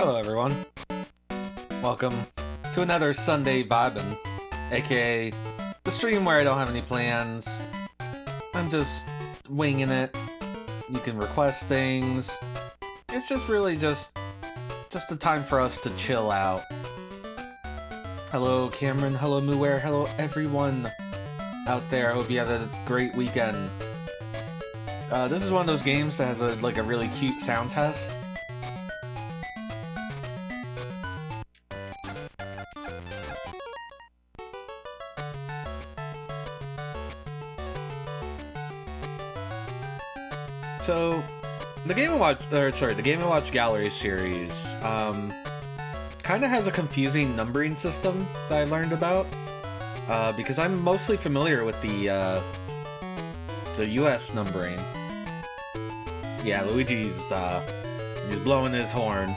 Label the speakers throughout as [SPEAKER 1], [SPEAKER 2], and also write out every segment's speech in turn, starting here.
[SPEAKER 1] Hello everyone. Welcome to another Sunday Vibin, aka the stream where I don't have any plans. I'm just winging it. You can request things. It's just really just a time for us to chill out. Hello Cameron, hello Muware, hello everyone out there. I hope you had a great weekend. This is one of those games that has a really cute sound test. So, the Game & Watch Gallery series kind of has a confusing numbering system that I learned about because I'm mostly familiar with the US numbering. Yeah, Luigi's he's blowing his horn.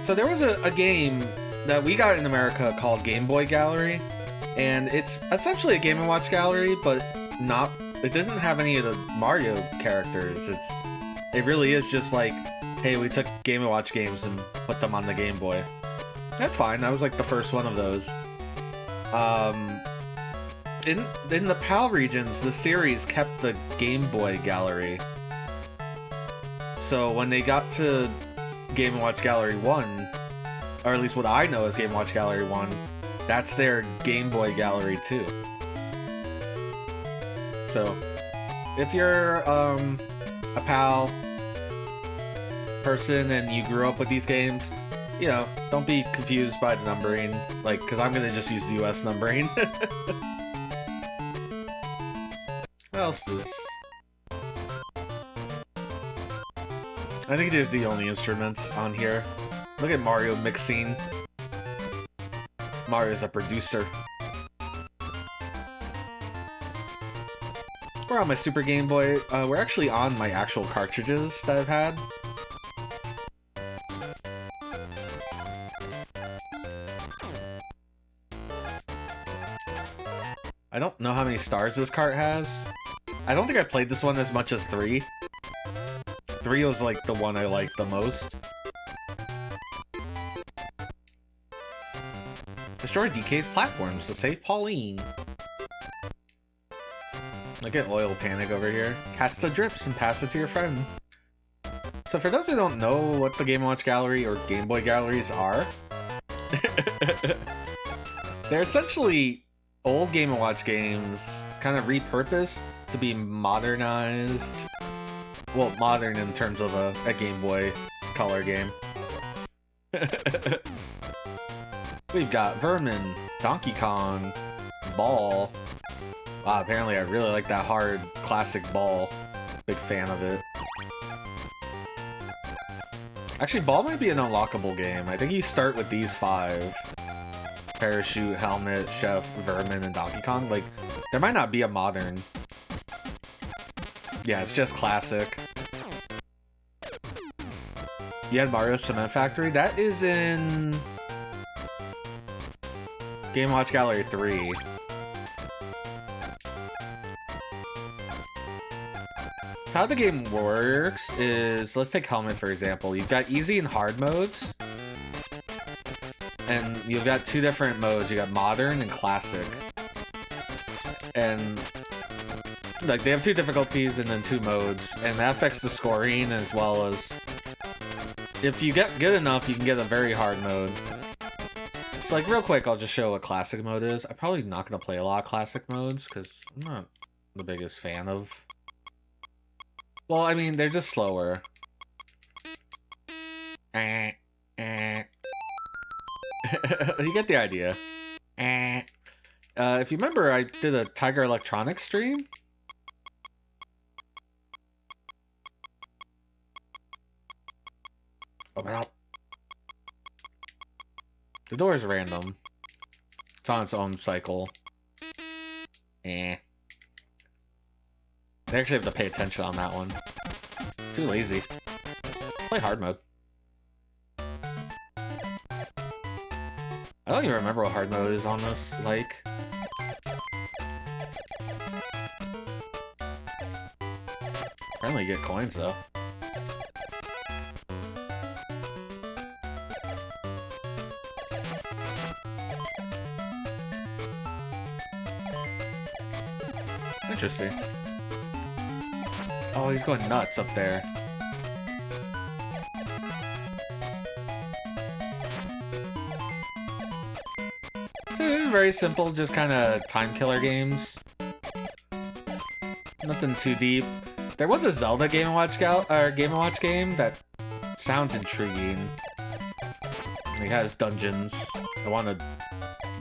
[SPEAKER 1] So there was a game that we got in America called Game Boy Gallery, and it's essentially a Game & Watch Gallery, but not. It doesn't have any of the Mario characters. It really is just like, hey, we took Game & Watch games and put them on the Game Boy. That's fine. That was like the first one of those. In the PAL regions, the series kept the Game Boy Gallery. So when they got to Game & Watch Gallery 1, or at least what I know as Game & Watch Gallery 1, that's their Game Boy Gallery 2. So, if you're a PAL person and you grew up with these games, you know, don't be confused by the numbering, like, because I'm going to just use the US numbering. What else is... I think there's the only instruments on here. Look at Mario mixing. Mario's a producer. We're on my Super Game Boy. We're actually on my actual cartridges that I've had. I don't know how many stars this cart has. I don't think I played this one as much as 3. 3 was like the one I liked the most. Destroy DK's platforms to save Pauline. Look at Oil Panic over here. Catch the drips and pass it to your friend. So for those who don't know what the Game & Watch Gallery or Game Boy Galleries are, they're essentially old Game & Watch games kind of repurposed to be modernized. Well, modern in terms of a Game Boy Color game. We've got Vermin, Donkey Kong, Ball. Wow, apparently I really like that hard classic Ball. Big fan of it. Actually, Ball might be an unlockable game. I think you start with these 5. Parachute, Helmet, Chef, Vermin, and Donkey Kong. Like, there might not be a modern. Yeah, it's just classic. You had Mario Cement Factory? That is in... Game & Watch Gallery 3. How the game works is, let's take Helmet for example. You've got easy and hard modes, and you've got 2 different modes. You got modern and classic, and like they have 2 difficulties and then 2 modes, and that affects the scoring as well as if you get good enough, you can get a very hard mode. So like real quick, I'll just show what classic mode is. I'm probably not gonna play a lot of classic modes because I'm not the biggest fan of. Well, I mean, they're just slower. You get the idea. If you remember, I did a Tiger Electronics stream. Open up. The door is random. It's on its own cycle. They actually have to pay attention on that one. Too lazy. Play hard mode. I don't even remember what hard mode is on this, like. Apparently you get coins, though. interesting. Oh, he's going nuts up there. So, very simple, just kind of time killer games. Nothing too deep. There was a Zelda Game & Watch game that sounds intriguing. It has dungeons. I want to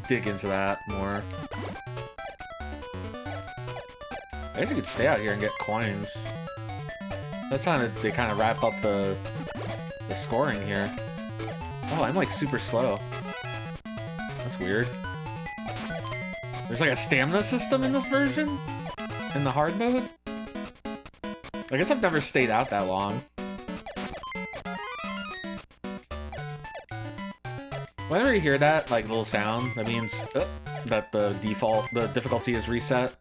[SPEAKER 1] dig into that more. I guess you could stay out here and get coins. That's how they kind of wrap up the scoring here. Oh, I'm like super slow. That's weird. There's like a stamina system in this version? In the hard mode? I guess I've never stayed out that long. Whenever you hear that, like, little sound, that means that the difficulty is reset.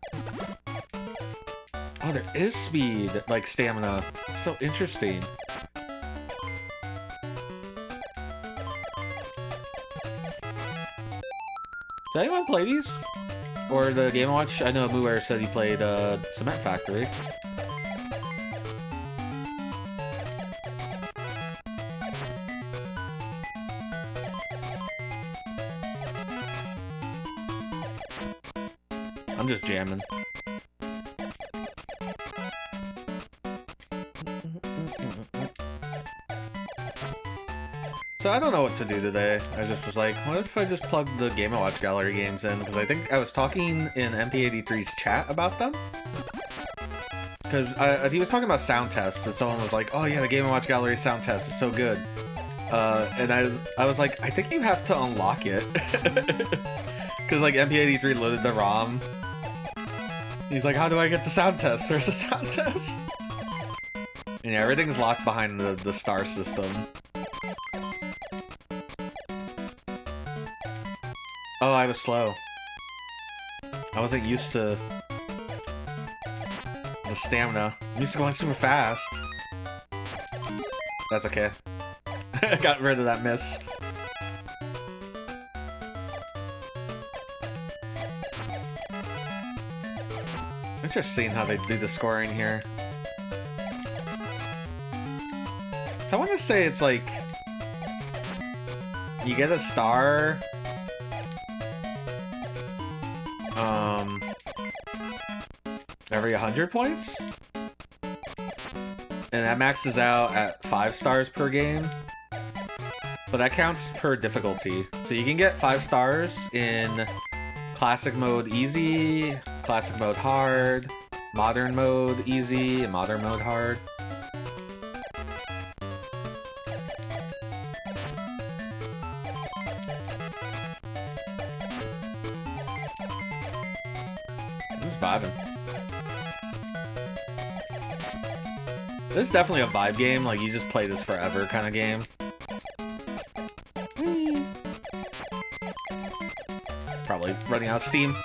[SPEAKER 1] Oh, there is speed, like stamina. It's so interesting. Did anyone play these? Or the Game & Watch? I know Mooer said he played Cement Factory. I'm just jamming. So I don't know what to do today. I just was like, what if I just plug the Game & Watch Gallery games in? Because I think I was talking in MP83's chat about them. Because he was talking about sound tests, and someone was like, oh yeah, the Game & Watch Gallery sound test is so good. And I was like, I think you have to unlock it. Because like MP83 loaded the ROM. He's like, how do I get the sound test? There's a sound test. And yeah, everything's locked behind the star system. Oh, I was slow. I wasn't used to the stamina. I'm used to going super fast. That's okay. I got rid of that miss. Interesting how they do the scoring here. So I want to say it's like you get a star every 100 points, and that maxes out at 5 stars per game, but that counts per difficulty. So you can get 5 stars in classic mode easy, classic mode hard, modern mode easy, and modern mode hard. Just vibing. This is definitely a vibe game, like you just play this forever kind of game. Whee! Probably running out of steam.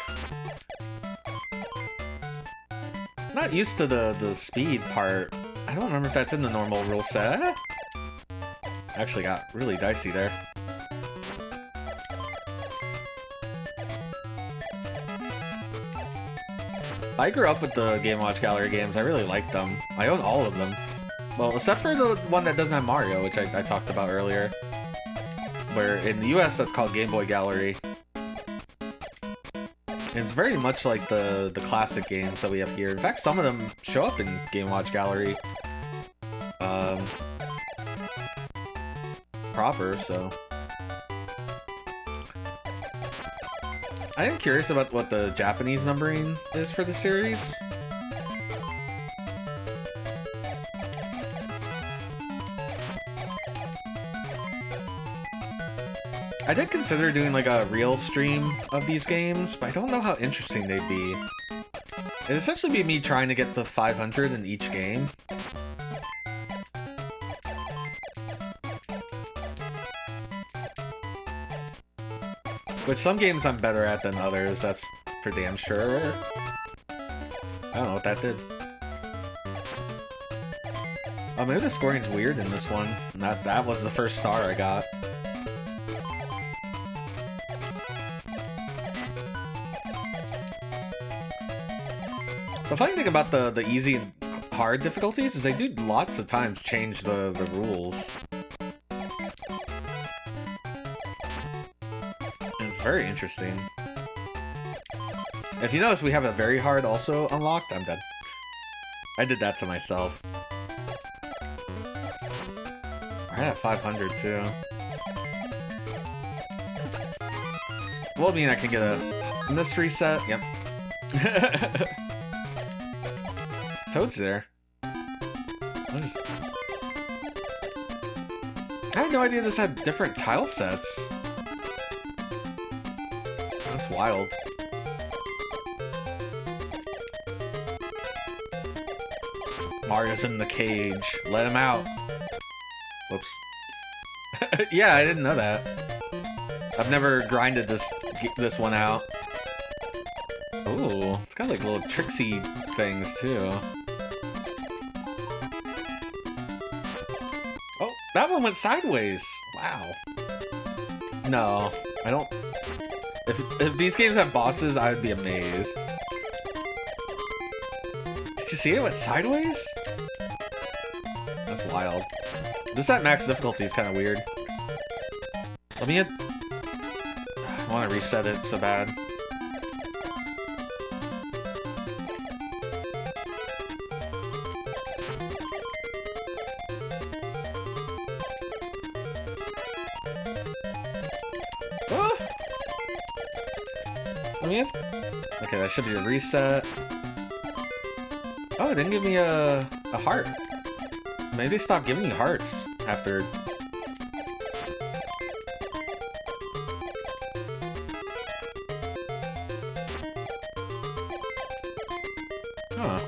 [SPEAKER 1] Not used to the speed part. I don't remember if that's in the normal rule set. Actually got really dicey there. I grew up with the Game & Watch Gallery games. I really liked them. I own all of them. Well, except for the one that doesn't have Mario, which I talked about earlier. Where in the US that's called Game Boy Gallery. And it's very much like the classic games that we have here. In fact, some of them show up in Game & Watch Gallery. Proper, so... I am curious about what the Japanese numbering is for the series. I did consider doing like a real stream of these games, but I don't know how interesting they'd be. It'd essentially be me trying to get to 500 in each game. Which some games I'm better at than others, that's for damn sure. I don't know what that did. Oh, maybe the scoring's weird in this one. That was the first star I got. The funny thing about the easy and hard difficulties is they do lots of times change the rules. And it's very interesting. If you notice, we have a very hard also unlocked. I'm dead. I did that to myself. I have 500 too. Well, I mean, I can get a mystery set. Yep. Toad's there. What is... I had no idea this had different tile sets. That's wild. Mario's in the cage. Let him out. Whoops. Yeah, I didn't know that. I've never grinded this one out. Ooh, it's got like little tricksy things too. Oh, that one went sideways. Wow. No, I don't. If these games have bosses, I would be amazed. Did you see it went sideways? That's wild. This at max difficulty is kind of weird. Let me I want to reset it so bad. Oh! Okay, that should be a reset. Oh, it didn't give me a heart. Maybe they stopped giving you hearts after... Huh.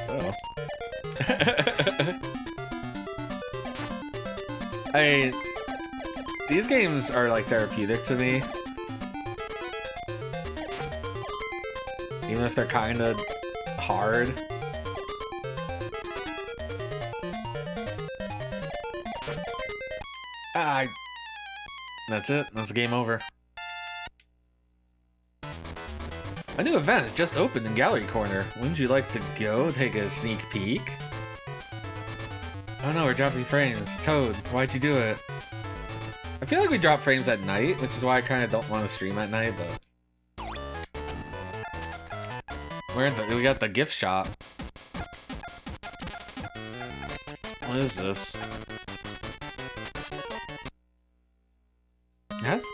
[SPEAKER 1] Oh. These games are like therapeutic to me. Even if they're kind of hard. That's it. That's the game over. A new event has just opened in Gallery Corner. Wouldn't you like to go take a sneak peek? Oh no, we're dropping frames. Toad, why'd you do it? I feel like we drop frames at night, which is why I kind of don't want to stream at night, but... we got the gift shop. What is this? Yes?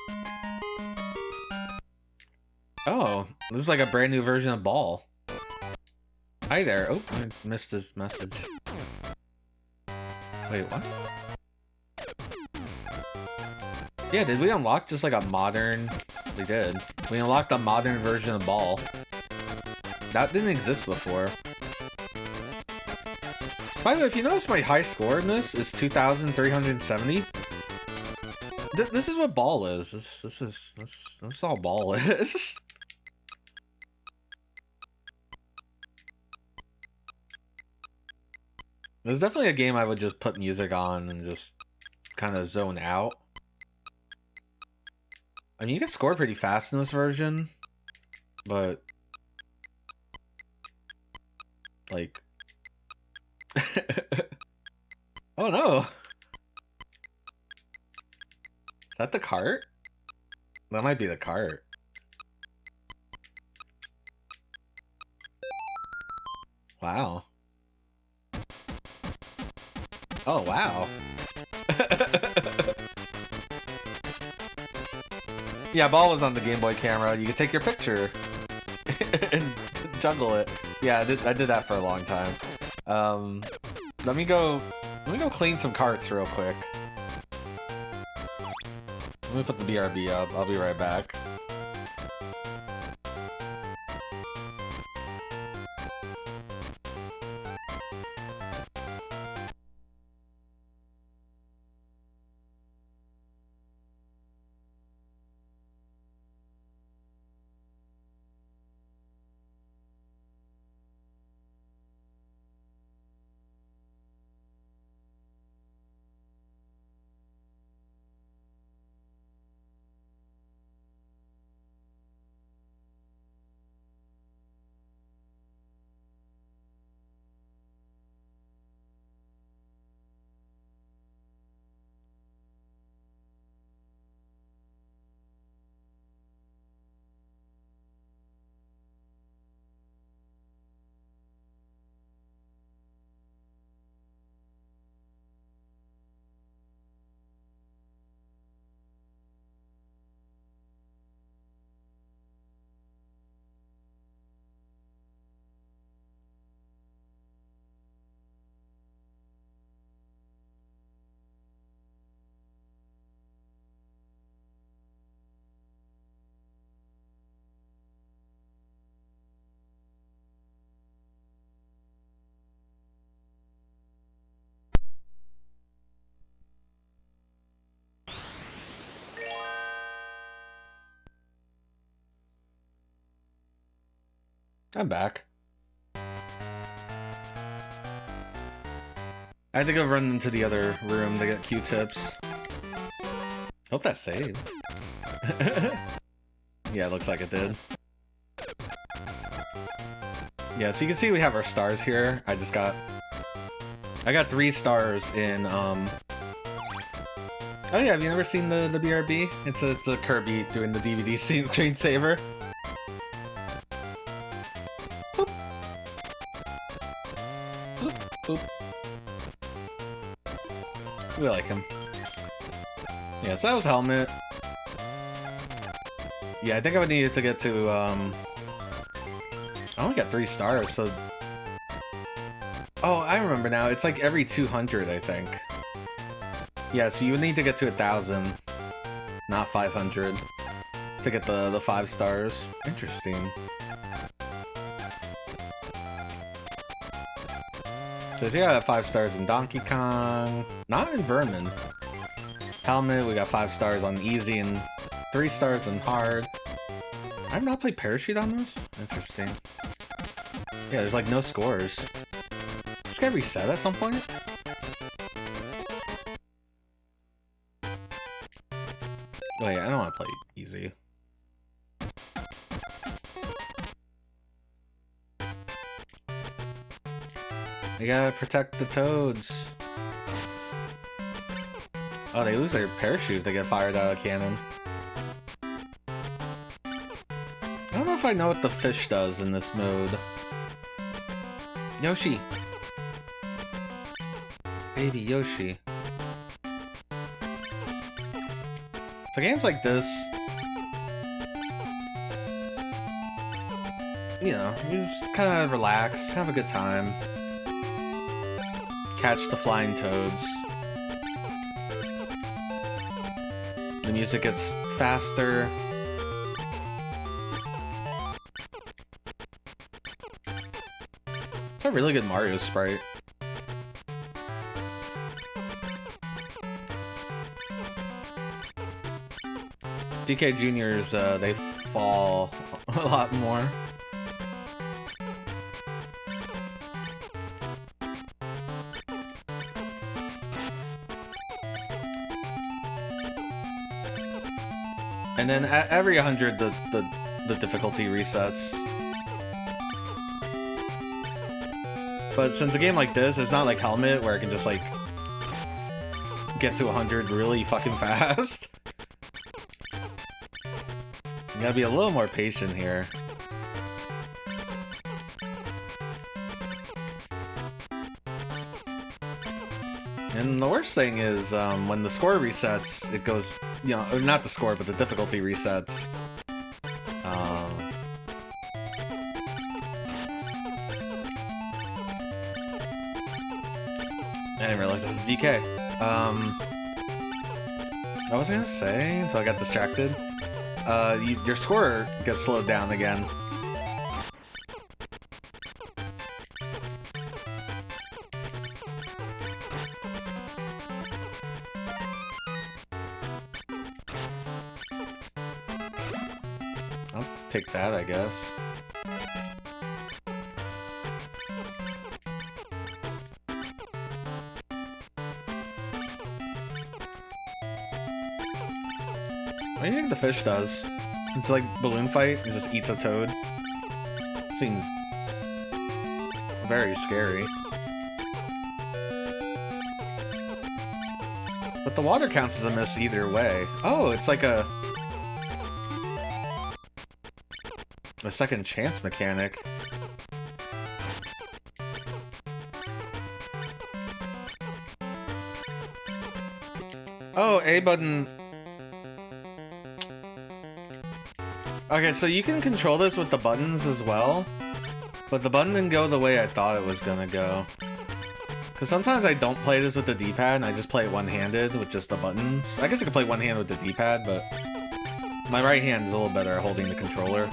[SPEAKER 1] Oh, this is like a brand new version of Ball. Hi there. Oh, I missed this message. Wait, what? Yeah, did we unlock just like a modern... We did. We unlocked a modern version of Ball. That didn't exist before. By the way, if you notice my high score in this is 2,370. This is what Ball is. This is all Ball is. There's definitely a game I would just put music on and just kind of zone out. I mean, you can score pretty fast in this version, but like, oh no, is that the cart? That might be the cart. Wow. Oh, wow. Yeah, Ball was on the Game Boy camera. You could take your picture and juggle it. Yeah, I did that for a long time. Let me go clean some carts real quick. Let me put the BRB up. I'll be right back. I'm back. I had to go run into the other room to get Q-tips. Hope that saved. Yeah, it looks like it did. Yeah, so you can see we have our stars here. I got 3 stars in, Oh yeah, have you never seen the BRB? It's a Kirby doing the DVD screensaver. Boop. Boop, boop. We like him. Yeah, so that was Helmet. Yeah, I think I would need it to get to, I only got 3 stars, so... Oh, I remember now. It's like every 200, I think. Yeah, so you would need to get to 1,000, not 500, to get the 5 stars. Interesting. So yeah, I got 5 stars in Donkey Kong, not in Vermin. Helmet, we got 5 stars on Easy and 3 stars on Hard. I have not played Parachute on this? Interesting. Yeah, there's like no scores. This guy reset at some point? Oh yeah, I don't want to play Easy. We gotta protect the toads. Oh, they lose their parachute if they get fired out of a cannon. I don't know if I know what the fish does in this mode. Yoshi! Baby Yoshi. For games like this, you know, you just kind of relax, have a good time. Catch the flying toads. The music gets faster. It's a really good Mario sprite. DK Juniors, they fall a lot more. And then at every 100, the difficulty resets. But since a game like this, it's not like Helmet, where it can just, like, get to 100 really fucking fast. You gotta be a little more patient here. And the worst thing is, when the score resets, it goes, you know, or not the score, but the difficulty resets. I didn't realize that was DK. What was I gonna say until I got distracted? Your score gets slowed down again. I'll take that, I guess. What do you think the fish does? It's like balloon fight, it just eats a toad. Seems very scary. But the water counts as a miss either way. Oh, it's like a second chance mechanic. Oh, A button. Okay, so you can control this with the buttons as well, but the button didn't go the way I thought it was gonna go. Because sometimes I don't play this with the D-pad, and I just play it one-handed with just the buttons. I guess I could play one-handed with the D-pad, but my right hand is a little better at holding the controller.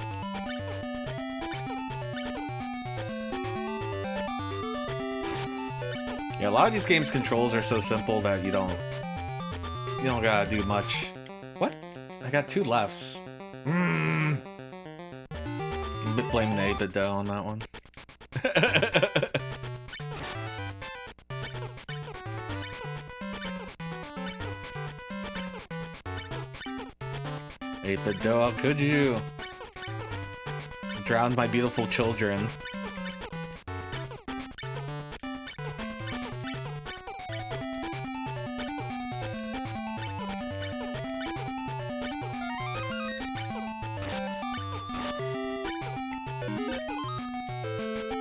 [SPEAKER 1] Yeah, a lot of these games' controls are so simple that you don't gotta do much. What? I got 2 lefts. blaming the 8-bit dough on that one. 8-bit dough, how could you? Drowned my beautiful children.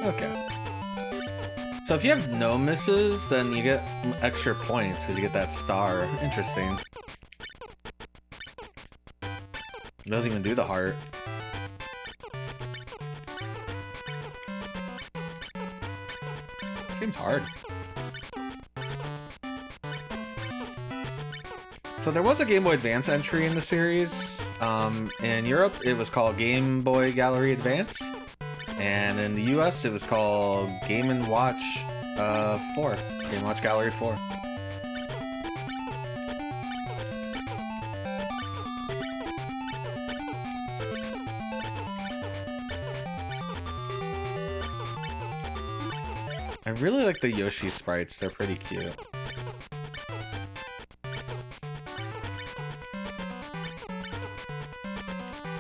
[SPEAKER 1] Okay. So if you have no misses, then you get extra points because you get that star. Interesting. It doesn't even do the heart. Seems hard. So there was a Game Boy Advance entry in the series. In Europe, it was called Game Boy Gallery Advance. And in the US, it was called Game & Watch 4. Game & Watch Gallery 4. I really like the Yoshi sprites, they're pretty cute.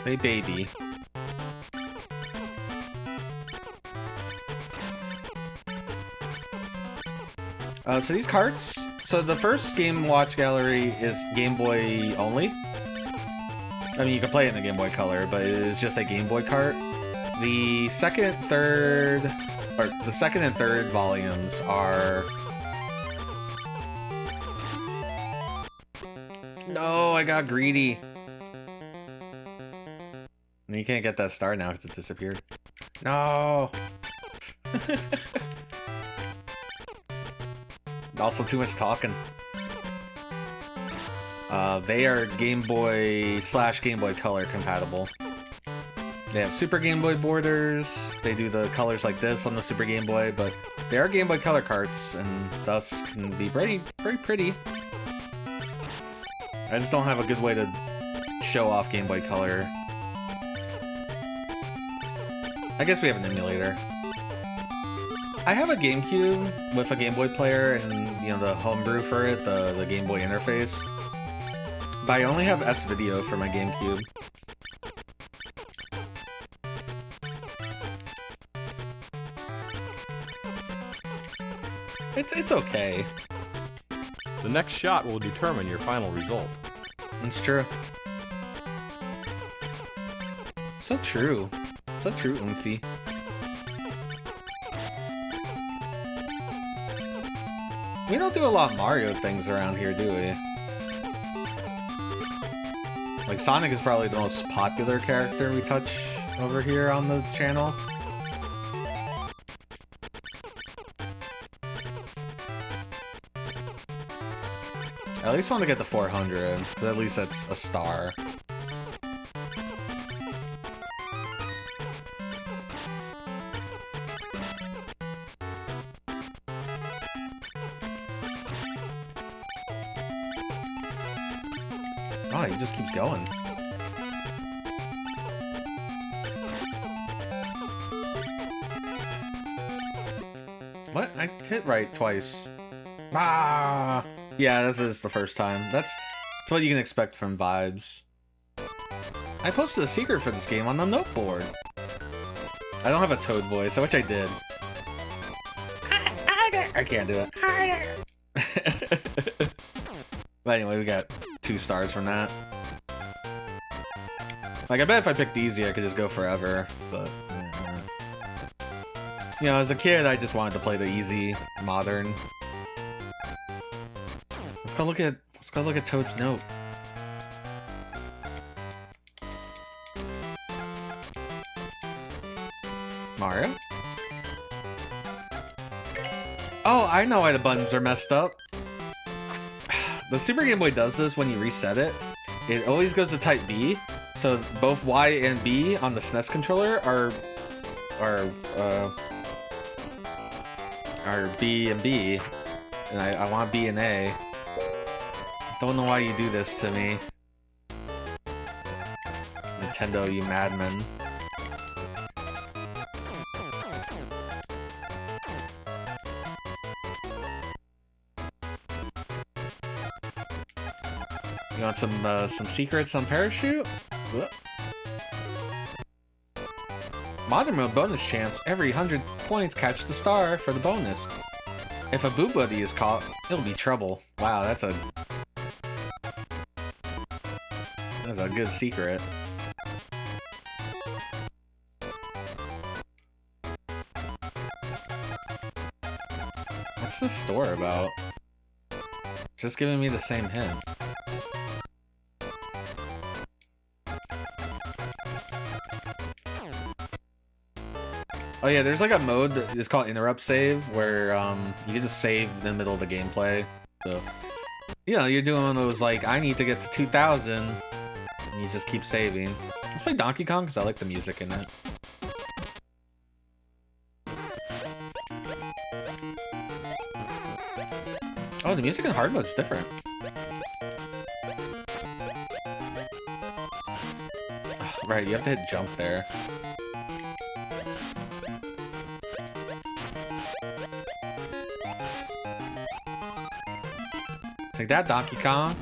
[SPEAKER 1] They baby. So these carts, so the first Game Watch Gallery is Game Boy only. I mean, you can play it in the Game Boy Color, but it is just a Game Boy cart. The second and third volumes are... No, I got greedy. And you can't get that star now because it disappeared. No! Also too much talking. They are Game Boy / Game Boy Color compatible. They have Super Game Boy borders. They do the colors like this on the Super Game Boy, but they are Game Boy Color carts and thus can be very pretty. I just don't have a good way to show off Game Boy Color. I guess we have an emulator. I have a GameCube with a Game Boy player and, you know, the homebrew for it, the Game Boy interface. But I only have S-Video for my GameCube. It's okay.
[SPEAKER 2] The next shot will determine your final result.
[SPEAKER 1] It's true. So true. So true, Oomphy. We don't do a lot of Mario things around here, do we? Like, Sonic is probably the most popular character we touch over here on the channel. I at least want to get the 400, but at least that's a star. Oh, he just keeps going. What? I hit right twice. Ah! Yeah, this is the first time. That's what you can expect from Vibes. I posted a secret for this game on the note board. I don't have a Toad voice, I wish I did. I can't do it. But anyway, we got 2 stars from that. Like, I bet if I picked easy, I could just go forever, but... You know, as a kid, I just wanted to play the easy, modern. Let's go look at Toad's note. Mario? Oh, I know why the buttons are messed up. The Super Game Boy does this when you reset it. It always goes to type B, so both Y and B on the SNES controller are B and B, and I want B and A. Don't know why you do this to me. Nintendo, you madman. You want some secrets on Parachute? Whoop. Modern mode bonus chance. Every 100 points, catch the star for the bonus. If a Boo Buddy is caught, it'll be trouble. Wow, that's a good secret. What's the store about? Just giving me the same hint. Oh yeah, there's like a mode that is called interrupt save where you can just save in the middle of the gameplay. So, you know, you're doing one of those like, I need to get to 2,000, and you just keep saving. Let's play Donkey Kong because I like the music in it. Oh, the music in hard mode's different. Right, you have to hit jump there. Take that, Donkey Kong.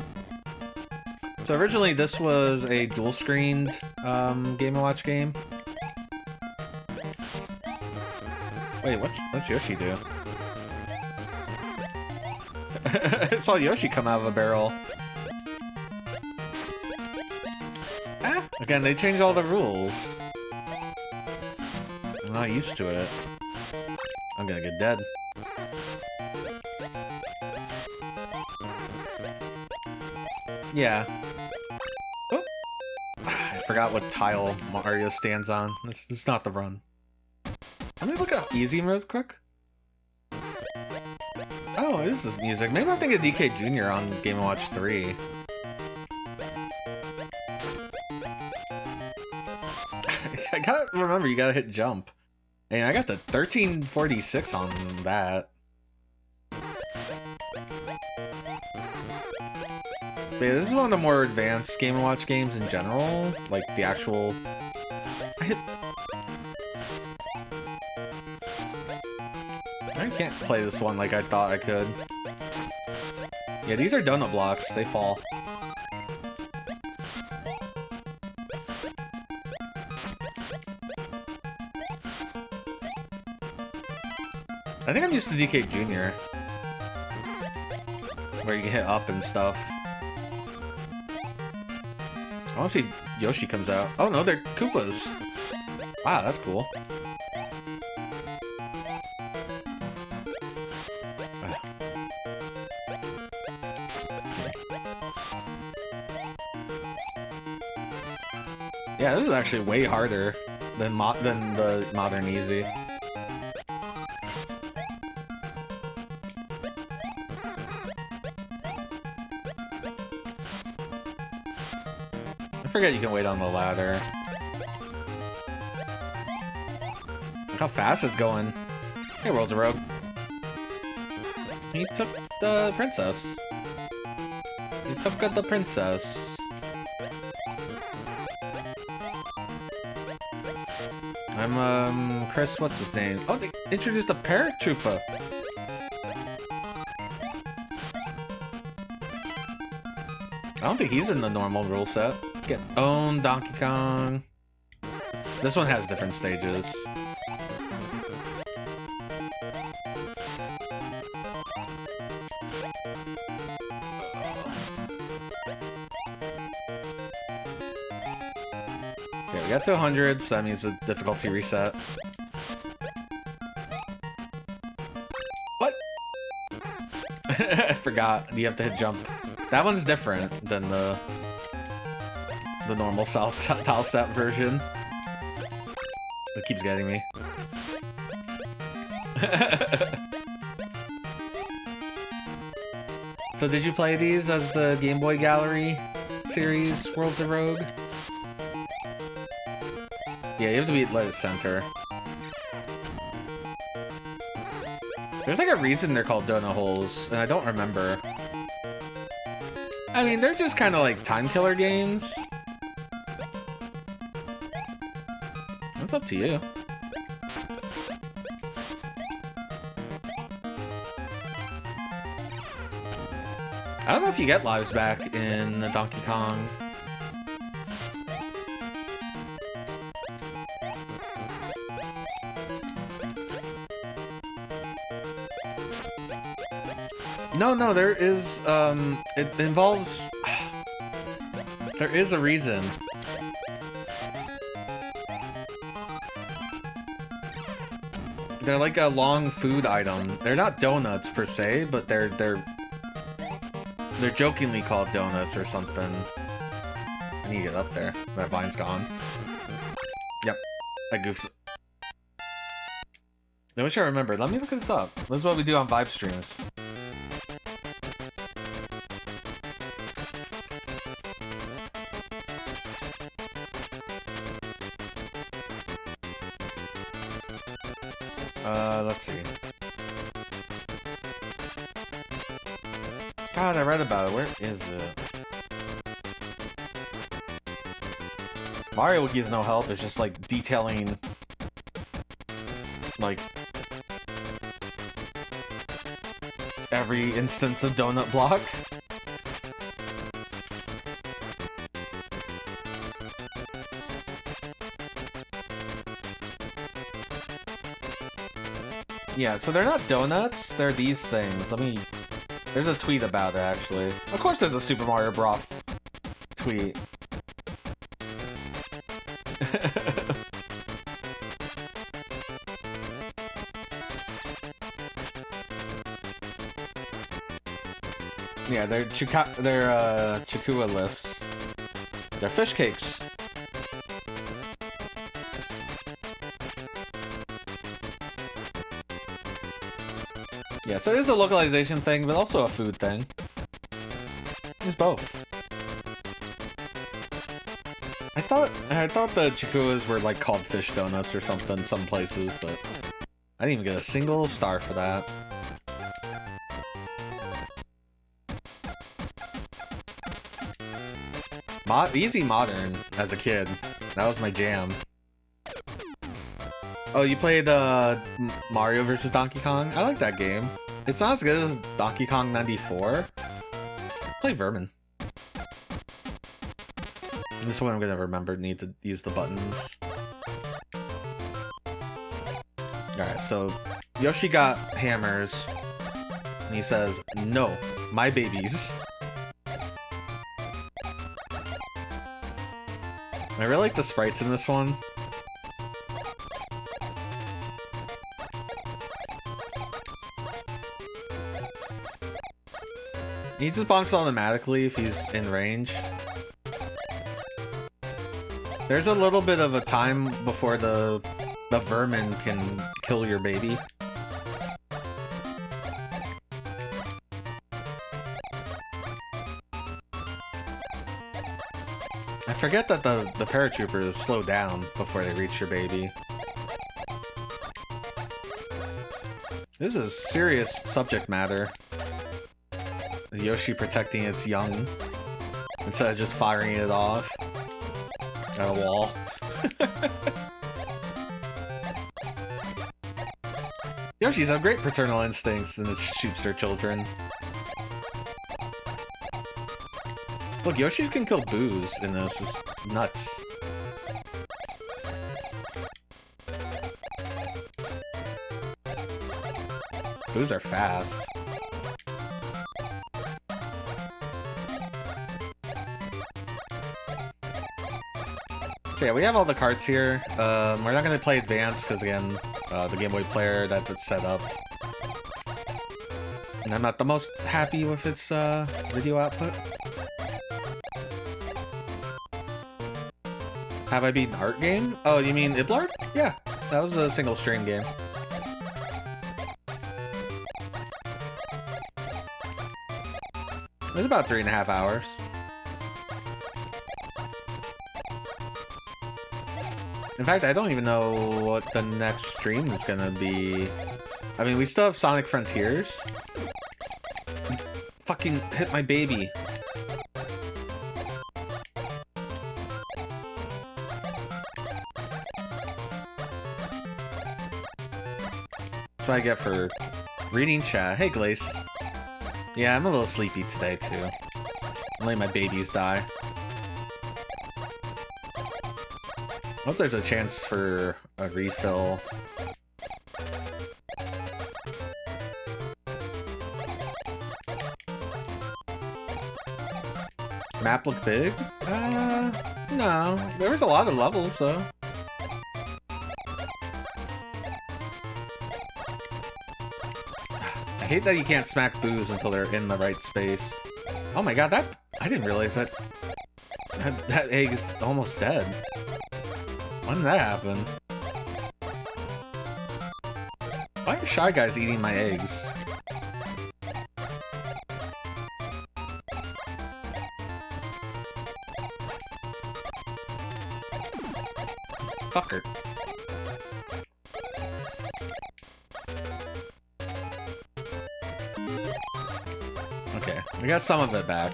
[SPEAKER 1] So originally this was a dual-screened Game & Watch game. Wait, what's Yoshi do? I saw Yoshi come out of a barrel. Ah, again, they changed all the rules. I'm not used to it. I'm gonna get dead. Yeah. Oh. I forgot what tile Mario stands on. This is not the run. Let me look at easy mode quick. Oh, this is music. Maybe I'm thinking DK Jr. on Game & Watch 3. I gotta remember, you gotta hit jump. And I got the 1346 on that. But yeah, this is one of the more advanced Game & Watch games in general. Like, the actual... I can't play this one like I thought I could. Yeah, these are donut blocks. They fall. I think I'm used to DK Jr. Where you can hit up and stuff. I want to see Yoshi comes out. Oh no, they're Koopas. Wow, that's cool. Yeah, this is actually way harder than the modern easy. I forget you can wait on the ladder. Look how fast it's going. Hey, World's a Rogue. He took the princess. He took the princess. I'm, Chris, what's his name? Oh, they introduced a paratrooper. I don't think he's in the normal rule set. Get owned, Donkey Kong. This one has different stages. Okay, we got to 100, so that means the difficulty reset. What? I forgot. You have to hit jump. That one's different than the normal tile set version. It keeps getting me. So did you play these as the Game Boy Gallery series, Worlds of Rogue? Yeah, you have to be at center. There's like a reason they're called donut holes, and I don't remember. I mean, they're just kind of like time killer games. That's up to you. I don't don't know if you get lives back in Donkey Kong. No, there is, it involves... There is a reason. They're like a long food item. They're not donuts per se, but they're jokingly called donuts or something. I need to get up there. That vine's gone. Yep, I goofed. I wish I remembered. Let me look this up. This is what we do on Vibe streams. Let's see. God, I read about it. Where is it? Mario Wiki is no help. It's just like detailing, like, every instance of donut block. Yeah, so they're not donuts, they're these things. There's a tweet about it, actually. Of course there's a Super Mario Bros. Tweet. Yeah, they're Chikua lifts. They're fish cakes. Yeah, so it is a localization thing, but also a food thing. It's both. I thought the chikuas were like called fish donuts or something some places, but I didn't even get a single star for that. Easy modern as a kid. That was my jam. Oh, you played Mario vs. Donkey Kong? I like that game. It's not as good as Donkey Kong 94. Play Vermin. This one I'm gonna remember, need to use the buttons. Alright, so Yoshi got hammers, and he says, "No, my babies." I really like the sprites in this one. He just bonks automatically if he's in range. There's a little bit of a time before the vermin can kill your baby. I forget that the paratroopers slow down before they reach your baby. This is serious subject matter. Yoshi protecting its young instead of just firing it off at a wall. Yoshi's have great paternal instincts and shoots their children. Look, Yoshi's can kill Boos in this. It's nuts. Boos are fast. So yeah, we have all the carts here. We're not going to play Advanced because, again, the Game Boy player that it's set up. And I'm not the most happy with its video output. Have I beaten Art Game? Oh, you mean Iblard? Yeah, that was a single stream game. It was about 3.5 hours. In fact, I don't even know what the next stream is gonna be. I mean, we still have Sonic Frontiers. Fucking hit my baby. That's what I get for reading chat. Hey, Glace. Yeah, I'm a little sleepy today, too. Only my babies die. Hope there's a chance for a refill. Map look big? No. There was a lot of levels, though. I hate that you can't smack boos until they're in the right space. Oh my god, that... I didn't realize that... That egg is almost dead. When did that happen? Why are Shy Guys eating my eggs? Fucker. Okay, we got some of it back.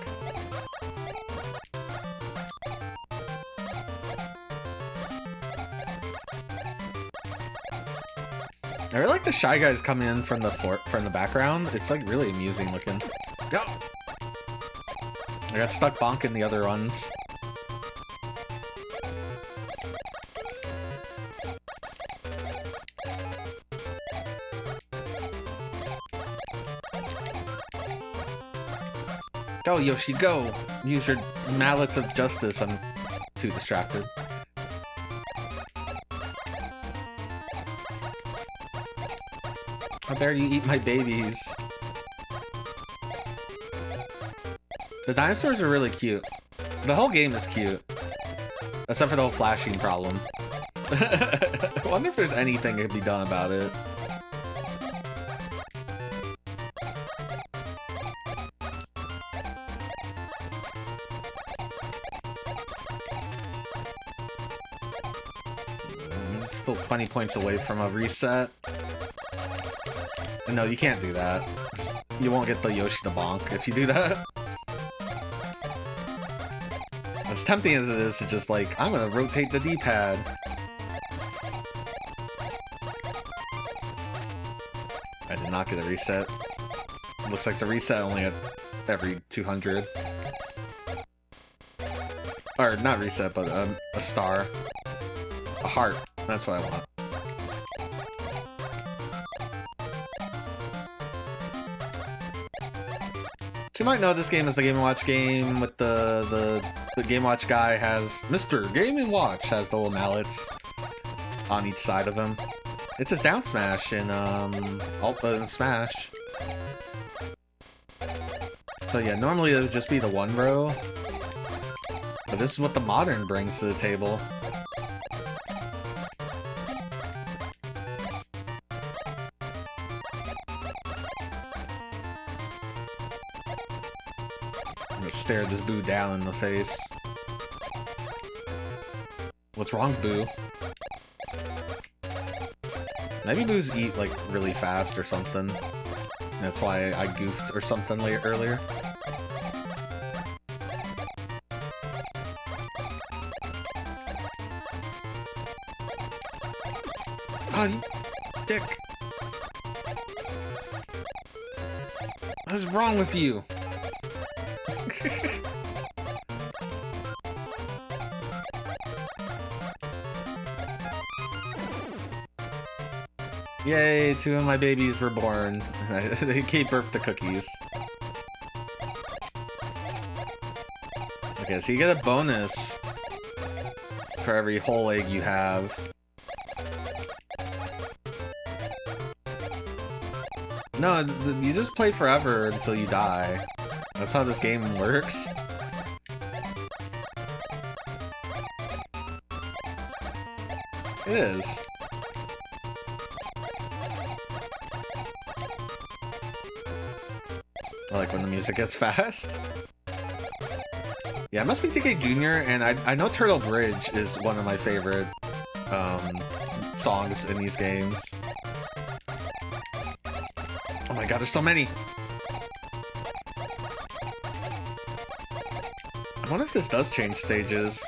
[SPEAKER 1] I really like the Shy Guys coming in from the background. It's like really amusing looking. Go! I got stuck bonking the other ones. Go, Yoshi, go! Use your mallets of justice. I'm too distracted. How dare you eat my babies? The dinosaurs are really cute. The whole game is cute. Except for the whole flashing problem. I wonder if there's anything that can be done about it. Still 20 points away from a reset. No, you can't do that. You won't get the Yoshi to bonk if you do that. As tempting as it is to just like, I'm gonna rotate the D-pad. I did not get a reset. Looks like the reset only at every 200. Or, not reset, but a star. A heart. That's what I want. You might know this game is the Game & Watch game with the Game & Watch guy has... Mr. Game & Watch has the little mallets on each side of him. It's his down smash in Smash. So yeah, normally it would just be the one row. But this is what the modern brings to the table. Stare this Boo down in the face. What's wrong, Boo? Maybe Boos eat, like, really fast or something. That's why I goofed or something earlier. Oh, you dick! What is wrong with you? Yay, 2 of my babies were born. They gave birth to cookies. Okay, so you get a bonus for every whole egg you have. No, you just play forever until you die. That's how this game works. It is. I like when the music gets fast. Yeah, it must be TK Jr. and I know Turtle Bridge is one of my favorite songs in these games. Oh my god, there's so many! I wonder if this does change stages.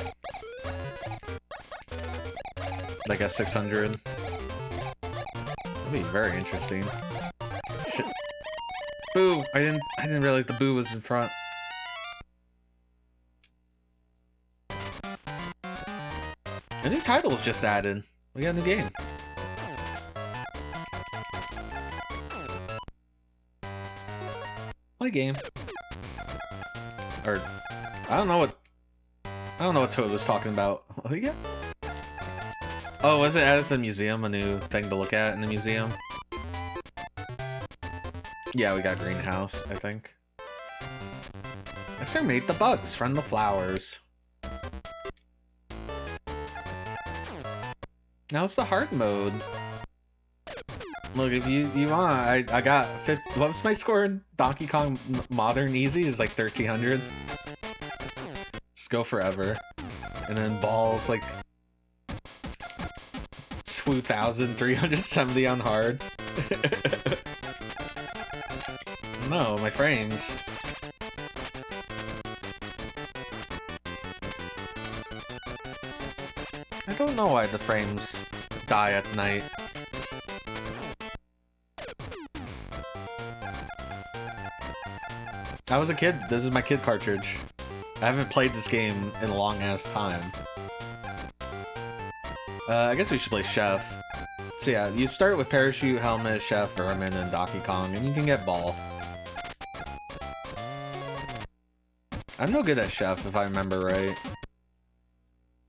[SPEAKER 1] Like at 600. That'd be very interesting. Shit. Boo! I didn't realize the Boo was in front. A new title was just added. We got a new game. Play game. Or I don't know what Toad was talking about. What do you get? Oh, was it added to the museum? A new thing to look at in the museum? Yeah, we got greenhouse, I think. Exterminate the bugs from the flowers. Now it's the hard mode. Look, if you want, I got 50. What's my score in Donkey Kong Modern Easy? Is like 1300. Just go forever. And then balls like 2,370 on hard. No, my frames. I don't know why the frames die at night. I was a kid. This is my kid cartridge. I haven't played this game in a long ass time. I guess we should play Chef. So yeah, you start with Parachute, Helmet, Chef, Vermin, and Donkey Kong, and you can get Ball. I'm no good at Chef, if I remember right.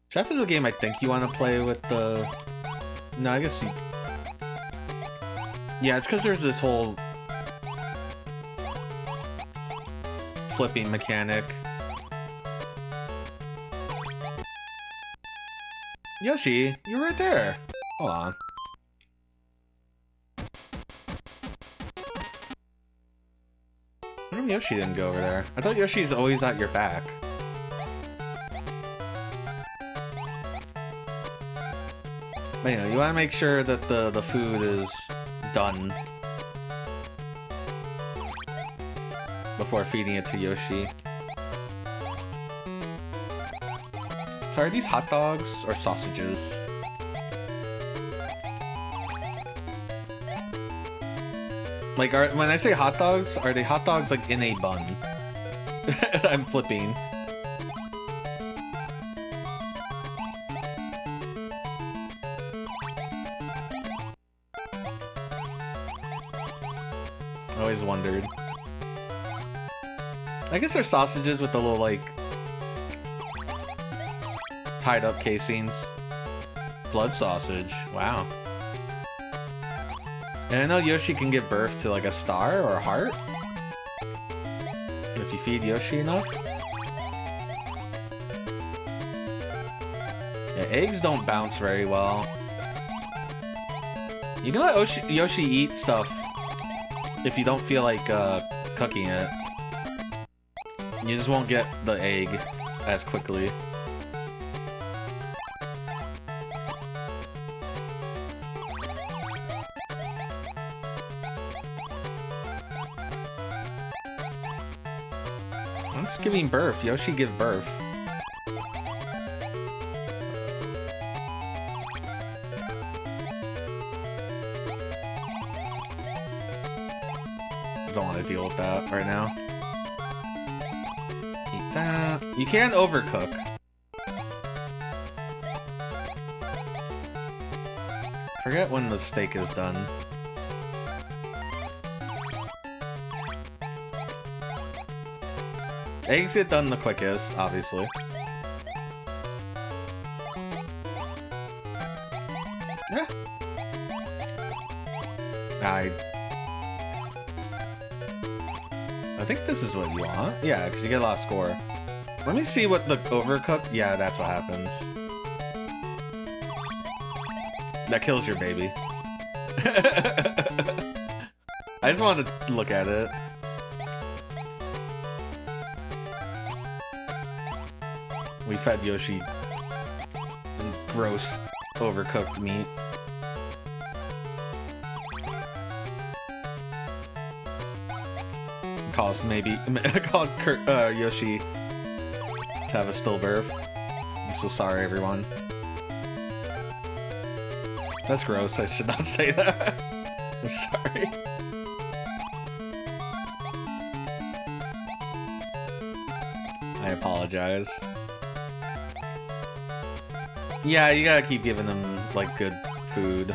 [SPEAKER 1] Chef is a game I think you want to play with the... No, I guess you... Yeah, it's because there's this whole... flipping mechanic. Yoshi, you're right there. Hold on. How come Yoshi didn't go over there? I thought Yoshi's always at your back. But you know, you want to make sure that the food is done before feeding it to Yoshi. So are these hot dogs or sausages? Like, when I say hot dogs, are they hot dogs like in a bun? I'm flipping. I always wondered. I guess they're sausages with the little, like, tied up casings. Blood sausage. Wow. And I know Yoshi can give birth to, like, a star or a heart. If you feed Yoshi enough. Yeah, eggs don't bounce very well. You can let Yoshi eat stuff if you don't feel like cooking it. You just won't get the egg as quickly. It's giving birth. Yoshi give birth. Don't want to deal with that right now. Eat that. You can't overcook. Forget when the steak is done. Eggs get done the quickest, obviously. Yeah. I think this is what you want. Yeah, because you get a lot of score. Let me see what the overcooked... Yeah, that's what happens. That kills your baby. I just wanted to look at it. We fed Yoshi gross, overcooked meat. Caused Yoshi to have a stillbirth. I'm so sorry, everyone. That's gross. I should not say that. I'm sorry. I apologize. Yeah, you gotta keep giving them, like, good food.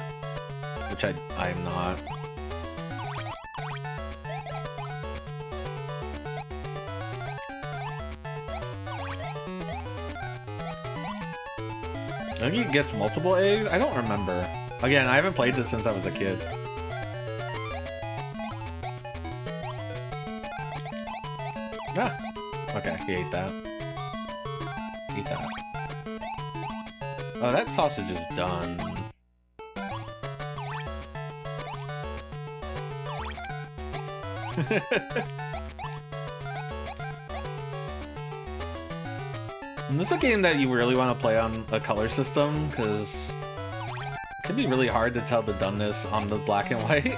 [SPEAKER 1] Which I'm not. I think he gets multiple eggs? I don't remember. Again, I haven't played this since I was a kid. Ah! Okay, he ate that. Eat that. Oh, that sausage is done. And this is a game that you really want to play on a color system, because it can be really hard to tell the doneness on the black and white.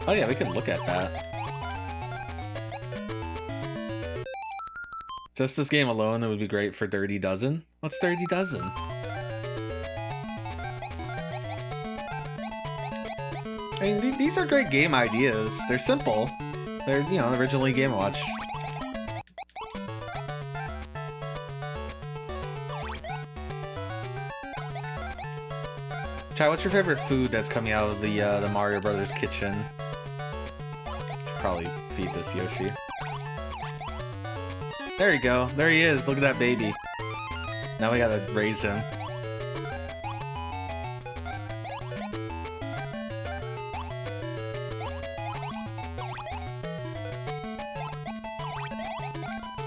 [SPEAKER 1] Oh yeah, we can look at that. Just this game alone, it would be great for Dirty Dozen. What's Dirty Dozen? I mean, these are great game ideas. They're simple. They're, you know, originally Game & Watch. Chad, what's your favorite food that's coming out of the Mario Brothers kitchen? Should probably feed this Yoshi. There you go. There he is. Look at that baby. Now we gotta raise him.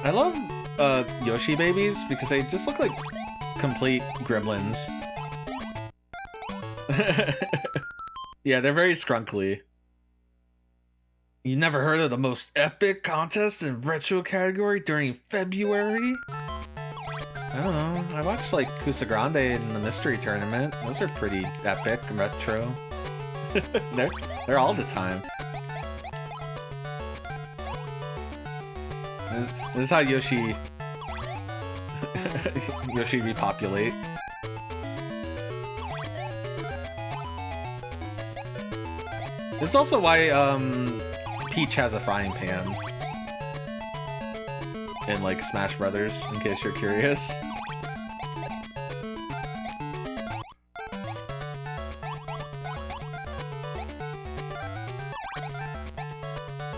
[SPEAKER 1] I love Yoshi babies because they just look like complete gremlins. Yeah, they're very scrunkly. You never heard of the most epic contest in retro category during February? I don't know. I watched like Kusagrande in the mystery tournament. Those are pretty epic and retro. they're all the time. This is how Yoshi repopulate. This is also why Peach has a frying pan in like Smash Brothers, in case you're curious.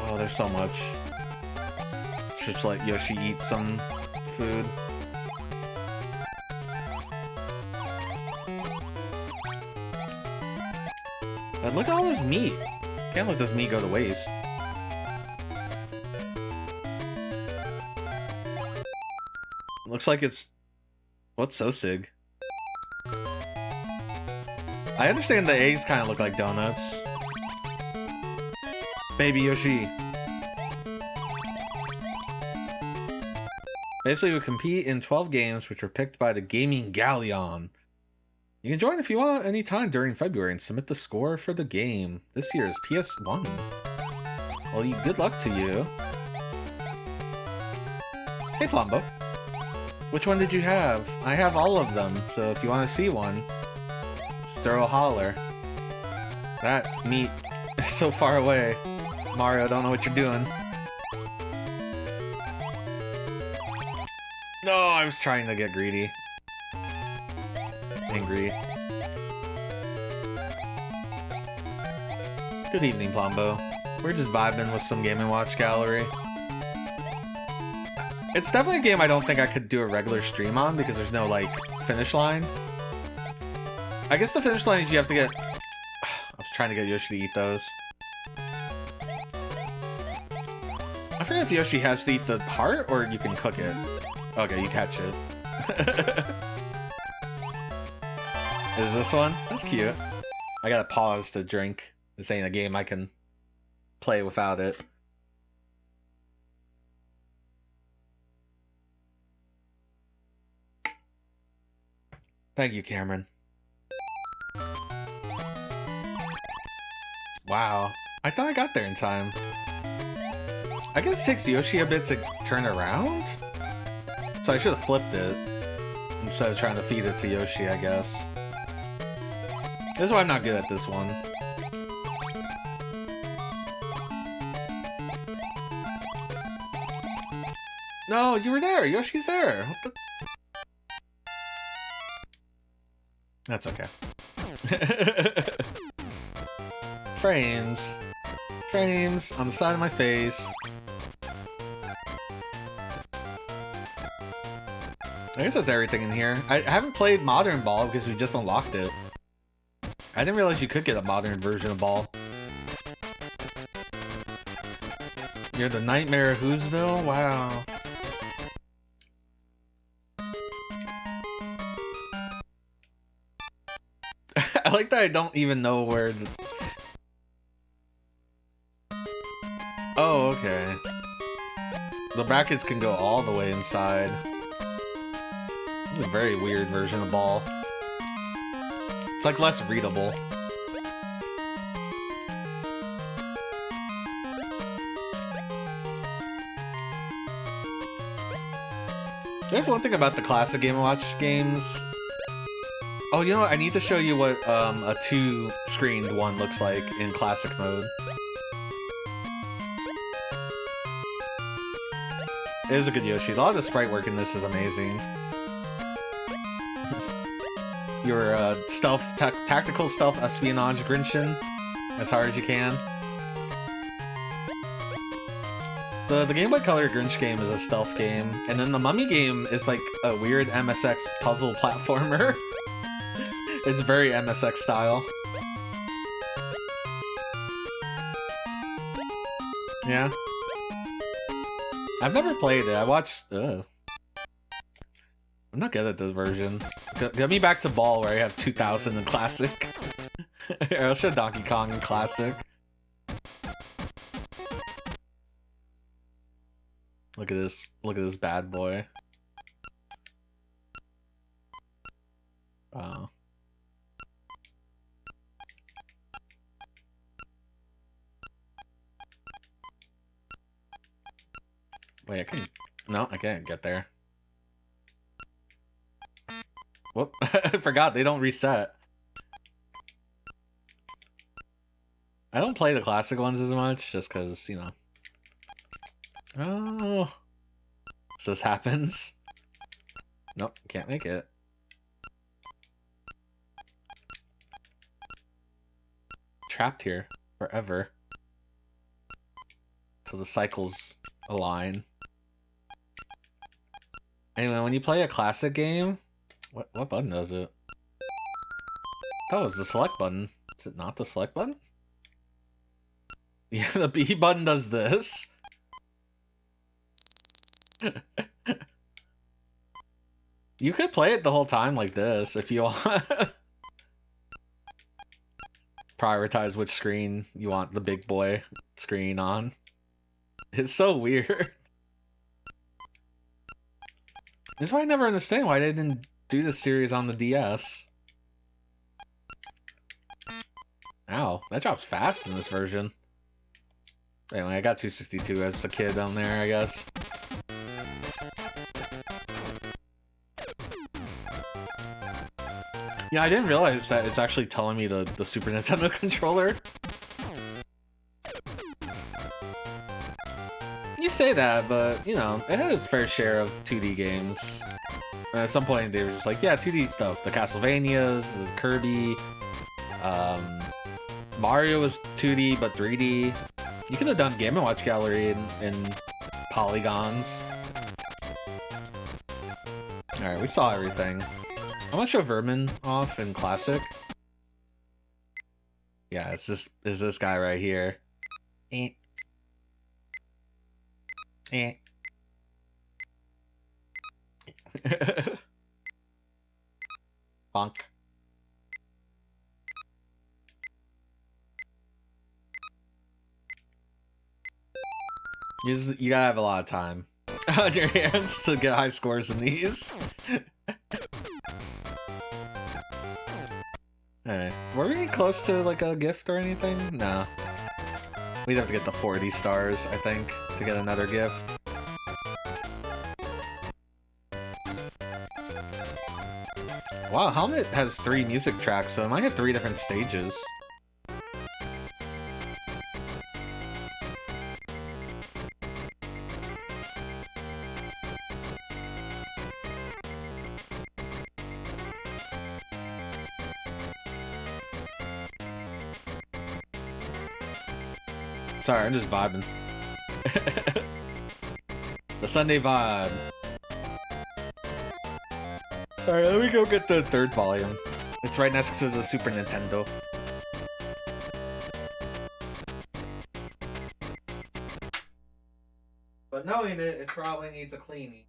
[SPEAKER 1] Oh, there's so much. Just let Yoshi eat some food. But look at all this meat. Can't let this meat go to waste. Looks like it's... What's Sosig? I understand the eggs kind of look like donuts. Baby Yoshi. Basically, we compete in 12 games, which were picked by the Gaming Galleon. You can join if you want anytime during February and submit the score for the game. This year is PS1. Well, good luck to you. Hey, Plombo. Which one did you have? I have all of them, so if you want to see one, just throw a holler. That meat is so far away. Mario, don't know what you're doing. No, I was trying to get greedy. Angry. Good evening, Plombo. We're just vibing with some Game & Watch gallery. It's definitely a game I don't think I could do a regular stream on because there's no, like, finish line. I guess the finish line is you have to get... I was trying to get Yoshi to eat those. I forget if Yoshi has to eat the heart or you can cook it. Okay, you catch it. Is this one? That's cute. I gotta pause to drink. This ain't a game I can play without it. Thank you, Cameron. Wow. I thought I got there in time. I guess it takes Yoshi a bit to turn around? So I should have flipped it instead of trying to feed it to Yoshi, I guess. This is why I'm not good at this one. No, you were there. Yoshi's there. What the... That's okay. Frames. Frames on the side of my face. I guess that's everything in here. I haven't played Modern Ball because we just unlocked it. I didn't realize you could get a modern version of Ball. You're the Nightmare of Whoville? Wow. I like that I don't even know where the... Oh, okay. The brackets can go all the way inside. It's a very weird version of Ball. It's like less readable. There's one thing about the classic Game & Watch games. Oh, you know what? I need to show you what a two-screened one looks like in classic mode. It is a good Yoshi. A lot of the sprite work in this is amazing. Your stealth, tactical stealth espionage Grinchin as hard as you can. The Game Boy Color Grinch game is a stealth game, and then the Mummy game is like a weird MSX puzzle platformer. It's very MSX style. Yeah. I've never played it. I watched... Ugh. I'm not good at this version. Get me back to Ball where I have 2000 in Classic. I'll show Donkey Kong in Classic. Look at this. Look at this bad boy. Wow. Wait, I can... No, I can't get there. Whoop. I forgot, they don't reset. I don't play the classic ones as much, just because, you know. Oh. So this happens. Nope, can't make it. Trapped here forever. Till the cycles align. Anyway, when you play a classic game, what button does it? That was the select button. Is it not the select button? Yeah, the B button does this. You could play it the whole time like this if you want. Prioritize which screen you want the big boy screen on. It's so weird. This is why I never understand why they didn't do this series on the DS. Ow, that drops fast in this version. Anyway, I got 262 as a kid down there, I guess. Yeah, I didn't realize that it's actually telling me the Super Nintendo controller. You say that, but, you know, it had its fair share of 2D games. And at some point, they were just like, yeah, 2D stuff. The Castlevanias, the Kirby, Mario was 2D, but 3D. You could have done Game & Watch Gallery in polygons. Alright, we saw everything. I'm gonna show Vibin off in Classic. Yeah, it's this guy right here. Eh. Eh. Bonk. You gotta have a lot of time on your hands to get high scores in these. Alright, were we close to like a gift or anything? No. We'd have to get the 40 stars, I think, to get another gift. Wow, Helmet has 3 music tracks, so it might have 3 different stages. Sorry, I'm just vibing. The Sunday vibe. Alright, let me go get the third volume. It's right next to the Super Nintendo. But knowing it probably needs a cleaning.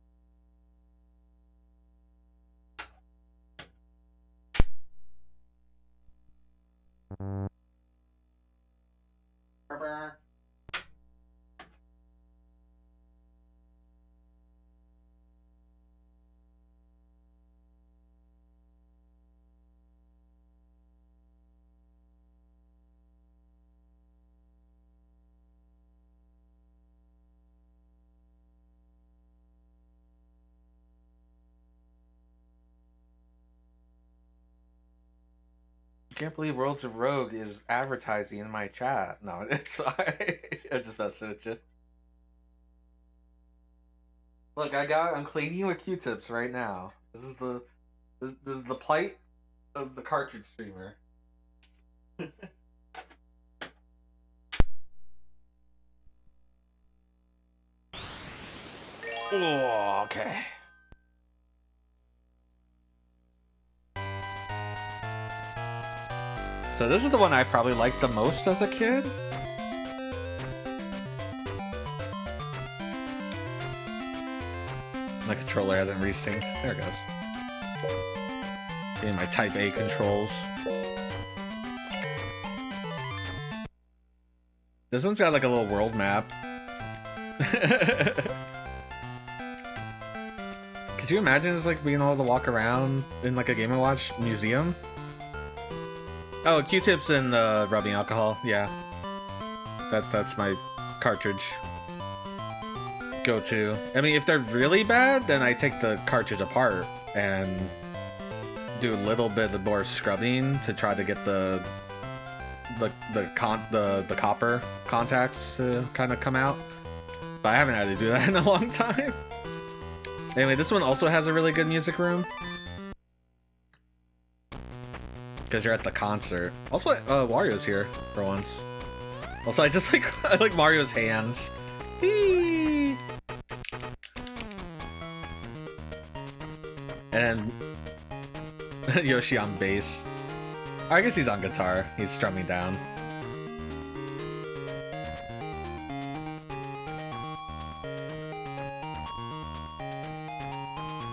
[SPEAKER 1] I can't believe Worlds of Rogue is advertising in my chat. No, it's fine. I just messing with you. Look, I'm cleaning with Q-tips right now. This is the plight of the cartridge streamer. Oh, okay. So this is the one I probably liked the most as a kid. My controller hasn't resynced. There it goes. Getting my Type A controls. This one's got like a little world map. Could you imagine just like being able to walk around in like a Game & Watch museum? Oh, Q-tips and rubbing alcohol. Yeah, that's my cartridge go-to. I mean, if they're really bad, then I take the cartridge apart and do a little bit of more scrubbing to try to get the copper contacts to kind of come out. But I haven't had to do that in a long time. Anyway, this one also has a really good music room. Because you're at the concert. Also, Wario's here for once. Also, I just like I like Mario's hands. Eee! And Yoshi on bass. I guess he's on guitar. He's strumming down.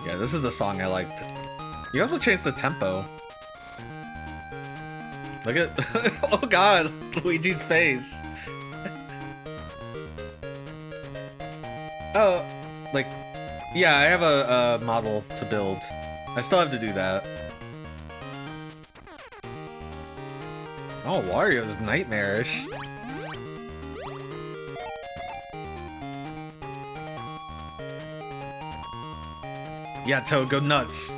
[SPEAKER 1] Yeah, this is the song I liked. You also changed the tempo. Look at... oh god! Luigi's face! Oh, like... Yeah, I have a model to build. I still have to do that. Oh, Wario's nightmarish. Yeah, Toad, go nuts.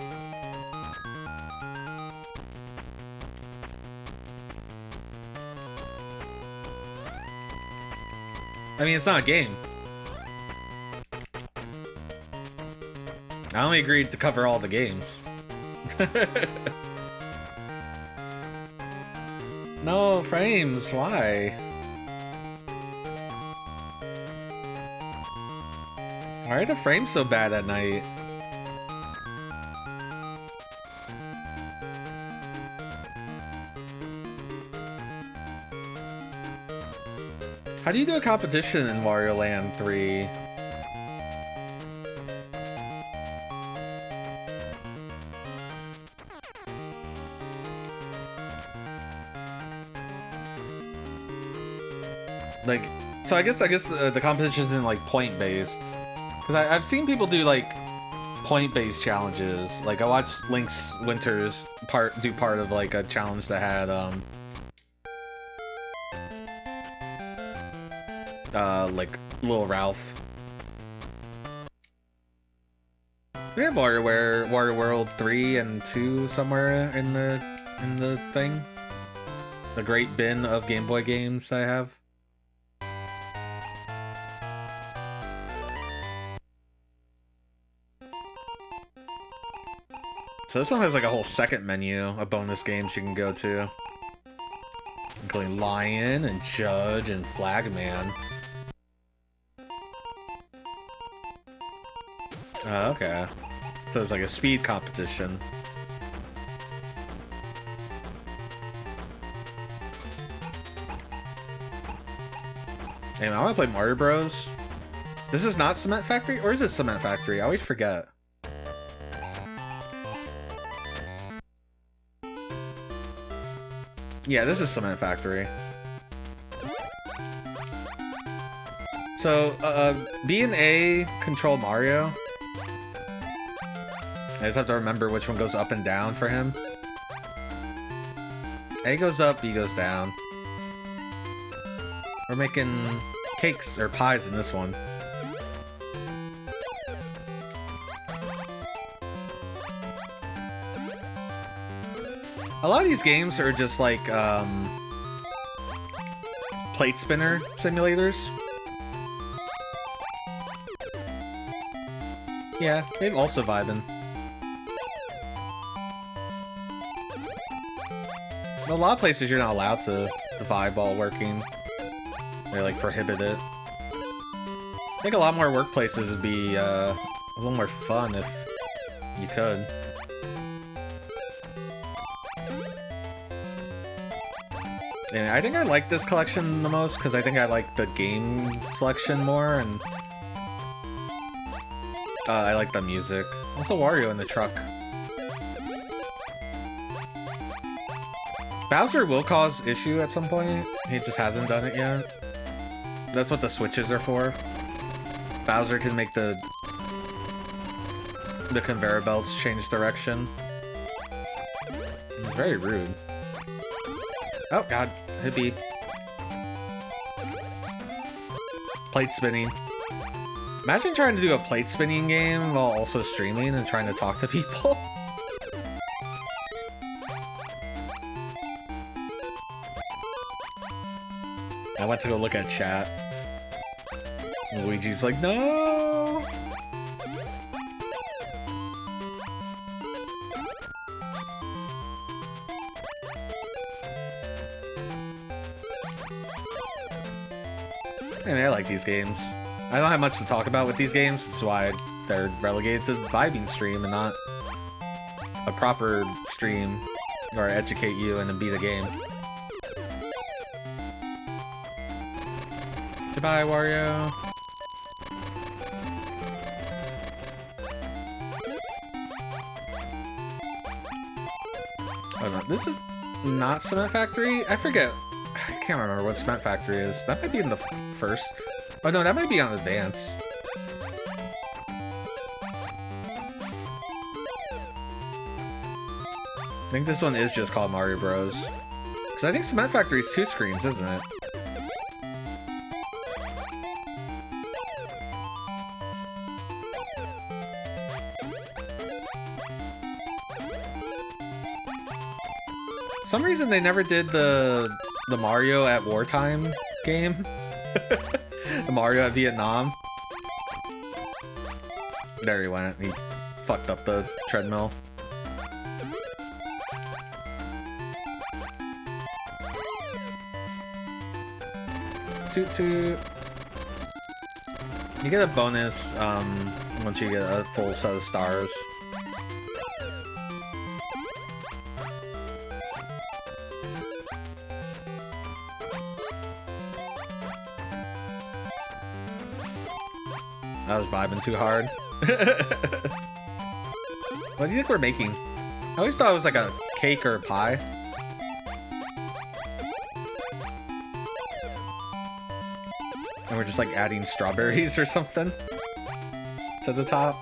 [SPEAKER 1] I mean, it's not a game. I only agreed to cover all the games. No, frames, why? Why are the frames so bad at night? How do you do a competition in Wario Land 3? Like, so I guess the competition's in like point-based. Because I've seen people do like point-based challenges. Like I watched Link's Winters do part of like a challenge that had like Little Ralph. We have Wario World 3 and 2 somewhere in the thing. The great bin of Game Boy games I have. So this one has like a whole second menu of bonus games you can go to. including Lion and Judge and Flagman. Okay. So it's like a speed competition. Hey, I want to play Mario Bros. This is not Cement Factory? Or is it Cement Factory? I always forget. Yeah, this is Cement Factory. So, B and A control Mario. I just have to remember which one goes up and down for him. A goes up, B goes down. We're making cakes or pies in this one. A lot of these games are just like plate spinner simulators. Yeah, they've also Vibin. In a lot of places you're not allowed to vibe while working. They like prohibit it. I think a lot more workplaces would be a little more fun if you could. And I think I like this collection the most because I think I like the game selection more, and I like the music. Also Wario in the truck. Bowser will cause issue at some point. He just hasn't done it yet. That's what the switches are for. Bowser can make the conveyor belts change direction. It's very rude. Oh god, hit B. Plate spinning. Imagine trying to do a plate spinning game while also streaming and trying to talk to people. I went to go look at chat. Luigi's like, no! I mean, I like these games. I don't have much to talk about with these games, which is why they're relegated to vibing stream and not a proper stream or educate you and then beat a game. Goodbye, Wario. Oh no, this is not Cement Factory? I forget. I can't remember what Cement Factory is. That might be in the first. Oh no, that might be on Advance. I think this one is just called Mario Bros. Because I think Cement Factory is 2 screens, isn't it? For some reason they never did the Mario at wartime game. The Mario at Vietnam. There he went. He fucked up the treadmill. Toot toot. You get a bonus once you get a full set of stars. I was vibing too hard. What do you think we're making? I always thought it was like a cake or a pie. And we're just like adding strawberries or something to the top.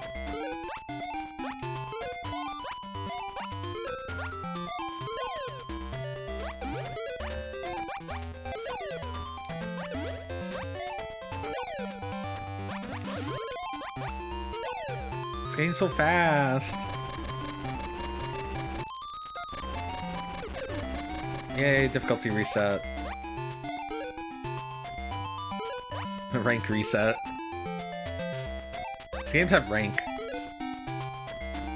[SPEAKER 1] It's getting so fast. Yay, difficulty reset. Rank reset. These games have rank.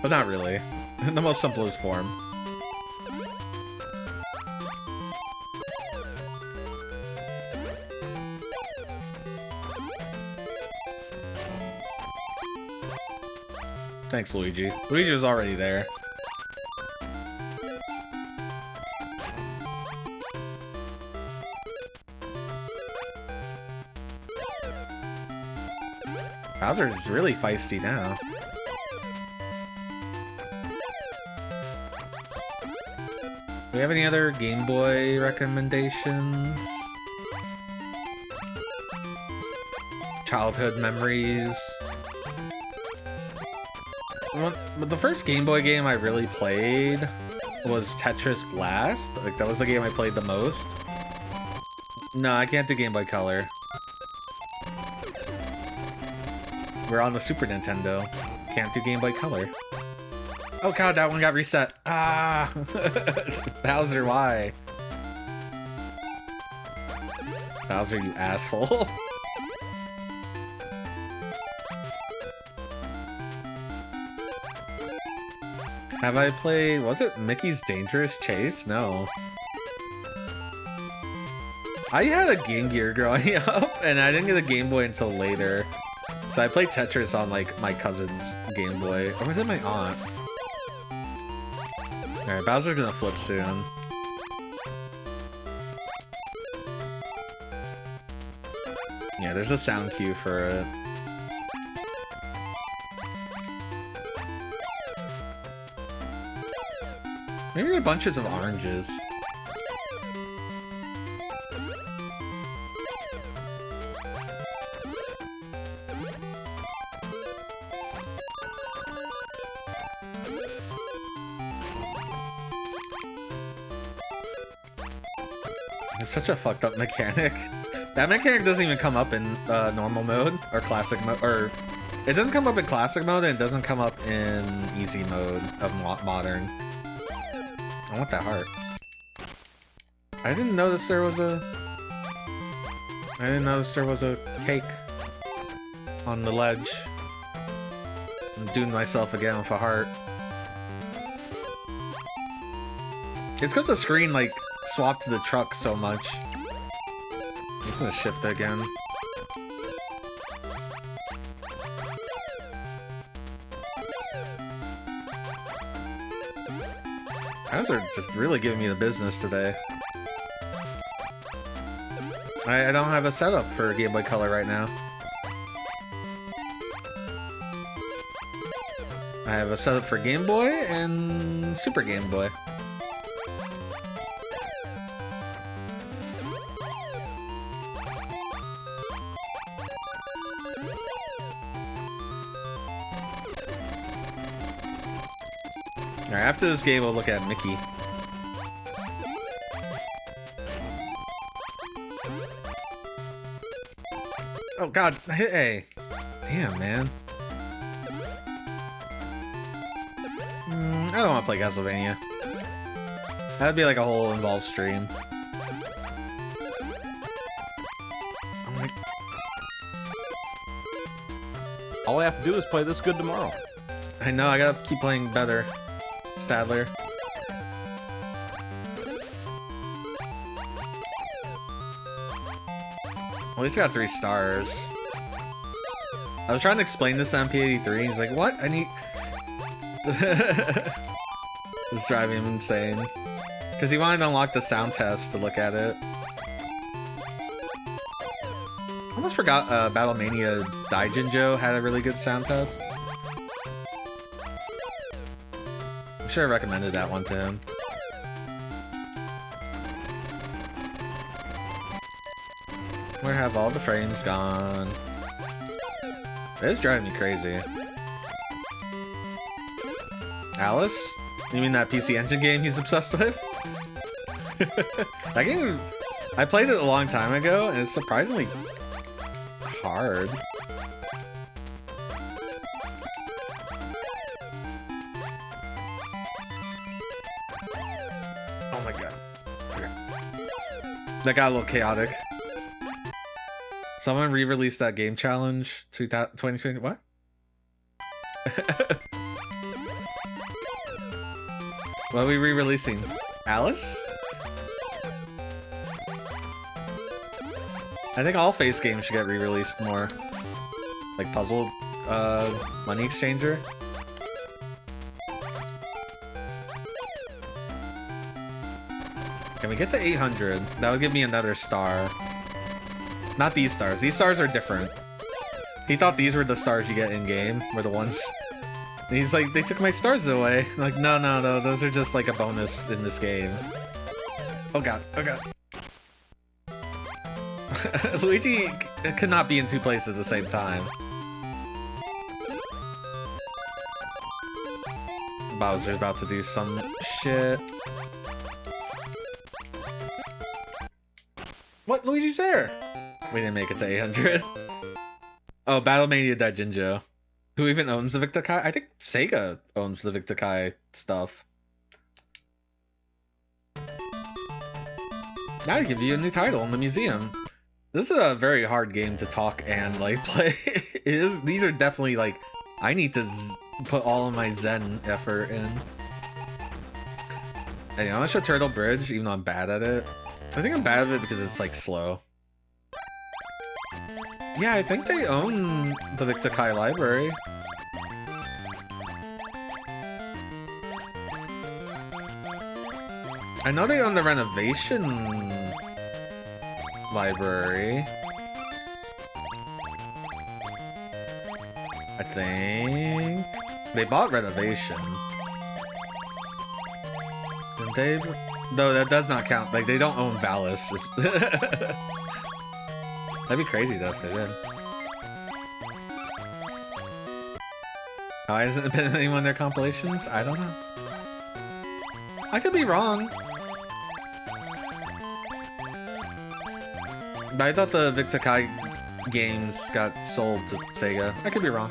[SPEAKER 1] But not really. In the most simplest form. Thanks, Luigi. Luigi was already there. Bowser's really feisty now. Do we have any other Game Boy recommendations? Childhood memories. But the first Game Boy game I really played was Tetris Blast. Like, that was the game I played the most. No, I can't do Game Boy Color. We're on the Super Nintendo. Can't do Game Boy Color. Oh god, that one got reset. Ah! Bowser, why? Bowser, you asshole. Have I played... was it Mickey's Dangerous Chase? No. I had a Game Gear growing up, and I didn't get a Game Boy until later. So I played Tetris on, like, my cousin's Game Boy. Or was it my aunt? Alright, Bowser's gonna flip soon. Yeah, there's a sound cue for it. Maybe they're bunches of oranges. It's such a fucked up mechanic. That mechanic doesn't even come up in normal mode or classic mode, or it doesn't come up in classic mode and it doesn't come up in easy mode of modern. I want that heart. I didn't notice there was a cake on the ledge. I'm doing myself again with a heart. It's because the screen like swapped to the truck so much. I'm just gonna shift again. Guys are just really giving me the business today. I don't have a setup for Game Boy Color right now. I have a setup for Game Boy and Super Game Boy. Alright, after this game, we'll look at Mickey. Oh god, hey! Damn, man. I don't want to play Castlevania. That'd be like a whole involved stream.
[SPEAKER 2] All I have to do is play this good tomorrow.
[SPEAKER 1] I know, I gotta keep playing better. Stadler. Well, he's got 3 stars. I was trying to explain this to MP83, and he's like, what? I need... It's driving him insane. Because he wanted to unlock the sound test to look at it. I almost forgot Battlemania Daijinjo had a really good sound test. I should have recommended that one to him. Where have all the frames gone? It is driving me crazy. Alice? You mean that PC Engine game he's obsessed with? That game, I played it a long time ago, and it's surprisingly hard. Oh my god. Okay. That got a little chaotic. Someone re-released that game challenge 2020. What? What are we re-releasing? Alice? I think all face games should get re-released more. Like Puzzle Money Exchanger. Can we get to 800? That would give me another star. Not these stars. These stars are different. He thought these were the stars you get in-game, were the ones... And he's like, they took my stars away. I'm like, no, no, no, those are just like a bonus in this game. Oh god, oh god. Luigi could not be in two places at the same time. Bowser's about to do some shit. What? Luigi's there! We didn't make it to 800. Oh, Battlemania Daijinjo. Who even owns the Victor Kai? I think Sega owns the Victor Kai stuff. Now I give you a new title in the museum. This is a very hard game to talk and like play. These are definitely like, I need to put all of my Zen effort in. Anyway, I'm gonna show Turtle Bridge, even though I'm bad at it. I think I'm bad at it because it's like slow. Yeah, I think they own the Victor Kai library. I know they own the renovation library. I think they bought renovation. Didn't they? No, that does not count. Like, they don't own Valis. That'd be crazy though if they did. Why hasn't it been in any one of their compilations? I don't know. I could be wrong. But I thought the Victor Kai games got sold to Sega. I could be wrong.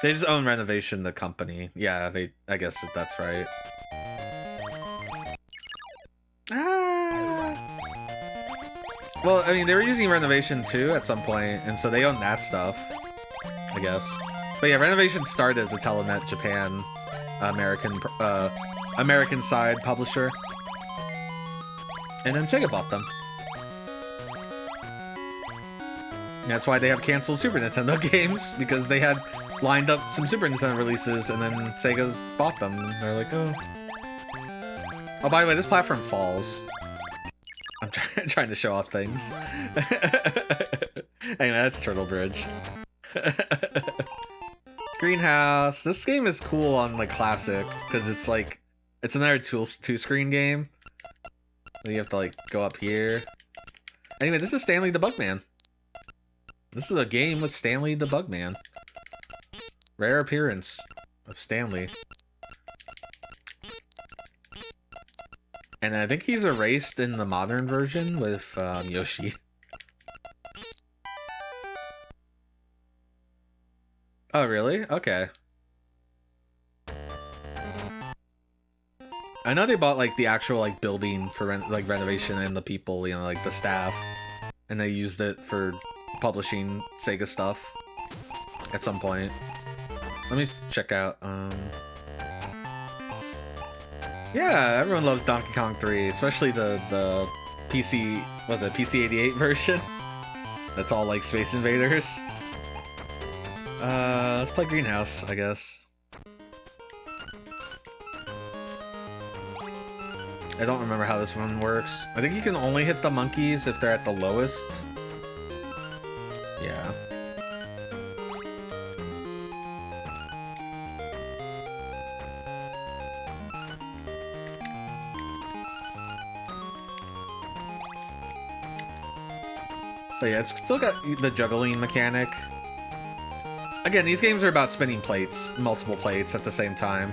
[SPEAKER 1] They just own Renovation, the company. Yeah, I guess that's right. Well, I mean, they were using Renovation too at some point, and so they own that stuff, I guess. But yeah, Renovation started as a Telenet Japan American side publisher, and then Sega bought them. And that's why they have canceled Super Nintendo games, because they had lined up some Super Nintendo releases, and then Sega's bought them. And they're like, oh. Oh, by the way, this platform falls. I'm trying to show off things. Anyway, that's Turtle Bridge. Greenhouse. This game is cool on like classic because it's like it's another two-screen game. Then you have to like go up here. Anyway, this is Stanley the Bugman. This is a game with Stanley the Bugman. Rare appearance of Stanley. And I think he's erased in the modern version with Yoshi. Oh, really? Okay. I know they bought like the actual like building for renovation and the people, you know, like the staff, and they used it for publishing Sega stuff at some point. Let me check out. Yeah, everyone loves Donkey Kong 3, especially the PC, was it PC-88 version? That's all like Space Invaders. Let's play Greenhouse, I guess. I don't remember how this one works. I think you can only hit the monkeys if they're at the lowest. Yeah. But yeah, it's still got the juggling mechanic. Again, these games are about spinning plates, multiple plates at the same time.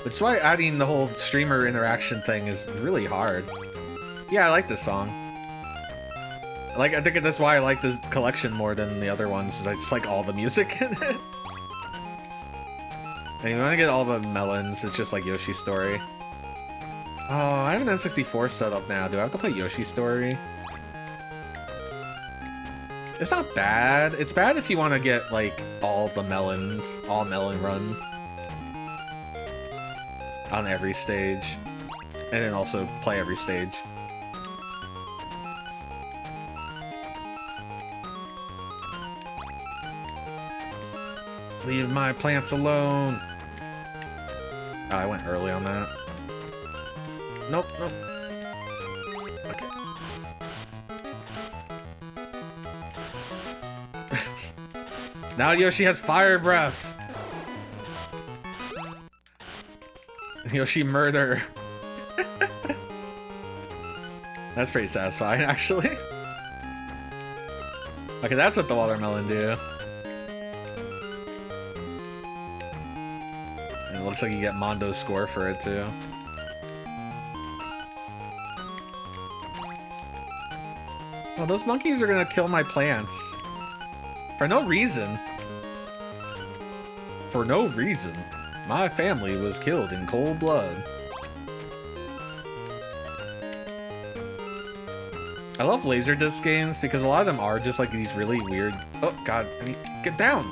[SPEAKER 1] Which is why adding the whole streamer interaction thing is really hard. Yeah, I like this song. I think that's why I like this collection more than the other ones, is I just like all the music in it. And you want to get all the melons, it's just like Yoshi's Story. Oh, I have an N64 set up now. Do I have to play Yoshi's Story? It's not bad. It's bad if you want to get, like, all the melons, all melon run. On every stage. And then also play every stage. Leave my plants alone. Oh, I went early on that. Nope, nope. Okay. Now Yoshi has fire breath! Yoshi murder. That's pretty satisfying, actually. Okay, that's what the watermelon do. And it looks like you get Mondo's score for it, too. Oh, those monkeys are gonna kill my plants. For no reason. For no reason. My family was killed in cold blood. I love Laserdisc games because a lot of them are just like these really weird... Oh, God. I mean, get down!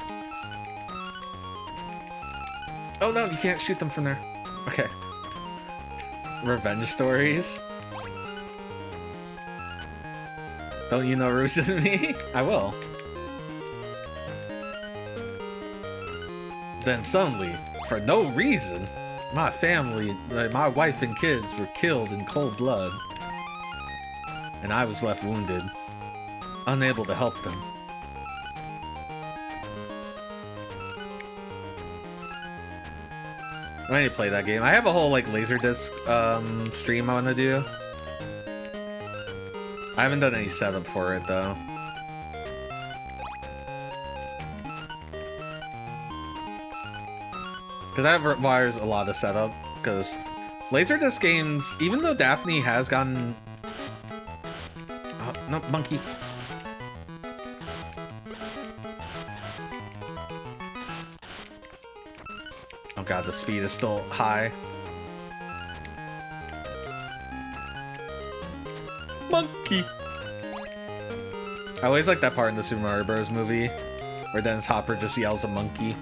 [SPEAKER 1] Oh, no, you can't shoot them from there. Okay. Revenge stories. Don't you know Roos and me? I will. Then suddenly, for no reason, my family, my wife and kids were killed in cold blood. And I was left wounded, unable to help them. I need to play that game. I have a whole like Laserdisc stream I want to do. I haven't done any setup for it though. Because that requires a lot of setup. Because Laserdisc games, even though Daphne has gotten... Oh, no, monkey. Oh god, the speed is still high. Monkey! I always like that part in the Super Mario Bros. Movie where Dennis Hopper just yells a monkey.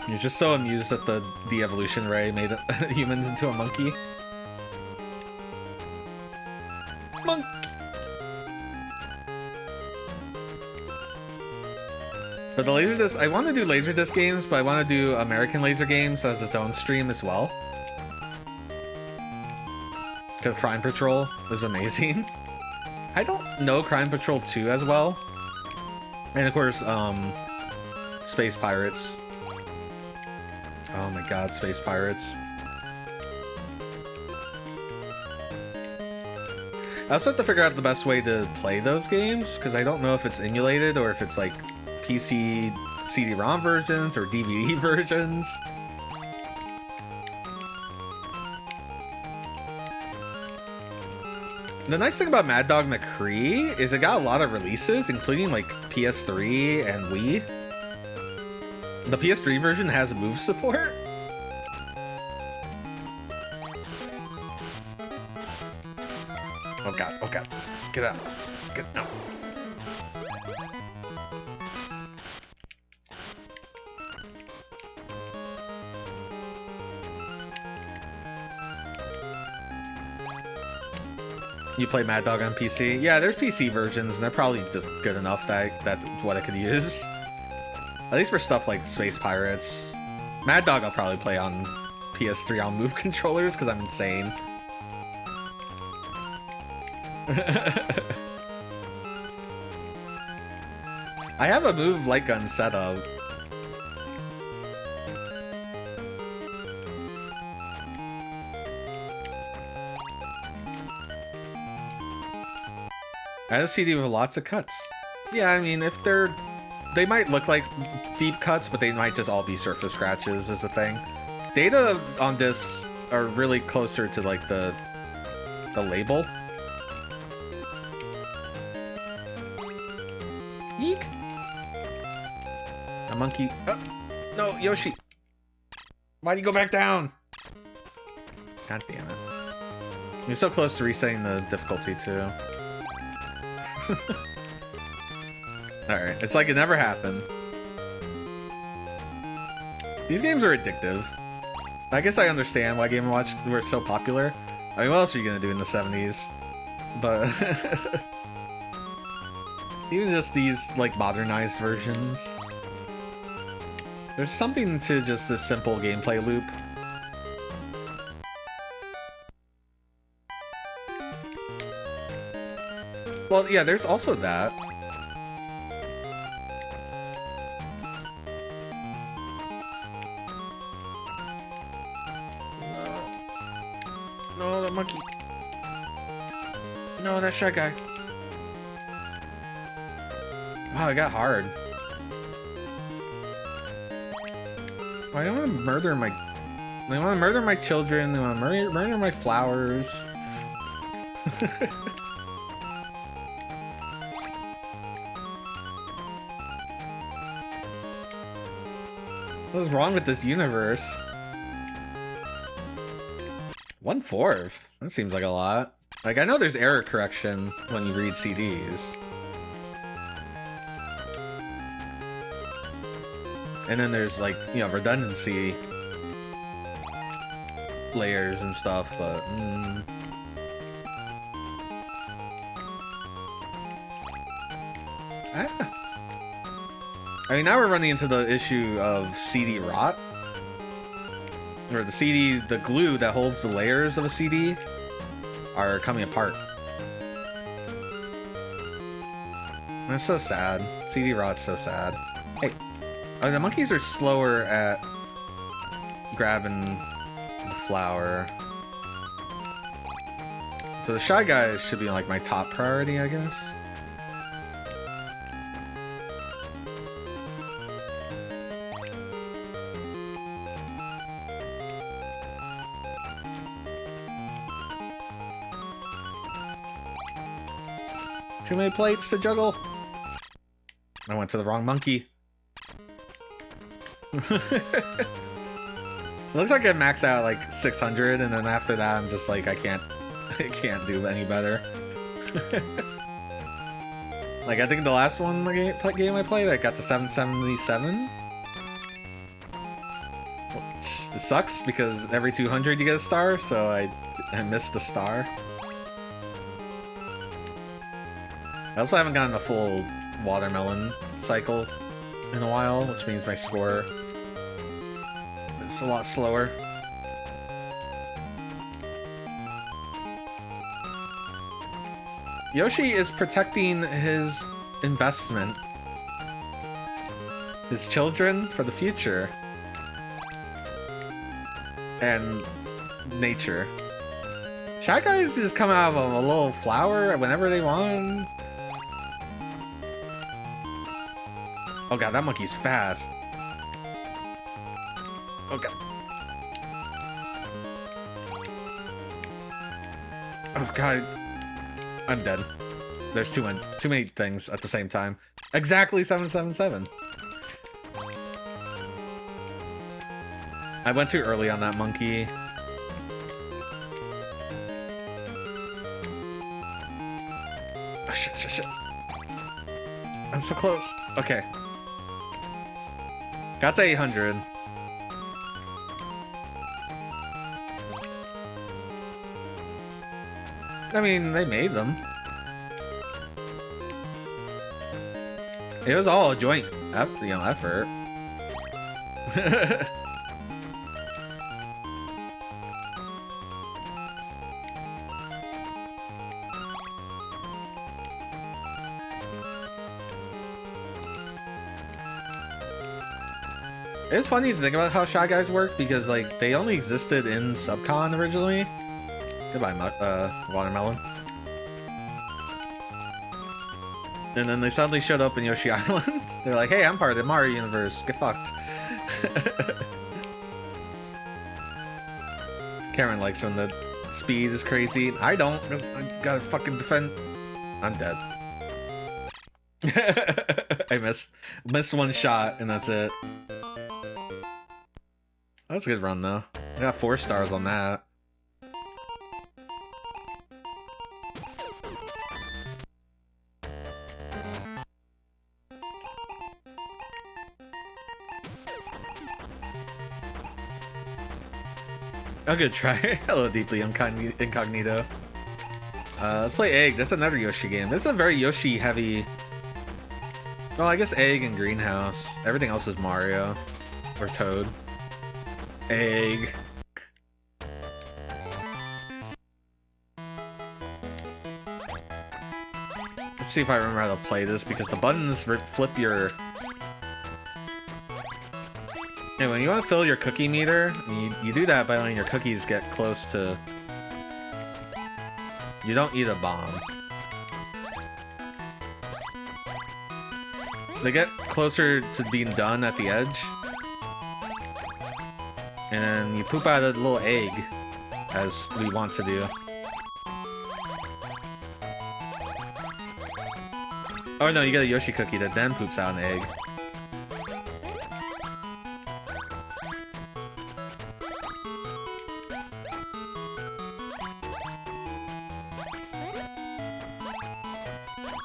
[SPEAKER 1] He's just so amused that the de-evolution ray made humans into a monkey. Monkey! But the Laserdisc, I want to do Laserdisc games, but I want to do American Laser Games as its own stream as well. Because Crime Patrol was amazing. I don't know Crime Patrol 2 as well. And of course, Space Pirates. Oh my god, Space Pirates. I also have to figure out the best way to play those games, because I don't know if it's emulated or if it's like PC CD-ROM versions or DVD versions. The nice thing about Mad Dog McCree is it got a lot of releases, including like PS3 and Wii. The PS3 version has move support. Oh god, oh god. Get out. Get out. You play Mad Dog on PC? Yeah, there's PC versions, and they're probably just good enough that that's what I could use. At least for stuff like Space Pirates. Mad Dog I'll probably play on PS3 on Move controllers, because I'm insane. I have a Move light gun set up. I had a CD with lots of cuts. Yeah, I mean, if they're... They might look like deep cuts, but they might just all be surface scratches is the thing. Data on discs are really closer to, like, the label. Eek! A monkey... Oh, no, Yoshi! Why'd you go back down? God damn it. You're so close to resetting the difficulty, too. Alright, it's like it never happened. These games are addictive. I guess I understand why Game & Watch were so popular. I mean, what else are you gonna do in the 70s? But... even just these, like, modernized versions. There's something to just this simple gameplay loop. Well, yeah, there's also that. No, that monkey. No, that shy guy. Wow, it got hard. I don't want to murder my... They want to murder my children. They want to murder my flowers. What is wrong with this universe? 1/4? That seems like a lot. Like, I know there's error correction when you read CDs. And then there's, like, you know, redundancy layers and stuff, but... I mean, now we're running into the issue of CD rot. Or the CD, the glue that holds the layers of a CD are coming apart. That's so sad. CD rot's so sad. Hey. Oh, the monkeys are slower at grabbing the flower. So the Shy Guys should be like my top priority, I guess. Too many plates to juggle. I went to the wrong monkey. It looks like I maxed out like 600, and then after that, I'm just like I can't do any better. Like I think the last one game I played, I got to 777. It sucks because every 200 you get a star, so I missed the star. I also haven't gotten the full watermelon cycle in a while, which means my score is a lot slower. Yoshi is protecting his investment, his children for the future, and nature. Shy Guys just come out of a little flower whenever they want. Oh god, that monkey's fast. Oh god. Oh god. I'm dead. There's too many things at the same time. Exactly 777. I went too early on that monkey. Oh, shit. I'm so close. Okay. Got to 800. I mean, they made them. It was all a joint, effort. It's funny to think about how Shy Guys work because, like, they only existed in Subcon originally. Goodbye, Watermelon. And then they suddenly showed up in Yoshi Island. They're like, hey, I'm part of the Mario universe. Get fucked. Cameron likes when the speed is crazy. I don't, because I gotta fucking defend. I'm dead. I missed one shot, and that's it. That's a good run, though. I got 4 stars on that. A good try. Hello, Deeply Incognito. Let's play Egg. That's another Yoshi game. This is a very Yoshi-heavy... Well, I guess Egg and Greenhouse. Everything else is Mario. Or Toad. Egg. Let's see if I remember how to play this, because the buttons flip your... And when you want to fill your cookie meter, you do that by letting your cookies get close to... You don't eat a bomb. They get closer to being done at the edge. And you poop out a little egg, as we want to do. Oh no, you get a Yoshi cookie that then poops out an egg.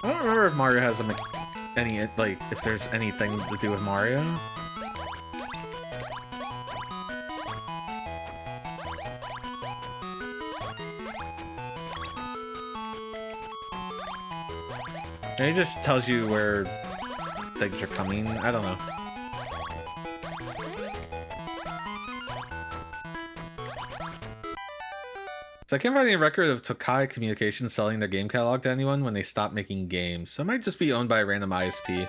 [SPEAKER 1] I don't remember if Mario has any, like, if there's anything to do with Mario. And it just tells you where things are coming. I don't know. So I can't find any record of Tokai Communications selling their game catalog to anyone when they stopped making games. So it might just be owned by a random ISP.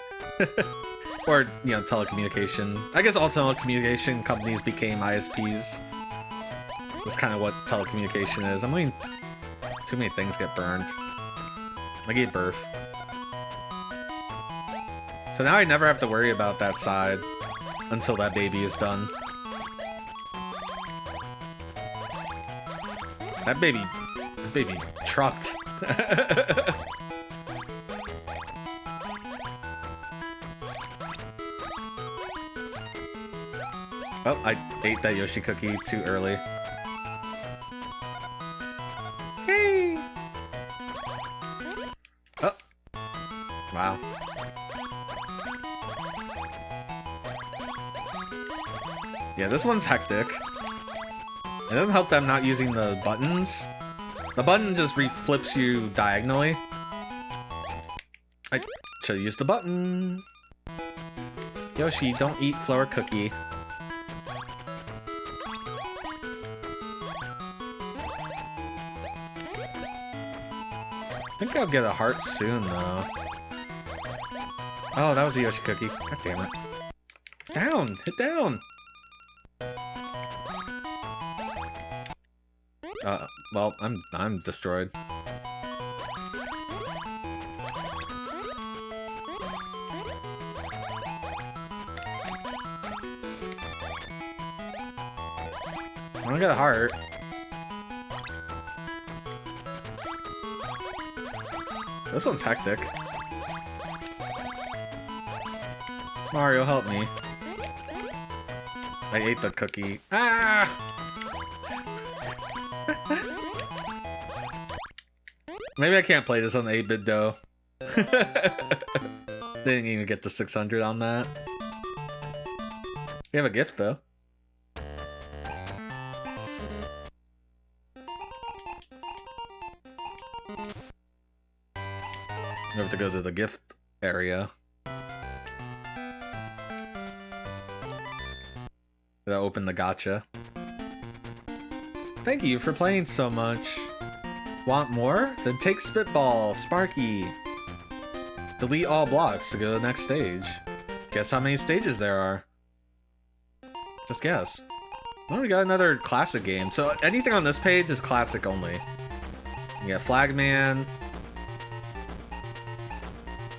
[SPEAKER 1] Or, you know, telecommunication. I guess all telecommunication companies became ISPs. That's kind of what telecommunication is. I'm letting too many things get burned. I gave birth. So now I never have to worry about that side until that baby is done. That baby trucked. Oh, I ate that Yoshi cookie too early. Hey! Oh. Wow. Yeah, this one's hectic. It doesn't help that I'm not using the buttons. The button just flips you diagonally. I should use the button. Yoshi, don't eat flour cookie. I think I'll get a heart soon, though. Oh, that was a Yoshi cookie. God damn it. Down! Hit down! Well, I'm destroyed. I don't get a heart. This one's hectic. Mario, help me. I ate the cookie. Ah! Maybe I can't play this on the 8-bit though. Didn't even get to 600 on that. We have a gift though. We have to go to the gift area. To open the gacha. Thank you for playing so much. Want more? Then take Spitball, Sparky. Delete all blocks to go to the next stage. Guess how many stages there are? Just guess. Oh, we got another classic game. So anything on this page is classic only. You got Flagman.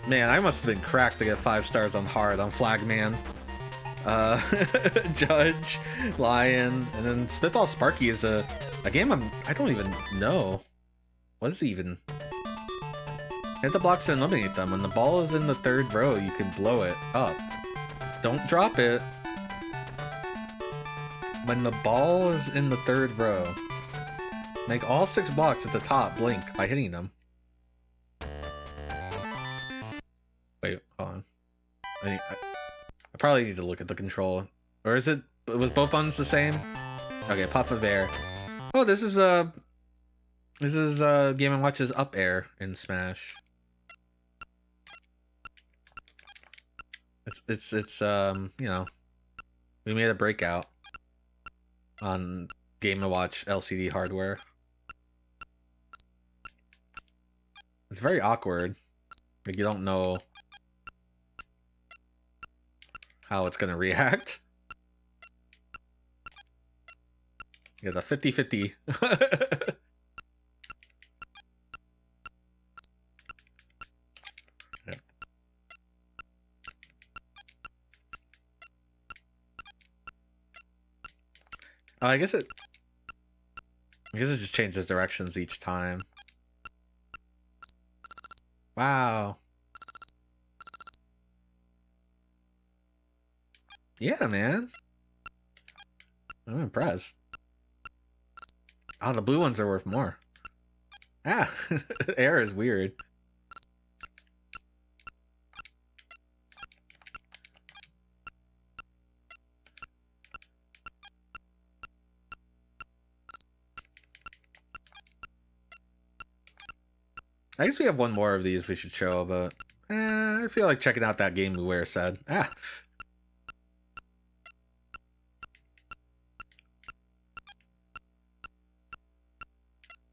[SPEAKER 1] Man, I must have been cracked to get 5 stars on hard on Flagman. Judge, Lion, and then Spitball Sparky is a game I don't even know. What is it even? Hit the blocks to eliminate them. When the ball is in the 3rd row, you can blow it up. Don't drop it. When the ball is in the 3rd row, make all 6 blocks at the top blink by hitting them. Wait, hold on. I probably need to look at the control. Or is it... Was both buttons the same? Okay, Puff of Air. Oh, this is Game & Watch's Up Air in Smash. It's you know, We made a breakout on Game & Watch LCD hardware. It's very awkward. Like, you don't know how it's gonna react. Yeah, the 50-50. Oh, I guess it just changes directions each time. Wow. Yeah, man. I'm impressed. Oh, the blue ones are worth more. Ah, air is weird. I guess we have one more of these we should show, but I feel like checking out that game Where said. Ah.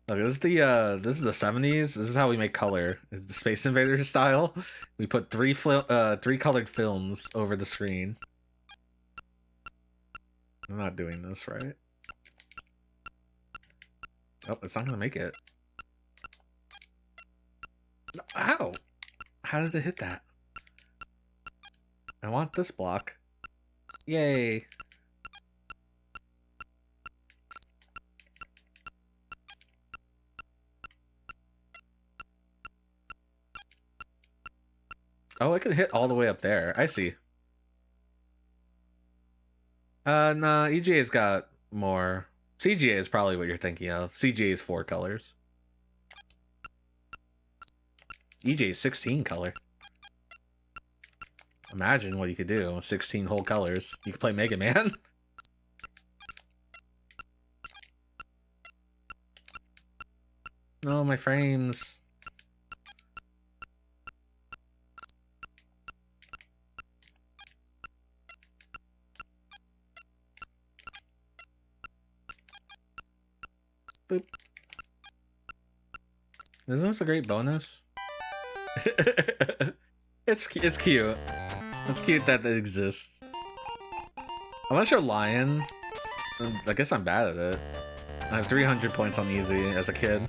[SPEAKER 1] Look, this is the 70s. This is how we make color. It's the Space Invaders style. We put three colored films over the screen. I'm not doing this right. Oh, it's not gonna make it. Ow! How did it hit that? I want this block. Yay! Oh, I can hit all the way up there. I see. Nah, EGA's got more. CGA is probably what you're thinking of. CGA is 4 colors. EJ is 16 color. Imagine what you could do with 16 whole colors. You could play Mega Man. No, my frames. Boop. Isn't this a great bonus? It's cute. It's cute that it exists. I'm not sure Lion. I guess I'm bad at it. I have 300 points on easy as a kid.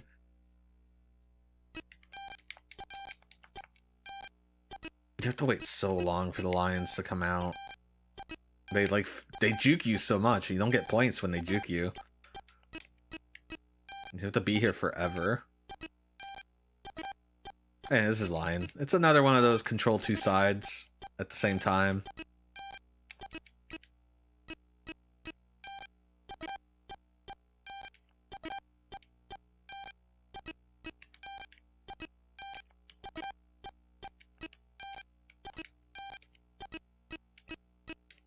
[SPEAKER 1] You have to wait so long for the lions to come out. They juke you so much. You don't get points when they juke you. You have to be here forever. Hey, this is Lion. It's another one of those control 2 sides at the same time.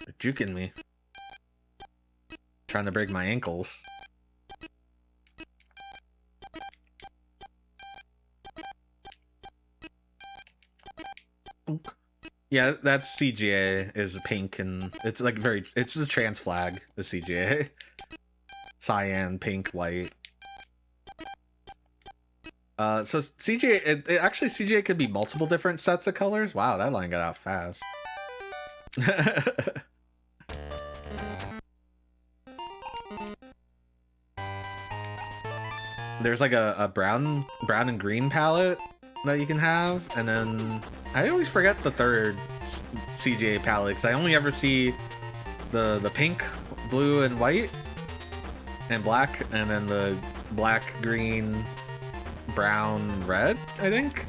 [SPEAKER 1] They're juking me. Trying to break my ankles. Yeah, that's CGA is pink and it's like it's the trans flag, the CGA. Cyan, pink, white. So CGA, actually CGA could be multiple different sets of colors. Wow, that line got out fast. There's like a brown and green palette that you can have, and then I always forget the third CGA palette because I only ever see the pink, blue, and white, and black, and then the black, green, brown, red, I think.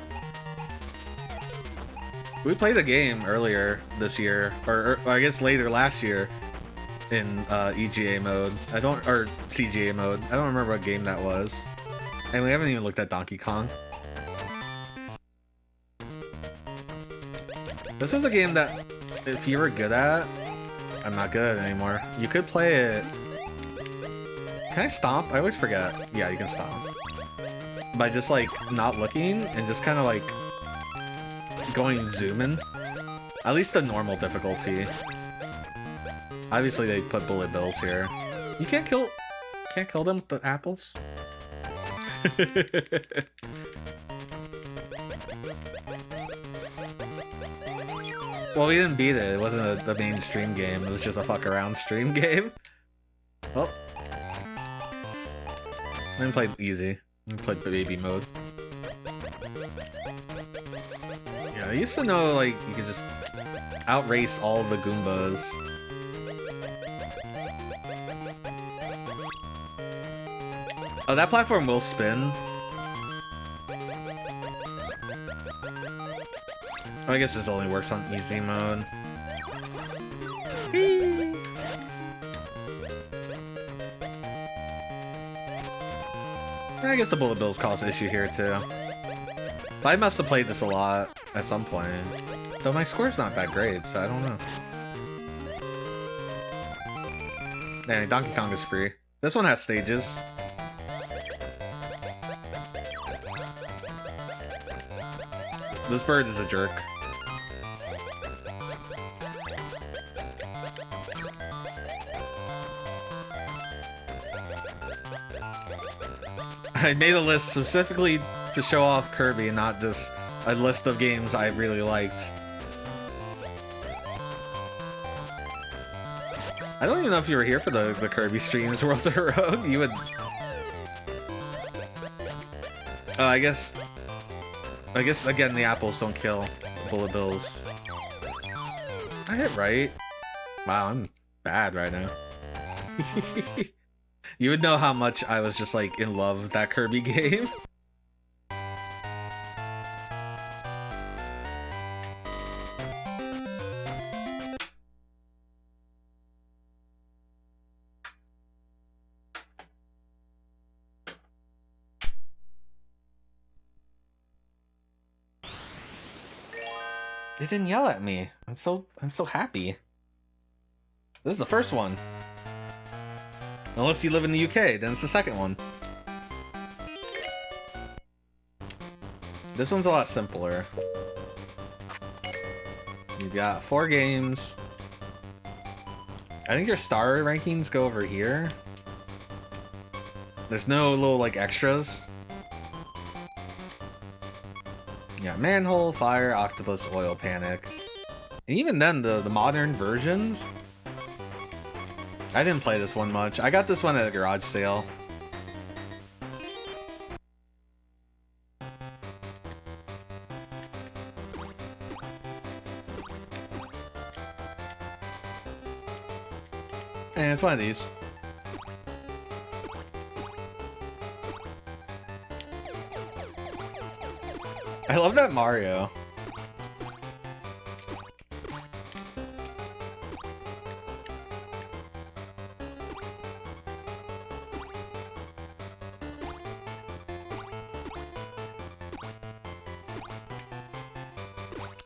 [SPEAKER 1] We played a game earlier this year, or I guess later last year, in EGA mode. Or CGA mode. I don't remember what game that was. And we haven't even looked at Donkey Kong. This was a game that, if you were good at, I'm not good at it anymore. You could play it. Can I stomp? I always forget. Yeah, you can stomp. By just like not looking and just kind of like going zooming. At least the normal difficulty. Obviously, they put bullet bills here. You can't kill them with the apples. Well, we didn't beat it. It wasn't the mainstream game. It was just a fuck around stream game. Oh. I didn't play easy. I played baby mode. Yeah, I used to know, like, you could just outrace all the Goombas. Oh, that platform will spin. Oh, I guess this only works on easy mode. I guess the bullet bills cause issue here too. But I must have played this a lot at some point. Though my score's not that great, so I don't know. Anyway, Donkey Kong is free. This one has stages. This bird is a jerk. I made a list specifically to show off Kirby, not just a list of games I really liked. I don't even know if you were here for the Kirby streams, Worlds of Road. You would... Oh, I guess, again, the apples don't kill the bullet bills. I hit right. Wow, I'm bad right now. You would know how much I was just, like, in love with that Kirby game. They didn't yell at me. I'm so happy. This is the first one. Unless you live in the UK, then it's the second one. This one's a lot simpler. You got 4 games. I think your star rankings go over here. There's no little, like, extras. Yeah, Manhole, Fire, Octopus, Oil, Panic. And even then, the modern versions... I didn't play this one much. I got this one at a garage sale. And it's one of these. I love that Mario.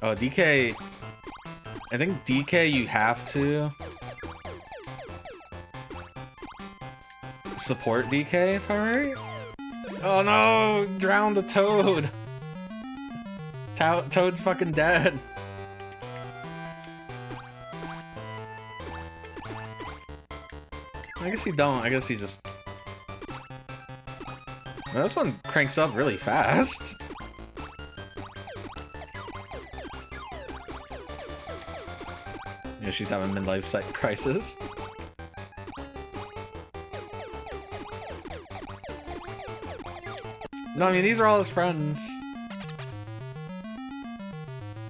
[SPEAKER 1] Oh, DK... I think DK you have to... support DK, if I'm right? Oh no! Drown the Toad! Toad's fucking dead. I guess you don't. I guess he just... Man, this one cranks up really fast. Yeah, she's having a midlife crisis. No, I mean, these are all his friends.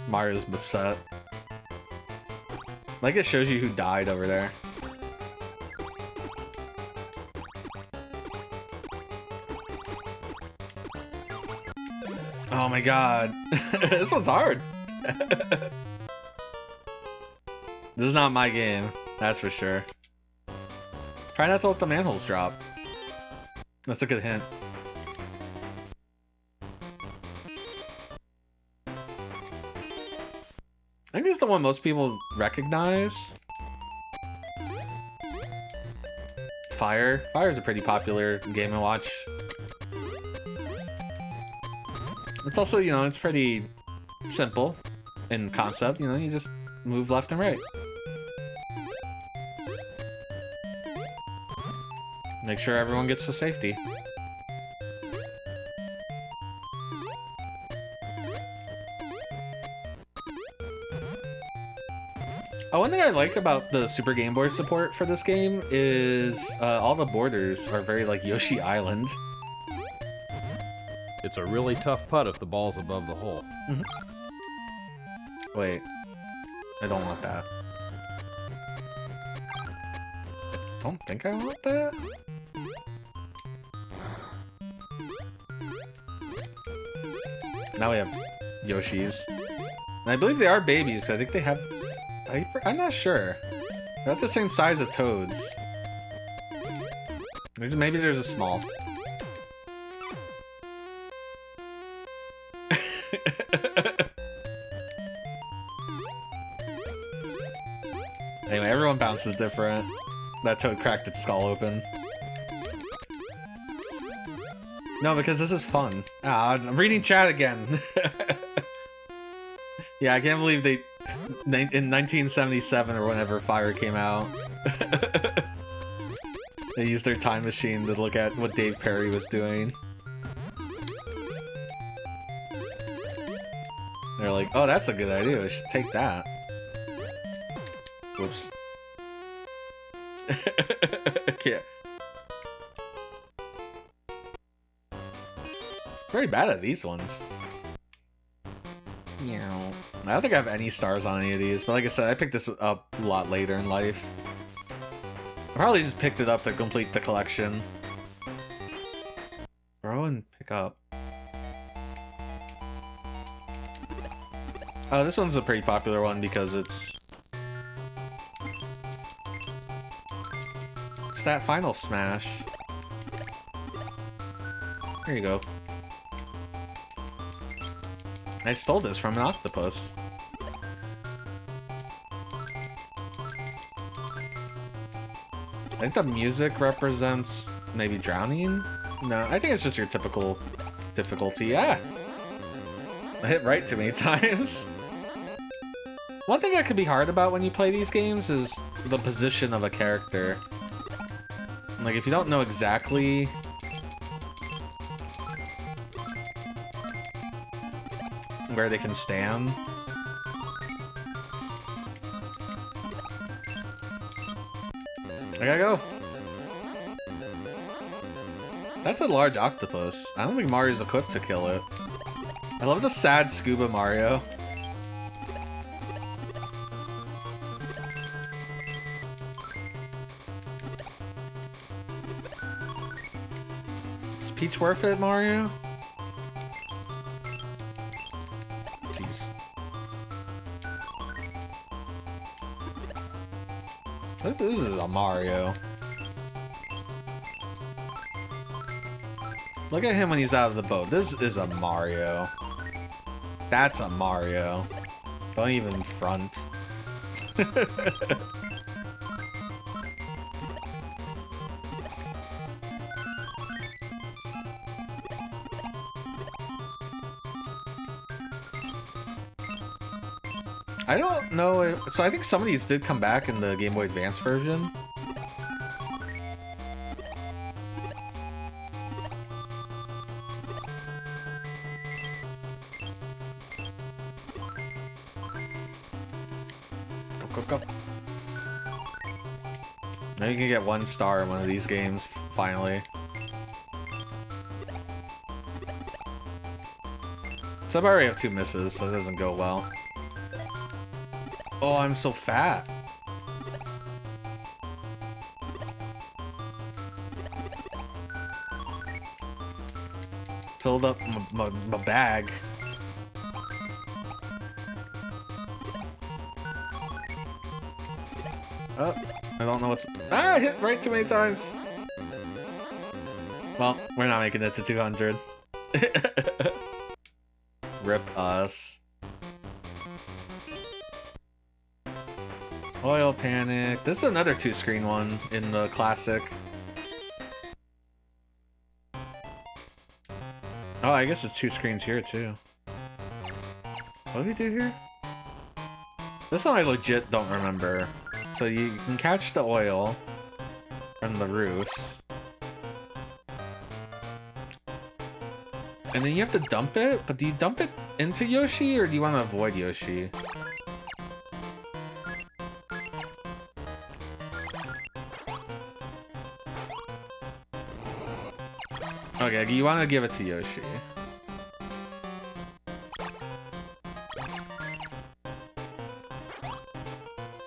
[SPEAKER 1] Mario's upset. Like, it shows you who died over there. Oh my god. This one's hard. This is not my game, that's for sure. Try not to let the manholes drop. That's a good hint. I think it's the one most people recognize. Fire. Fire's a pretty popular Game & Watch. It's also, you know, it's pretty simple in concept. You know, you just move left and right. Make sure everyone gets to safety. Oh, one thing I like about the Super Game Boy support for this game is all the borders are very like Yoshi Island.
[SPEAKER 2] It's a really tough putt if the ball's above the hole.
[SPEAKER 1] Mm-hmm. Wait, I don't want that. Don't think I want that. Now we have Yoshis. And I believe they are babies, because I think they have... I'm not sure. They're not the same size as Toads. Maybe there's a small. Anyway, everyone bounces different. That Toad cracked its skull open. No, because this is fun. Ah, I'm reading chat again. Yeah, I can't believe they... In 1977 or whenever Fire came out, they used their time machine to look at what Dave Perry was doing. They're like, oh, that's a good idea. We should take that. Whoops. Can't. Very bad at these ones. I don't think I have any stars on any of these, but like I said, I picked this up a lot later in life. I probably just picked it up to complete the collection. Throw and pick up. Oh, this one's a pretty popular one because it's that final smash. There you go. I stole this from an octopus. I think the music represents maybe drowning? No, I think it's just your typical difficulty. Yeah! I hit right too many times. One thing that could be hard about when you play these games is the position of a character. Like, if you don't know exactly where they can stand. I gotta go. That's a large octopus. I don't think Mario's equipped to kill it. I love the sad scuba Mario. Is Peach worth it, Mario? Jeez. This is a Mario. Look at him when he's out of the boat. This is a Mario. That's a Mario. Don't even front. I don't know if... So I think some of these did come back in the Game Boy Advance version. Go. Now you can get 1 star in one of these games, finally. So I already have 2 misses, so it doesn't go well. Oh, I'm so fat. Filled up my bag. Oh, I don't know what's... Ah, I hit right too many times. Well, we're not making it to 200. Rip us. Oil Panic. This is another 2-screen one in the classic. Oh, I guess it's 2 screens here too. What do we do here? This one I legit don't remember. So you can catch the oil from the roofs. And then you have to dump it, but do you dump it into Yoshi, or do you want to avoid Yoshi? Okay, you want to give it to Yoshi.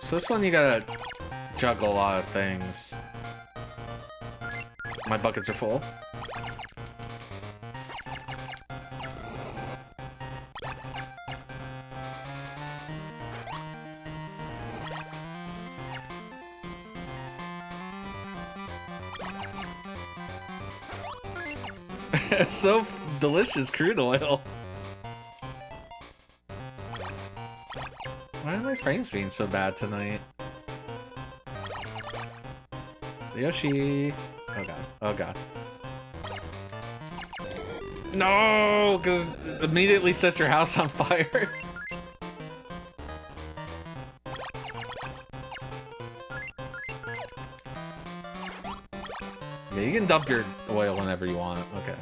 [SPEAKER 1] So this one you gotta juggle a lot of things. My buckets are full. It's so delicious, crude oil. Why are my frames being so bad tonight? Yoshi. Oh god. Oh god. No, because it immediately sets your house on fire. Yeah, you can dump your oil whenever you want. Okay.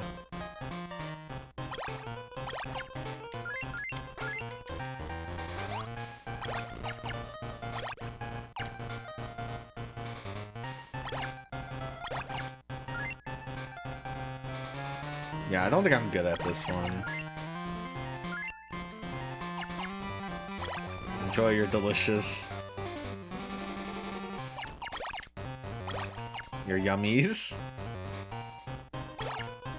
[SPEAKER 1] Yeah, I don't think I'm good at this one. Enjoy your delicious. Your yummies.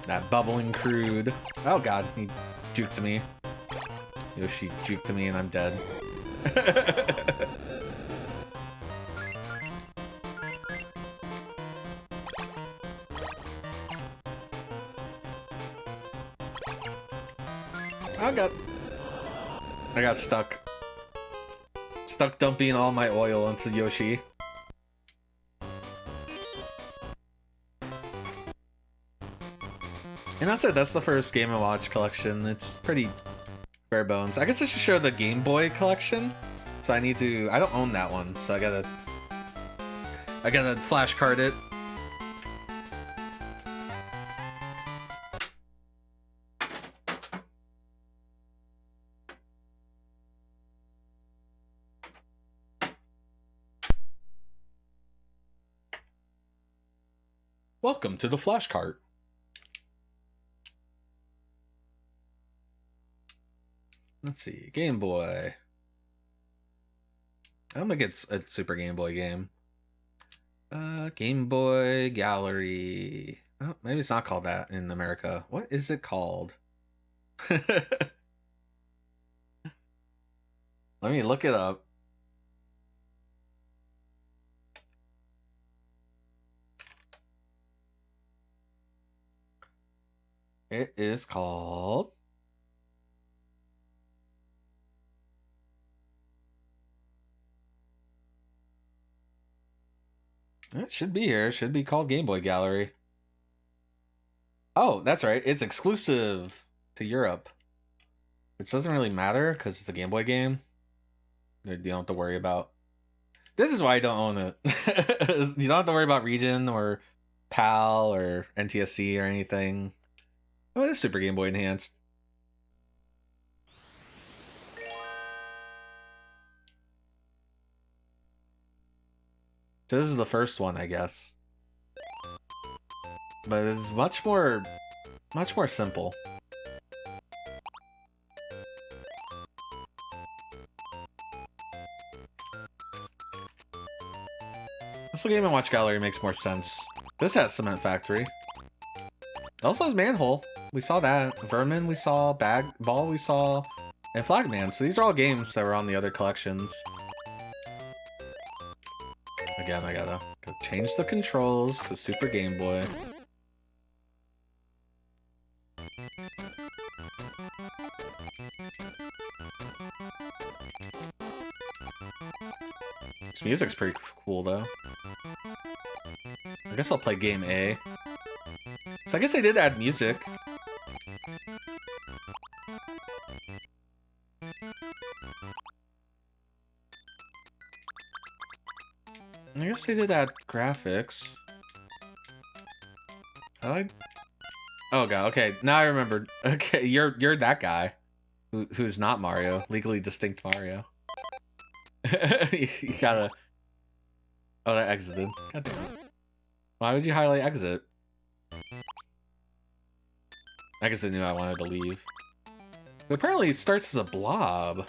[SPEAKER 1] That bubbling crude. Oh god, he juked me. Yoshi juked me and I'm dead. I got stuck. Stuck dumping all my oil onto Yoshi. And that's it. That's the first Game & Watch collection. It's pretty bare bones. I guess I should show the Game Boy collection. So I need to... I don't own that one, so I gotta flashcard it. Welcome to the flashcart. Let's see, Game Boy. I don't think it's a Super Game Boy game. Game Boy Gallery. Oh, maybe it's not called that in America. What is it called? Let me look it up. It is called... It should be here. It should be called Game Boy Gallery. Oh, that's right. It's exclusive to Europe. Which doesn't really matter because it's a Game Boy game. You don't have to worry about... This is why I don't own it. You don't have to worry about region or PAL or NTSC or anything. Oh, it's Super Game Boy Enhanced. So this is the first one, I guess. But it's much more simple. Also, Game & Watch Gallery makes more sense. This has Cement Factory. Also has Manhole. We saw that. Vermin we saw. Ball we saw. And Flagman. So these are all games that were on the other collections. Again, I gotta change the controls to Super Game Boy. This music's pretty cool, though. I guess I'll play Game A. So I guess they did add music. I guess they did add graphics. Oh god, okay, now I remember. Okay, you're that guy who's not Mario, legally distinct Mario. You gotta. Oh, that exited. God damn it. Why would you highlight exit? I guess I knew I wanted to leave. But apparently it starts as a blob.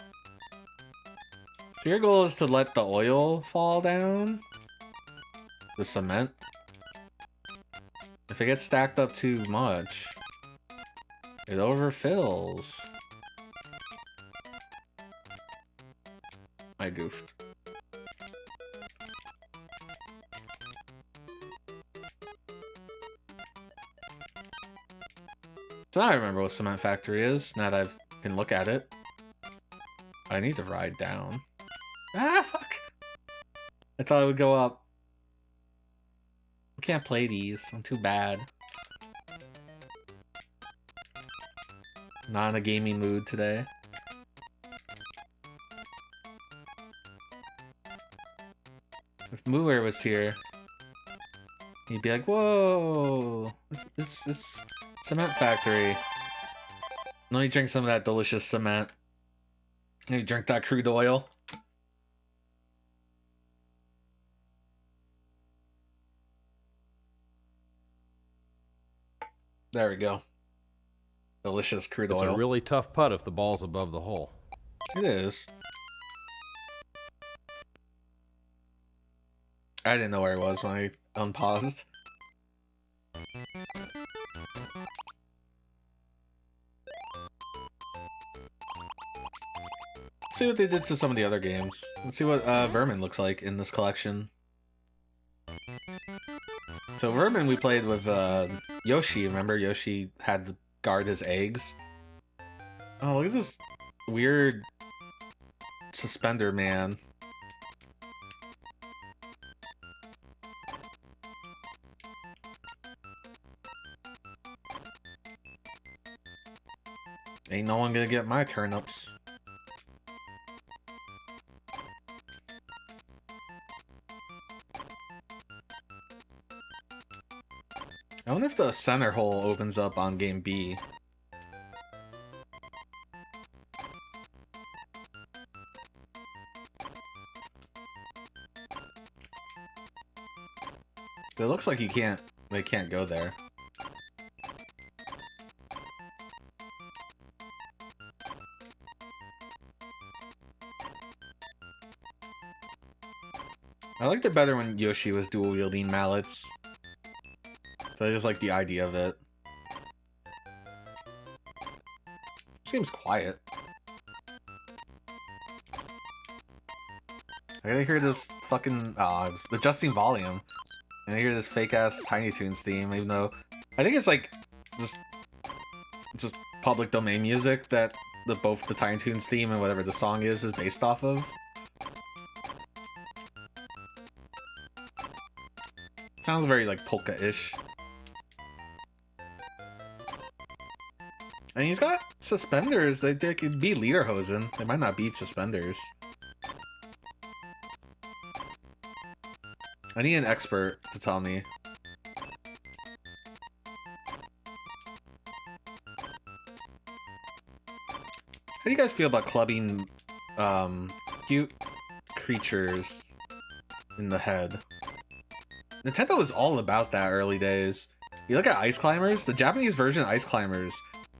[SPEAKER 1] So your goal is to let the oil fall down? The cement? If it gets stacked up too much, it overfills. I goofed. So now I remember what Cement Factory is, now that I can look at it. I need to ride down. Ah, fuck! I thought it would go up. I can't play these, I'm too bad. Not in a gaming mood today. If Mooer was here, he'd be like, whoa! It's Cement Factory. Let me drink some of that delicious cement. Let me drink that crude oil. There we go. Delicious crude oil.
[SPEAKER 2] It's a really tough putt if the ball's above the hole.
[SPEAKER 1] It is. I didn't know where it was when I unpaused. Let's see what they did to some of the other games. Let's see what Vermin looks like in this collection. So Vermin we played with Yoshi. Remember Yoshi had to guard his eggs? Oh, look at this weird suspender man. Ain't no one gonna get my turnips. I wonder if the center hole opens up on game B. It looks like they can't go there. I liked it better when Yoshi was dual wielding mallets. So I just like the idea of it. Seems quiet. I gotta hear this fucking adjusting volume. And I hear this fake ass Tiny Toons theme, even though I think it's like just public domain music that both the Tiny Toons theme and whatever the song is based off of. Sounds very like polka-ish. And he's got suspenders. They could be lederhosen. They might not be suspenders. I need an expert to tell me. How do you guys feel about clubbing cute creatures in the head? Nintendo was all about that early days. You look at Ice Climbers, the Japanese version of Ice Climbers,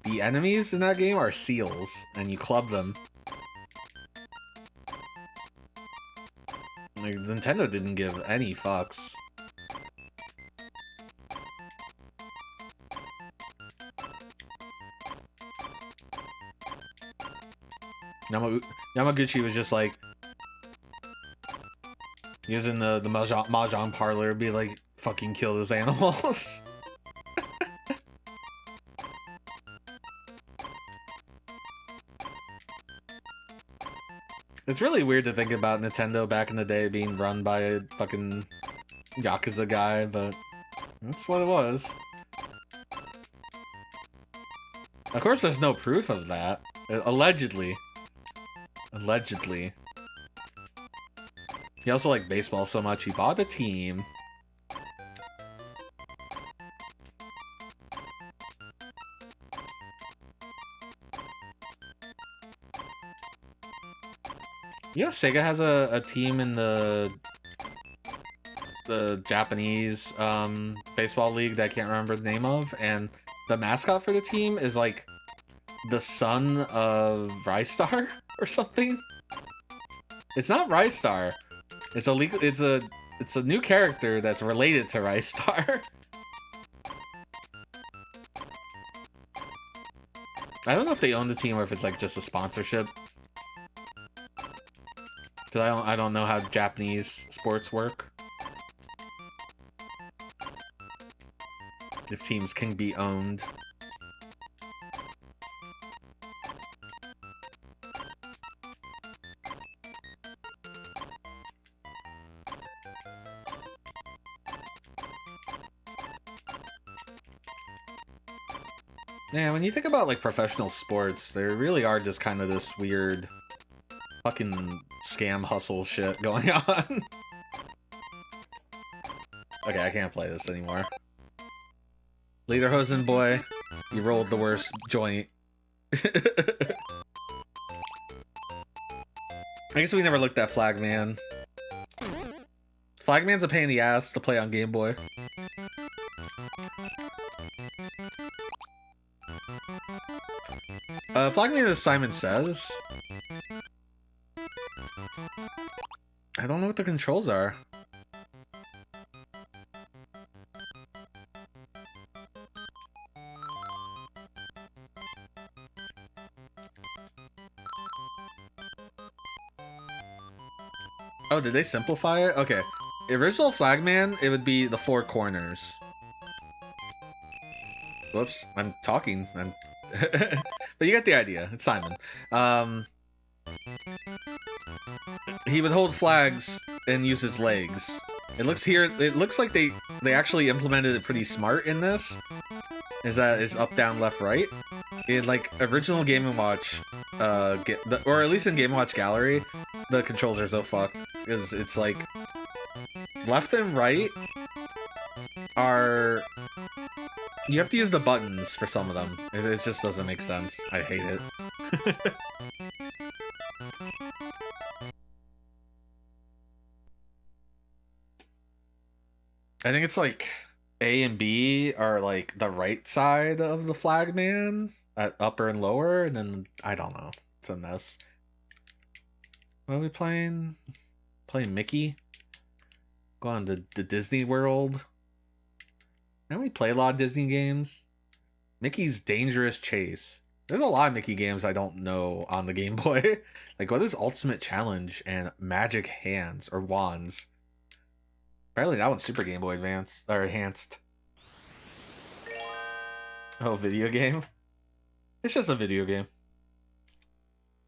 [SPEAKER 1] the enemies in that game are seals, and you club them. Like, Nintendo didn't give any fucks. Yamaguchi was just like, he was in the mahjong parlor, be like, fucking kill those animals. It's really weird to think about Nintendo back in the day being run by a fucking Yakuza guy, but that's what it was. Of course, there's no proof of that. Allegedly. Allegedly. He also liked baseball so much, he bought a team. Yeah, Sega has a team in the Japanese baseball league that I can't remember the name of, and the mascot for the team is like the son of Rystar or something. It's not Rystar. It's a new character that's related to Rystar. I don't know if they own the team or if it's like just a sponsorship. Cause I don't know how Japanese sports work. If teams can be owned. Yeah, when you think about like professional sports, they really are just kind of this weird fucking scam hustle shit going on. Okay, I can't play this anymore. Lederhosen boy, you rolled the worst joint. I guess we never looked at Flagman. Flagman's a pain in the ass to play on Game Boy. Flagman, as Simon says. I don't know what the controls are. Oh, did they simplify it? Okay. Original Flagman, it would be the four corners. Whoops, I'm talking. But you get the idea. It's Simon. He would hold flags and use his legs. It looks like they actually implemented it pretty smart in this. Is that is up, down, left, right? In like original Game & Watch, or at least in Game & Watch Gallery, the controls are so fucked. It's like left and right are, you have to use the buttons for some of them. It just doesn't make sense. I hate it. I think it's like A and B are like the right side of the Flagman at upper and lower, and then I don't know. It's a mess. What are we playing? Playing Mickey? Go on to the Disney World. Don't we play a lot of Disney games? Mickey's Dangerous Chase. There's a lot of Mickey games I don't know on the Game Boy. Like, what is Ultimate Challenge and Magic Hands or Wands? Apparently that one's Super Game Boy Advance or Enhanced. Oh, video game? It's just a video game.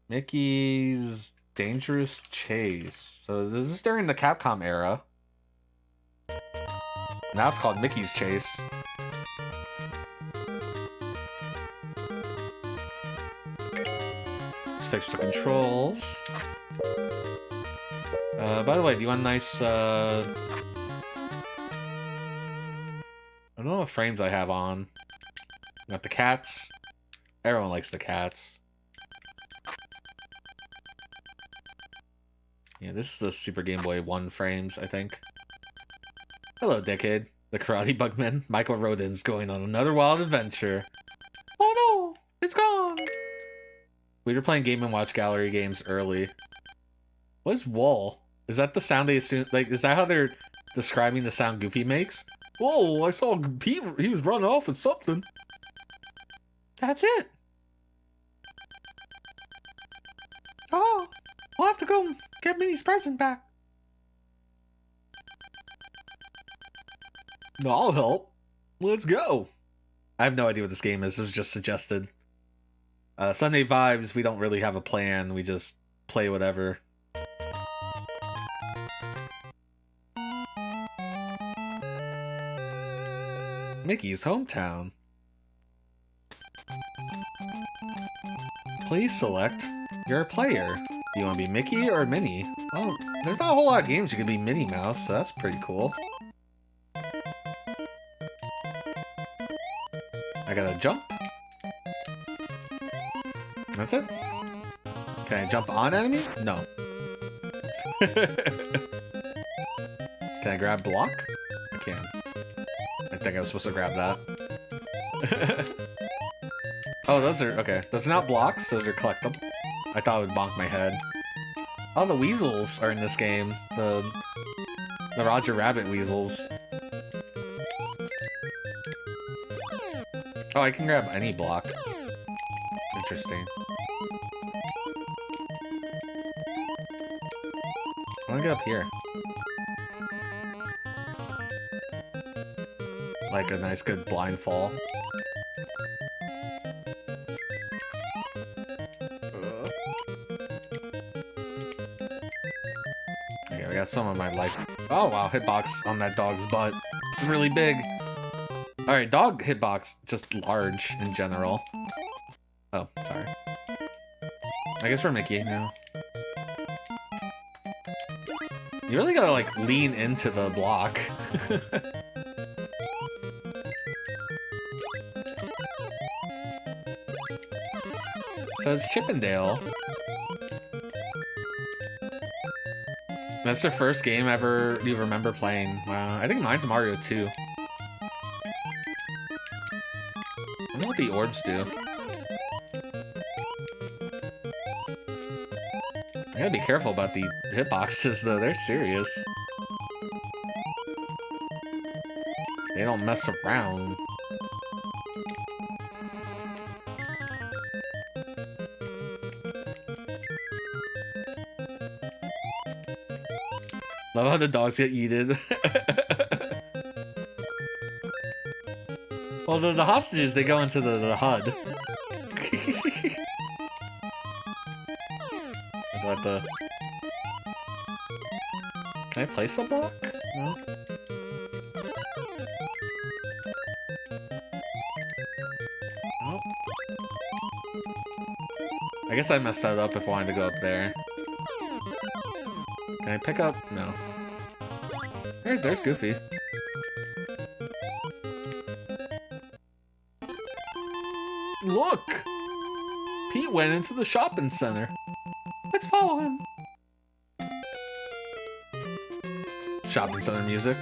[SPEAKER 1] Mickey's Dangerous Chase. So this is during the Capcom era. Now it's called Mickey's Chase. Let's fix the controls. By the way, do you want a nice, I don't know what frames I have on. Got the cats. Everyone likes the cats. Yeah, this is the Super Game Boy 1 frames, I think. Hello, Decade. The Karate Bugman. Michael Rodin's going on another wild adventure. Oh no! It's gone! We were playing Game & Watch Gallery games early. What is Wall? Is that the sound they assume? Like, is that how they're describing the sound Goofy makes? Whoa, I saw Pete. He was running off with something. That's it. Oh, we'll have to go get Minnie's present back. No, I'll help. Let's go. I have no idea what this game is. It was just suggested. Sunday Vibes, we don't really have a plan. We just play whatever. Mickey's hometown. Please select your player. Do you want to be Mickey or Minnie? Well, there's not a whole lot of games you can be Minnie Mouse, so that's pretty cool. I gotta jump. That's it. Can I jump on enemy? No. Can I grab block? I can. I think I was supposed to grab that. Oh, those are... Okay. Those are not blocks. Those are collectible. I thought it would bonk my head. Oh, the weasels are in this game. The Roger Rabbit weasels. Oh, I can grab any block. Interesting. I wanna get up here. Like a nice good blind fall. Okay, we got some of my life. Oh wow, hitbox on that dog's butt. It's really big. Alright, dog hitbox, just large in general. Oh, sorry. I guess we're Mickey now. You really gotta, like, lean into the block. So it's Chippendale. That's the first game ever you remember playing. Wow, I think mine's Mario 2. I wonder what the orbs do. I gotta be careful about the hitboxes, though. They're serious. They don't mess around. Love how the dogs get yeeted. Well, the hostages, they go into the HUD. What the... Can I place a block? No? Oh. I guess I messed that up if I wanted to go up there. Can I pick up? No. There's Goofy. Look! Pete went into the shopping center. Let's follow him. Shopping center music.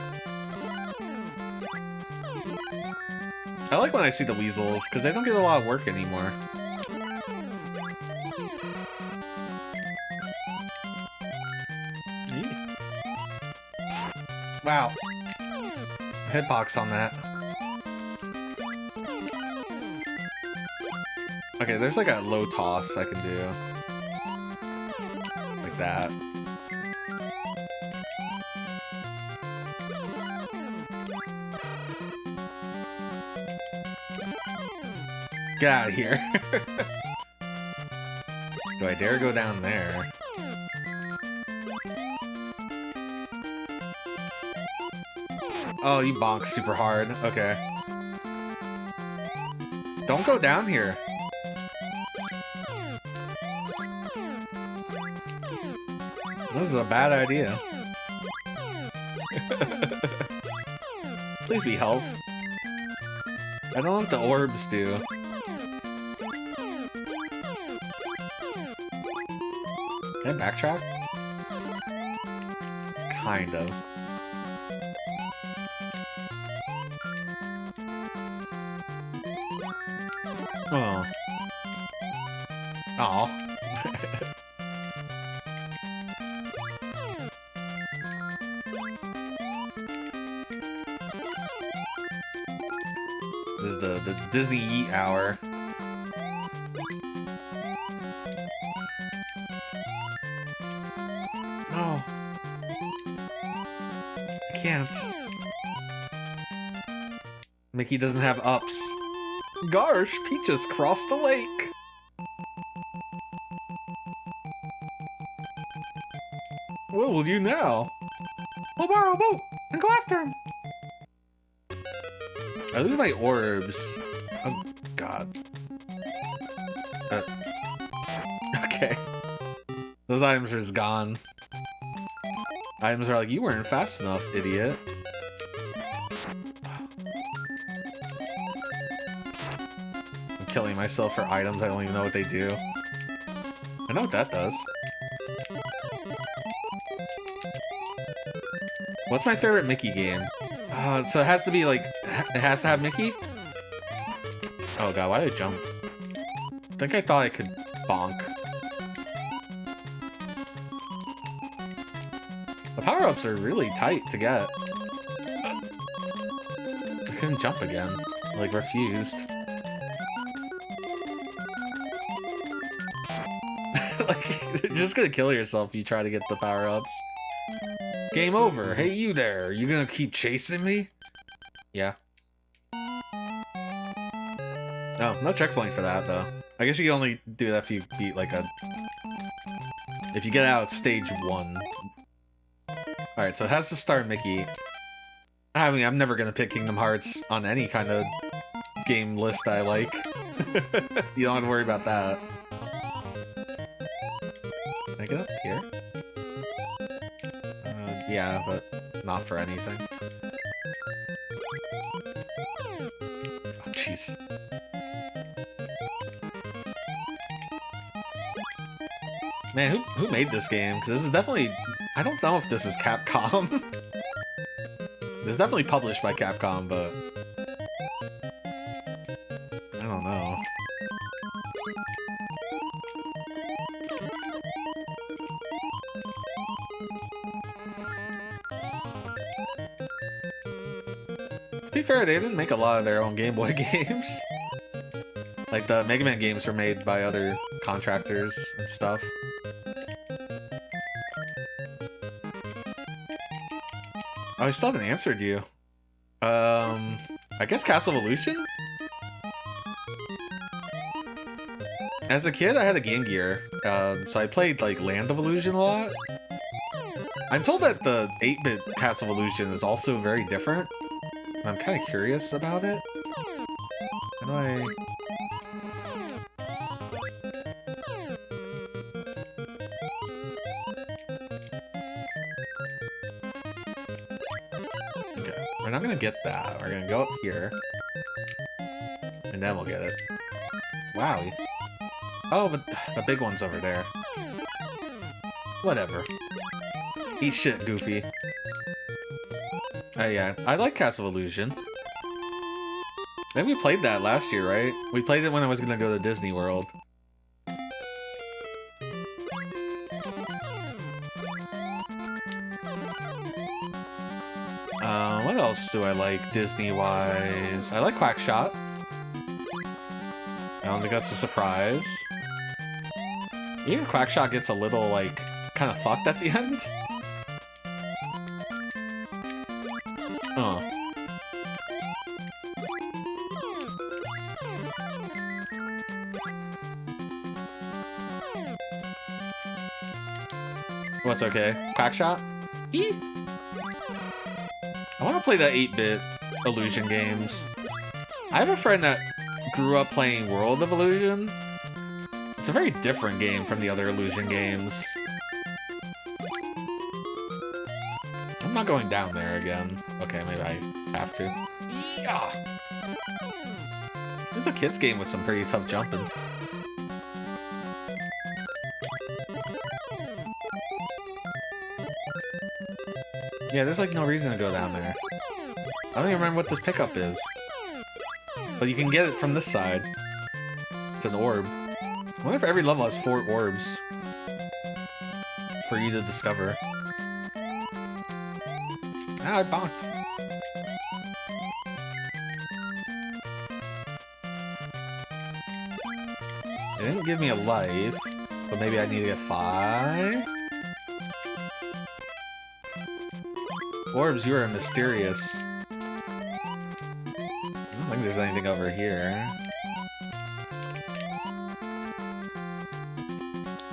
[SPEAKER 1] I like when I see the weasels, because they don't get a lot of work anymore. Wow. Hitbox on that. Okay, there's like a low toss I can do. Like that. Get out of here. Do I dare go down there? Oh, you bonk super hard. Okay. Don't go down here. This is a bad idea. Please be health. I don't know what the orbs do. Can I backtrack? Kind of. Oh. Aw. This is the Disney Yeet Hour. No. I can't. Mickey doesn't have ups. Gosh, Peach just crossed the lake. What will you now? We'll borrow a boat and go after him. I lose my orbs. Oh, God. Okay. Those items are just gone. Items are like, you weren't fast enough, idiot. I'm killing myself for items, I don't even know what they do. I know what that does. What's my favorite Mickey game? So it has to be like, it has to have Mickey? Oh god, why did I jump? I think I thought I could bonk. The power-ups are really tight to get. I couldn't jump again. Like, refused. Like, you're just gonna kill yourself if you try to get the power-ups. Game over. Hey, you there. You gonna keep chasing me? Yeah. Oh, no checkpoint for that, though. I guess you can only do that if you beat, like, a... If you get out stage 1. Alright, so it has to start Mickey. I mean, I'm never gonna pick Kingdom Hearts on any kind of game list I like. You don't have to worry about that. Can I get up here? Yeah, but not for anything. Oh, jeez. Man, who made this game? Because this is definitely... I don't know if this is Capcom. It's definitely published by Capcom, but... I don't know. To be fair, they didn't make a lot of their own Game Boy games. Like, the Mega Man games were made by other contractors and stuff. Oh, I still haven't answered you. I guess Castle Evolution? As a kid, I had a Game Gear, so I played, like, Land of Illusion a lot. I'm told that the 8-bit Castle Evolution is also very different. I'm kind of curious about it. How do I... Okay, we're not gonna get that. We're gonna go up here. And then we'll get it. Wow. Oh, but the big one's over there. Whatever. Eat shit, Goofy. Yeah, I like Castle Illusion. I think we played that last year, right? We played it when I was gonna go to Disney World. What else do I like Disney-wise? I like Quackshot. I don't think that's a surprise. Even Quackshot gets a little, like, kind of fucked at the end. Oh. What's okay? Quackshot? Eee! I want to play the 8-bit Illusion games. I have a friend that grew up playing World of Illusion. It's a very different game from the other Illusion games. I'm not going down there again. Okay, maybe I have to. Yeah. This is a kid's game with some pretty tough jumping. Yeah, there's like no reason to go down there. I don't even remember what this pickup is. But you can get it from this side. It's an orb. I wonder if every level has 4 orbs for you to discover. Ah, I bonked. It didn't give me a life, but maybe I need to get 5? Orbs, you are mysterious. I don't think there's anything over here.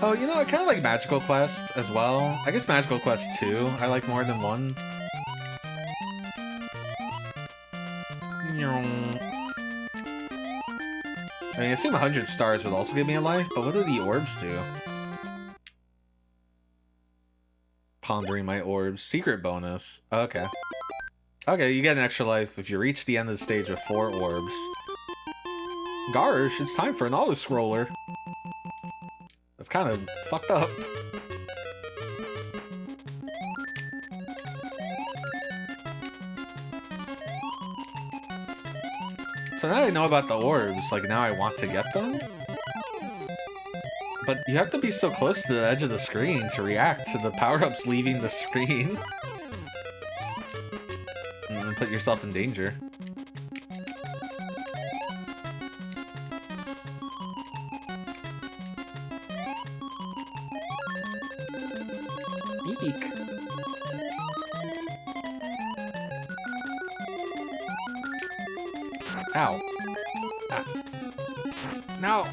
[SPEAKER 1] Oh, you know, I kind of like Magical Quest as well. I guess Magical Quest 2 I like more than 1. I mean, I assume 100 stars would also give me a life, but what do the orbs do? Pondering my orbs. Secret bonus. Okay. Okay, you get an extra life if you reach the end of the stage with 4 orbs. Gosh, it's time for an auto-scroller. That's kind of fucked up. So now that I know about the orbs, like now I want to get them. But you have to be so close to the edge of the screen to react to the power-ups leaving the screen. And put yourself in danger. Eek. Ow. Ah. No.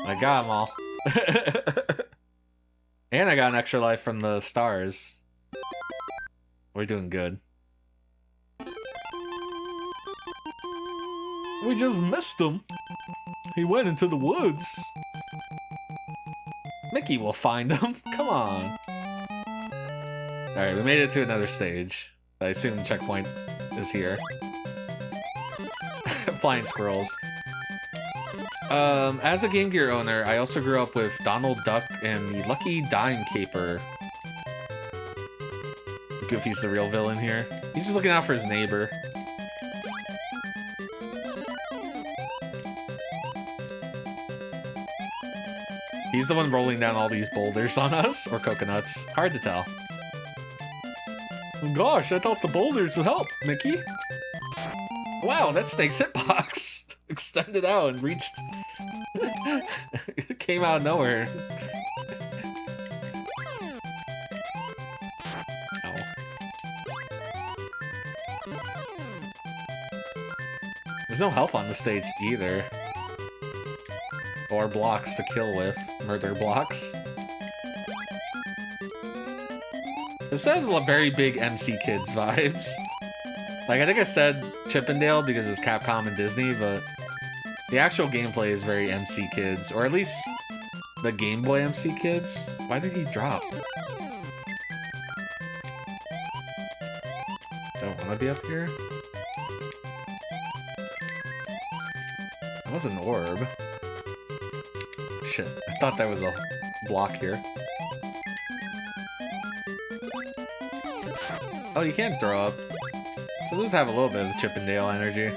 [SPEAKER 1] I got them all. And I got an extra life from the stars. We're doing good. We just missed him. He went into the woods. Mickey will find him. Come on. Alright, we made it to another stage. I assume the checkpoint is here. Flying squirrels. As a Game Gear owner, I also grew up with Donald Duck and the Lucky Dime Caper. Goofy's the real villain here. He's just looking out for his neighbor. He's the one rolling down all these boulders on us, or coconuts. Hard to tell. Oh gosh, I thought the boulders would help, Mickey. Wow, that snake's hitbox extended out and reached. It came out of nowhere. Ow. There's no health on the stage either. Or blocks to kill with. Murder blocks. This has a very big MC Kids vibes. Like, I think I said Chippendale because it's Capcom and Disney, but the actual gameplay is very MC Kids, or at least the Game Boy MC Kids. Why did he drop? Don't want to be up here. That was an orb. Shit, I thought there was a block here. Oh, you can't throw up. So this have a little bit of Chippendale energy.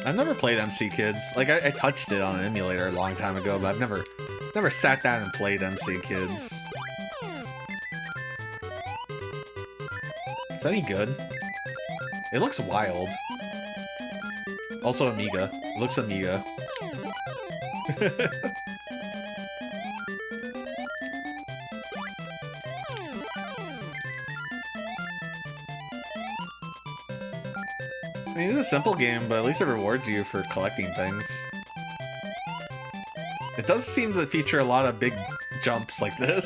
[SPEAKER 1] I've never played MC Kids. Like, I touched it on an emulator a long time ago, but I've never sat down and played MC Kids. Is that any good? It looks wild. Also Amiga. It looks Amiga. I mean, it's a simple game, but at least it rewards you for collecting things. It does seem to feature a lot of big jumps like this.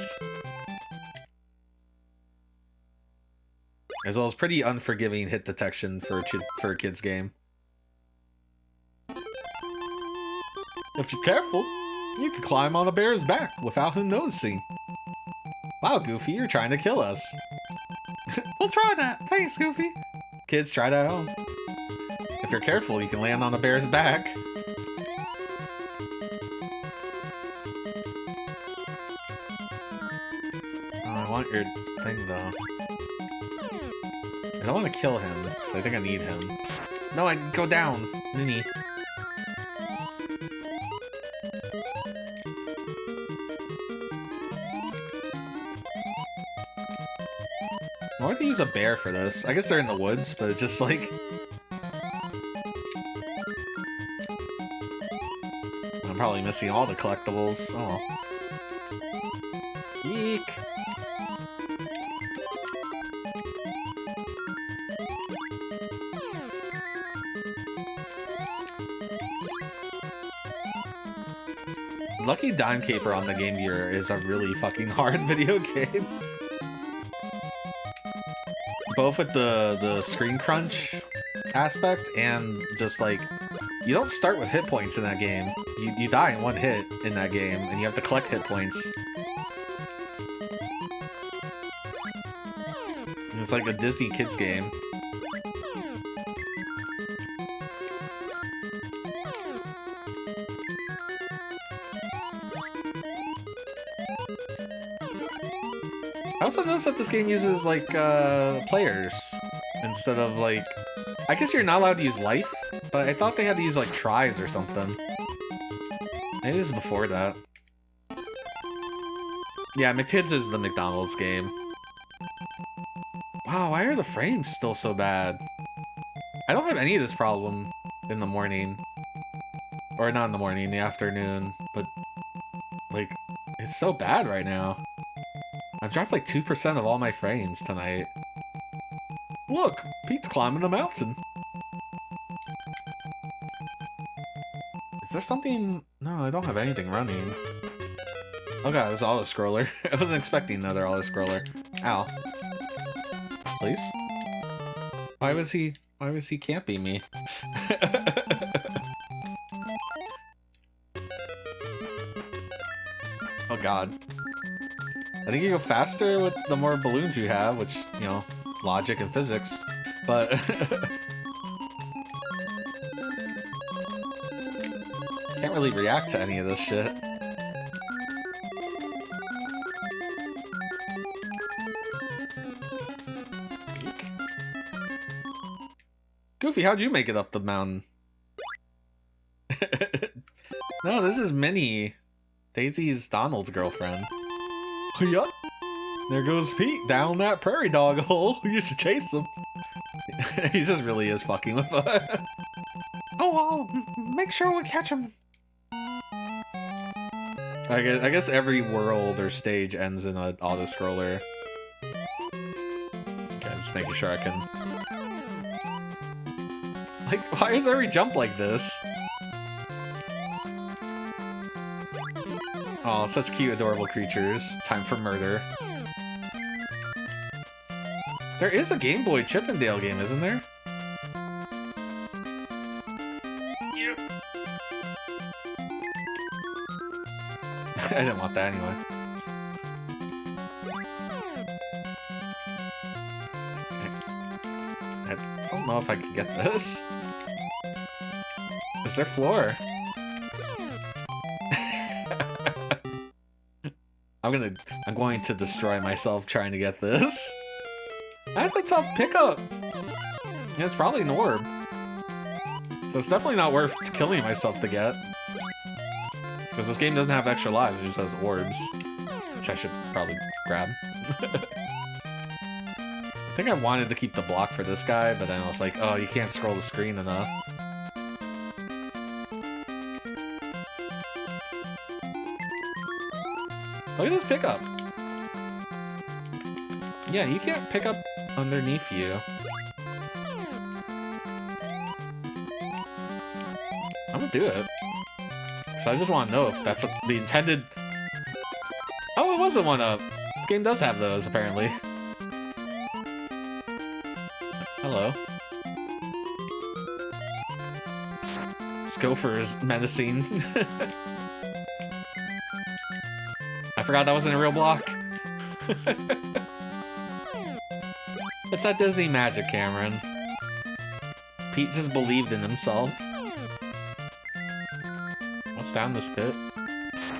[SPEAKER 1] As well as pretty unforgiving hit detection for a kid's game. If you're careful, you can climb on a bear's back without him noticing. Wow, Goofy, you're trying to kill us. We'll try that. Thanks, Goofy. Kids, try that at home. If you're careful, you can land on a bear's back. Oh, I want your thing, though. I don't want to kill him, so I think I need him. No, I go down. Nini. I want to use a bear for this. I guess they're in the woods, but it's just like... I'm probably missing all the collectibles. Oh. Eek. Lucky Dime Caper on the Game Gear is a really fucking hard video game. Both with the screen crunch aspect and just like, you don't start with hit points in that game. You die in one hit in that game, and you have to collect hit points. And it's like a Disney kids game. also noticed that this game uses, like, players instead of, like... I guess you're not allowed to use life, but I thought they had to use, like, tries or something. Maybe this is before that. Yeah, McTids is the McDonald's game. Wow, why are the frames still so bad? I don't have any of this problem in the morning. Or not in the morning, in the afternoon. But, like, it's so bad right now. I've dropped like 2% of all my frames tonight. Look, Pete's climbing a mountain. Is there something? No, I don't have anything running. Oh god, it's auto-scroller. I wasn't expecting another auto-scroller. Ow. Please? Why was he camping me? Oh god. I think you go faster with the more balloons you have, which, you know, logic and physics, but... Can't really react to any of this shit. Goofy, how'd you make it up the mountain? No, this is Minnie. Daisy's Donald's girlfriend. Yup. There goes Pete down that prairie dog hole. You should chase him. He just really is fucking with us. Oh, I'll make sure we catch him. I guess every world or stage ends in an auto-scroller. Okay, just making sure I can... Like, why is every jump like this? Oh, such cute, adorable creatures. Time for murder. There is a Game Boy Chippendale game, isn't there? Yep. I didn't want that anyway. I don't know if I can get this. Is there floor? I'm going to destroy myself trying to get this. That's a tough pickup. Yeah, it's probably an orb. So it's definitely not worth killing myself to get. Because this game doesn't have extra lives, it just has orbs. Which I should probably grab. I think I wanted to keep the block for this guy, but then I was like, oh, you can't scroll the screen enough. Look at this pickup. Yeah, you can't pick up underneath you. I'm gonna do it. So I just want to know if that's what the intended... Oh, it was a 1-up. This game does have those, apparently. Hello. This gopher is menacing. I forgot that wasn't a real block. It's that Disney magic, Cameron. Pete just believed in himself. What's down this pit?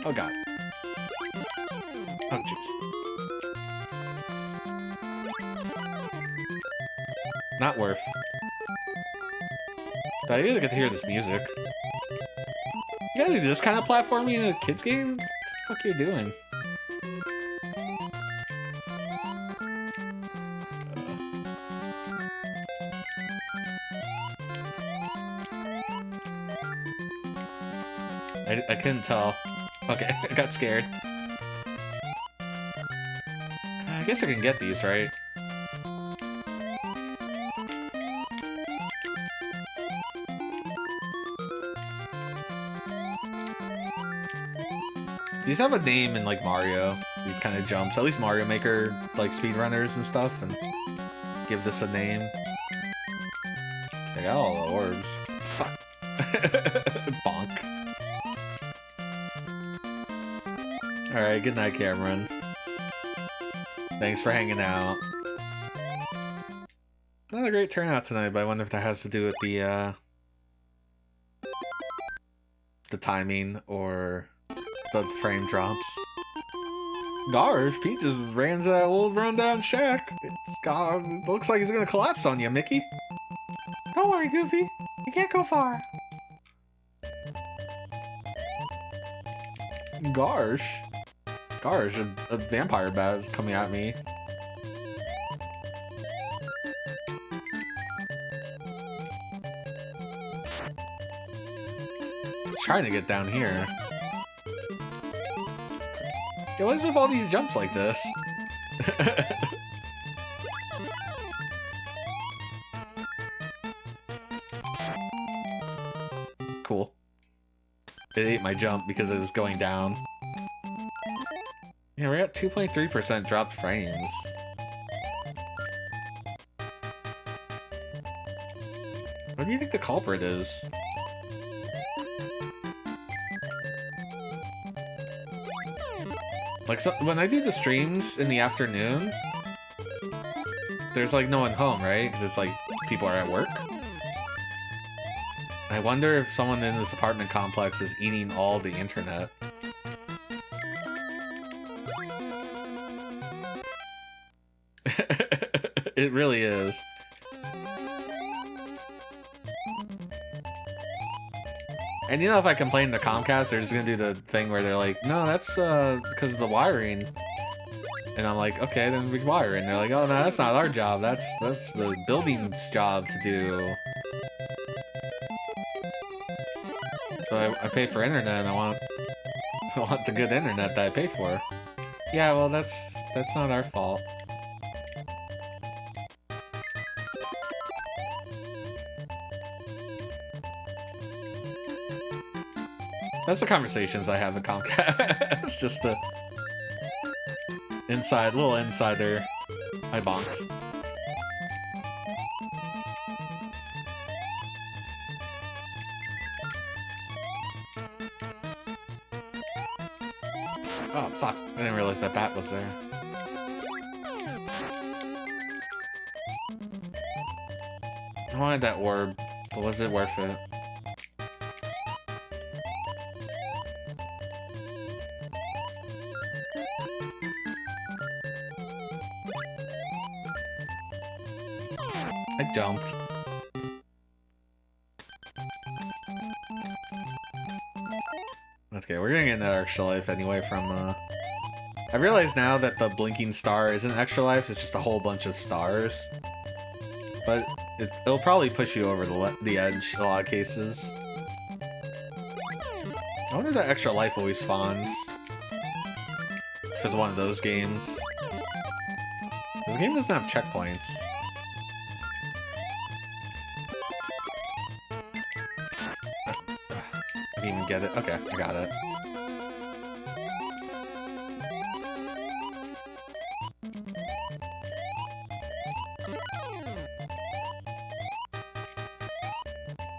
[SPEAKER 1] Oh god. Oh jeez. Not worth. But I really get to hear this music. You gotta do this kind of platforming in a kids game? What the fuck are you doing? I couldn't tell. Okay, I got scared. I guess I can get these, right? These have a name in, like, Mario. These kind of jumps. At least Mario Maker, like, speedrunners and stuff, and give this a name. I got all the orbs. Fuck. Bonk. Alright, good night, Cameron. Thanks for hanging out. Not a great turnout tonight, but I wonder if that has to do with the timing or the frame drops. Gosh, Pete just ran to that old rundown shack. It looks like he's gonna collapse on you, Mickey. Don't worry, Goofy. You can't go far. Gosh. Gosh, a vampire bat is coming at me. Trying to get down here. Yeah, what is with all these jumps like this? Cool. It ate my jump because it was going down. Yeah, we're at 2.3% dropped frames. What do you think the culprit is? Like, so, when I do the streams in the afternoon, there's like no one home, right? Because it's like people are at work. I wonder if someone in this apartment complex is eating all the internet. It really is. And you know, if I complain to Comcast, they're just gonna do the thing where they're like, no, that's because of the wiring. And I'm like, okay, then we wire it. And they're like, oh, no, that's not our job. That's the building's job to do. So I pay for internet, and I want the good internet that I pay for. Yeah, well, that's not our fault. That's the conversations I have at Comcast. It's just a little insider. I bonked. Oh, fuck. I didn't realize that bat was there. I wanted that orb, but was it worth it? I jumped. Okay, we're gonna get another extra life anyway from, I realize now that the blinking star isn't extra life, it's just a whole bunch of stars. But it'll probably push you over the edge in a lot of cases. I wonder if that extra life always spawns. If it's one of those games. The game doesn't have checkpoints. I didn't even get it. Okay, I got it.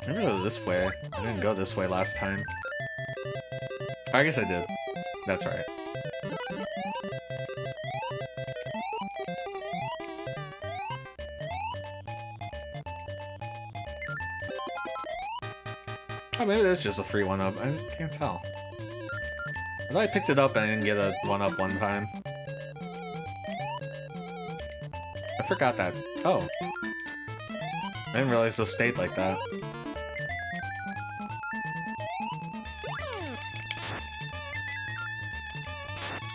[SPEAKER 1] I'm gonna go this way. I didn't go this way last time. I guess I did. That's right. Oh, maybe that's just a free one-up. I can't tell. I thought I picked it up and I didn't get a one-up one time. I forgot that. Oh. I didn't realize those stayed like that.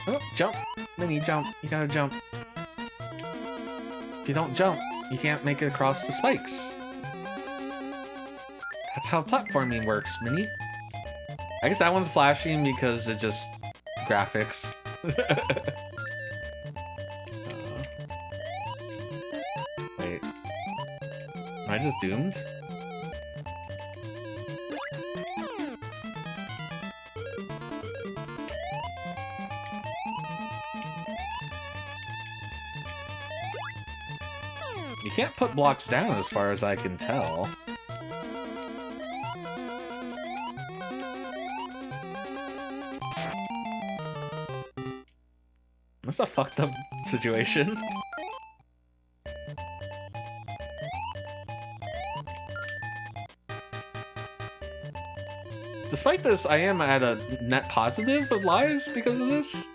[SPEAKER 1] Oh, jump! Mini jump. You gotta jump. If you don't jump, you can't make it across the spikes. That's how platforming works, Mini. I guess that one's flashing because it just... graphics. Wait. Am I just doomed? You can't put blocks down as far as I can tell. That's a fucked up situation. Despite this, I am at a net positive of lives because of this.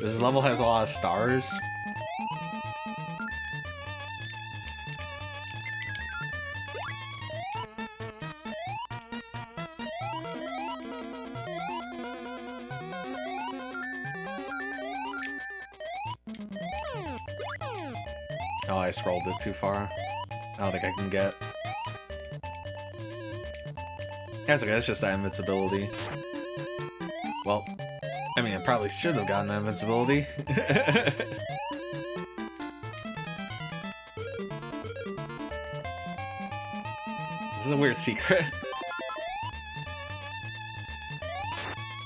[SPEAKER 1] This level has a lot of stars. Oh, I scrolled it too far. I don't think I can get. That's okay, it's just that invincibility. Well, I mean, I probably should have gotten that invincibility. This is a weird secret.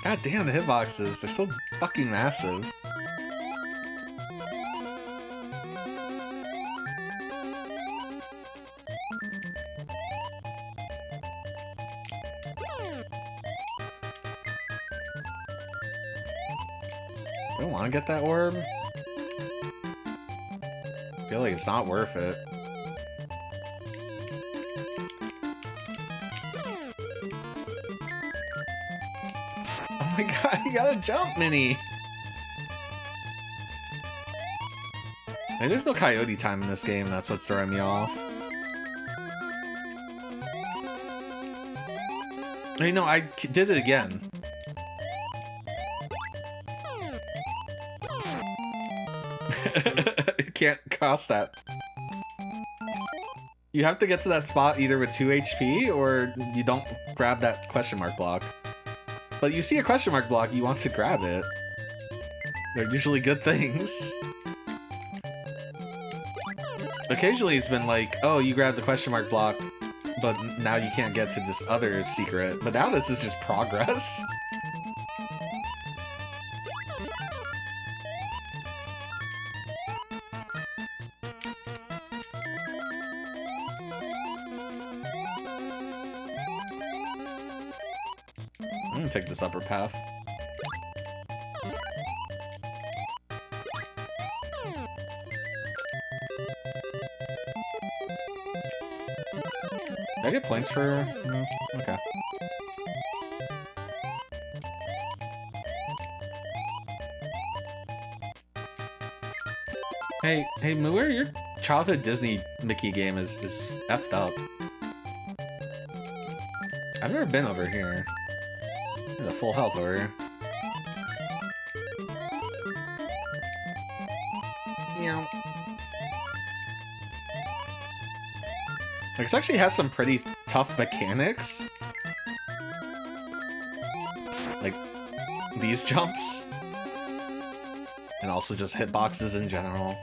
[SPEAKER 1] God damn, the hitboxes, they're so fucking massive. I don't want to get that orb. I feel like it's not worth it. Oh my god, you gotta jump, Minnie! Maybe there's no coyote time in this game, that's what's throwing me off. I know, I did it again. You can't cross that. You have to get to that spot either with 2 HP or you don't grab that question mark block. But you see a question mark block, you want to grab it. They're usually good things. Occasionally it's been like, oh, you grab the question mark block, but now you can't get to this other secret. But now this is just progress. I'm gonna take this upper path. Did I get points for... No? Okay. Hey, Muir, your childhood Disney Mickey game is effed up. I've never been over here. There's a full health over here. Meow. Like, this actually has some pretty tough mechanics. Like, these jumps. And also just hitboxes in general.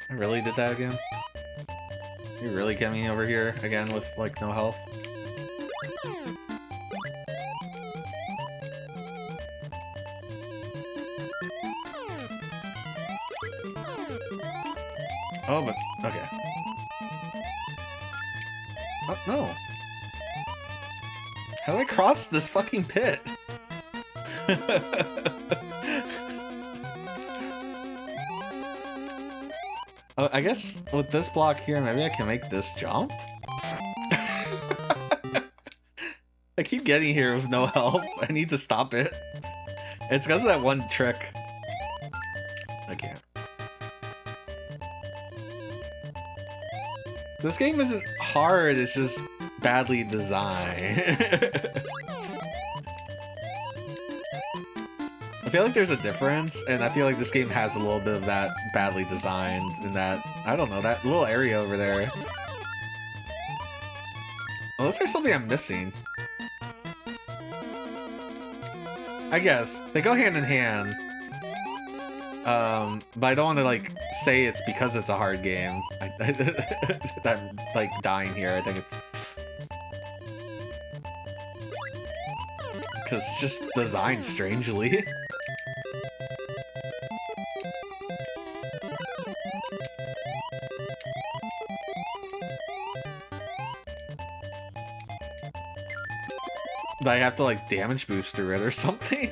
[SPEAKER 1] I really did that again? You really get me over here again with, like, no health? Oh, but... okay. Oh, no. How do I cross this fucking pit? Oh, I guess with this block here, maybe I can make this jump? I keep getting here with no help. I need to stop it. It's because of that one trick. I can't. This game isn't hard, it's just badly designed. I feel like there's a difference, and I feel like this game has a little bit of that badly designed in that, I don't know, that little area over there. Unless there's something I'm missing. I guess. They go hand in hand. But I don't want to, like, say it's because it's a hard game. I'm, like, dying here. I think it's... because it's just designed strangely. I have to, like, damage boost through it or something.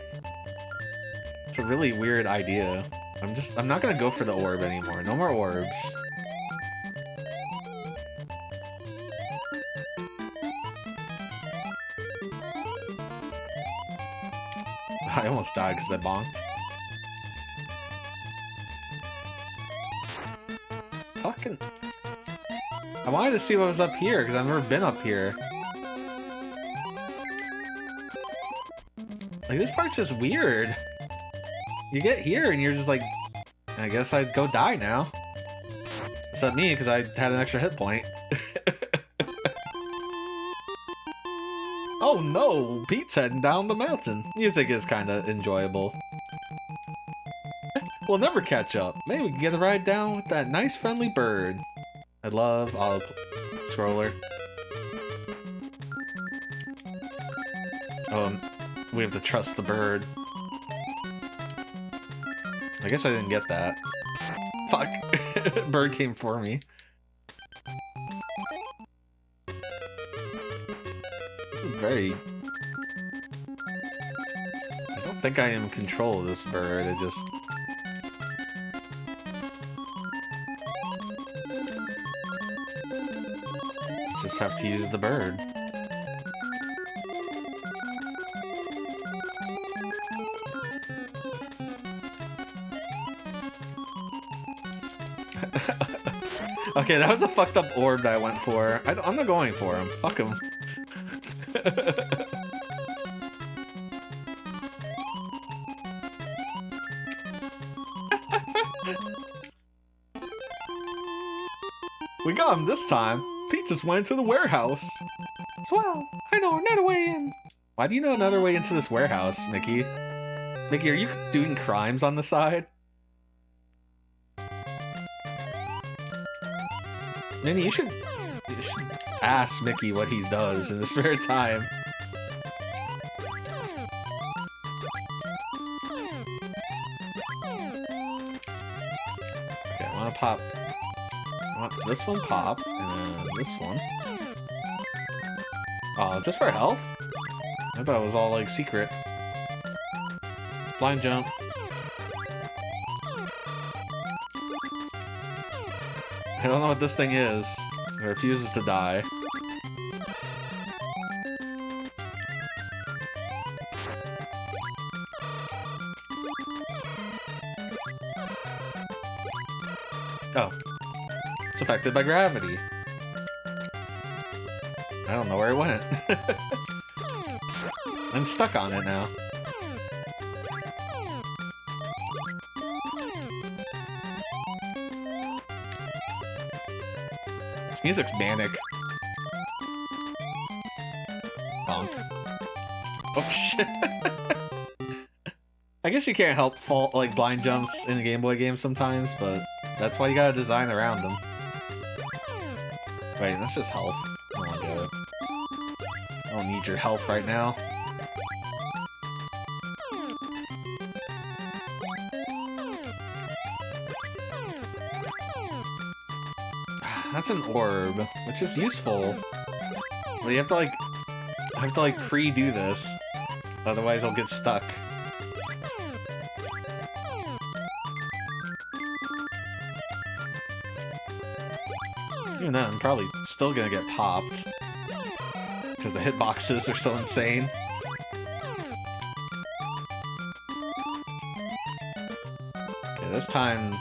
[SPEAKER 1] It's a really weird idea. I'm not gonna go for the orb anymore. No more orbs. I almost died because I bonked. Fucking... I wanted to see what was up here, because I've never been up here. Like, this part's just weird. You get here, and you're just like... I guess I'd go die now. Except me, because I had an extra hit point. Oh no! Pete's heading down the mountain. Music is kinda enjoyable. We'll never catch up. Maybe we can get a ride down with that nice friendly bird. I love auto scroller. Oh, we have to trust the bird. I guess I didn't get that. Fuck. Bird came for me. Very... I don't think I am in control of this bird. I just... have to use the bird. Okay, that was a fucked up orb that I went for. I'm not going for him. Fuck him. We got him this time. Pete just went to the warehouse. Swell, I know another way in. Why do you know another way into this warehouse, Mickey? Mickey, are you doing crimes on the side? Minnie, you should ask Mickey what he does in his spare time. Okay, I want to pop... this one popped, and then this one. Oh, just for health? I thought it was all, like, secret. Blind jump. I don't know what this thing is. It refuses to die. Oh. It's affected by gravity. I don't know where it went. I'm stuck on it now. This music's manic. Bonk. Oh shit. I guess you can't help fault like blind jumps in a Game Boy game sometimes, but that's why you gotta design around them. Wait, that's just health. I don't wanna get it. I don't need your health right now. That's an orb, which is useful. But you have to like pre-do this. Otherwise I'll get stuck. Even then, I'm probably still gonna get popped. Because the hitboxes are so insane. Okay, this time...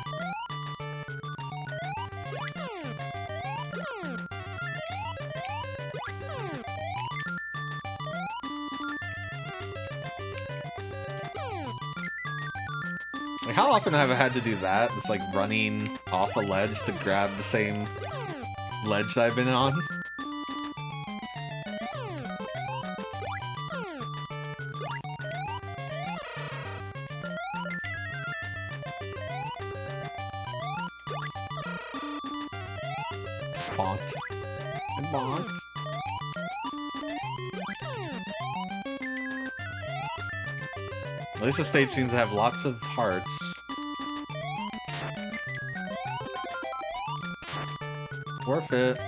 [SPEAKER 1] Like, how often have I had to do that? It's like running off a ledge to grab the same ledge that I've been on. Bonked. And bonked. At least the stage seems to have lots of hearts. Worth it.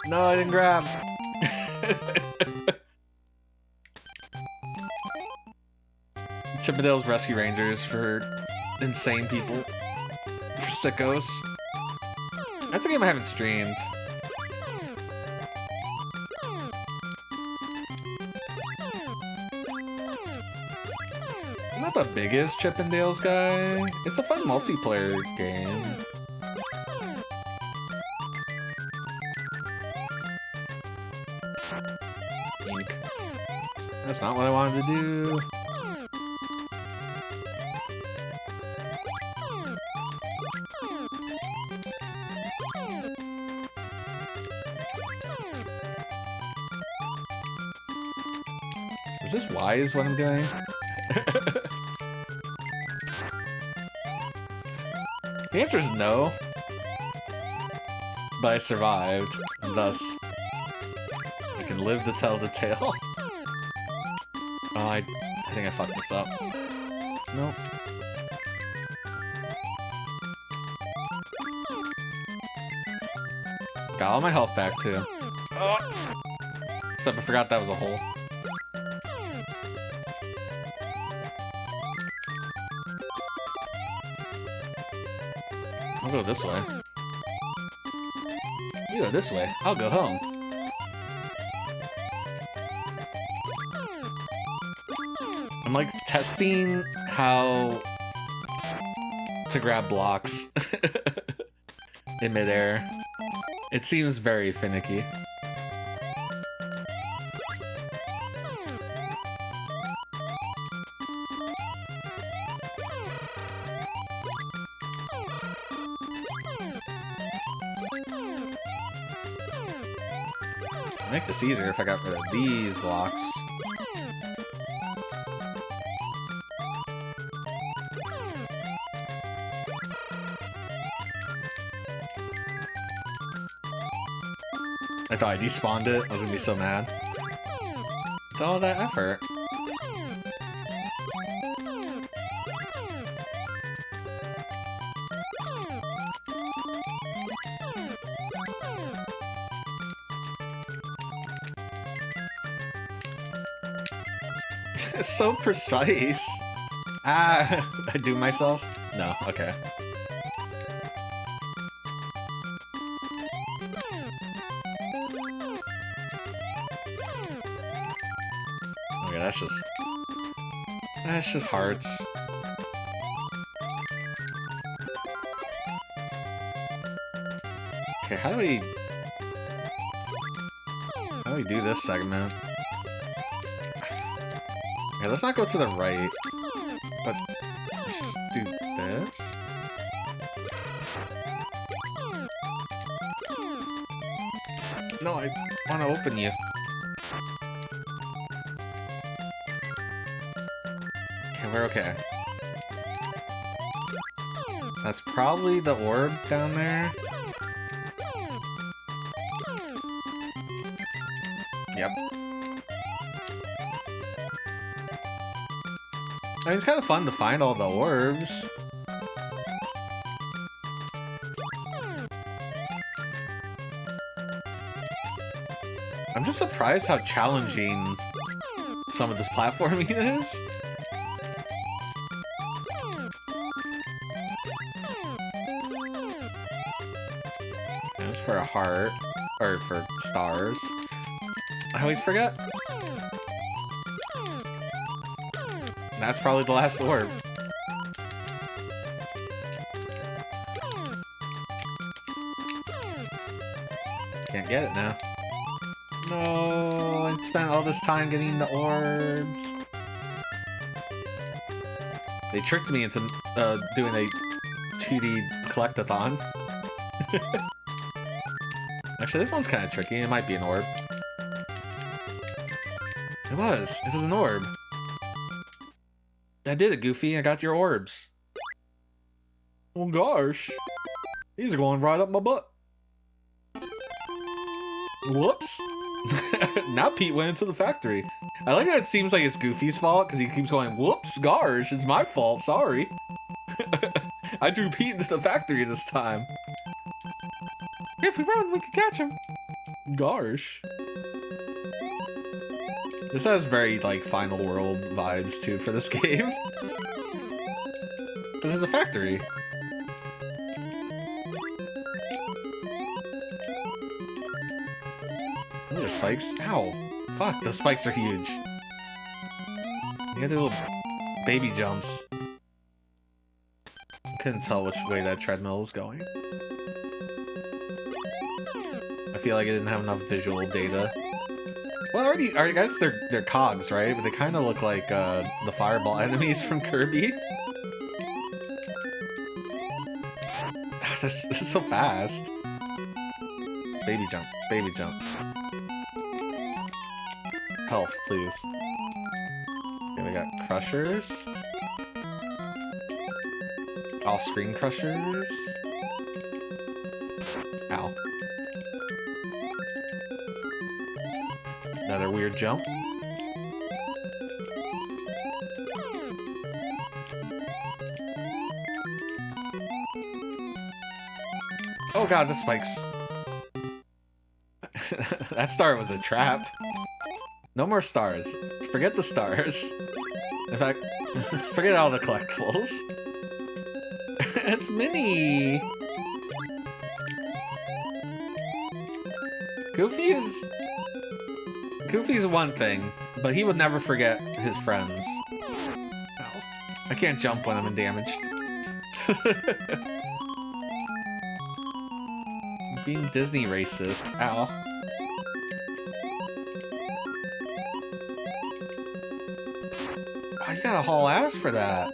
[SPEAKER 1] No, I didn't grab. Chippendale's Rescue Rangers for insane people. For sickos. That's a game I haven't streamed. the biggest Chippendales guy. It's a fun multiplayer game. Ink. That's not what I wanted to do. Is this wise what I'm doing? The answer is no. But I survived, and thus I can live to tell the tale. Oh, I think I fucked this up. Nope. Got all my health back too. Oh. Except I forgot that was a hole. I'll go this way. You go this way. I'll go home. I'm like testing how to grab blocks in midair. It seems very finicky. I'd make this easier if I got rid of these blocks. I thought I despawned it. I was gonna be so mad. With all that effort. It's so precise. Ah, I do myself? No, okay. Okay, that's just hearts. Okay, how do we do this segment? Okay, let's not go to the right, but let's just do this. No, I want to open you. Okay, we're okay. That's probably the orb down there. Yep. I mean, it's kind of fun to find all the orbs. I'm just surprised how challenging some of this platforming is. And it's for a heart, or for stars. I always forget. That's probably the last orb. Can't get it now. No, I spent all this time getting the orbs. They tricked me into doing a 2D collectathon. Actually, this one's kind of tricky. It might be an orb. It was an orb. I did it, Goofy. I got your orbs. Oh gosh. These are going right up my butt. Whoops. Now Pete went into the factory. I like that it seems like it's Goofy's fault because he keeps going, whoops, gosh, it's my fault, sorry. I drew Pete into the factory this time. If we run, we can catch him. Gosh. This has very, like, Final World vibes, too, for this game. This is a factory. Oh, there's spikes. Ow. Fuck, the spikes are huge. You gotta do a little Baby jumps. Couldn't tell which way that treadmill was going. I feel like it didn't have enough visual data. Well, I guess they're cogs, right? But they kind of look like the fireball enemies from Kirby. They're so fast. Baby jump, baby jump. Health, please. Okay, we got crushers. Off-screen crushers. Ow. Another weird jump. Oh god, the spikes. That star was a trap. No more stars. Forget the stars. In fact, forget all the collectibles. It's Minnie! Goofy's one thing, but he would never forget his friends. Ow. I can't jump when I'm damaged. Being Disney racist. Ow. Oh, you gotta haul ass for that.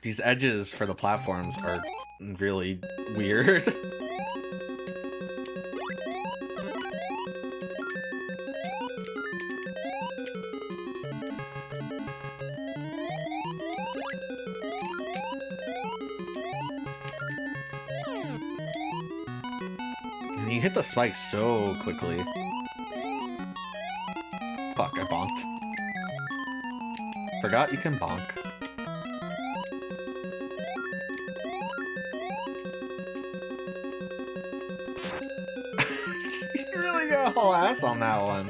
[SPEAKER 1] These edges for the platforms are really weird. And you hit the spikes so quickly. Fuck, I bonked. Forgot you can bonk. You really got a whole ass on that one.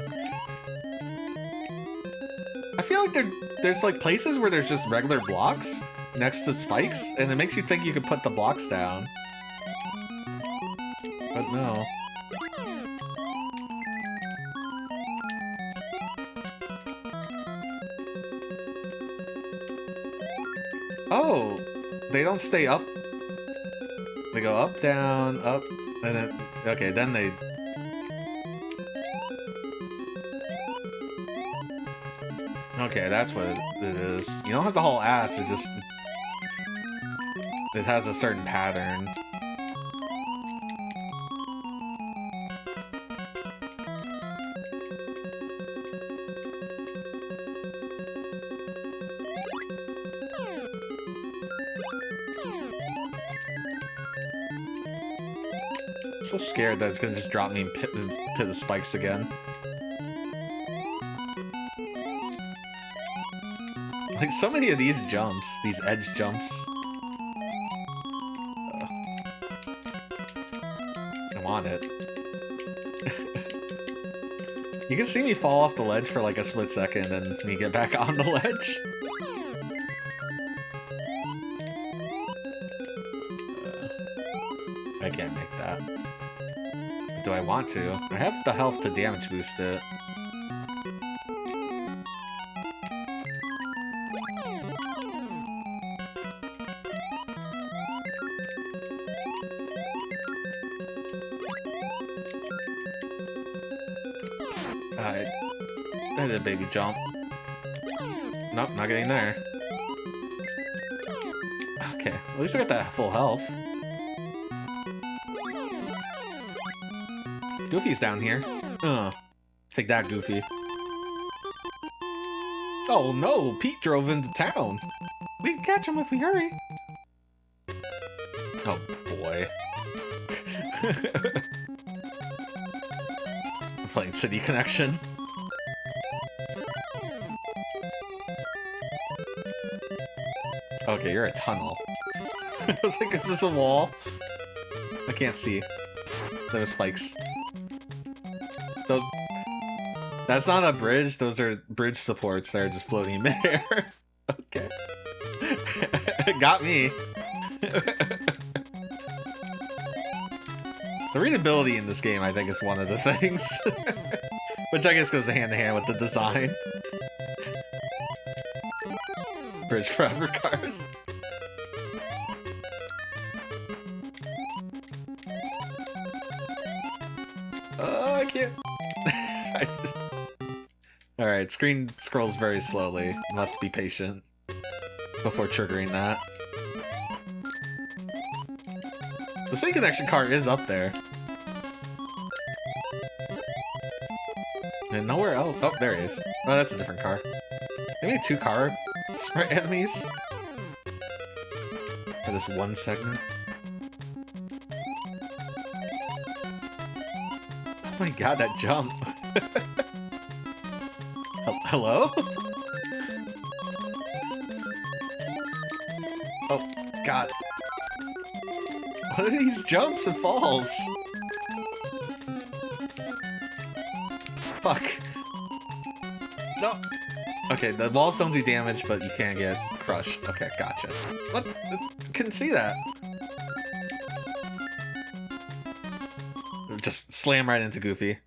[SPEAKER 1] I feel like there's like places where there's just regular blocks next to spikes, and it makes you think you could put the blocks down. But no. Oh, they don't stay up. They go up, down, up, and then... Okay, then they... Okay, that's what it is. You don't have to haul ass, it just... It has a certain pattern. I'm so scared that it's gonna just drop me in pit of spikes again. Like, so many of these jumps, these edge jumps. I'm on it. You can see me fall off the ledge for like a split second and me get back on the ledge. I can't make that. Do I want to? I have the health to damage boost it. I did a baby jump. Nope, not getting there. Okay, at least I got that full health. Goofy's down here. Take that, Goofy. Oh no, Pete drove into town. We can catch him if we hurry. Oh boy. We're playing City Connection. Okay, you're a tunnel. I was like, is this a wall? I can't see. Those spikes. Those... That's not a bridge, those are bridge supports that are just floating in midair. Okay. Got me. The readability in this game, I think, is one of the things. Which I guess goes hand in hand with the design. Bridge forever cars. Oh, I can't. Alright, screen scrolls very slowly. Must be patient before triggering that. The Sync Connection car is up there. And nowhere else. Oh, there he is. Oh, that's a different car. They made 2 car sprite enemies for this one segment. Oh my god, that jump. Hello? Oh, god. What are these jumps and falls? Fuck. No. Okay, the walls don't do damage, but you can't get crushed. Okay, gotcha. What? Couldn't see that. Just slam right into Goofy.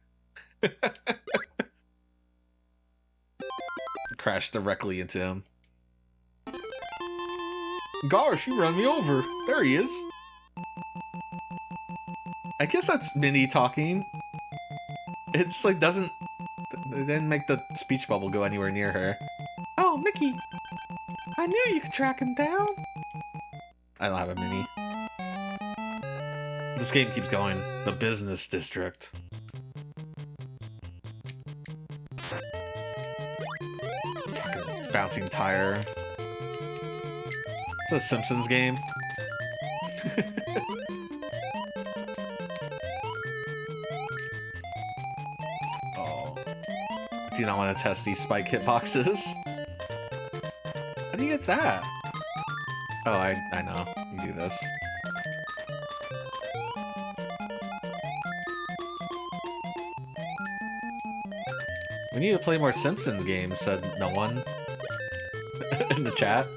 [SPEAKER 1] Crash directly into him. Gosh, you run me over. There he is. I guess that's Minnie talking. It's like doesn't... They didn't make the speech bubble go anywhere near her. Oh, Mickey! I knew you could track him down! I don't have a Minnie. This game keeps going. The business district. Fucking bouncing tire. It's a Simpsons game. Oh. Do you not want to test these spike hitboxes? How do you get that? Oh, I know. You do this. We need to play more Simpsons games, said no one in the chat.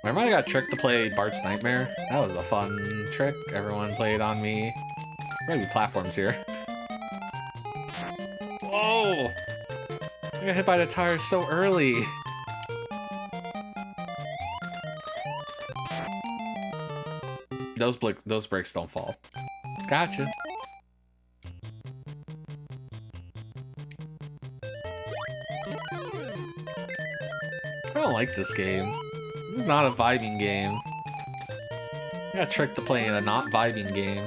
[SPEAKER 1] Remember I got tricked to play Bart's Nightmare? That was a fun trick. Everyone played on me. There might be platforms here. Whoa! I got hit by the tire so early. Those brakes don't fall. Gotcha. I don't like this game. This is not a vibing game. I got tricked to playing a not vibing game.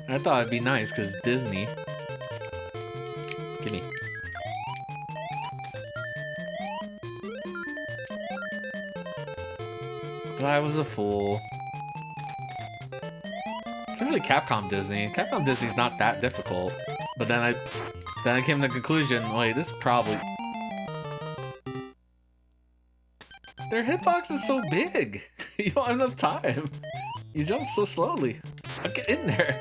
[SPEAKER 1] I thought it'd be nice because Disney. Gimme. But I was a fool. It's really Capcom Disney. Capcom Disney's not that difficult. But then I came to the conclusion, wait, this probably... Their hitbox is so big. You don't have enough time. You jump so slowly. I'll get in there.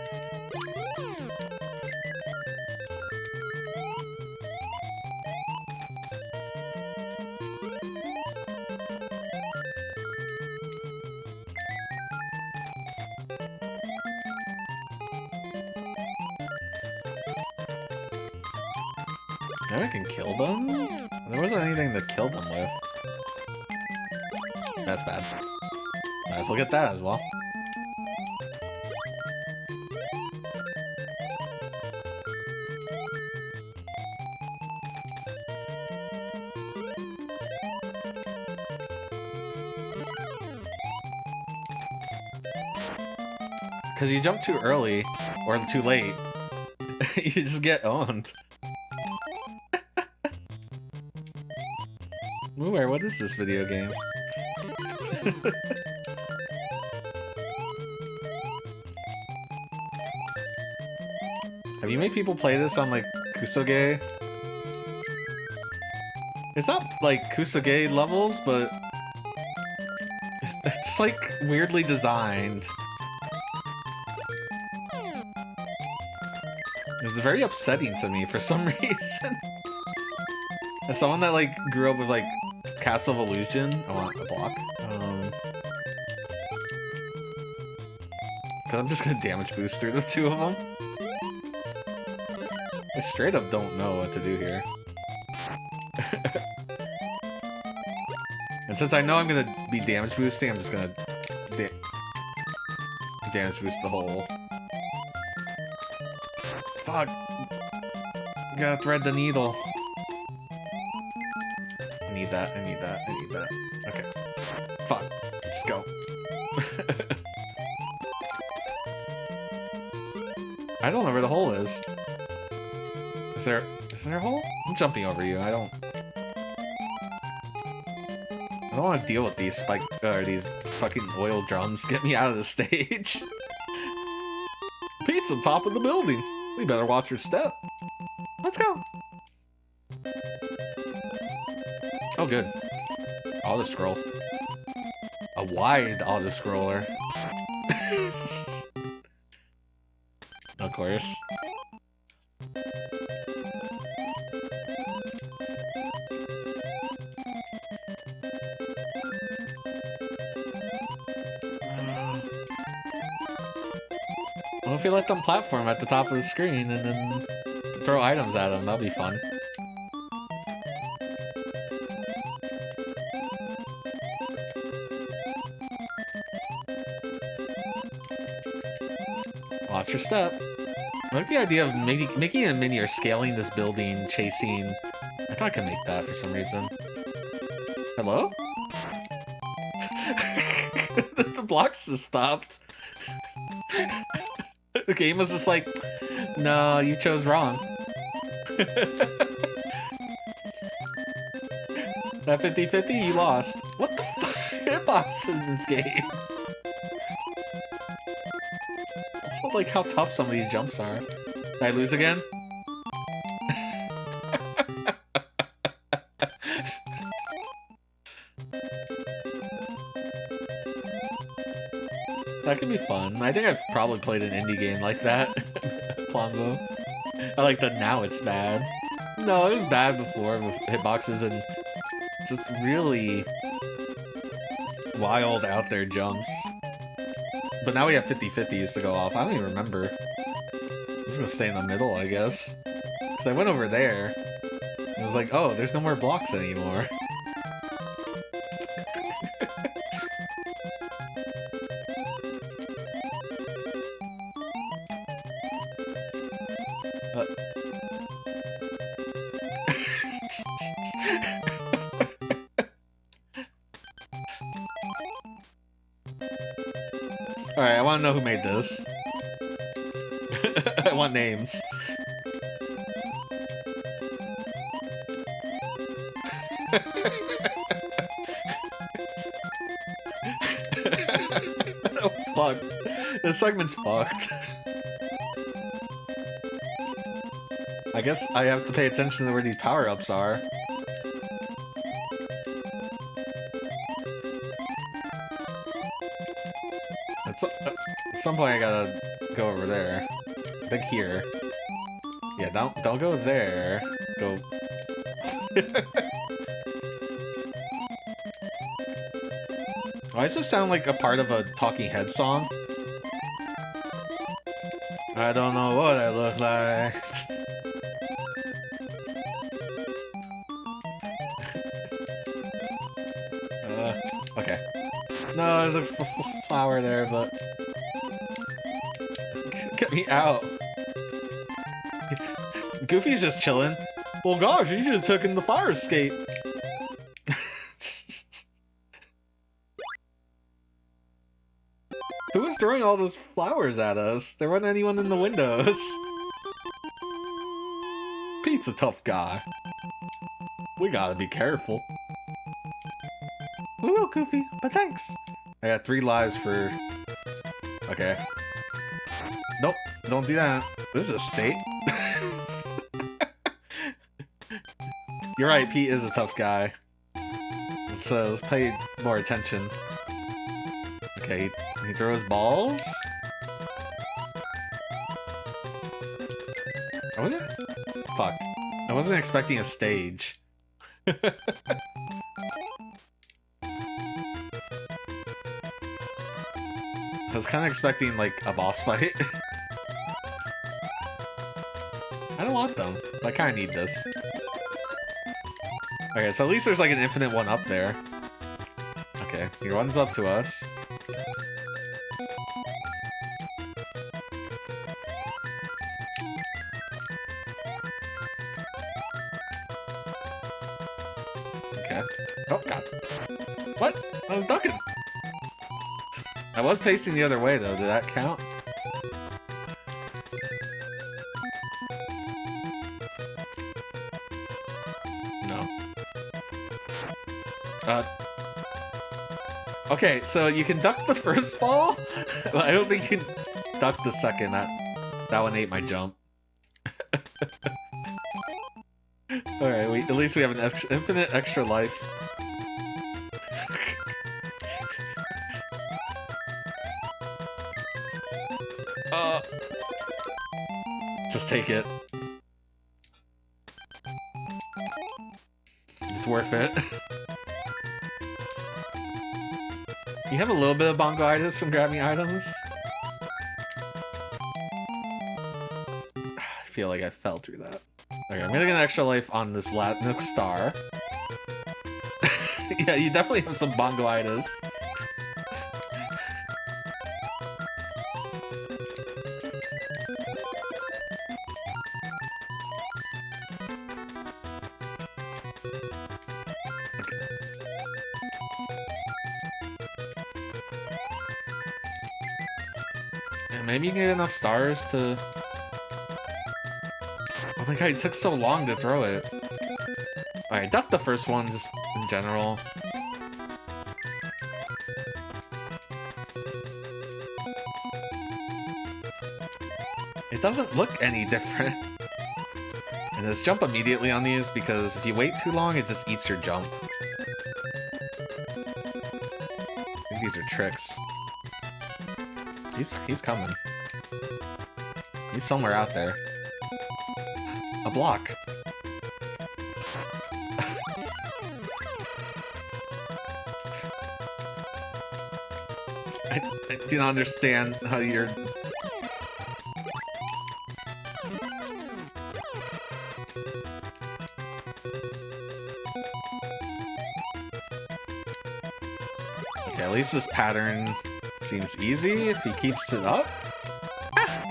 [SPEAKER 1] Maybe I can kill them? There wasn't anything to kill them with. That's bad. Might as well get that as well. Because you jump too early, or too late, you just get owned. Mooer, what is this video game? Have you made people play this on, like, Kusoge? It's not, like, Kusoge levels, but... It's like weirdly designed. It's very upsetting to me for some reason. As someone that like grew up with like Castle of Illusion, I want a block. Cause I'm just gonna damage boost through the two of them. I straight up don't know what to do here. And since I know I'm gonna be damage boosting, I'm just gonna damage boost the hole. Fuck. You gotta thread the needle. I need that, I need that, I need that. Okay. Fuck. Let's go. I don't know where the hole is. Is there a hole? I'm jumping over you. I don't want to deal with these these fucking oil drums. Get me out of the stage. Pete's on top of the building. We better watch your step. Let's go. Oh, good. Auto-scroll. A wide auto-scroller. Of course. What if you let them platform at the top of the screen and then throw items at them? That'll be fun. Watch your step. I like the idea of making a mini or scaling this building, chasing. I thought I could make that for some reason. Hello? The blocks just stopped. The game was just like, no, you chose wrong. That 50-50, you lost. What the fuck? Hitbox in this game. Also, like how tough some of these jumps are. Did I lose again? That could be fun. I think I've probably played an indie game like that. Plombo. I like that now it's bad. No, it was bad before with hitboxes and just really wild out there jumps. But now we have 50-50s to go off. I don't even remember. I'm just gonna stay in the middle, I guess. Because I went over there. And it was like, oh, there's no more blocks anymore. Alright, I want to know who made this. I want names. Oh, fucked. This segment's fucked. I guess I have to pay attention to where these power-ups are. At some point I gotta go over there. I think here. Yeah, don't go there. Go. Why does this sound like a part of a Talking Head song? I don't know what I look like. Okay. No, there's a flower there, but... Get me out. Goofy's just chilling. Well, gosh, you should have taken the fire escape. Who was throwing all those flowers at us? There wasn't anyone in the windows. Pete's a tough guy. We gotta be careful. We will, Goofy, but thanks. I got 3 lives for... Okay. Nope, don't do that. This is a state. You're right, Pete is a tough guy. So let's pay more attention. Okay, he throws balls. I wasn't... Fuck. I wasn't expecting a stage. I was kind of expecting, like, a boss fight. I don't want them, but I kind of need this. Okay, so at least there's, like, an infinite one up there. Okay, he runs up to us. Okay. Oh, God. What? I was ducking. I was pacing the other way, though. Did that count? No. Okay, so you can duck the first ball, but I don't think you can duck the second. That one ate my jump. Alright, at least we have an infinite extra life. Just take it. It's worth it. You have a little bit of bongoitis from grabbing items? I feel like I fell through that. Okay, I'm gonna get an extra life on this next star. Yeah, you definitely have some bongoitis. Maybe you can get enough stars to... Oh my god, it took so long to throw it. Alright, duck the first one, just in general. It doesn't look any different. And just jump immediately on these, because if you wait too long, it just eats your jump. I think these are tricks. He's coming. He's somewhere out there. A block. I do not understand how you're... Okay, at least this pattern seems easy if he keeps it up. Ah!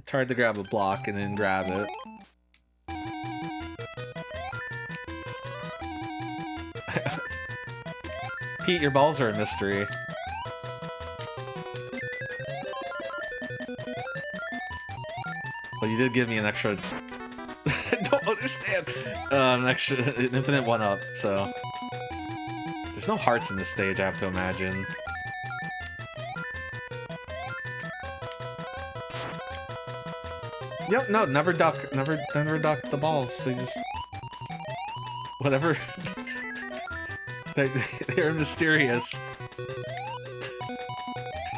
[SPEAKER 1] Tried to grab a block and then grab it. Pete, your balls are a mystery. But you did give me an extra... I don't understand! An infinite one-up, so... There's no hearts in this stage, I have to imagine. Yep, no, never duck. Never duck the balls. They just... Whatever. They're mysterious.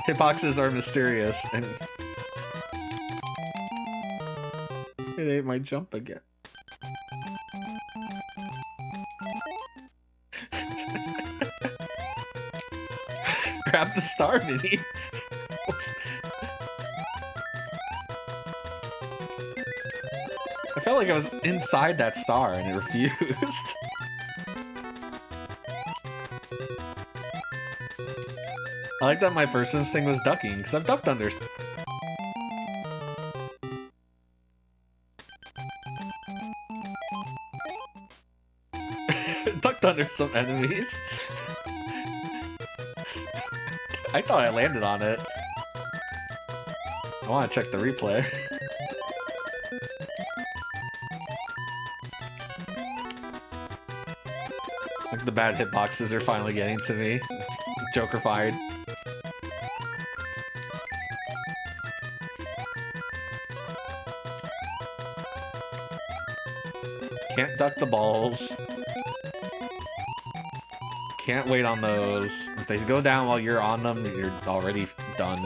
[SPEAKER 1] Hitboxes are mysterious, and... It ate my jump again. Grab the star, Minnie. I felt like I was inside that star and it refused. I like that my first instinct was ducking, because I've ducked under... ducked under some enemies. I thought I landed on it. I want to check the replay. I think the bad hitboxes are finally getting to me. Joker-fied. Can't duck the balls. can't wait on those. If they go down while you're on them, you're already done.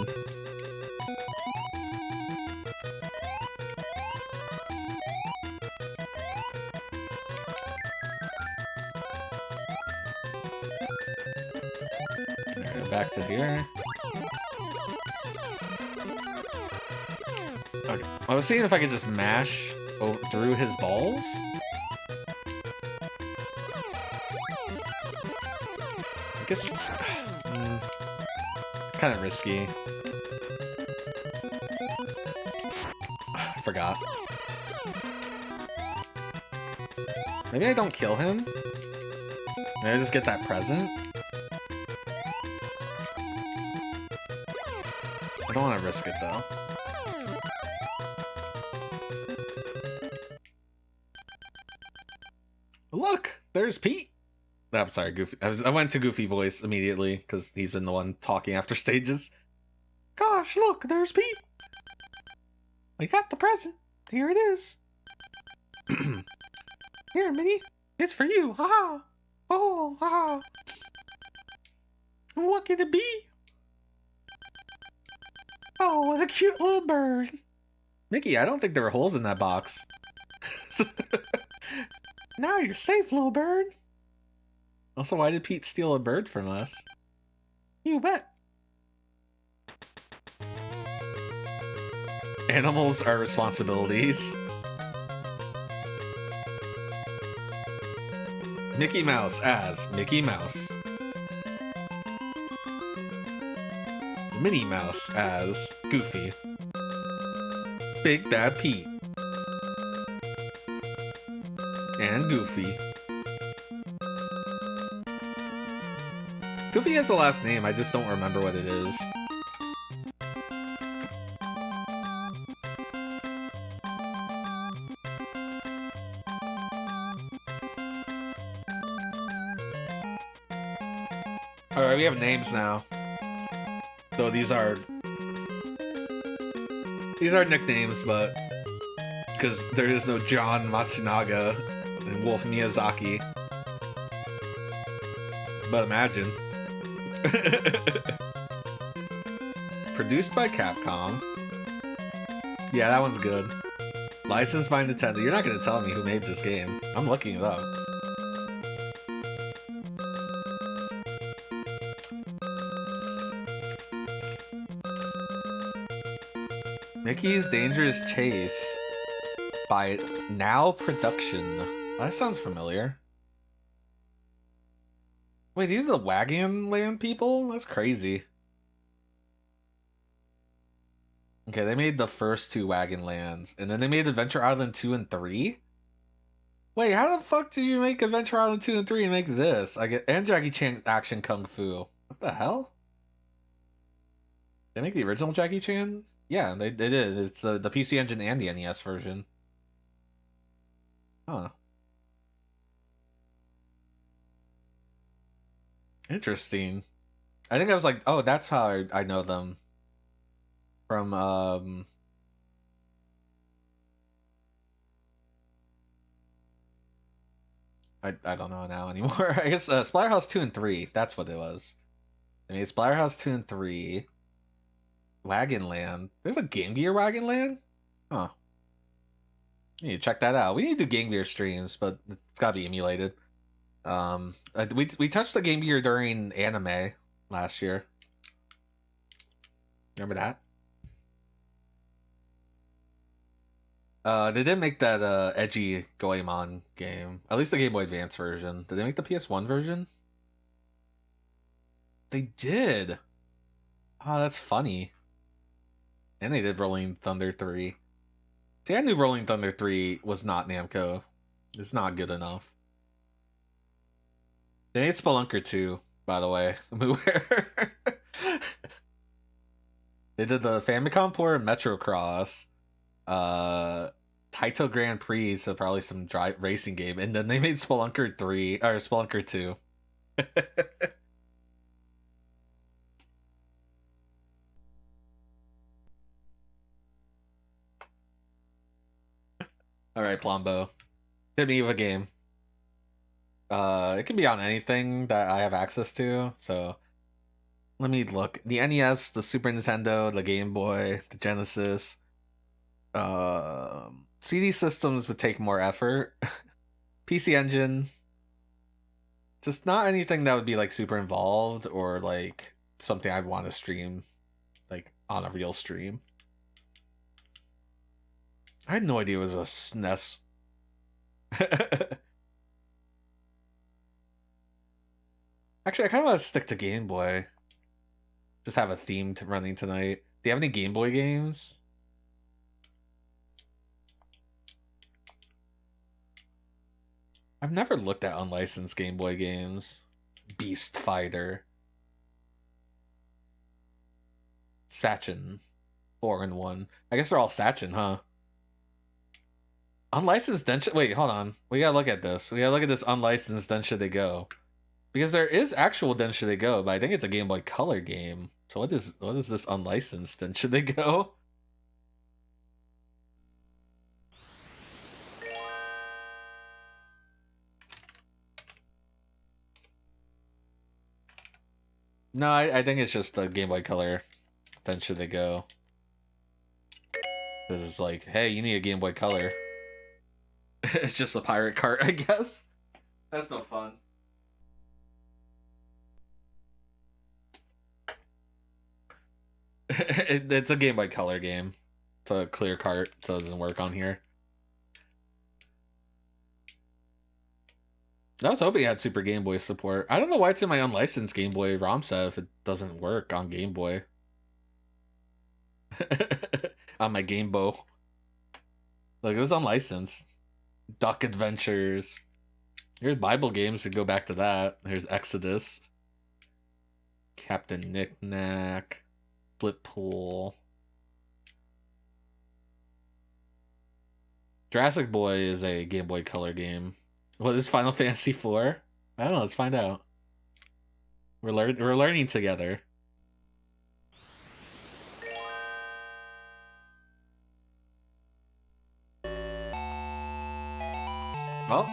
[SPEAKER 1] Alright, back to here. Okay, I was seeing if I could just mash through his balls. I guess it's kind of risky. I forgot. Maybe I don't kill him. Maybe I just get that present. I don't want to risk it though. Look, there's Pete. I'm sorry, Goofy. I went to Goofy voice immediately because he's been the one talking after stages. Gosh, look, there's Pete. We got the present. Here it is. Here, Minnie. It's for you. Haha. Oh, haha. What could it be? Oh, what a cute little bird. Mickey, I don't think there were holes in that box. Now you're safe, little bird. Also, why did Pete steal a bird from us? You bet. Animals are responsibilities. Mickey Mouse as Mickey Mouse. Minnie Mouse as Goofy. Big Bad Pete. And Goofy. Goofy has a last name, I just don't remember what it is. Alright, we have names now. So these are nicknames, but because there is no John Matsunaga and Wolf Miyazaki. But imagine. Produced by Capcom. Yeah, that one's good. Licensed by Nintendo. You're not gonna tell me who made this game. I'm looking it up. Mickey's Dangerous Chase by Now Production. That sounds familiar. Wait, these are the Wagon Land people? That's crazy. Okay, they made the first two Wagon Lands, and then they made Adventure Island 2 and 3? Wait, how the fuck did you make Adventure Island 2 and 3 and make this? And Jackie Chan Action Kung Fu. What the hell? Did they make the original Jackie Chan? Yeah, they did. It's the PC Engine and the NES version. Huh. Interesting. I think I was like, oh, that's how I know them. From, I don't know now anymore. I guess Splatterhouse 2 and 3. That's what it was. I mean, Splatterhouse 2 and 3. Wagon Land. There's a Game Gear Wagon Land? Huh. We need to check that out. We need to do Game Gear streams, but it's gotta be emulated. We touched the Game Gear during anime last year. Remember that? They did make that edgy Goemon game. At least the Game Boy Advance version. Did they make the PS1 version? They did. Oh, that's funny. And they did Rolling Thunder 3. See, I knew Rolling Thunder 3 was not Namco. It's not good enough. They made Spelunker 2, by the way. They did the Famicom port of Metrocross. Taito Grand Prix, so probably some racing game. And then they made Spelunker 3, or Spelunker 2. Alright, Plombo. Hit me with a game. It can be on anything that I have access to. So let me look. The NES, the Super Nintendo, the Game Boy, the Genesis. CD systems would take more effort. PC Engine, just not anything that would be like super involved or like something I'd want to stream like on a real stream. I had no idea it was a SNES. Actually, I kind of want to stick to Game Boy. Just have a theme to running tonight. Do you have any Game Boy games? I've never looked at unlicensed Game Boy games. Beast Fighter. Sachin. 4-in-1. I guess they're all Sachin, huh? Unlicensed, then should... Wait, hold on. We gotta look at this. We gotta look at this unlicensed, then should they go? Because there is actual then should they go, but I think it's a Game Boy Color game. So what is this unlicensed, then should they go? No, I think it's just the Game Boy Color. Then should they go? Because it's like, hey, you need a Game Boy Color. It's just a pirate cart, I guess. That's no fun. It's a Game Boy Color game. It's a clear cart, so it doesn't work on here. I was hoping it had Super Game Boy support. I don't know why it's in my unlicensed Game Boy ROM set if it doesn't work on Game Boy. On my Game Boy. Like, it was unlicensed. Duck Adventures. Here's Bible games, we go back to that. Here's Exodus. Captain Knick-Knack. Flip Pool. Jurassic Boy is a Game Boy Color game. What is Final Fantasy IV? I don't know, let's find out. We're learning together. Well.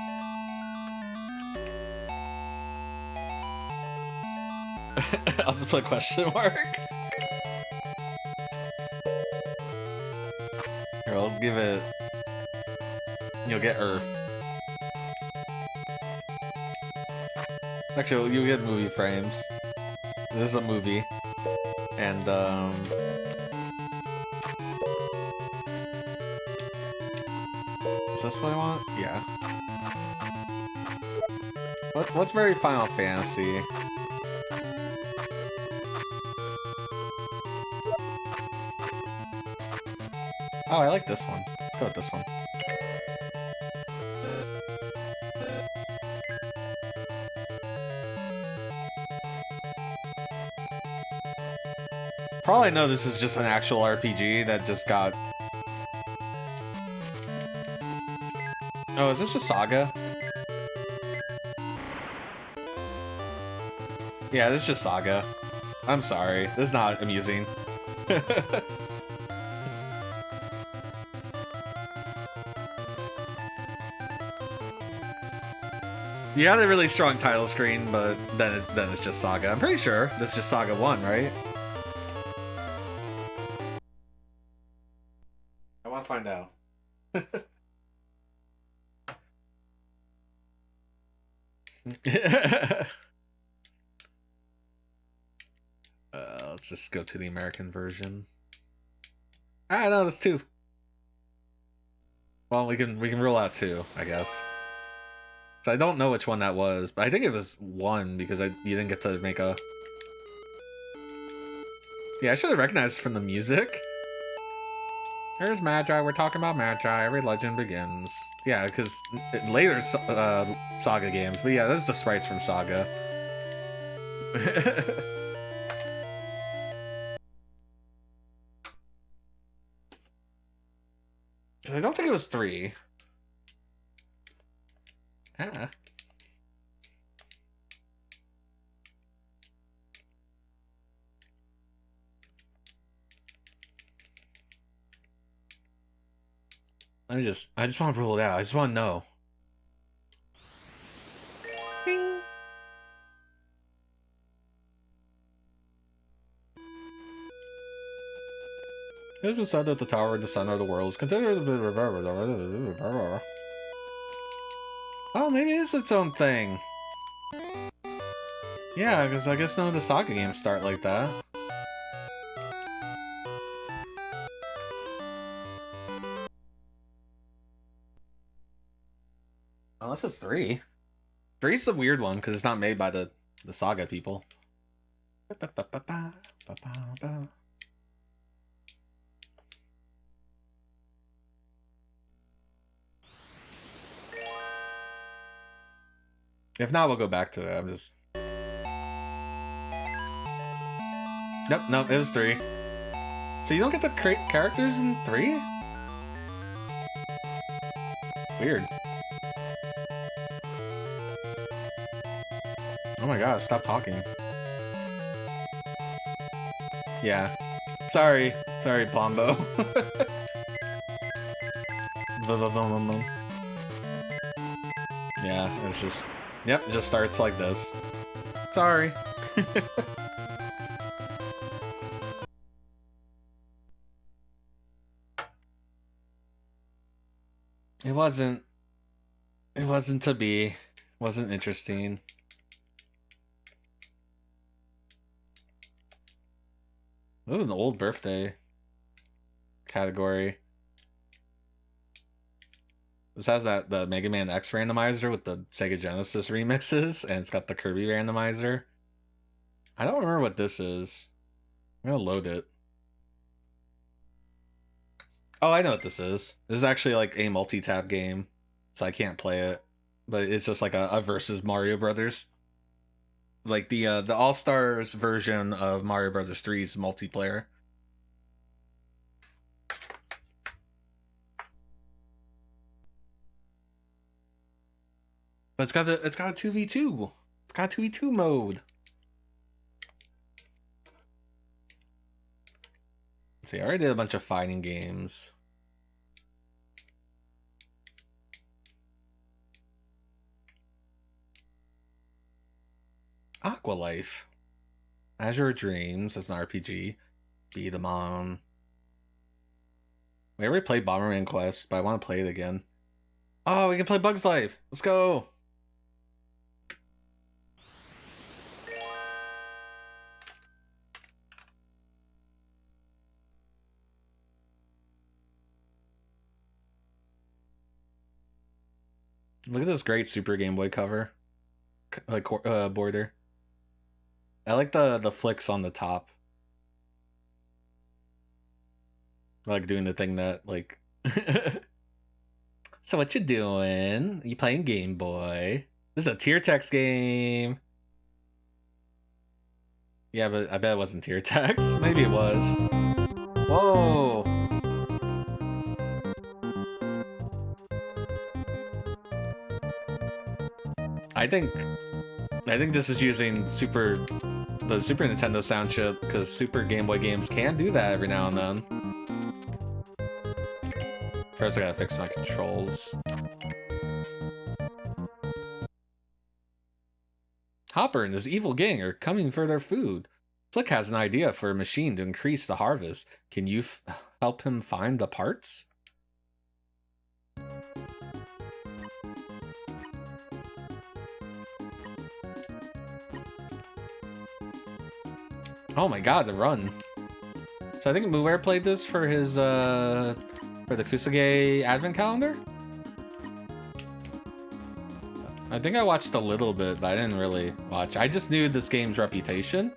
[SPEAKER 1] I'll just put a question mark. Here, I'll give it... You'll get Earth. Actually, you'll get movie frames. This is a movie. And, is this what I want? Yeah. What's very Final Fantasy? Oh, I like this one. Let's go with this one. Probably I know this is just an actual RPG that just got... Oh, is this just Saga? Yeah, this is just Saga. I'm sorry. This is not amusing. You got a really strong title screen, but then it's just Saga. I'm pretty sure this is just Saga 1, right? I want to find out. Let's just go to the American version. Ah, no, that's 2. Well, we can rule out 2, I guess. So I don't know which one that was, but I think it was 1 because you didn't get to make a... Yeah, I should have recognized from the music. There's Magi, we're talking about Magi, every legend begins. Yeah, because later Saga games, but yeah, this is the sprites from Saga. I don't think it was 3. Ah. I just want to rule it out. I just want to know. It has been said that the tower in the center of the world is considered a... Oh, maybe it is its own thing. Yeah, because I guess none of the Saga games start like that. Unless it's 3. 3's the weird one, because it's not made by the Saga people. If not, we'll go back to it. I'm just... Nope, it was 3. So you don't get to create characters in 3? Weird. Oh my god, stop talking. Yeah. Sorry, Pombo. Yeah, it's just... Yep, it just starts like this. Sorry. It wasn't to be. Wasn't interesting. This was an old birthday category. This has the Mega Man X randomizer with the Sega Genesis remixes, and it's got the Kirby randomizer. I don't remember what this is. I'm gonna load it. Oh, I know what this is. This is actually like a multi-tab game, so I can't play it. But it's just like a versus Mario Brothers. Like the All-Stars version of Mario Brothers 3's multiplayer. But it's got a 2v2. It's got a 2v2 mode. Let's see, I already did a bunch of fighting games. Aqualife. Azure Dreams as an RPG. Be the Mom. We already played Bomberman Quest, but I want to play it again. Oh, we can play Bugs Life. Let's go. Look at this great Super Game Boy cover. Like border. I like the flicks on the top. I like doing the thing that like So what you doing? You playing Game Boy? This is a tier text game. Yeah, but I bet it wasn't tier text. Maybe it was. Whoa. I think this is using the Super Nintendo sound chip, because Super Game Boy games can do that every now and then. First I gotta fix my controls. Hopper and his evil gang are coming for their food. Flick has an idea for a machine to increase the harvest. Can you help him find the parts? Oh my god, the run. So I think Muware played this for his for the Kusage Advent Calendar? I think I watched a little bit, but I didn't really watch. I just knew this game's reputation.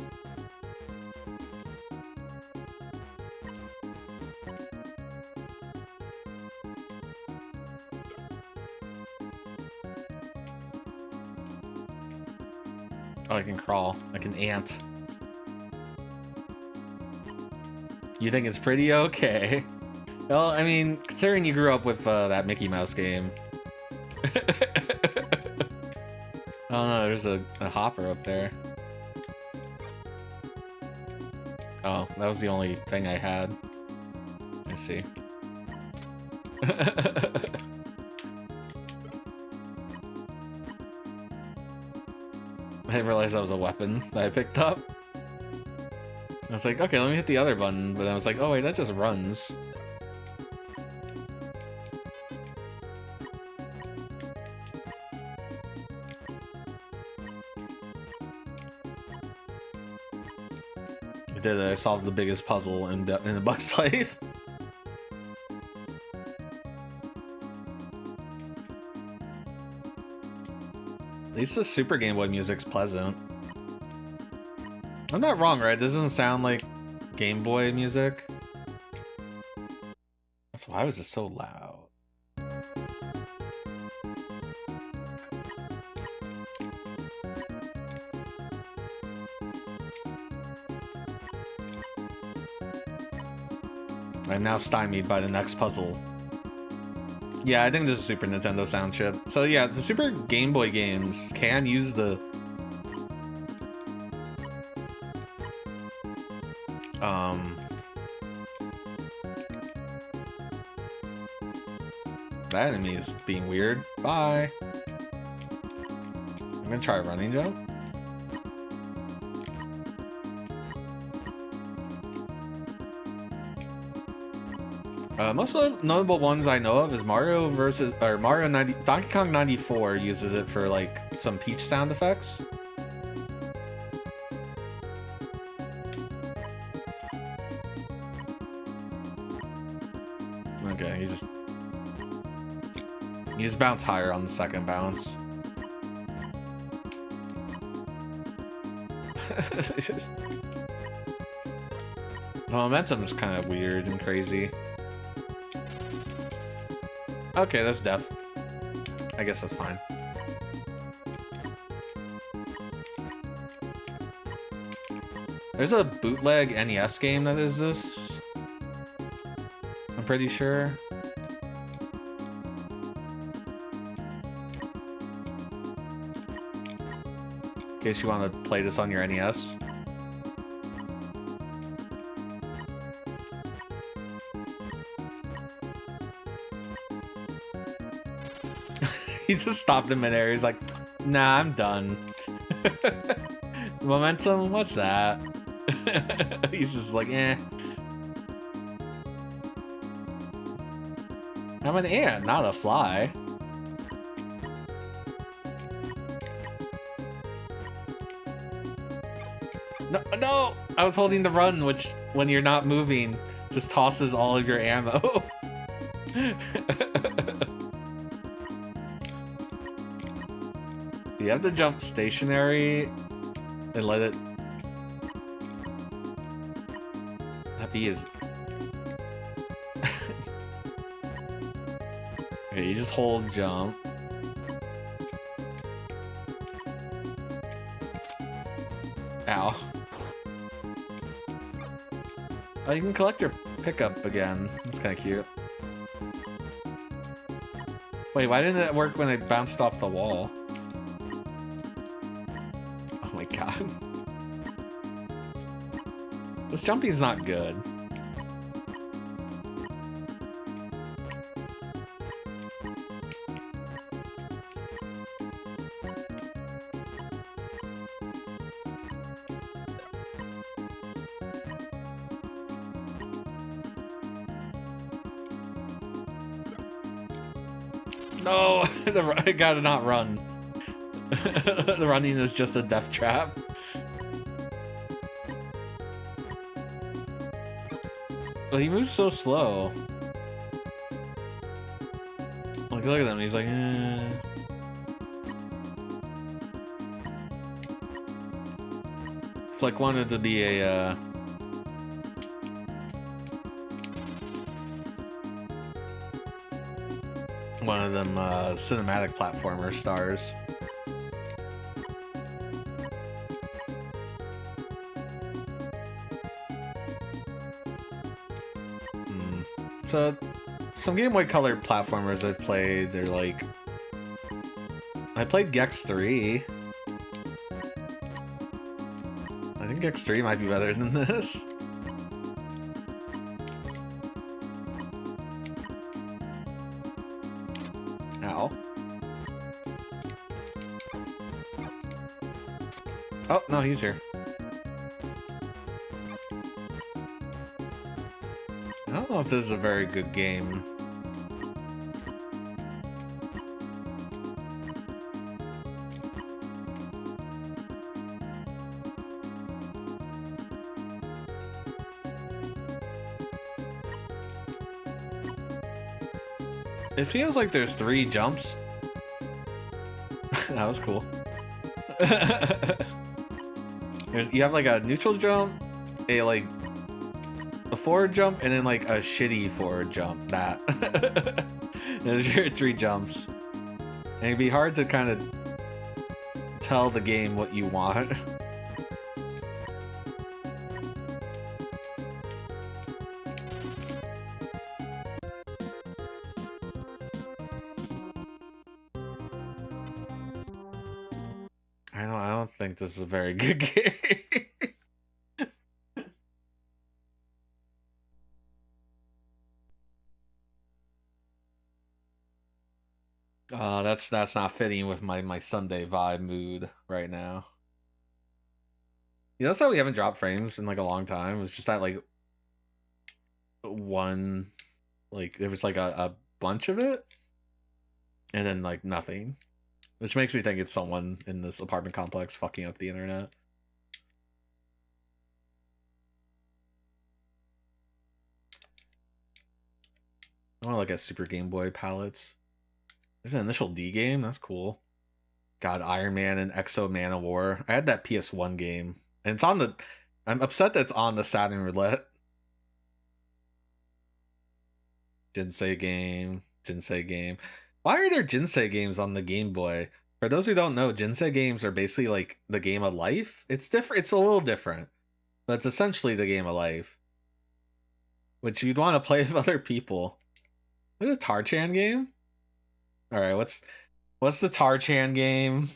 [SPEAKER 1] Oh, I can crawl. Like an ant. You think it's pretty okay? Well, I mean, considering you grew up with that Mickey Mouse game. Oh no, there's a hopper up there. Oh, that was the only thing I had. Let's see. I didn't realize that was a weapon that I picked up. I was like, okay, let me hit the other button, but I was like, oh wait, that just runs. I did it. I solved the biggest puzzle in a Bug's Life. At least the Super Game Boy music's pleasant. I'm not wrong, right? This doesn't sound like Game Boy music. So why was it so loud? I'm now stymied by the next puzzle. Yeah, I think this is Super Nintendo sound chip. So yeah, the Super Game Boy games can use the that enemy is being weird. Bye. I'm gonna try a running jump. Most of the notable ones I know of is Mario Donkey Kong 94 uses it for like some Peach sound effects. Okay, he just bounced higher on the second bounce. The momentum is kind of weird and crazy. Okay, that's deaf. I guess that's fine. There's a bootleg NES game that is this. I'm pretty sure. In case you want to play this on your NES. He just stopped in midair. He's like, nah, I'm done. Momentum? What's that? He's just like, eh. I'm an ant, not a fly. No, no! I was holding the run, which, when you're not moving, just tosses all of your ammo. You have to jump stationary and let it... That bee is... Okay, you just hold jump. Ow. Oh, you can collect your pickup again. That's kind of cute. Wait, why didn't it work when I bounced off the wall? Oh my god. This jumping's not good. No, I gotta not run. The running is just a death trap. Well, he moves so slow. Like, look at him. He's like, eh. Flick wanted to be a, one of them cinematic platformer stars. So, some Game Boy Color platformers I've played, they're like... I played Gex 3. I think Gex 3 might be better than this. Ow. Oh, no, he's here. know if this is a very good game. It feels like there's 3 jumps. That was cool. You have like a neutral jump, a forward jump, and then like a shitty forward jump. That. There's your 3 jumps. And it'd be hard to kind of tell the game what you want. I don't think this is a very good game. That's not fitting with my Sunday vibe mood right now. You know, that's how we haven't dropped frames in like a long time. It's just that like one, like there was like a bunch of it, and then like nothing, which makes me think it's someone in this apartment complex fucking up the internet. I want to look at Super Game Boy palettes. There's an Initial D game. That's cool. God, Iron Man and Exo Man of War. I had that PS1 game. And it's on the... I'm upset that it's on the Saturn Roulette. Jinsei game. Jinsei game. Why are there Jinsei games on the Game Boy? For those who don't know, Jinsei games are basically like the game of life. It's different. It's a little different. But it's essentially the game of life. Which you'd want to play with other people. Is it a Tar-Chan game? Alright, what's the Tar-Chan game?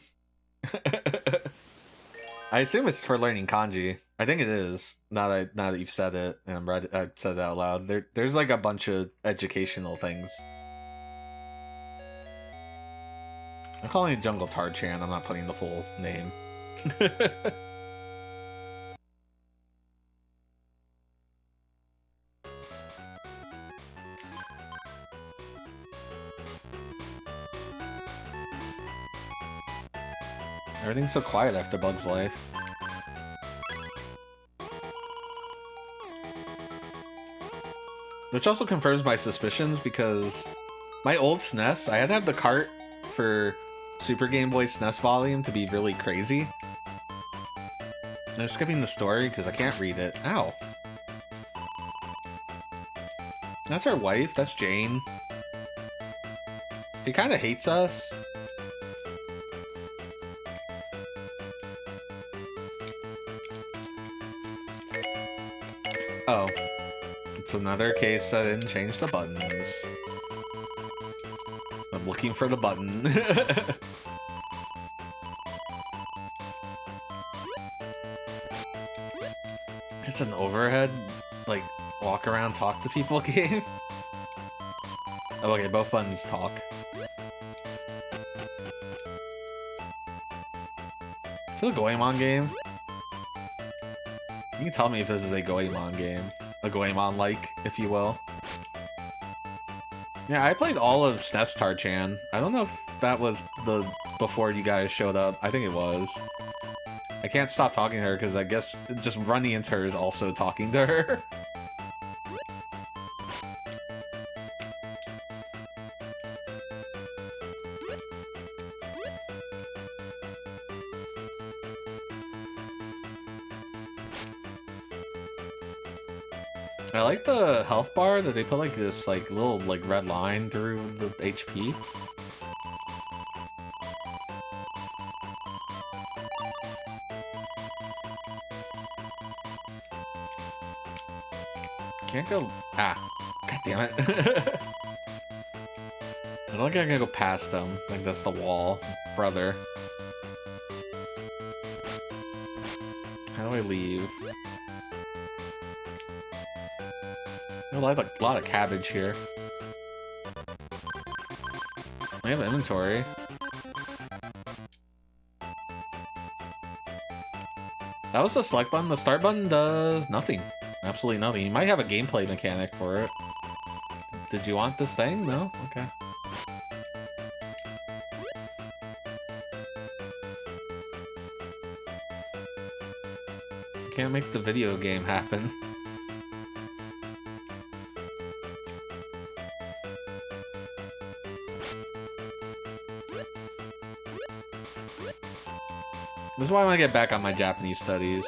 [SPEAKER 1] I assume it's for learning kanji. I think it is. Now that you've said it and I've said it out loud. There's like a bunch of educational things. I'm calling it Jungle Tar-Chan. I'm not putting the full name. Everything's so quiet after Bug's Life. Which also confirms my suspicions, because my old SNES, I had to have the cart for Super Game Boy SNES volume to be really crazy. And I'm skipping the story because I can't read it. Ow. That's our wife, that's Jane. She kind of hates us. Oh. It's another case I didn't change the buttons. I'm looking for the button. It's an overhead, like, walk around, talk to people game. Oh, okay, both buttons talk. Is it a Goemon game? You can tell me if this is a Goemon game. A Goemon-like, if you will. Yeah, I played all of SNES Tar-Chan. I don't know if that was before you guys showed up. I think it was. I can't stop talking to her because I guess just running into her is also talking to her. I like the health bar that they put like this like little like red line through the HP. Can't go. Ah, god damn it! I don't think I can go past them. Like that's the wall, brother. How do I leave? I have a lot of cabbage here. I have inventory. That was the select button. The start button does nothing. Absolutely nothing. You might have a gameplay mechanic for it. Did you want this thing? No? Okay. You can't make the video game happen. This is why I want to get back on my Japanese studies.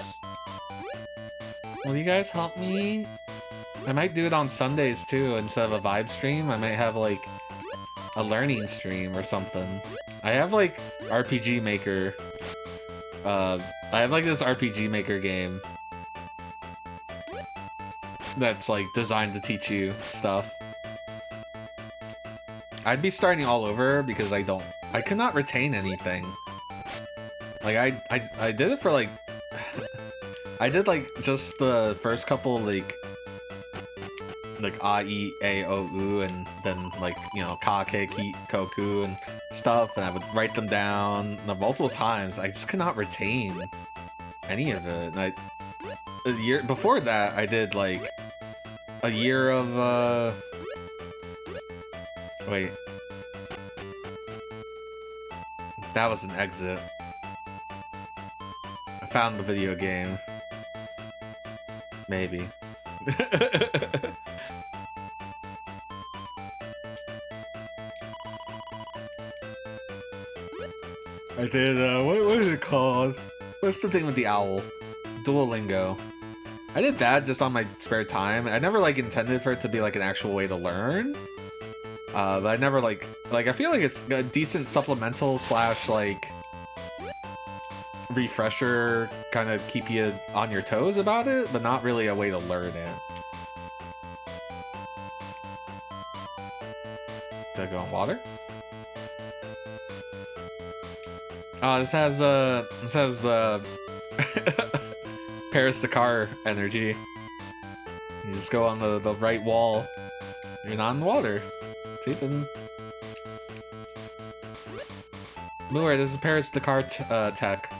[SPEAKER 1] Will you guys help me? I might do it on Sundays too, instead of a vibe stream. I might have like a learning stream or something. I have like RPG Maker. I have like this RPG Maker game that's like designed to teach you stuff. I'd be starting all over because I could not retain anything. Like I did it for like I did like just the first couple like a, e, a, o, u, and then like, you know, ka, ke, ki, koku and stuff, and I would write them down multiple times. I just could not retain any of it. And a year before that, I did like a year of wait, that was an exit. I found the video game. Maybe. I did, what is it called? What's the thing with the owl? Duolingo. I did that just on my spare time. I never, like, intended for it to be, like, an actual way to learn. But I never, like, I feel like it's a decent supplemental slash, like, refresher, kind of keep you on your toes about it, but not really a way to learn it. Did I go in water? This has Paris Dakar energy. You just go on the right wall. You're not in the water. See then. Moore, this is Paris Dakar tech.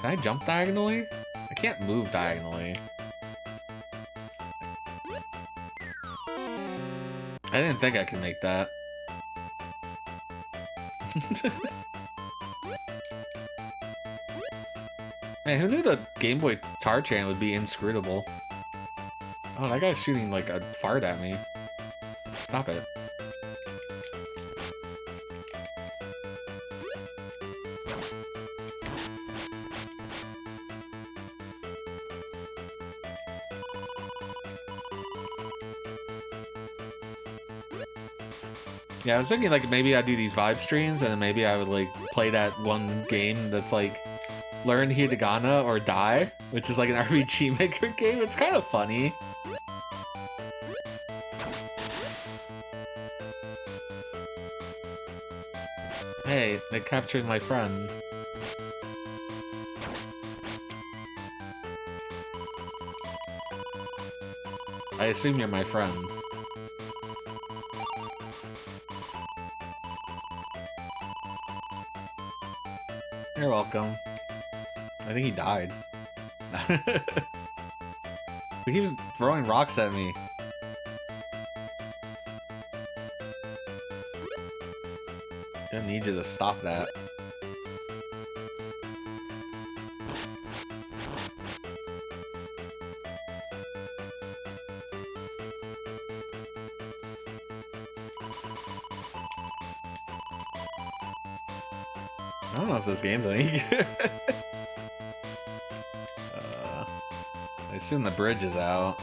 [SPEAKER 1] Can I jump diagonally? I can't move diagonally. I didn't think I could make that. Man, who knew the Game Boy Tar Chain would be inscrutable? Oh, that guy's shooting like a fart at me. Stop it. Yeah, I was thinking like maybe I'd do these vibe streams and then maybe I would like play that one game that's like learn hiragana or die, which is like an RPG Maker game. It's kind of funny. Hey, they captured my friend. I assume you're my friend. You're welcome. I think he died. He was throwing rocks at me. I need you to stop that. I don't know if this game's any good. I assume the bridge is out.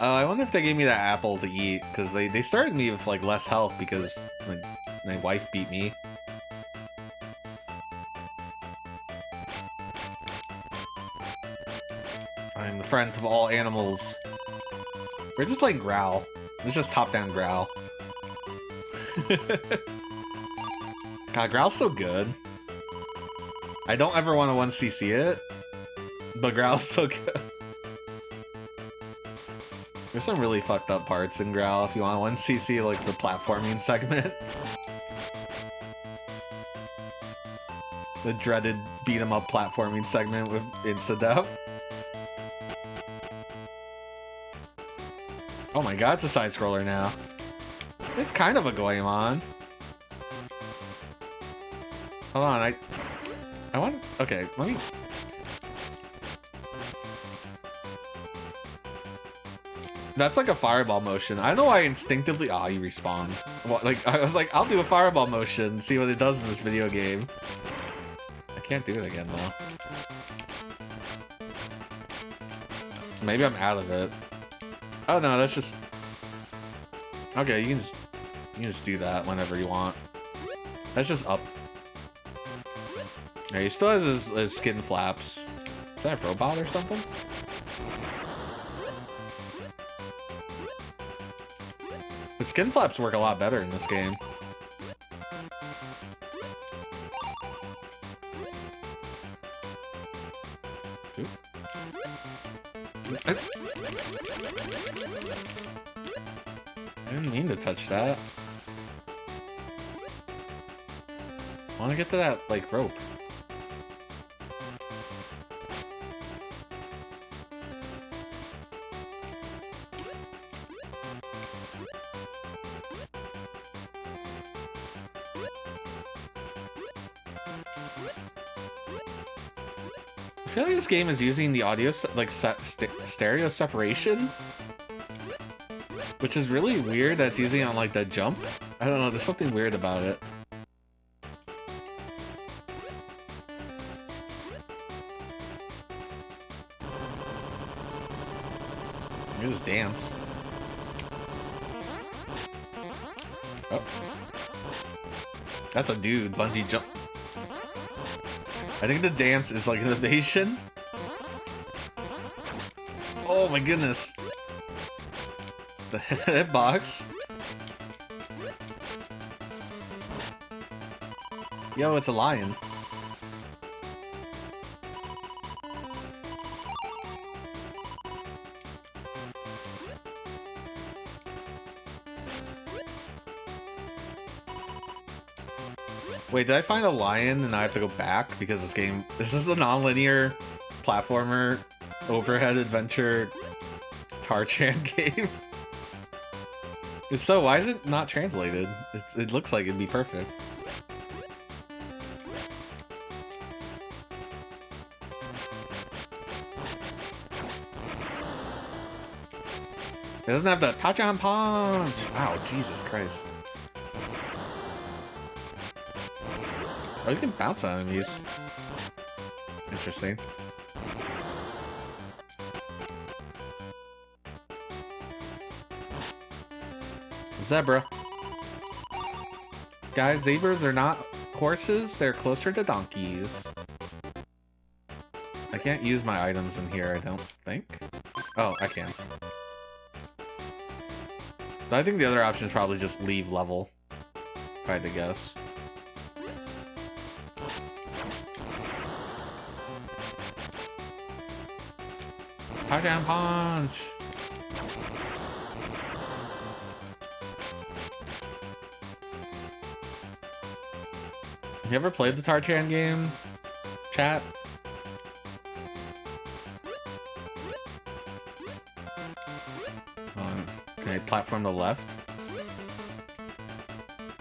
[SPEAKER 1] I wonder if they gave me that apple to eat, because they started me with like less health because my wife beat me. I'm the friend of all animals. We're just playing Growl. It's just top-down Growl. God, Growl's so good. I don't ever want to 1cc it, but Growl's so good. There's some really fucked up parts in Growl if you want 1cc, like the platforming segment. The dreaded beat 'em up platforming segment with insta-death. Oh my god, it's a side-scroller now. It's kind of a Goemon. Hold on, I want... Okay, let me... That's like a fireball motion. I don't know why I instinctively... Oh, you respawn. Well, like, I was like, I'll do a fireball motion, see what it does in this video game. I can't do it again, though. Maybe I'm out of it. Oh, no, that's just... Okay, you can just do that whenever you want. That's just up. Yeah, he still has his skin flaps. Is that a robot or something? The skin flaps work a lot better in this game. Oop. I didn't mean to touch that. I want to get to that, like, rope. I feel like this game is using the audio, like, stereo separation, which is really weird that's using it on, like, the jump. I don't know, there's something weird about it. Look at this dance. Oh. That's a dude, bungee jump. I think the dance is like an evasion. Oh my goodness. The hitbox. Yo, it's a lion. Wait, did I find a lion and I have to go back? Because this is a non-linear platformer, overhead adventure, Tarchan game. If so, why is it not translated? It looks like it'd be perfect. It doesn't have the Tarchan punch! Wow, Jesus Christ. Oh, you can bounce on enemies. Interesting. Zebra. Guys, zebras are not horses, they're closer to donkeys. I can't use my items in here, I don't think. Oh, I can. I think the other option is probably just leave level, if I had to guess. Tarchan punch! Have you ever played the Tarchan game, chat? Can I platform to the left?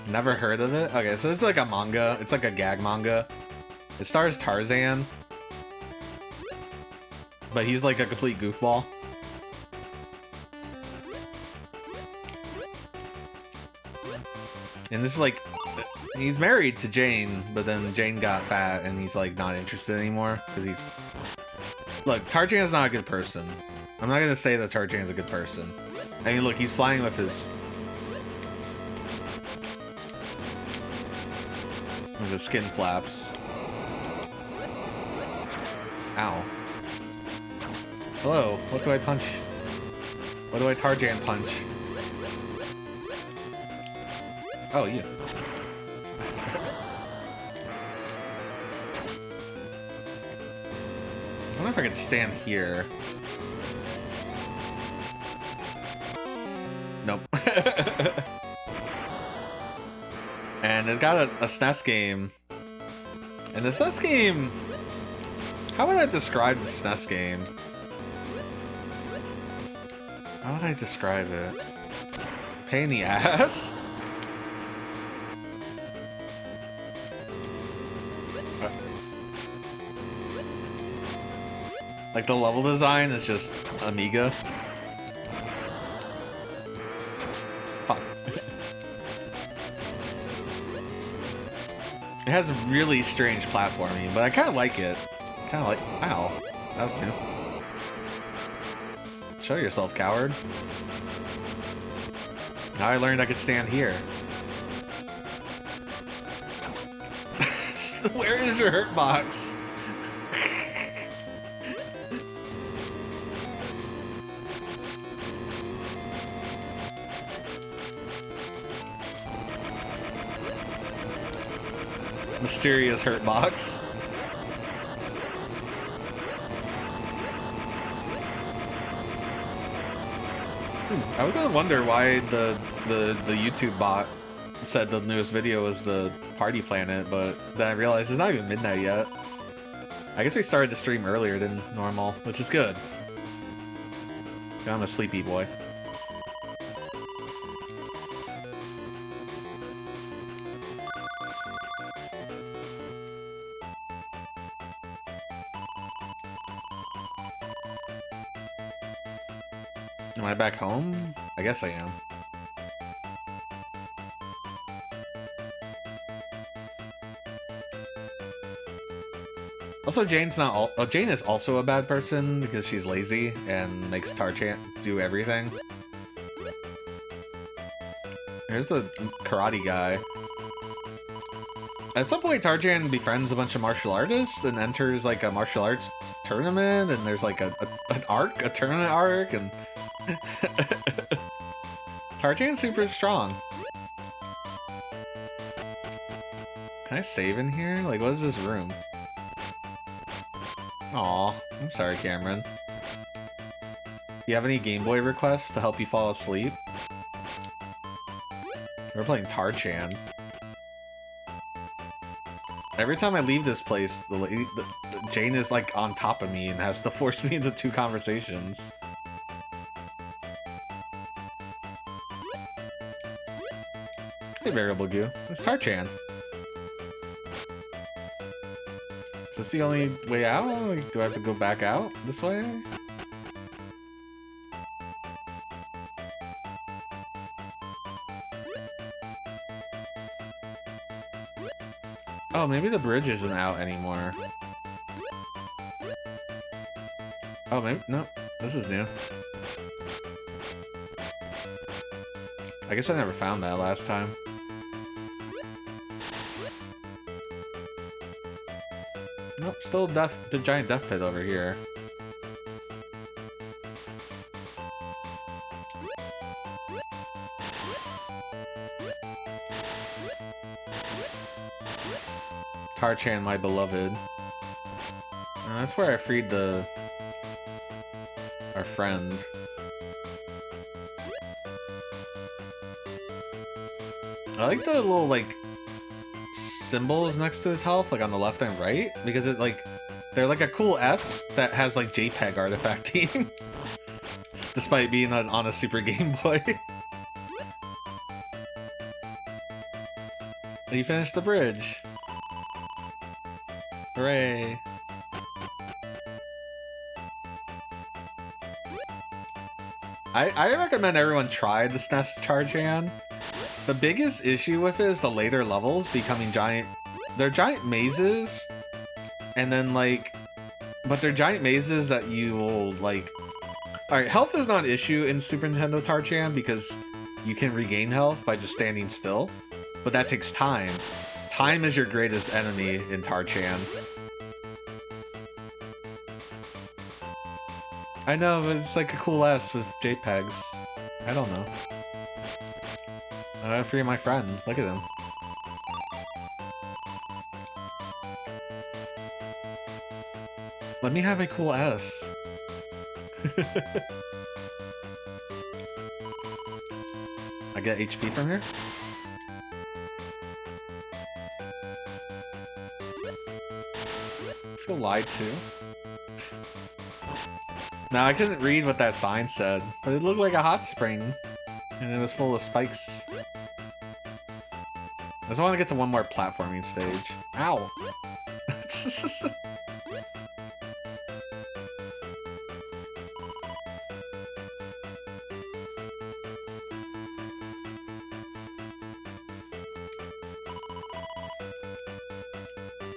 [SPEAKER 1] Never heard of it? Okay, so it's like a manga. It's like a gag manga. It stars Tarzan. But he's like a complete goofball. And this is like... He's married to Jane, but then Jane got fat and he's like not interested anymore. Because he's... Look, Tarzan's not a good person. I'm not going to say that Tarzan's a good person. I mean, look, he's flying with his skin flaps. Ow. Hello, what do I punch? What do I Tarzan punch? Oh, you. I wonder if I could stand here. Nope. And it got a SNES game. And the SNES game... How would I describe the SNES game? How would I describe it? Pain in the ass? Like, the level design is just Amiga. Fuck. It has really strange platforming, but I kind of like it. Kind of like... Ow. That was new. Show yourself, coward. Now I learned I could stand here. Where is your hurt box? Mysterious hurt box. I was gonna wonder why the YouTube bot said the newest video was the Party Planet, but then I realized it's not even midnight yet. I guess we started the stream earlier than normal, which is good. I'm a sleepy boy. Am I back home? I guess I am. Also, Jane's not all. Oh, Jane is also a bad person because she's lazy and makes Tarchan do everything. Here's the karate guy. At some point, Tarchan befriends a bunch of martial artists and enters like a martial arts tournament, and there's like a tournament arc, and Tarchan's super strong. Can I save in here? Like, what is this room? Aw, I'm sorry, Cameron. You have any Game Boy requests to help you fall asleep? We're playing Tarchan. Every time I leave this place, Jane is like on top of me and has to force me into 2 conversations. Hey, Variable Goo. It's Tarchan. Is this the only way out? Like, do I have to go back out this way? Oh, maybe the bridge isn't out anymore. Oh, maybe... No. This is new. I guess I never found that last time. Nope, still the giant death pit over here. Tarchan, my beloved. That's where I freed our friend. I like the little, like, symbols next to his health, like on the left and right, because it, like, they're like a cool S that has, like, JPEG artifacting. Despite being on a Super Game Boy. You finished the bridge. Hooray. I recommend everyone try the SNES Tarchan. The biggest issue with it is the later levels becoming giant. They're giant mazes, and then like, but they're giant mazes that you will like. Alright, health is not an issue in Super Nintendo Tarchan because you can regain health by just standing still, but that takes time. Time is your greatest enemy in Tarchan. I know, but it's like a cool S with JPEGs. I don't know. I gotta free my friend. Look at him. Let me have a cool S. I get HP from here? feel lied to. Now, I couldn't read what that sign said, but it looked like a hot spring, and it was full of spikes. I just want to get to one more platforming stage. Ow!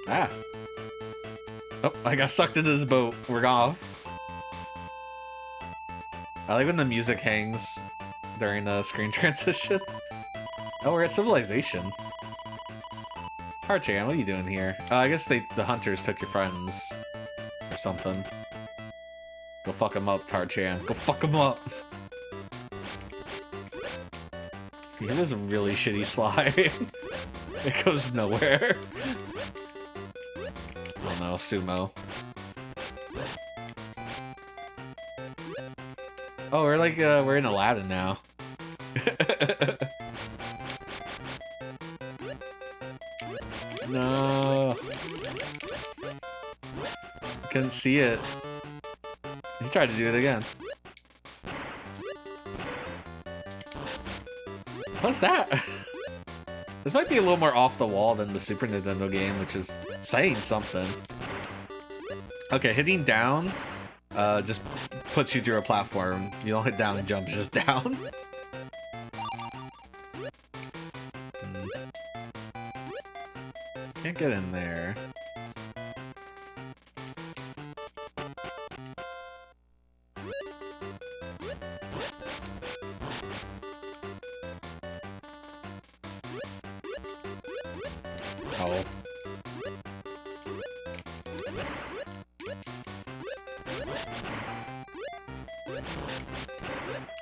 [SPEAKER 1] Ah! Oh, I got sucked into this boat. We're off. I like when the music hangs during the screen transition. Oh, we're at Civilization. Tarchan, what are you doing here? I guess the hunters took your friends. Or something. Go fuck them up, Tarchan. Go fuck them up! Yeah, this is a really shitty slide. It goes nowhere. Oh no, sumo. Oh, we're like, we're in Aladdin now. No. Couldn't see it. He tried to do it again. What's that? This might be a little more off the wall than the Super Nintendo game, which is saying something. Okay, hitting down just puts you through a platform. You don't hit down and jump, just down. Can't get in there. Oh.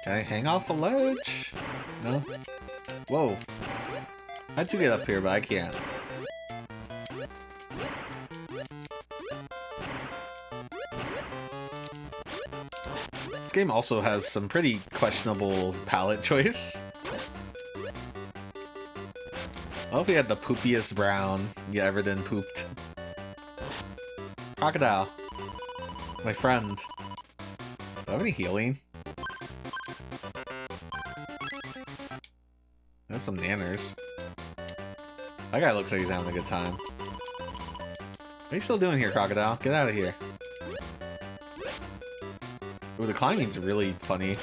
[SPEAKER 1] Can I hang off a ledge? No? Whoa. How'd you get up here, but I can't? This game also has some pretty questionable palette choice. I hope he had the poopiest brown you ever done pooped. Crocodile. My friend. Do I have any healing? There's some nanners. That guy looks like he's having a good time. What are you still doing here, Crocodile? Get out of here. Ooh, the climbing's really funny.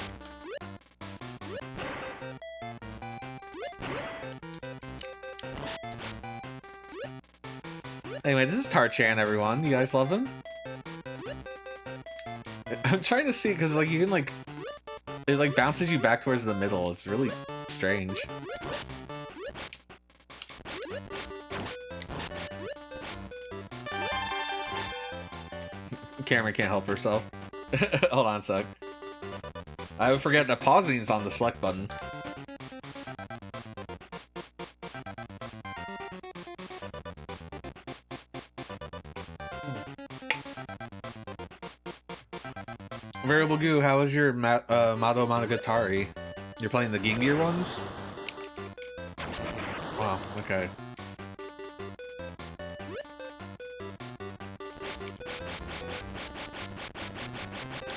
[SPEAKER 1] Anyway, this is Tarchan, everyone. You guys love him? I'm trying to see, because, like, you can, like... It, like, bounces you back towards the middle. It's really strange. Camera can't help herself. Hold on a sec. I would forget that pausing is on the select button. Variable Goo, how was your Mado Monogatari? You're playing the Game Gear ones? Wow, okay.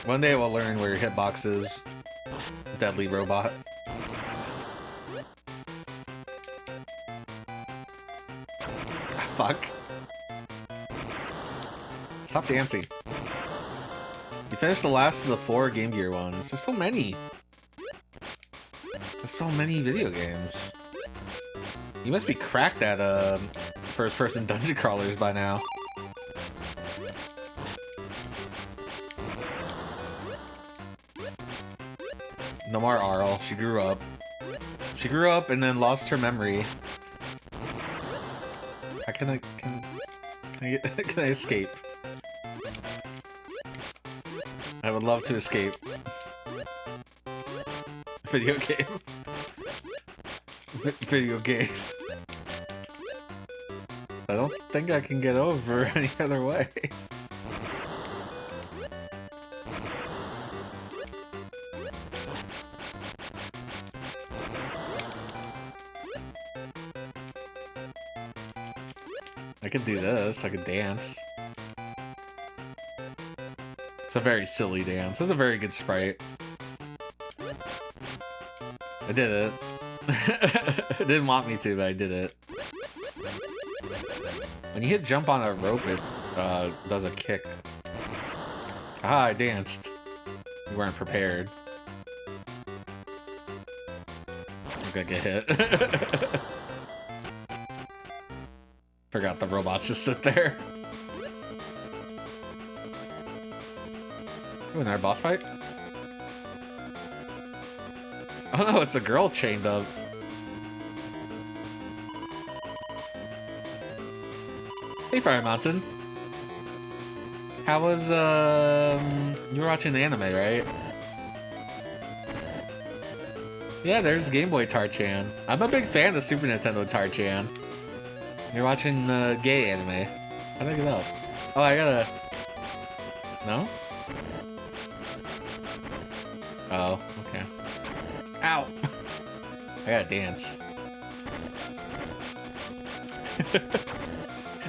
[SPEAKER 1] One day we'll learn where your hitbox is. Deadly robot. Ah, fuck. Stop dancing. You finished the last of the 4 Game Gear ones. There's so many. There's so many video games. You must be cracked at first-person dungeon crawlers by now. No more Arl. She grew up. She grew up and then lost her memory. How can I can I escape? I would love to escape. Video game. Video game. I don't think I can get over any other way. I could do this. I could dance. It's a very silly dance. It's a very good sprite. I did it. It didn't want me to, but I did it. When you hit jump on a rope, it does a kick. Ah, I danced. You weren't prepared. I'm gonna get hit. Forgot the robots just sit there. Ooh, another boss fight? Oh no, it's a girl chained up. Hey, Fire Mountain. How was, you were watching the anime, right? Yeah, there's Game Boy Tar-chan. I'm a big fan of Super Nintendo Tar-chan. You're watching the gay anime. How do I get up? Oh, I gotta... No? Oh, okay. Ow! I gotta dance.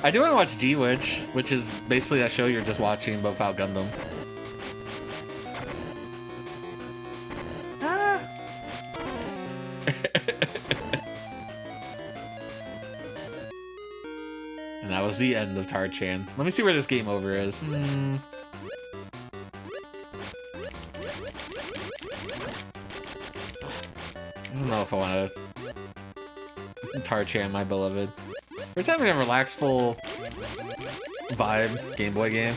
[SPEAKER 1] I do want to watch G-Witch, which is basically that show you're just watching but without Gundam. Ah. And that was the end of Tar-chan. Let me see where this game over is. I don't know if I want to Tar-chan, my beloved. We're just having a relaxful vibe Game Boy game.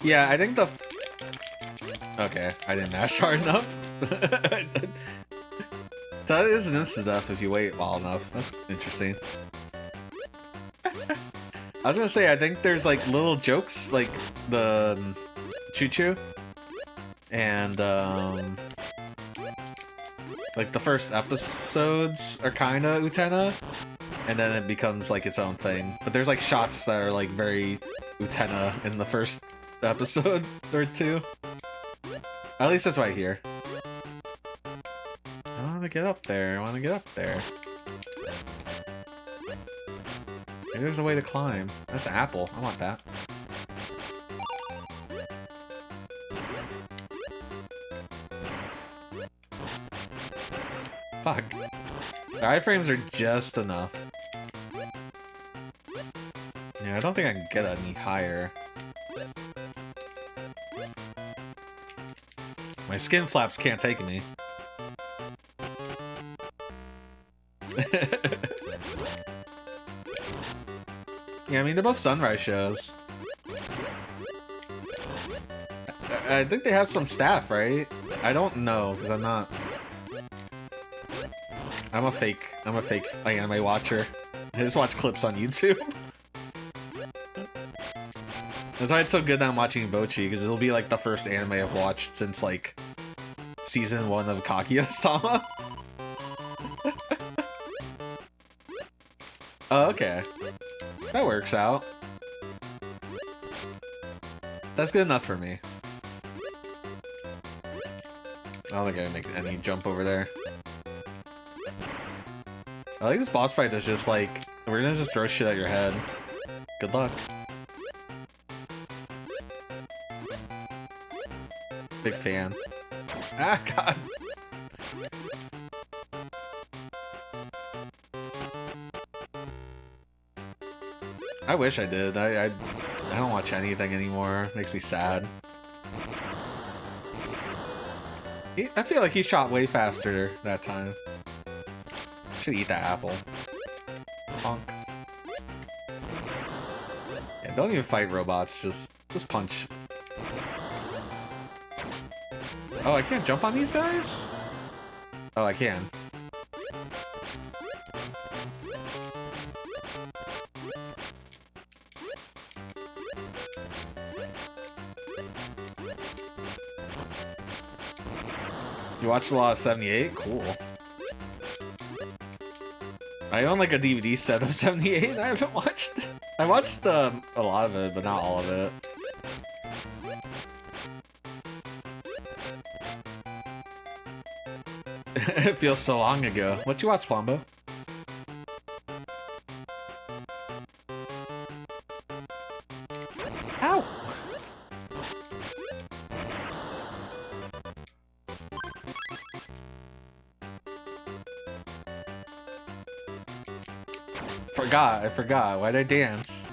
[SPEAKER 1] Yeah, I think the... Okay, I didn't mash hard enough. That is an insta-death if you wait long enough. That's interesting. I was gonna say, I think there's like little jokes, like the choo-choo. And, like, the first episodes are kinda Utena, and then it becomes, like, its own thing. But there's, like, shots that are, like, very Utena in the first episode or two. At least that's what I hear. I wanna get up there, I wanna get up there. Maybe there's a way to climb. That's an apple, I want that. Fuck. The iframes are just enough. Yeah, I don't think I can get any higher. My skin flaps can't take me. Yeah, I mean, they're both sunrise shows. I think they have some staff, right? I don't know, because I'm not... I'm a fake anime watcher. I just watch clips on YouTube. That's why it's so good that I'm watching Bochi, because it'll be like the first anime I've watched since like season 1 of Kaguya-sama. Oh, okay. That works out. That's good enough for me. I don't think I can make any jump over there. I like this boss fight that's just like, we're gonna just throw shit at your head. Good luck. Big fan. Ah, God. I wish I did. I don't watch anything anymore. Makes me sad. I feel like he shot way faster that time. Should eat that apple. Punk. Yeah, don't even fight robots. Just punch. Oh, I can't jump on these guys? Oh, I can. You watched a lot of 78? Cool. I own like a DVD set of 78 I haven't watched. I watched a lot of it, but not all of it. It feels so long ago. What you watch, Plumbo? Ow! I forgot. Why'd I dance?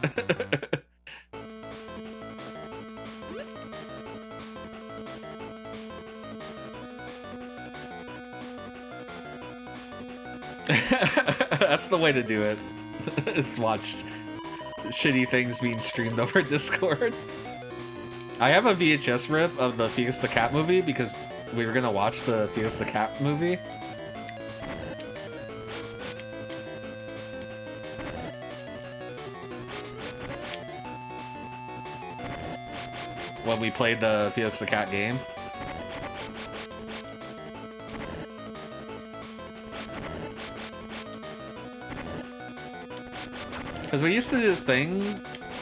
[SPEAKER 1] That's the way to do it. It's watch shitty things being streamed over Discord. I have a VHS rip of the Felix the Cat movie because we were gonna watch the Felix the Cat movie. When we played the Felix the Cat game. Because we used to do this thing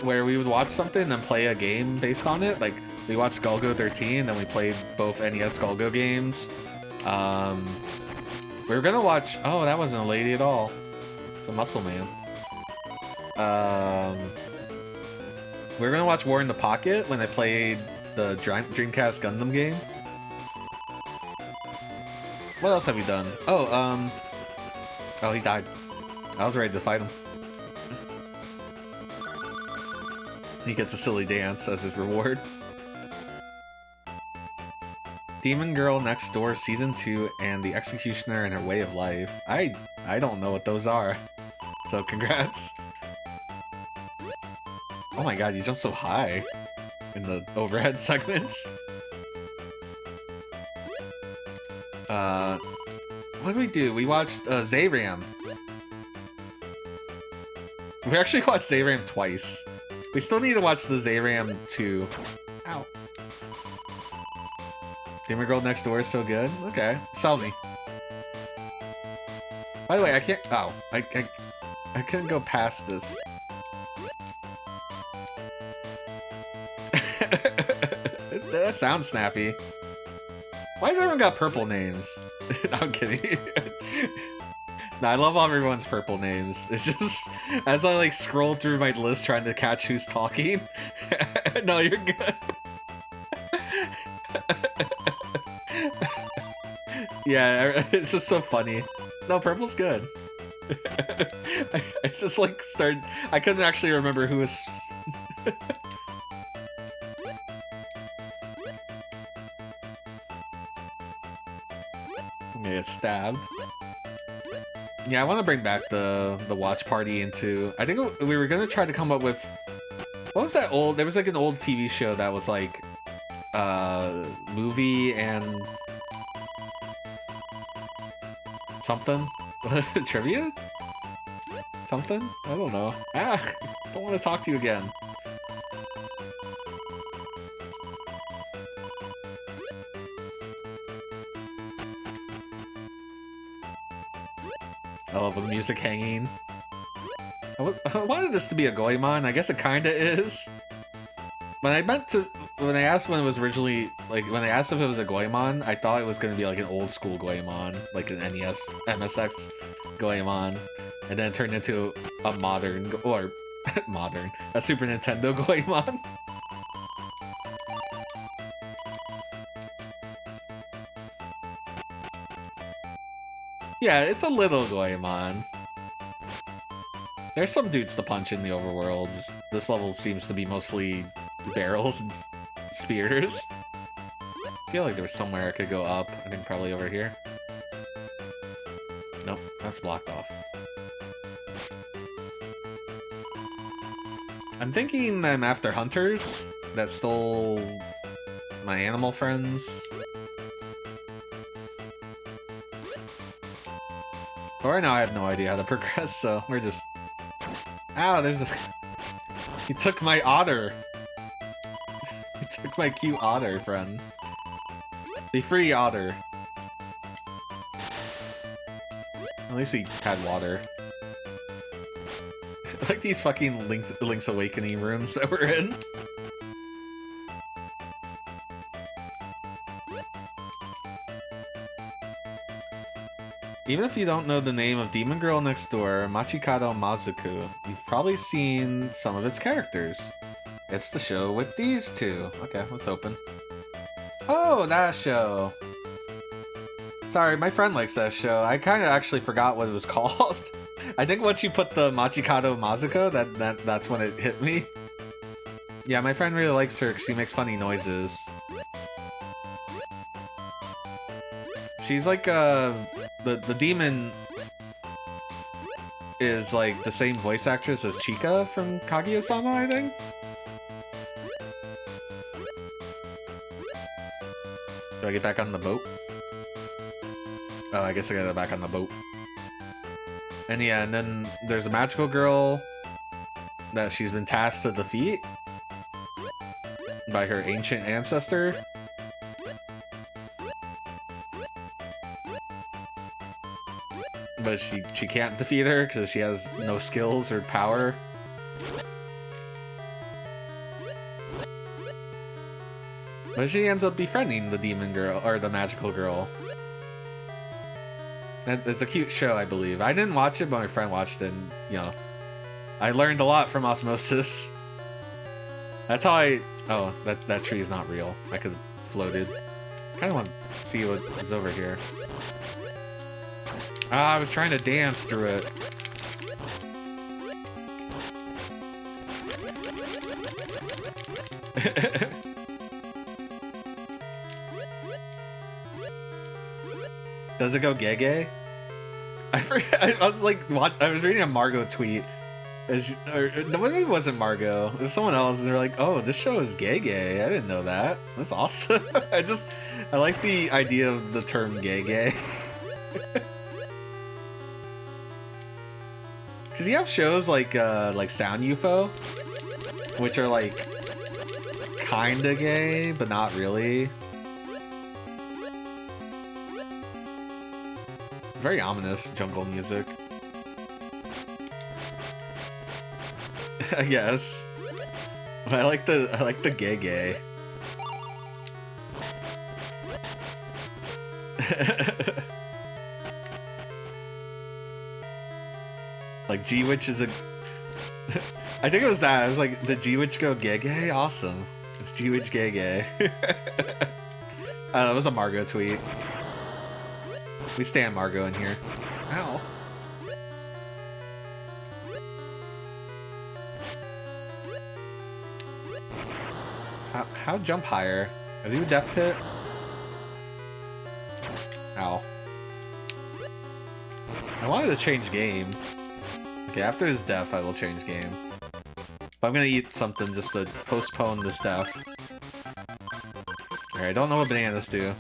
[SPEAKER 1] where we would watch something and then play a game based on it. Like, we watched Skullgo 13, then we played both NES Skullgo games. We were gonna watch... Oh, that wasn't a lady at all. It's a muscle man. We were gonna watch War in the Pocket when I played the Dreamcast Gundam game. What else have we done? Oh, oh, he died. I was ready to fight him. He gets a silly dance as his reward. Demon Girl Next Door Season 2 and The Executioner and Her Way of Life. I don't know what those are. So congrats. Oh my god, you jump so high in the overhead segments. What did we do? We watched Zayram. We actually watched Zayram twice. We still need to watch the Zayram 2. Ow. Demon Girl Next Door is so good? Okay. Sell me. By the way, I can't... Oh. I couldn't go past this. That sounds snappy. Why has everyone got purple names? No, I'm kidding. No, I love all everyone's purple names. It's just, as I like scroll through my list trying to catch who's talking. No, you're good. Yeah, it's just so funny. No, purple's good. It's just like I couldn't actually remember who was... I'm gonna get stabbed. Yeah, I want to bring back the watch party into... I think we were gonna try to come up with... What was that old... There was like an old TV show that was like... movie and... something? Trivia? Something? I don't know. Ah! Don't want to talk to you again. I love the music hanging. I wanted this to be a Goemon. I guess it kinda is. When I asked when it was originally, like, when I asked if it was a Goemon, I thought it was gonna be like an old school Goemon, like an NES, MSX Goemon, and then it turned into a modern, or modern, a Super Nintendo Goemon. Yeah, it's a little Goemon. There's some dudes to punch in the overworld. This level seems to be mostly barrels and spears. I feel like there was somewhere I could go up. I think probably over here. Nope, that's blocked off. I'm thinking I'm after hunters that stole my animal friends. But right now I have no idea how to progress, so we're just... Ow, there's a... He took my otter. He took my cute otter friend. Be free, otter. At least he had water. I like these fucking Link's Awakening rooms that we're in. Even if you don't know the name of Demon Girl Next Door, Machikado Mazuku, you've probably seen some of its characters. It's the show with these two. Okay, let's open. Oh, that show. Sorry, my friend likes that show. I kind of actually forgot what it was called. I think once you put the Machikado Mazuko, that's when it hit me. Yeah, my friend really likes her because she makes funny noises. She's like, the demon is like the same voice actress as Chika from Kaguya-sama, I think? Do I get back on the boat? Oh, I guess I gotta get back on the boat. And yeah, and then there's a magical girl that she's been tasked to defeat by her ancient ancestor. But she can't defeat her because she has no skills or power. But she ends up befriending the demon girl, or the magical girl. It's a cute show, I believe. I didn't watch it, but my friend watched it, and, you know, I learned a lot from osmosis. That's how I... Oh, that tree's not real. I could have floated. I kind of want to see what is over here. Ah, I was trying to dance through it. Does it go gay? I was like, what? I was reading a Margot tweet. Maybe it wasn't Margot. It was someone else, and they're like, "Oh, this show is gay. I didn't know that. That's awesome." I like the idea of the term gay. Because you have shows like Sound UFO, which are like kinda gay, but not really. Very ominous jungle music. I guess. But I like the gay. Like G-Witch is a I think it was that. I was like, did G-Witch go gay? Awesome. It's G-Witch gay. That was a Margot tweet. We stand Margot in here. Ow. How jump higher? Is he a death pit? Ow. I wanted to change game. Okay, after his death, I will change game. But I'm gonna eat something just to postpone this death. Alright, I don't know what bananas do.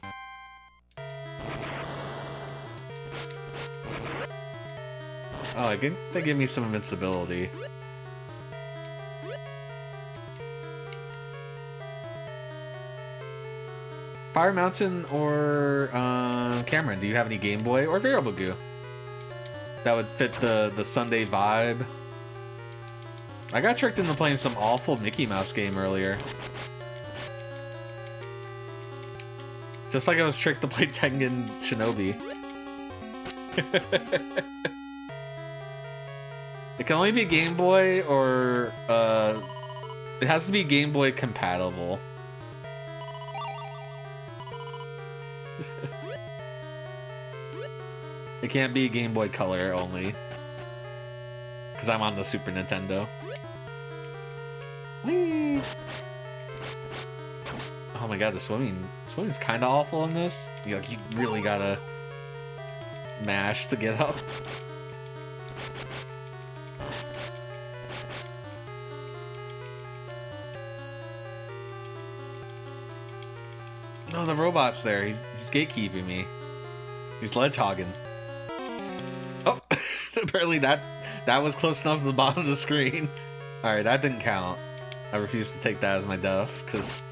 [SPEAKER 1] Oh, I think they give me some invincibility. Fire Mountain or Cameron, do you have any Game Boy or Variable Goo that would fit the Sunday vibe? I got tricked into playing some awful Mickey Mouse game earlier. Just like I was tricked to play Tengen Shinobi. It can only be Game Boy or it has to be Game Boy compatible. It can't be Game Boy Color only. Because I'm on the Super Nintendo. Whee! Oh my god, the swimming's kind of awful in this. You really gotta mash to get up. No, the robot's there. He's gatekeeping me. He's ledgehogging. Oh, apparently that was close enough to the bottom of the screen. Alright, that didn't count. I refuse to take that as my duff, because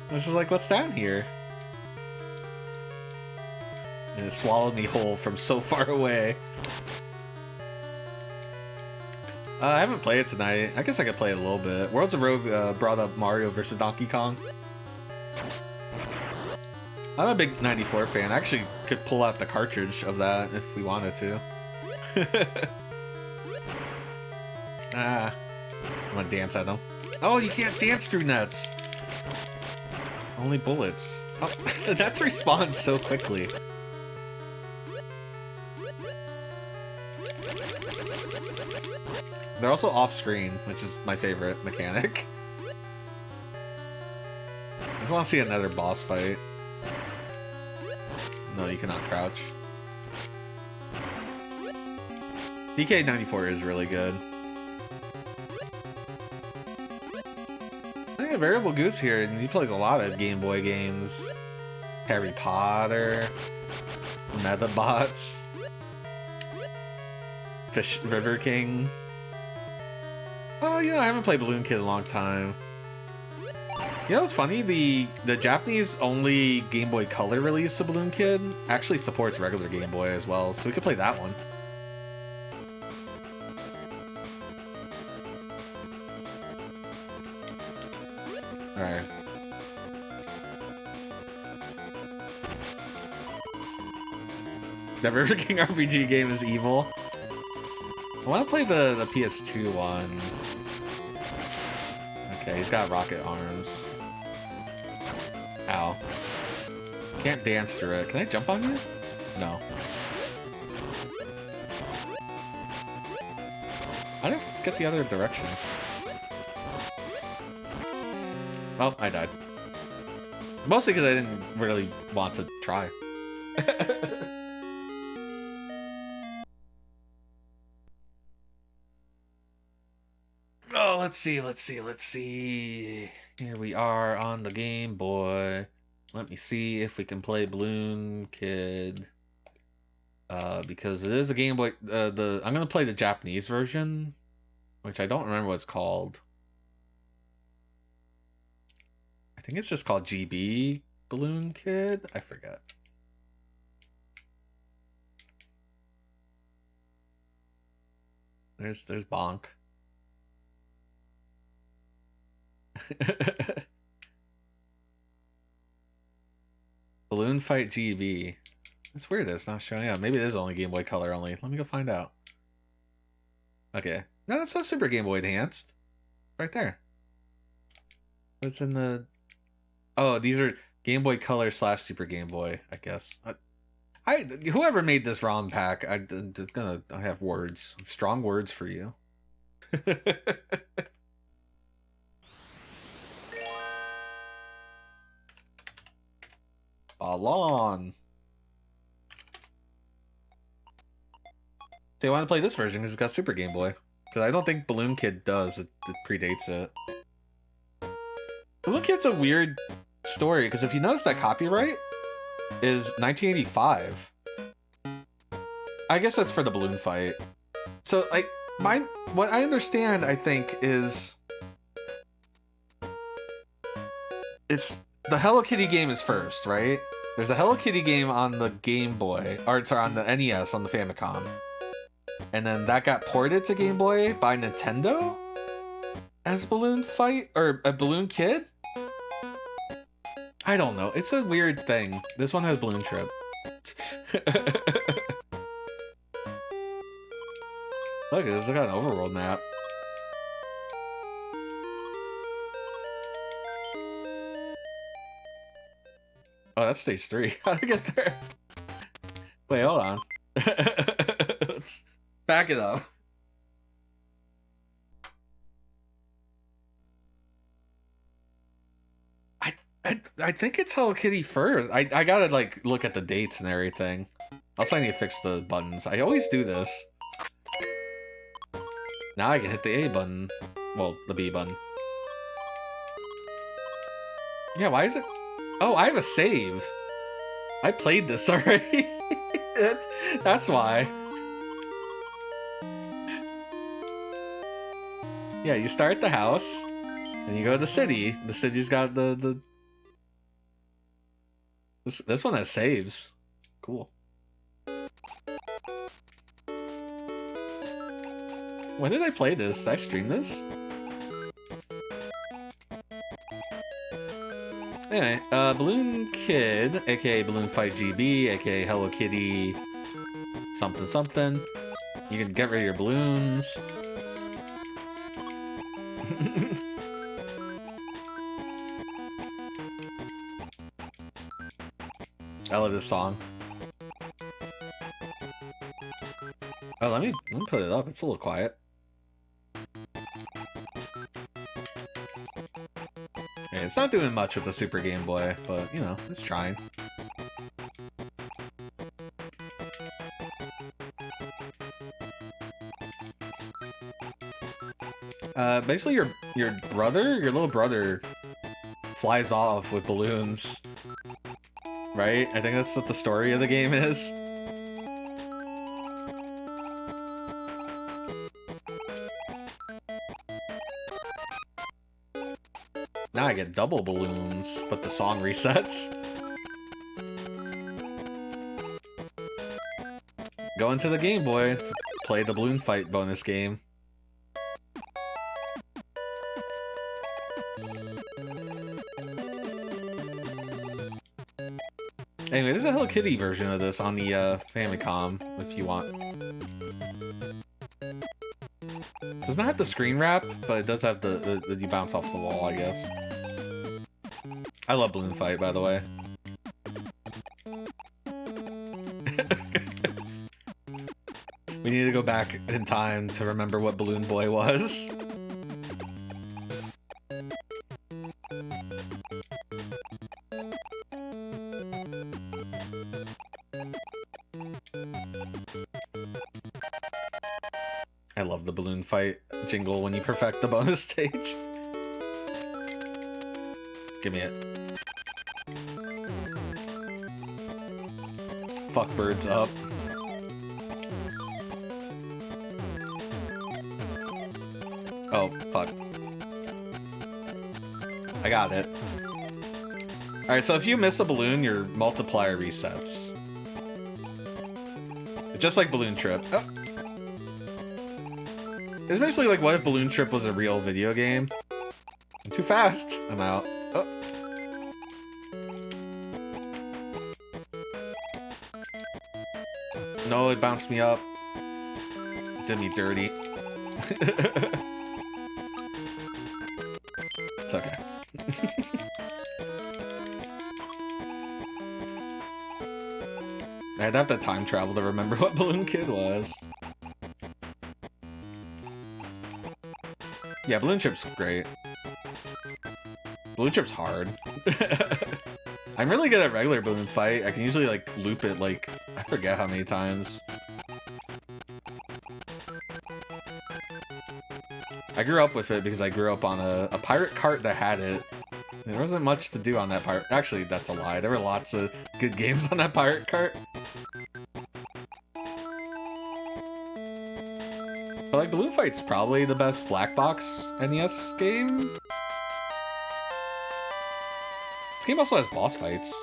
[SPEAKER 1] I was just like, what's down here? And it swallowed me whole from so far away. I haven't played it tonight. I guess I could play it a little bit. Worlds of Rogue brought up Mario vs. Donkey Kong. I'm a big 94 fan. I actually could pull out the cartridge of that if we wanted to. I'm gonna dance at them. Oh, you can't dance through nets. Only bullets. Oh, the nets respawn so quickly. They're also off-screen, which is my favorite mechanic. I just want to see another boss fight. No, you cannot crouch. DK94 is really good. I got Variable Goose here, and he plays a lot of Game Boy games. Harry Potter, Metabots, River King. Oh, yeah, I haven't played Balloon Kid in a long time. You know what's funny? The Japanese only Game Boy Color release of Balloon Kid actually supports regular Game Boy as well, so we could play that one. Alright. The River King RPG game is evil. I want to play the PS2 one. Okay, he's got rocket arms. Ow. Can't dance through it. Can I jump on you? No. I don't get the other direction. Oh, I died. Mostly because I didn't really want to try. Oh, let's see. Here we are on the Game Boy. Let me see if we can play Balloon Kid. Because it is a Game Boy. I'm gonna play the Japanese version, which I don't remember what it's called. I think it's just called GB Balloon Kid. I forget. There's Bonk. Balloon Fight GB. It's weird that it's not showing up. Maybe it is only Game Boy Color only. Let me go find out. Okay. No, it's not Super Game Boy Enhanced. Right there. What's in the... Oh, these are Game Boy Color / Super Game Boy, I guess. Whoever made this ROM pack, I have words. Strong words for you. Ballon. So I want to play this version because it's got Super Game Boy. Because I don't think Balloon Kid does. It predates it. Balloon Kid's a weird story because if you notice that copyright is 1985. I guess that's for the balloon fight. So like what I understand, I think, is it's the Hello Kitty game is first, right? There's a Hello Kitty game on the Game Boy, or sorry, on the NES, on the Famicom. And then that got ported to Game Boy by Nintendo as Balloon Fight, or a Balloon Kid? I don't know. It's a weird thing. This one has Balloon Trip. Look, this has got an overworld map. Oh, that's stage 3. How'd I get there? Wait, hold on. Let's back it up. I think it's Hello Kitty first. I gotta like look at the dates and everything. Also, I need to fix the buttons. I always do this. Now I can hit the A button. Well, the B button. Yeah, why is it? Oh, I have a save. I played this already. That's why. Yeah, you start the house, and you go to the city. The city's got the... This one has saves. Cool. When did I play this? Did I stream this? Anyway, Balloon Kid, aka Balloon Fight GB, aka Hello Kitty something something. You can get rid of your balloons. I love this song. Oh, let me put it up. It's a little quiet. Yeah, it's not doing much with the Super Game Boy, but, you know, it's trying. Basically your little brother flies off with balloons, right? I think that's what the story of the game is. Now I get double balloons, but the song resets. Go into the Game Boy to play the balloon fight bonus game. Anyway, there's a Hello Kitty version of this on the Famicom, if you want. Does not have the screen wrap, but it does have the you bounce off the wall, I guess. I love Balloon Fight, by the way. We need to go back in time to remember what Balloon Boy was. I love the Balloon Fight jingle when you perfect the bonus stage. Give me it. Fuck birds up. Oh, fuck. I got it. Alright, so if you miss a balloon, your multiplier resets. It's just like Balloon Trip. Oh. It's basically like, what if Balloon Trip was a real video game? I'm too fast. I'm out. Oh. No, it bounced me up. It did me dirty. It's okay. I'd have to time travel to remember what Balloon Kid was. Yeah, Balloon Trip's great. Balloon Trip's hard. I'm really good at regular Balloon Fight. I can usually, like, loop it, like, I forget how many times. I grew up with it because I grew up on a pirate cart that had it. There wasn't much to do on that pirate. Actually, that's a lie. There were lots of good games on that pirate cart. But, like, Balloon Fight's probably the best black box NES game. This game also has boss fights.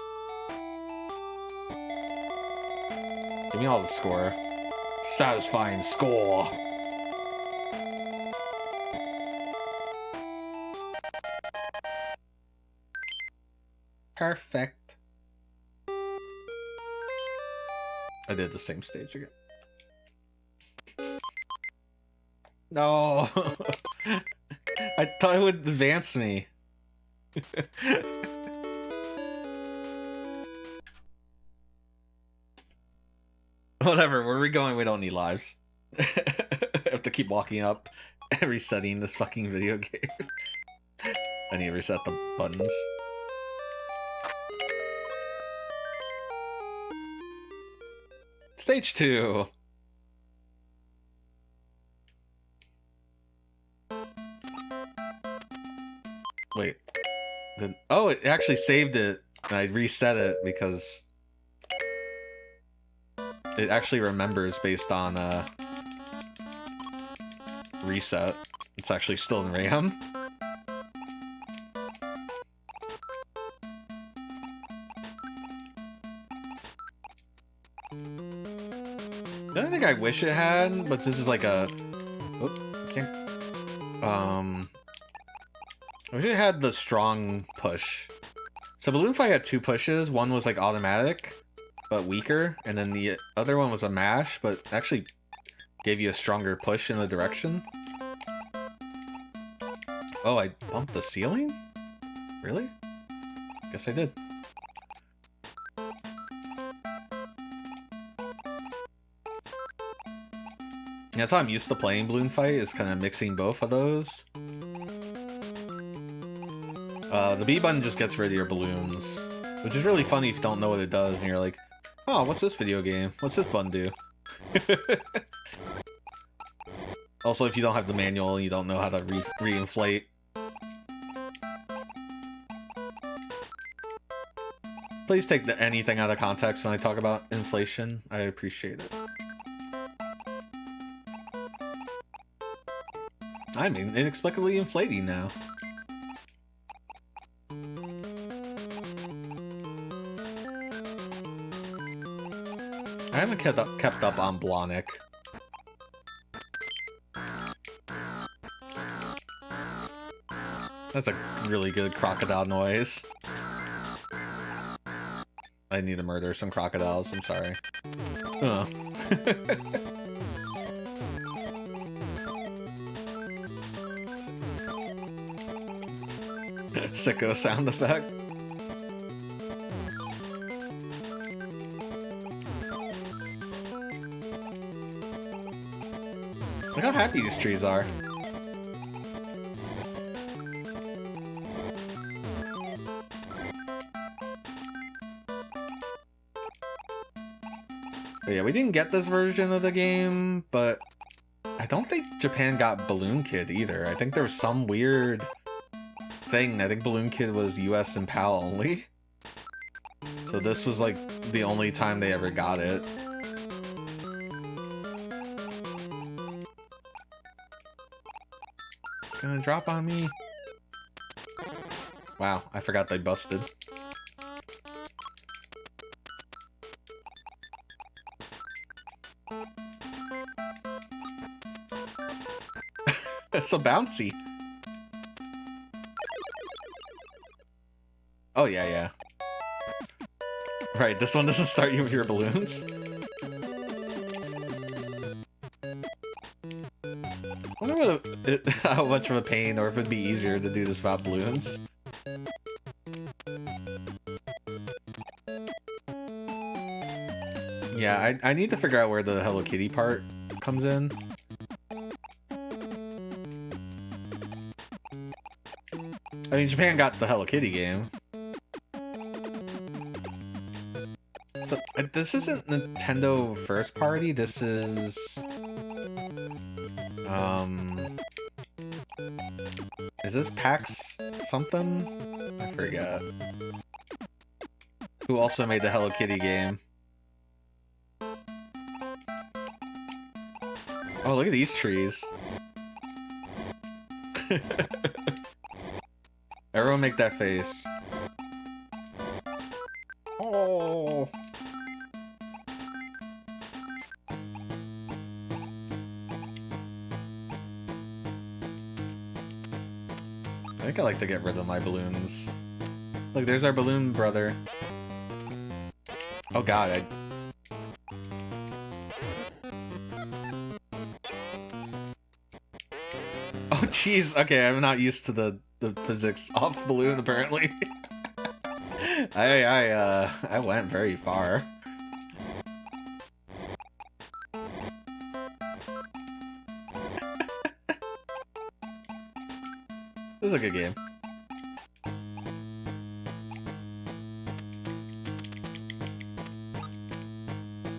[SPEAKER 1] Give me all the score. Satisfying score. Perfect. I did the same stage again. No. I thought it would advance me. Whatever, where are we going? We don't need lives. I have to keep walking up and resetting this fucking video game. I need to reset the buttons. Stage 2. Wait. Oh, it actually saved it. And I reset it because it actually remembers based on reset. It's actually still in RAM. The only thing I wish it had, but this is like a... Oh, I can't... I wish it had the strong push. So Balloon Fight had 2 pushes. One was like automatic, but weaker. And then the other one was a mash, but actually gave you a stronger push in the direction. Oh, I bumped the ceiling? Really? Guess I did. That's how I'm used to playing Balloon Fight, is kind of mixing both of those. The B button just gets rid of your balloons, which is really funny if you don't know what it does, and you're like, oh, what's this video game? What's this button do? Also, if you don't have the manual, you don't know how to re-inflate. Please take anything out of context when I talk about inflation. I appreciate it. I mean, inexplicably inflating now. I haven't kept up on Blonic. That's a really good crocodile noise. I need to murder some crocodiles, I'm sorry. Oh. Sicko sound effect. Look how happy these trees are. But yeah, we didn't get this version of the game, but I don't think Japan got Balloon Kid either. I think there was some weird thing. I think Balloon Kid was US and PAL only. So this was like the only time they ever got it. It's gonna drop on me. Wow, I forgot they busted. It's so bouncy. Oh, yeah, yeah. Right, this one doesn't start you with your balloons. I wonder how much of a pain, or if it'd be easier to do this without balloons. Yeah, I need to figure out where the Hello Kitty part comes in. I mean, Japan got the Hello Kitty game. So, this isn't Nintendo first party, this is... Is this PAX something? I forget. Who also made the Hello Kitty game. Oh, look at these trees. Everyone make that face. Oh. I think I like to get rid of my balloons. Look, there's our balloon brother. Oh god, Oh jeez, okay, I'm not used to the physics off balloon apparently. I went very far. This is a good game.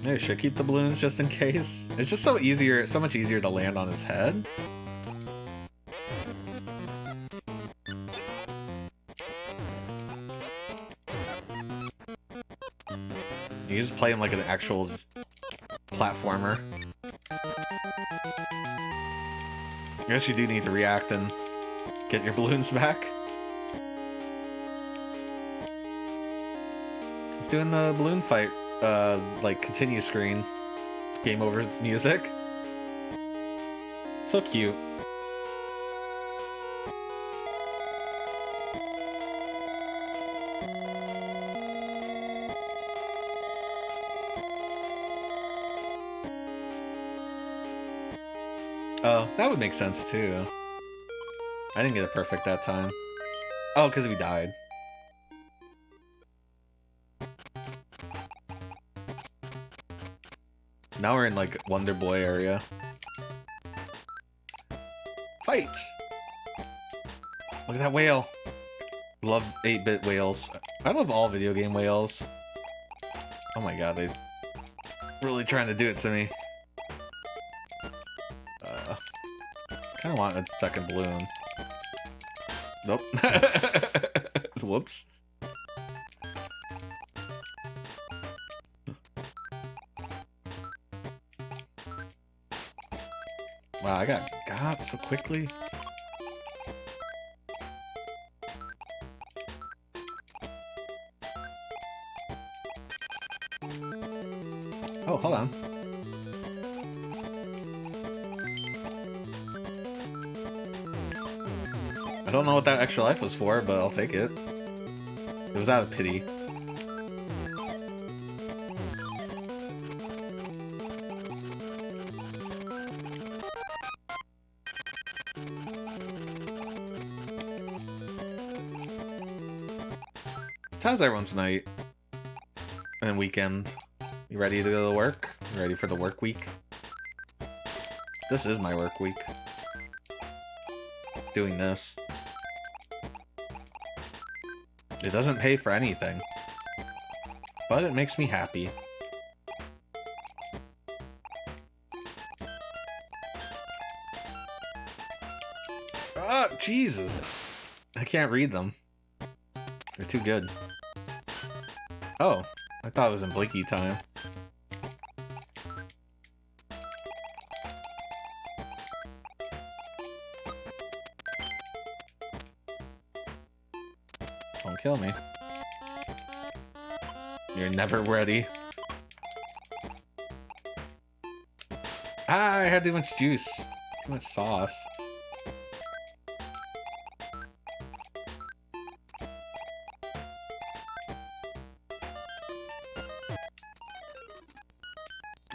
[SPEAKER 1] Maybe I should keep the balloons just in case. It's just so much easier to land on his head. You just play him like an actual platformer. I guess you do need to react and get your balloons back. He's doing the balloon fight, like continue screen. Game over music. So cute. Oh, that would make sense too. I didn't get it perfect that time. Oh, because we died. Now we're in like Wonder Boy area. Fight! Look at that whale. Love 8-bit whales. I love all video game whales. Oh my god, they really trying to do it to me. Kinda want a second balloon. Nope. Whoops. Wow, I got so quickly. Oh, hold on. I don't know what that extra life was for, but I'll take it. It was out of pity. How's everyone's night and weekend? You ready to go to work? You ready for the work week? This is my work week. Doing this. It doesn't pay for anything, but it makes me happy. Ah, Jesus! I can't read them. They're too good. Oh, I thought it was in Blinky time. Don't kill me. You're never ready. Ah, I had too much juice. Too much sauce.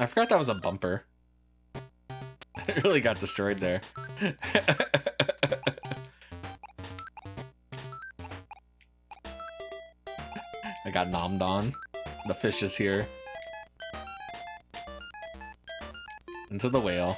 [SPEAKER 1] I forgot that was a bumper. It really got destroyed there. I got nommed on. The fish is here. Into the whale.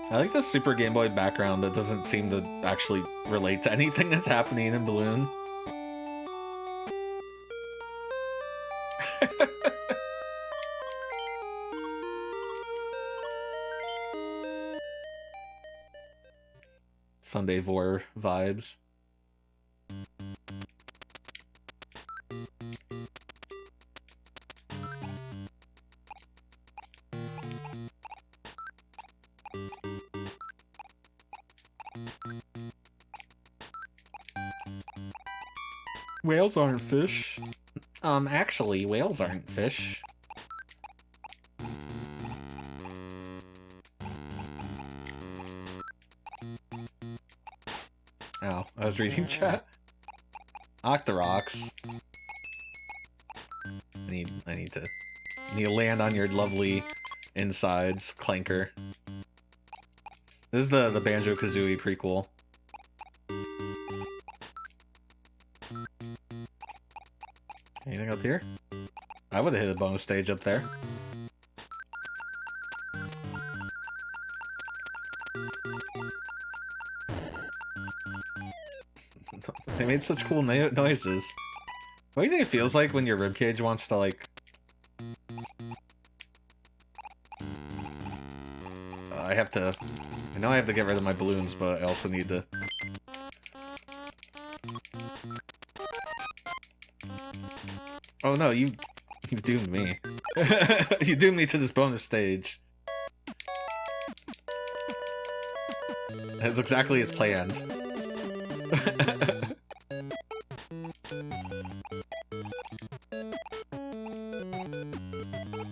[SPEAKER 1] I like the Super Game Boy background that doesn't seem to actually relate to anything that's happening in Balloon. Sunday Vor vibes. Whales aren't fish. Actually, whales aren't fish. Oh, I was reading chat. Octorox. I need to land on your lovely insides, Clanker. This is the Banjo-Kazooie prequel. Anything up here? I would have hit a bonus stage up there. They made such cool noises. What do you think it feels like when your ribcage wants to, like... I know I have to get rid of my balloons, but I also need to... Oh no, you doomed me. You doomed me to this bonus stage. It's exactly as planned.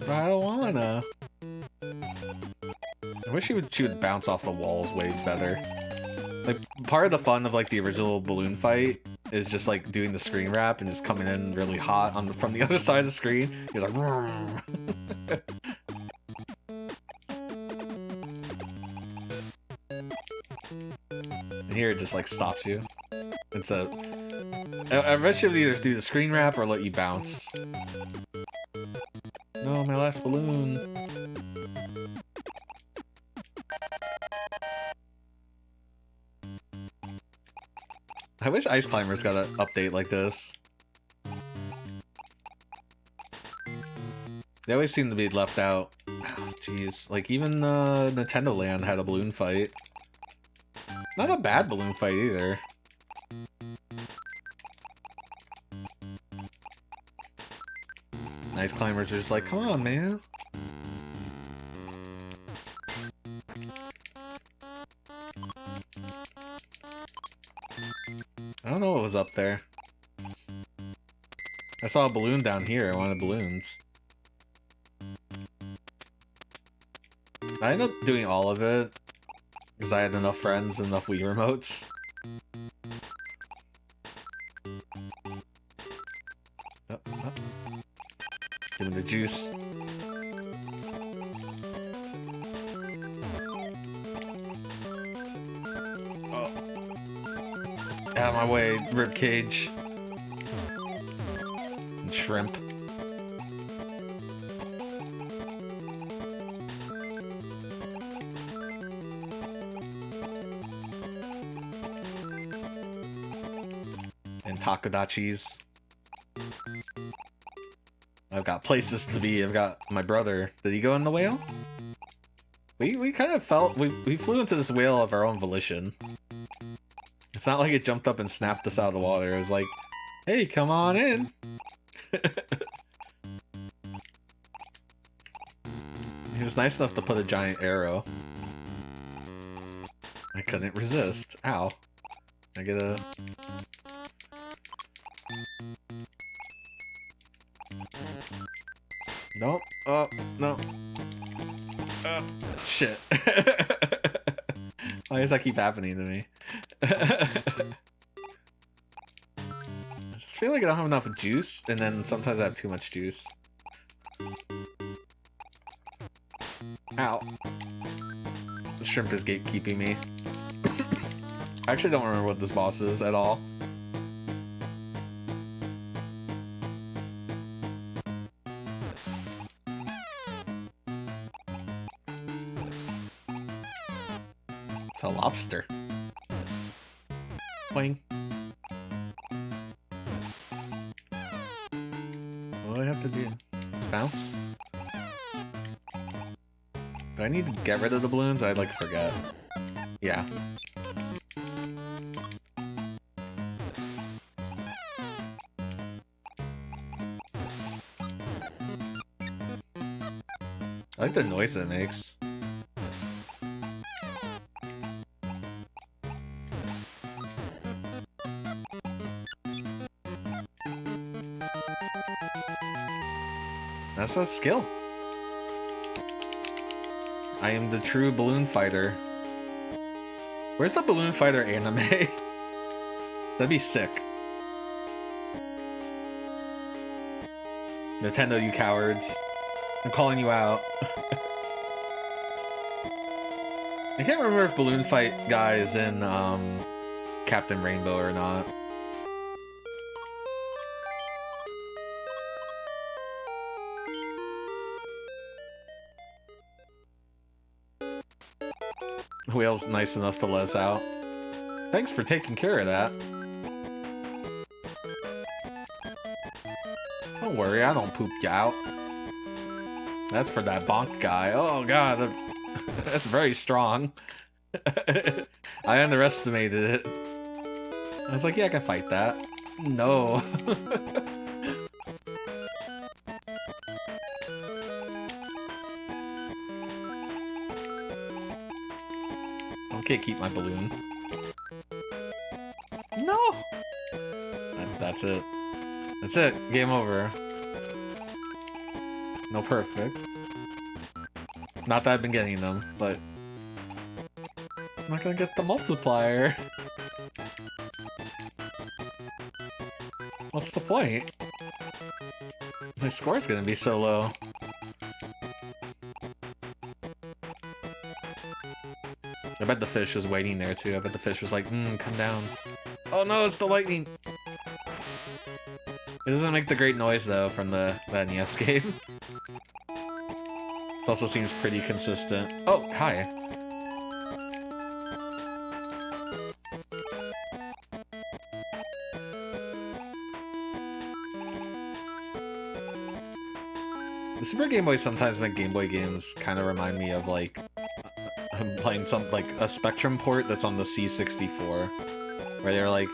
[SPEAKER 1] I don't wanna. I wish she would bounce off the walls way better. Like, part of the fun of, like, the original balloon fight is just, like, doing the screen wrap and just coming in really hot from the other side of the screen. He's like, vroom. And here it just like stops you. It's a... I bet you would either do the screen wrap or let you bounce. No, my last balloon. I wish Ice Climbers got an update like this. They always seem to be left out. Oh, jeez. Like, even Nintendo Land had a balloon fight. Not a bad balloon fight either. Ice Climbers are just like, come on, man. I don't know what was up there. I saw a balloon down here. I wanted balloons. I ended up doing all of it because I had enough friends and enough Wii remotes. Oh, oh. Give me the juice. Oh. Out of my way, ribcage. And shrimp. And takodachis. I've got places to be. I've got my brother. Did he go in the whale? We kind of felt... We flew into this whale of our own volition. It's not like it jumped up and snapped us out of the water. It was like, hey, come on in. He was nice enough to put a giant arrow. I couldn't resist. Ow. I get a... Nope. Oh, no. Shit. Why does that keep happening to me? I just feel like I don't have enough juice, and then sometimes I have too much juice. Ow. The shrimp is gatekeeping me. I actually don't remember what this boss is at all. It's a lobster. Boing. What do I have to do? Let's bounce? Do I need to get rid of the balloons? I'd like forget. Yeah. I like the noise it makes. That's a skill. I am the true balloon fighter. Where's the balloon fighter anime? That'd be sick. Nintendo, you cowards. I'm calling you out. I can't remember if Balloon Fight guy is in Captain Rainbow or not. The whale's nice enough to let us out. Thanks for taking care of that. Don't worry, I don't poop you out. That's for that bonk guy. Oh god, that's very strong. I underestimated it. I was like, yeah, I can fight that. No. Okay, keep my balloon. No! That's it. That's it. Game over. No perfect. Not that I've been getting them, but... I'm not gonna get the multiplier. What's the point? My score's gonna be so low. I bet the fish was waiting there too. I bet the fish was like, come down. Oh no, it's the lightning! It doesn't make the great noise though from the NES game. It also seems pretty consistent. Oh, hi. The Super Game Boy sometimes make Game Boy games kind of remind me of like I'm playing some like a Spectrum port that's on the C64, where they're like,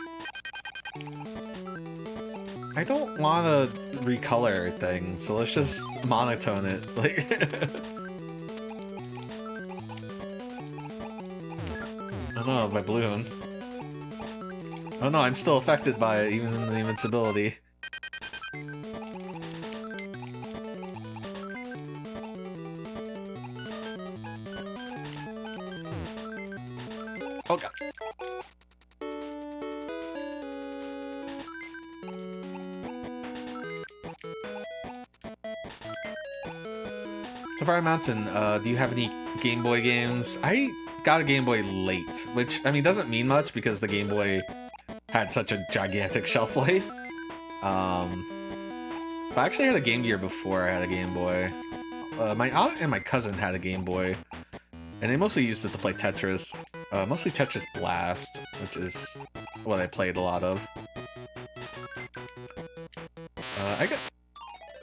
[SPEAKER 1] I don't want to recolor everything, so let's just monotone it. Like, oh no, my balloon. Oh no, I'm still affected by it, even in the invincibility. Oh god. Safari Mountain, do you have any Game Boy games? I got a Game Boy late, which, I mean, doesn't mean much because the Game Boy had such a gigantic shelf life. But I actually had a Game Gear before I had a Game Boy. My aunt and my cousin had a Game Boy, and they mostly used it to play Tetris. Mostly Tetris Blast, which is what I played a lot of. I got...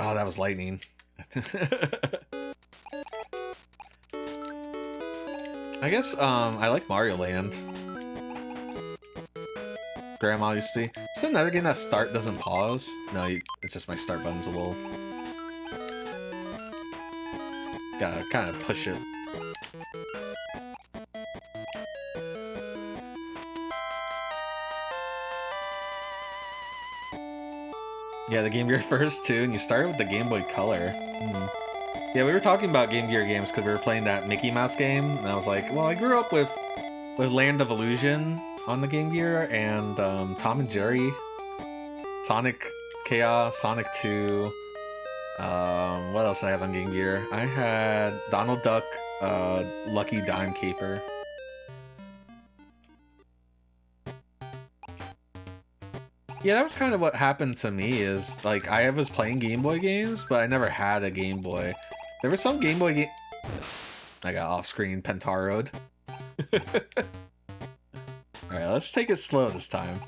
[SPEAKER 1] Oh, that was lightning. I guess, I like Mario Land. Graham Odyssey. Is there another game that start doesn't pause? No, it's just my start button's a little... Gotta kind of push it. Yeah, the Game Gear first too, and you started with the Game Boy Color. Yeah, we were talking about Game Gear games because we were playing that Mickey Mouse game, and I was like, well, I grew up with Land of Illusion on the Game Gear, and Tom and Jerry, Sonic Chaos, Sonic 2, what else I have on Game Gear? I had Donald Duck, Lucky Dime Caper. Yeah, that was kind of what happened to me, is, like, I was playing Game Boy games, but I never had a Game Boy. There were some Game Boy game... I got off-screen Pentaroed. Alright, let's take it slow this time.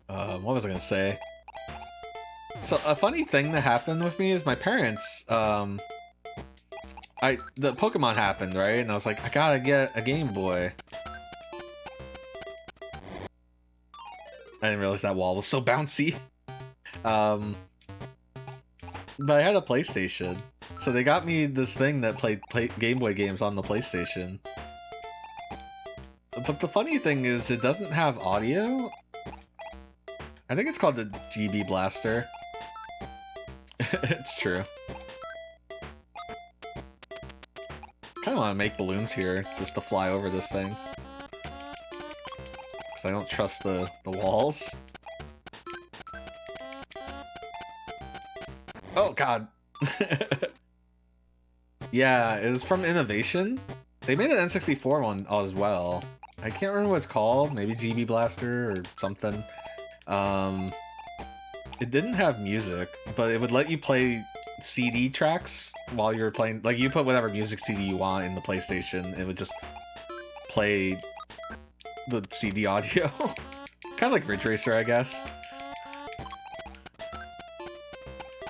[SPEAKER 1] What was I gonna say? So, a funny thing that happened with me is my parents, the Pokemon happened, right? And I was like, I gotta get a Game Boy. I didn't realize that wall was so bouncy. But I had a PlayStation. So they got me this thing that played Game Boy games on the PlayStation. But the funny thing is, it doesn't have audio. I think it's called the GB Blaster. It's true. I want to make balloons here just to fly over this thing, because I don't trust the walls. Oh god. Yeah, it was from Innovation. They made an N64 one as well. I can't remember what it's called. Maybe GB Blaster or something. It didn't have music, but it would let you play CD tracks while you were playing. Like, you put whatever music CD you want in the PlayStation, it would just play the CD audio. Kind of like Ridge Racer, I guess.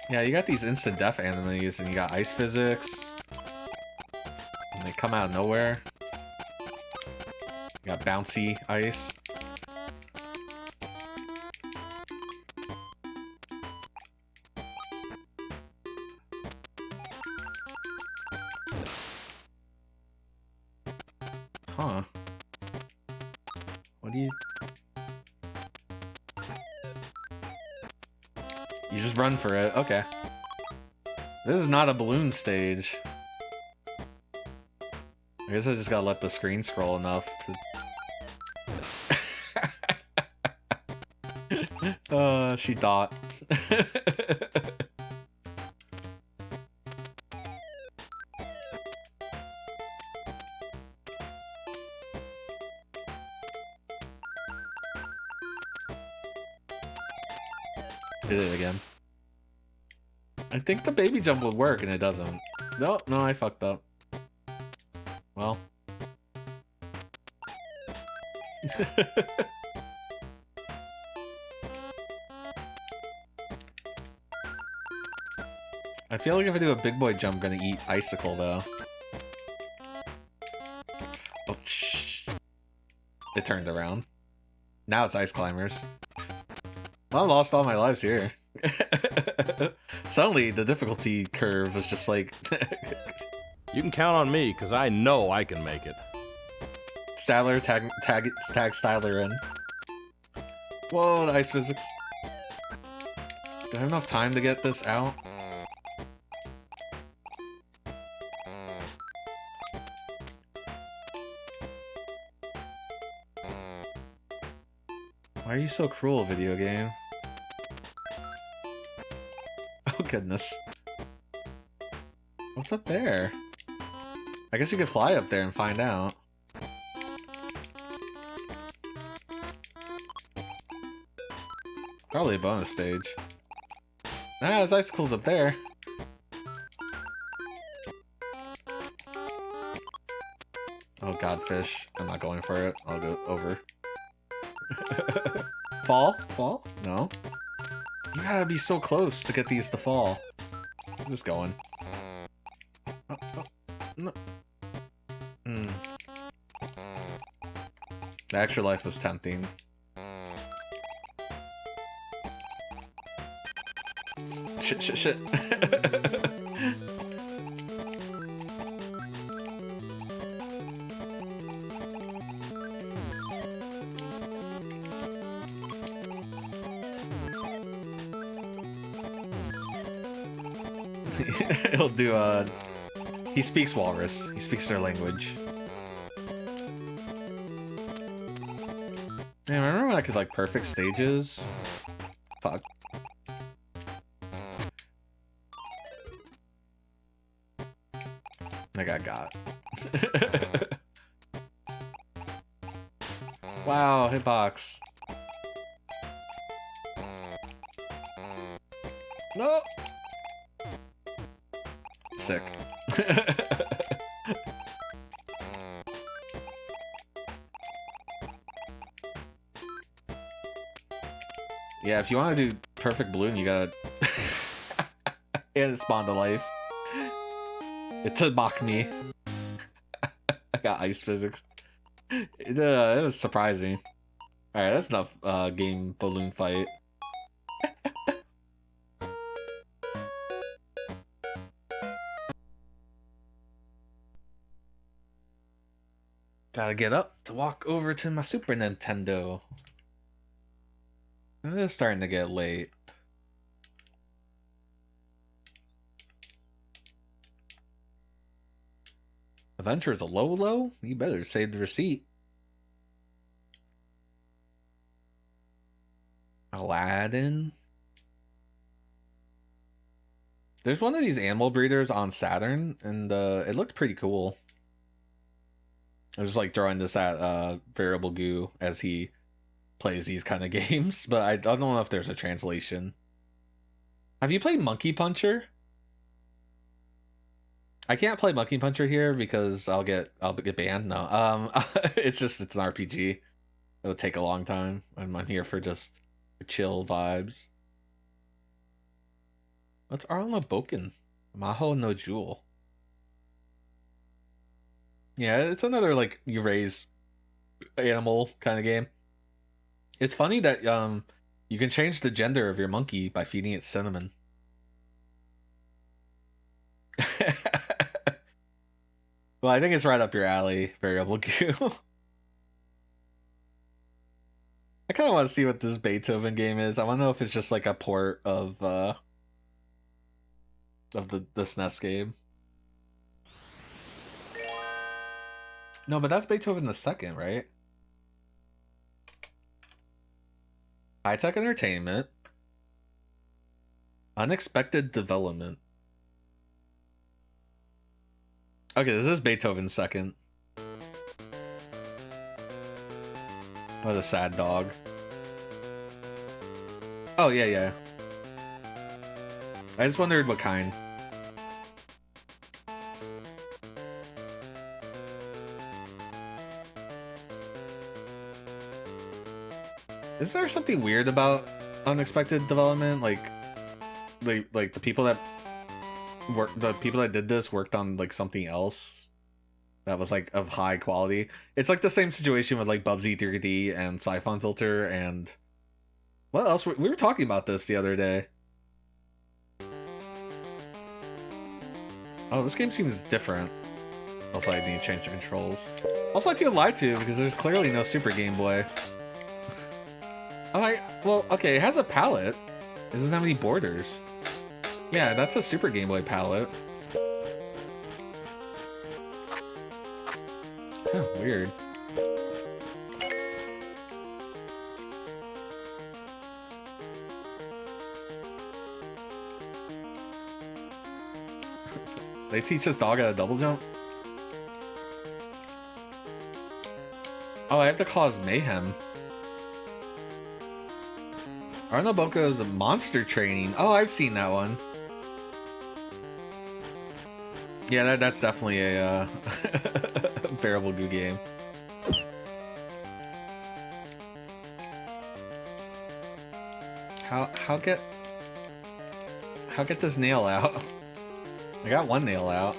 [SPEAKER 1] Yeah, you got these instant death enemies, and you got ice physics, and they come out of nowhere. You got bouncy ice. Huh. What do you... You just run for it. Okay. This is not a balloon stage. I guess I just gotta let the screen scroll enough to... She thought. Did it again. I think the baby jump would work and it doesn't. No, I fucked up. Well. I feel like if I do a big boy jump, I'm gonna eat icicle though. Oh, shh. It turned around. Now it's ice climbers. Well, I lost all my lives here. Suddenly, the difficulty curve was just like...
[SPEAKER 2] You can count on me, because I know I can make it.
[SPEAKER 1] Statler, tag Statler in. Whoa, the ice physics. Do I have enough time to get this out? Why are you so cruel, video game? Oh, goodness. What's up there? I guess you could fly up there and find out. Probably a bonus stage. Ah, there's icicles up there. Oh, godfish. I'm not going for it. I'll go over. Fall? Fall? No. You gotta be so close to get these to fall. I'm just going. Oh, no. The extra life was tempting. Shit. He'll do he speaks walrus. He speaks their language. Man, remember when I could like perfect stages? Fuck. I got. Wow, hitbox. No. Sick. Yeah, if you want to do perfect balloon, you gotta and it spawned to life. It to mock me. I got ice physics. It was surprising. Alright, that's enough game balloon fight. Gotta get up to walk over to my Super Nintendo. It's starting to get late. Adventures of Lolo? You better save the receipt. Aladdin? There's one of these animal breeders on Saturn, and it looked pretty cool. I was just like throwing this at Variable Goo as he plays these kind of games, but I don't know if there's a translation. Have you played Monkey Puncher? I can't play Monkey Puncher here because I'll get banned. No, it's an RPG. It'll take a long time. I'm here for just chill vibes. What's Arla Boken? Maho no Jewel. Yeah, it's another like you raise animal kind of game. It's funny that you can change the gender of your monkey by feeding it cinnamon. Well, I think it's right up your alley, Variable Q. I kind of want to see what this Beethoven game is. I want to know if it's just like a port of the SNES game. No, but that's Beethoven the second, right? High-tech entertainment. Unexpected development. Okay, this is Beethoven's second. What a sad dog. Oh, yeah, yeah. I just wondered what kind. Is there something weird about unexpected development? Like the people that did this worked on like something else that was like of high quality. It's like the same situation with like Bubsy 3D and Siphon Filter and what else? We were talking about this the other day. Oh, this game seems different. Also, I need to change the controls. Also, I feel lied to because there's clearly no Super Game Boy. Well, okay, it has a palette. It doesn't have any borders. Yeah, that's a Super Game Boy palette. Huh, weird. They teach this dog how to double jump? Oh, I have to cause mayhem. Arnoboko's monster training. Oh, I've seen that one. Yeah, that's definitely a bearable goo game. How get this nail out? I got one nail out.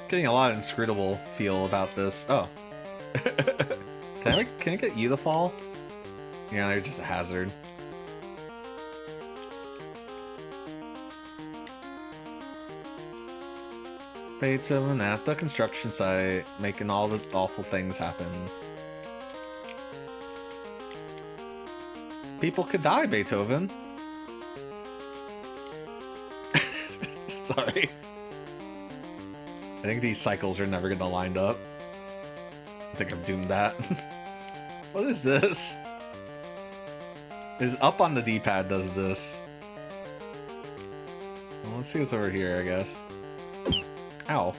[SPEAKER 1] Getting a lot of inscrutable feel about this. Oh. Can I get you to fall? Yeah, they're just a hazard. Beethoven at the construction site, making all the awful things happen. People could die, Beethoven. Sorry. I think these cycles are never gonna line up. I think I've doomed that. What is this? Is up on the D-pad does this. Well, let's see what's over here, I guess. Ow.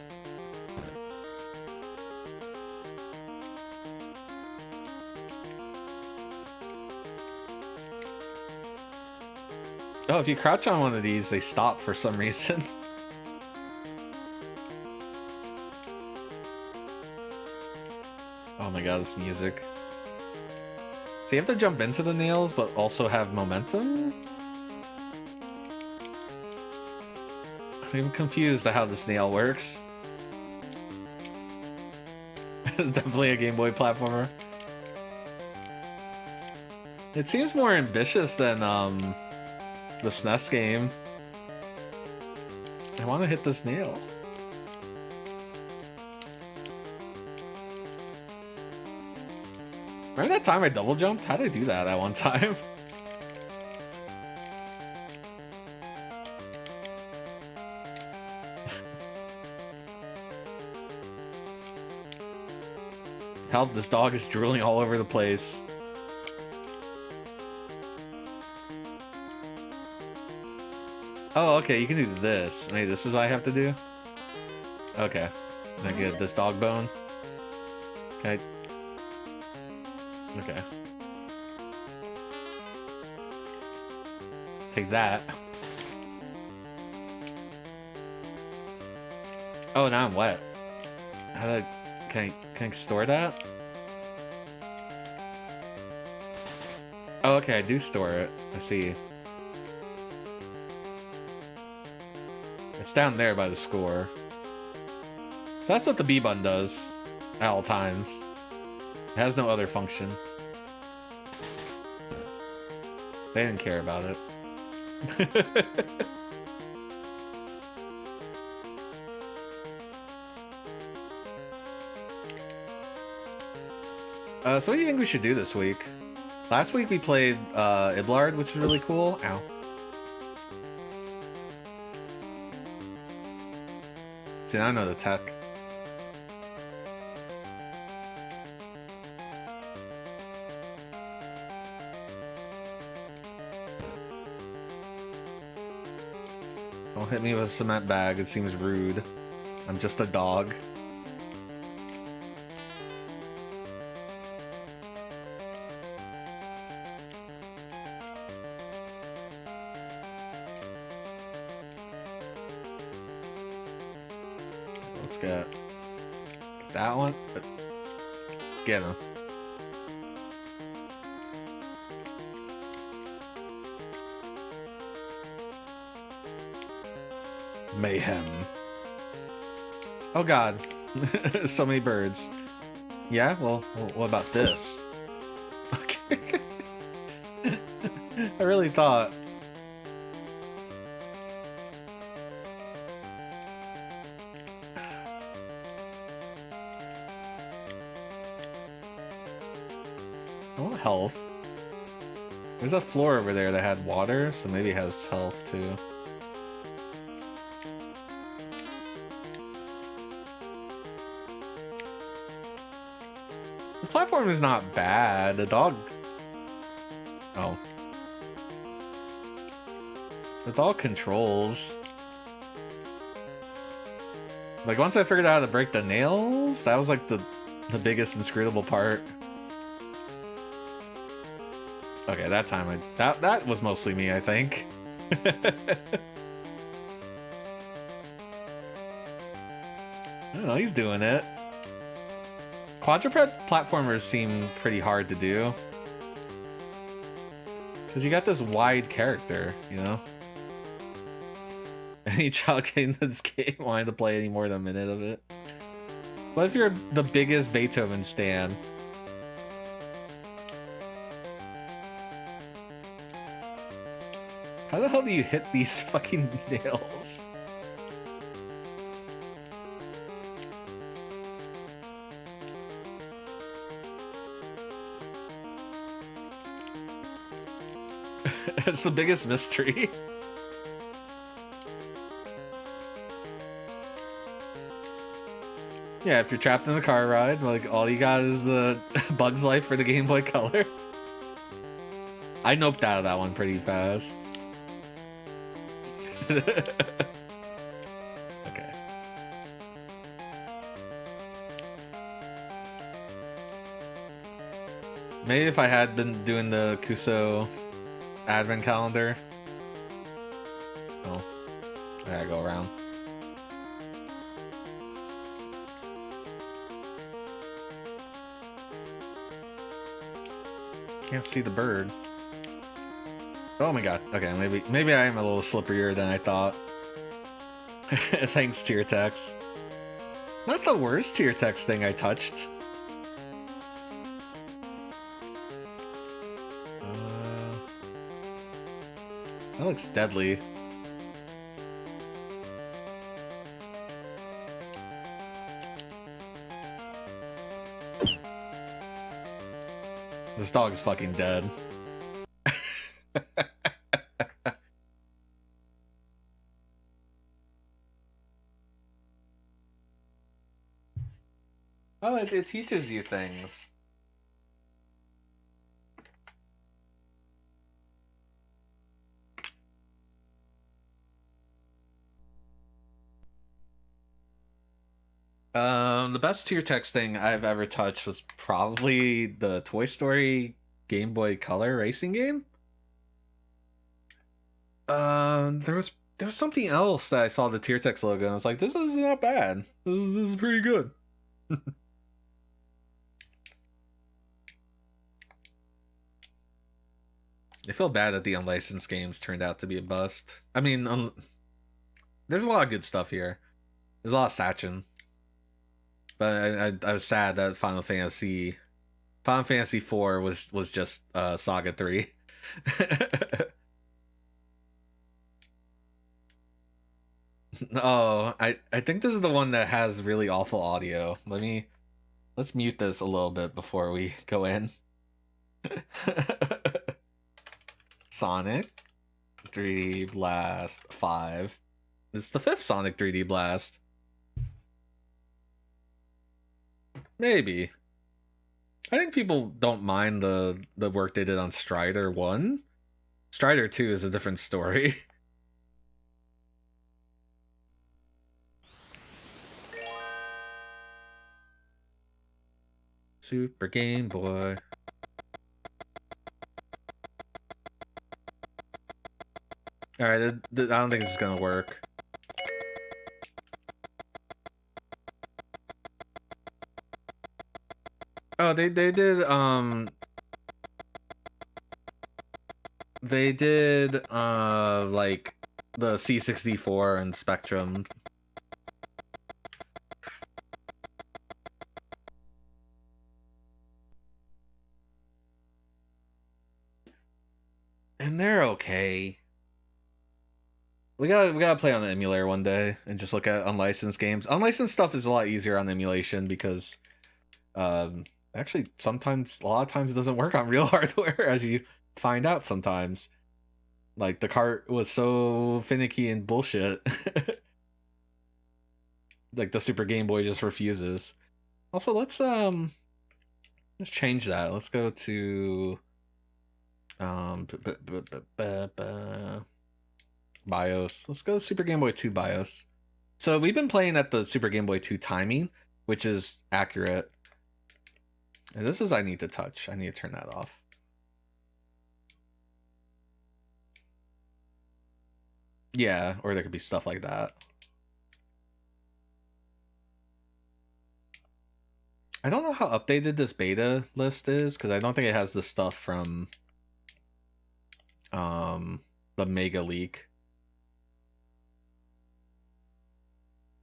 [SPEAKER 1] Oh, if you crouch on one of these, they stop for some reason. Oh my god, this music. So you have to jump into the nails, but also have momentum? I'm confused at how this nail works. It's definitely a Game Boy platformer. It seems more ambitious than the SNES game. I want to hit this nail. Remember that time I double jumped? How did I do that at one time? Help, this dog is drooling all over the place. Oh, okay, you can do this. Maybe this is what I have to do? Okay. Can I get this dog bone? Okay. Okay. Take that. Oh, now I'm wet. How do I... Can I store that? Oh, okay, I do store it. I see. It's down there by the score. So that's what the B button does at all times. It has no other function. They didn't care about it. So what do you think we should do this week? Last week we played Iblard, which was really cool. Ow. See, now I know the tech. Don't hit me with a cement bag, it seems rude. I'm just a dog. Let's get that one. Get him. Mayhem. Oh god. So many birds. Yeah? Well, what about this? Okay. I really thought. I want health. There's a floor over there that had water, so maybe it has health too. The platform is not bad. The dog... Oh. The dog controls. Like, once I figured out how to break the nails, that was like the biggest inscrutable part. Okay, that time that was mostly me, I think. I don't know, he's doing it. Quadruped platformers seem pretty hard to do. Because you got this wide character, you know? Any child getting this game wanting to play any more than a minute of it. What if you're the biggest Beethoven stan? How the hell do you hit these fucking nails? It's the biggest mystery. Yeah, if you're trapped in a car ride, like, all you got is the Bug's Life for the Game Boy Color. I noped out of that one pretty fast. Okay. Maybe if I had been doing the Kuso advent calendar. Oh, I gotta go around. Can't see the bird. Oh my god. Okay, maybe I am a little slipperier than I thought. Thanks, tier text. Not the worst tier text thing I touched. That looks deadly. This dog's fucking dead. Oh, it teaches you things. The best tier text thing I've ever touched was probably the Toy Story Game Boy Color racing game. There was something else that I saw the tier text logo and I was like, this is not bad. This is pretty good. I feel bad that the unlicensed games turned out to be a bust. I mean, there's a lot of good stuff here. There's a lot of Sachin. But I was sad that Final Fantasy IV was just Saga 3. Oh, I think this is the one that has really awful audio. Let's mute this a little bit before we go in. Sonic 3D Blast 5. It's the 5th Sonic 3D Blast. Maybe. I think people don't mind the work they did on Strider 1. Strider 2 is a different story. Super Game Boy. Alright, I don't think this is gonna work. Oh, they did like the C64 and Spectrum. And they're okay. We gotta play on the emulator one day and just look at unlicensed games. Unlicensed stuff is a lot easier on emulation because actually a lot of times it doesn't work on real hardware, as you find out sometimes. Like the cart was so finicky and bullshit. Like the Super Game Boy just refuses. Also, let's change that. Let's go to BIOS. Let's go Super Game Boy 2 BIOS. So we've been playing at the Super Game Boy 2 timing, which is accurate. And this is I need to touch. I need to turn that off. Yeah, or there could be stuff like that. I don't know how updated this beta list is, because I don't think it has the stuff from the Mega Leak.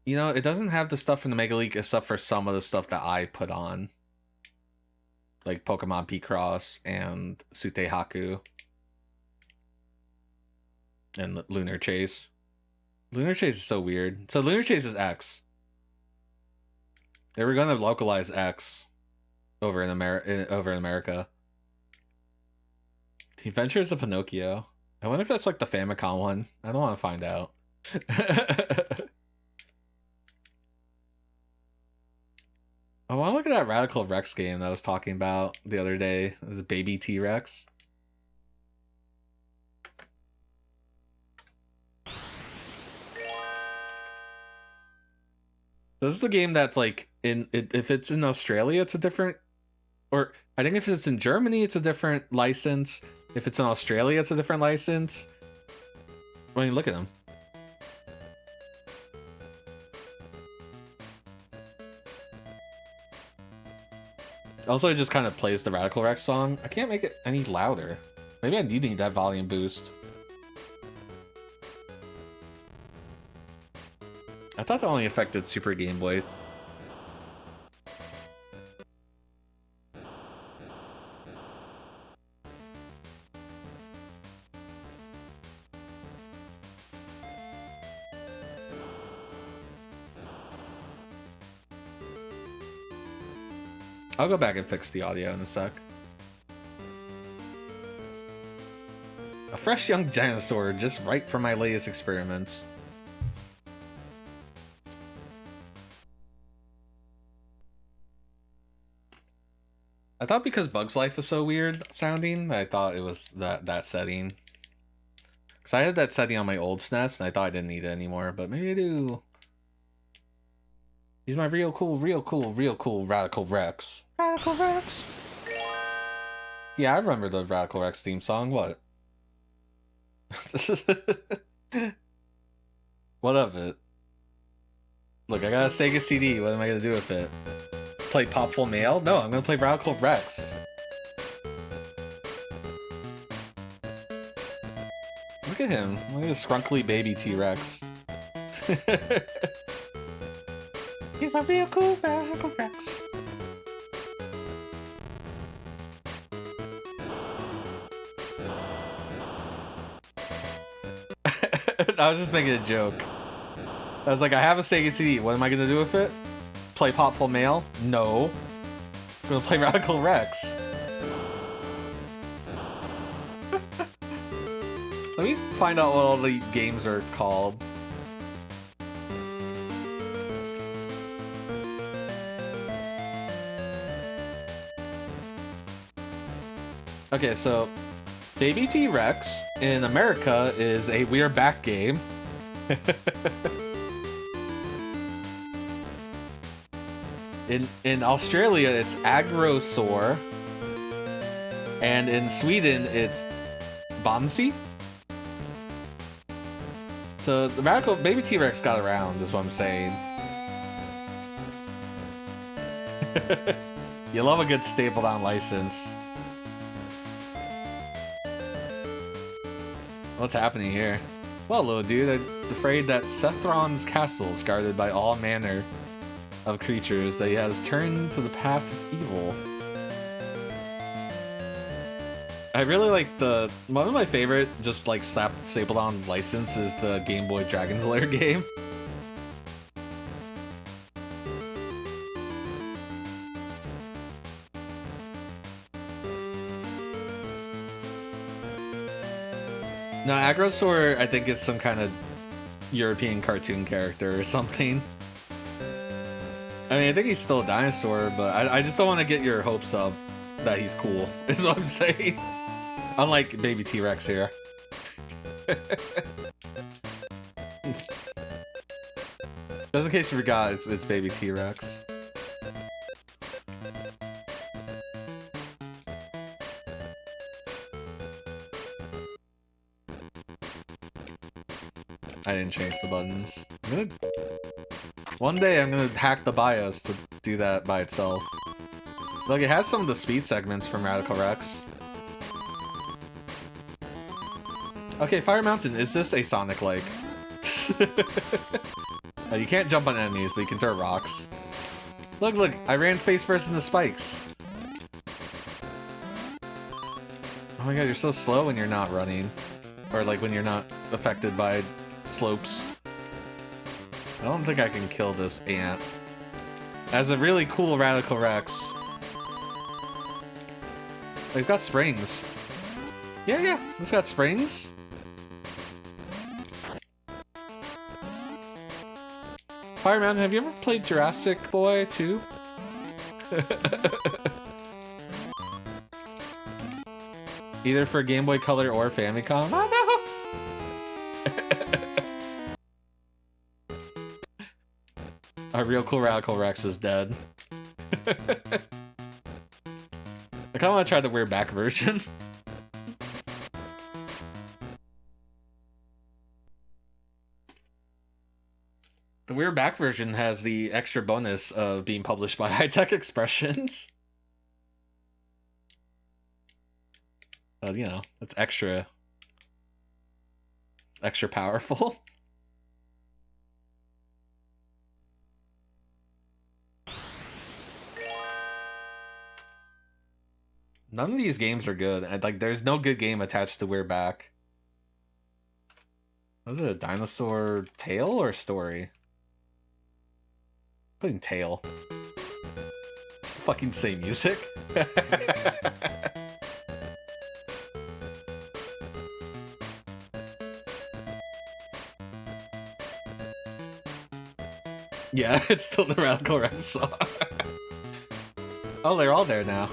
[SPEAKER 1] You know, it doesn't have the stuff from the Mega Leak except for some of the stuff that I put on. Like Pokemon Picross and Sute Haku. And Lunar Chase. Lunar Chase is so weird. So Lunar Chase is X. They were going to localize X over in America. The Adventures of Pinocchio. I wonder if that's like the Famicom one. I don't want to find out. I want to look at that Radical Rex game that I was talking about the other day. It was Baby T-Rex. This is the game that's like if it's in Australia, it's a different, or I think if it's in Germany, it's a different license. If it's in Australia, it's a different license. I mean, look at them. Also, it just kind of plays the Radical Rex song. I can't make it any louder. Maybe I do need that volume boost. I thought that only affected Super Game Boy. I'll go back and fix the audio in a sec. A fresh young dinosaur, just right for my latest experiments. I thought because Bug's Life is so weird sounding, I thought it was that setting. Because I had that setting on my old SNES, and I thought I didn't need it anymore, but maybe I do. He's my real cool Radical Rex. Radical Rex! Yeah, I remember the Radical Rex theme song, what? What of it? Look, I got a Sega CD, what am I gonna do with it? Play Popful Mail? No, I'm gonna play Radical Rex. Look at him. Look at this scrunkly baby T-Rex. He's my real cool Radical Rex. I was just making a joke. I was like, I have a Sega CD. What am I gonna do with it? Play Popful Mail? No. I'm gonna play Radical Rex. Let me find out what all the games are called. Okay, so Baby T-Rex in America is a We're Back game. In Australia, it's Agrosaur. And in Sweden, it's Bamsi. So the Radical Baby T-Rex got around, is what I'm saying. You love a good stapled on license. What's happening here? Well, little dude, I'm afraid that Sethron's castle is guarded by all manner of creatures that he has turned to the path of evil. I really like one of my favorite just like stapled on license is the Game Boy Dragon's Lair game. No, Agrosaur, I think, is some kind of European cartoon character or something. I mean, I think he's still a dinosaur, but I just don't want to get your hopes up that he's cool, is what I'm saying. Unlike Baby T-Rex here. Just in case you forgot, it's Baby T-Rex. I didn't change the buttons. One day I'm gonna hack the BIOS to do that by itself. Look, it has some of the speed segments from Radical Rex. Okay, Fire Mountain, is this a Sonic-like? You can't jump on enemies, but you can throw rocks. Look, I ran face first in the spikes. Oh my god, you're so slow when you're not running. Or like when you're not affected by slopes. I don't think I can kill this ant. As a really cool Radical Rex. It's got springs. Yeah, it's got springs. Fire Mountain, have you ever played Jurassic Boy 2? Either for Game Boy Color or Famicom? Oh no! Our real cool Radical Rex is dead. I kinda wanna try the We're Back version. The We're Back version has the extra bonus of being published by High Tech Expressions. You know, it's extra powerful. None of these games are good. Like, there's no good game attached to We're Back. Was it a dinosaur tale or story? Putting tail. It's fucking same music. Yeah, it's still the Radical Rex song. Oh, they're all there now.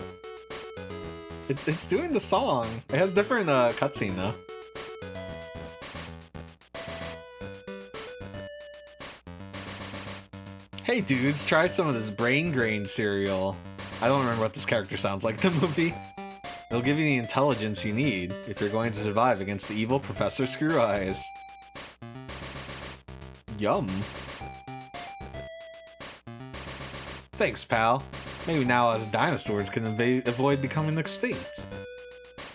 [SPEAKER 1] It's doing the song. It has different cutscene though. Hey dudes, try some of this brain grain cereal. I don't remember what this character sounds like in the movie. It'll give you the intelligence you need if you're going to survive against the evil Professor Screw Eyes. Yum. Thanks, pal. Maybe now us dinosaurs can avoid becoming extinct.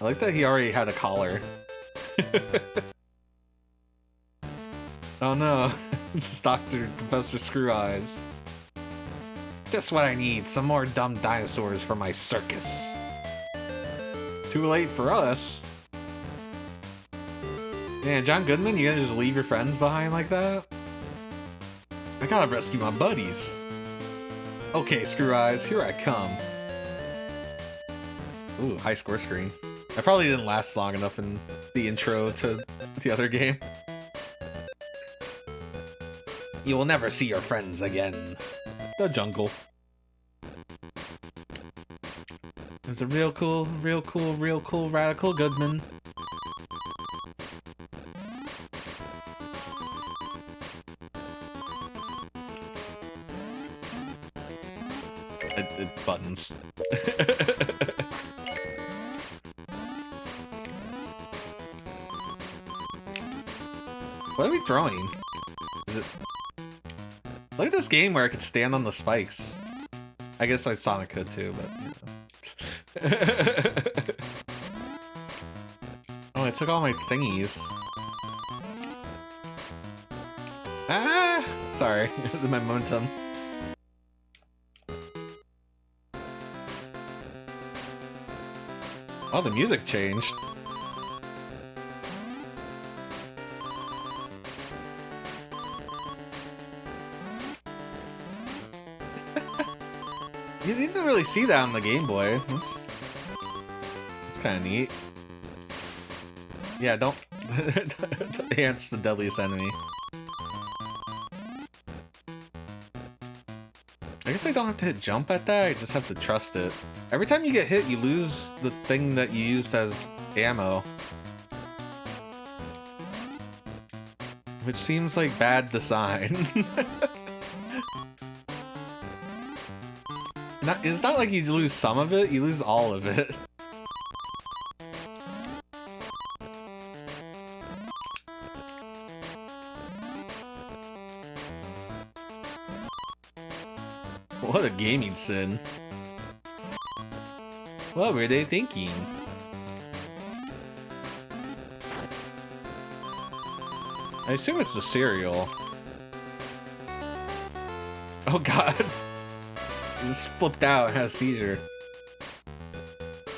[SPEAKER 1] I like that he already had a collar. Oh no, it's Dr. Professor Screw Eyes. Just what I need, some more dumb dinosaurs for my circus. Too late for us. Man, John Goodman, you gonna just leave your friends behind like that? I gotta rescue my buddies. Okay, Screw Eyes, here I come. Ooh, high score screen. I probably didn't last long enough in the intro to the other game. You will never see your friends again. The jungle. It's a real cool, Radical Goodman. It buttons. What are we throwing? Is it... Look at this game where I could stand on the spikes. I guess like Sonic could too, but you know. Oh, I took all my thingies. Ah! Sorry, the momentum. Oh, the music changed. You didn't really see that on the Game Boy. That's kind of neat. Yeah, don't... The ant's the deadliest enemy. I guess I don't have to hit jump at that, I just have to trust it. Every time you get hit, you lose the thing that you used as ammo. Which seems like bad design. It's not like you lose some of it, you lose all of it. What a gaming sin. What were they thinking? I assume it's the cereal. Oh god. Just flipped out and had a seizure.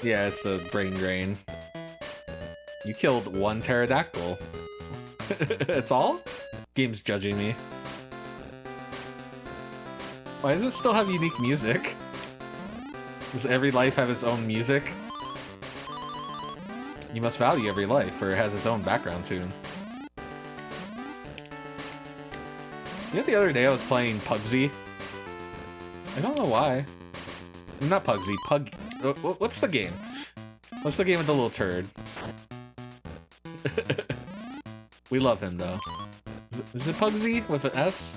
[SPEAKER 1] Yeah, it's the brain drain. You killed one pterodactyl. That's all? Game's judging me. Why does it still have unique music? Does every life have its own music? You must value every life, for it has its own background tune. You know, the other day I was playing Pugsy. I don't know why. Not Pugsy, Pug... What's the game? What's the game with the little turd? We love him, though. Is it Pugsy with an S?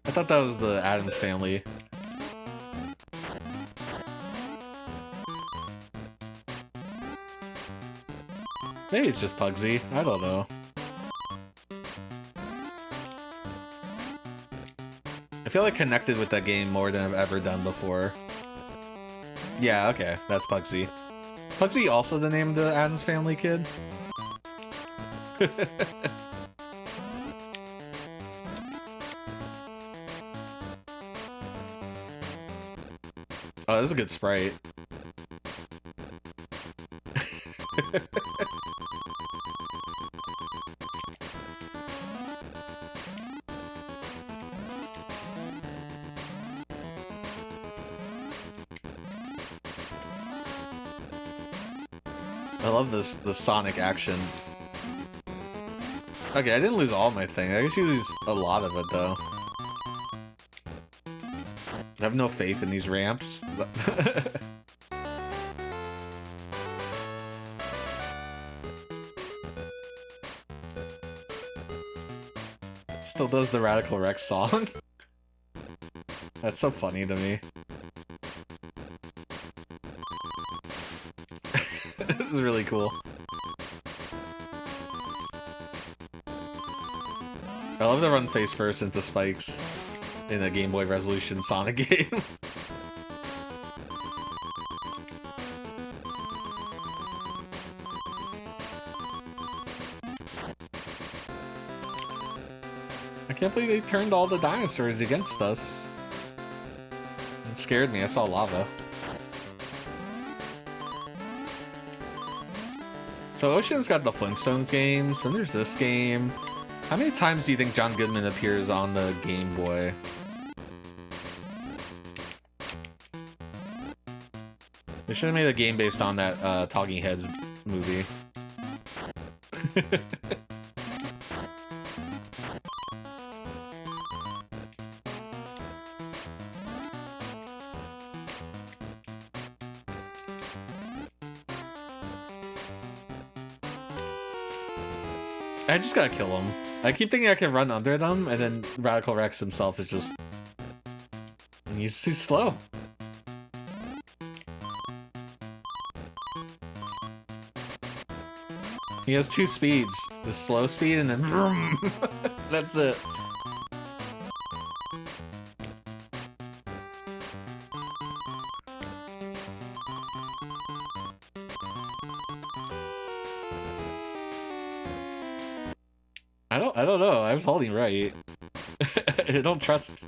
[SPEAKER 1] I thought that was the Addams Family. Maybe it's just Pugsy. I don't know. I feel like connected with that game more than I've ever done before. Yeah, okay, that's Pugsy. Pugsy also the name of the Addams Family kid? Oh, this is a good sprite. I love the Sonic action. Okay, I didn't lose all my thing. I guess you lose a lot of it, though. I have no faith in these ramps. Still does the Radical Rex song. That's so funny to me. This is really cool. I love to run face first into spikes in a Game Boy Resolution Sonic game. I can't believe they turned all the dinosaurs against us. It scared me, I saw lava. So Ocean's got the Flintstones games, and there's this game. How many times do you think John Goodman appears on the Game Boy? They should have made a game based on that Talking Heads movie. I just gotta kill him. I keep thinking I can run under them, and then Radical Rex himself is just... He's too slow. He has 2 speeds. The slow speed and then vroom. That's it. I don't know. I was holding right. I don't trust.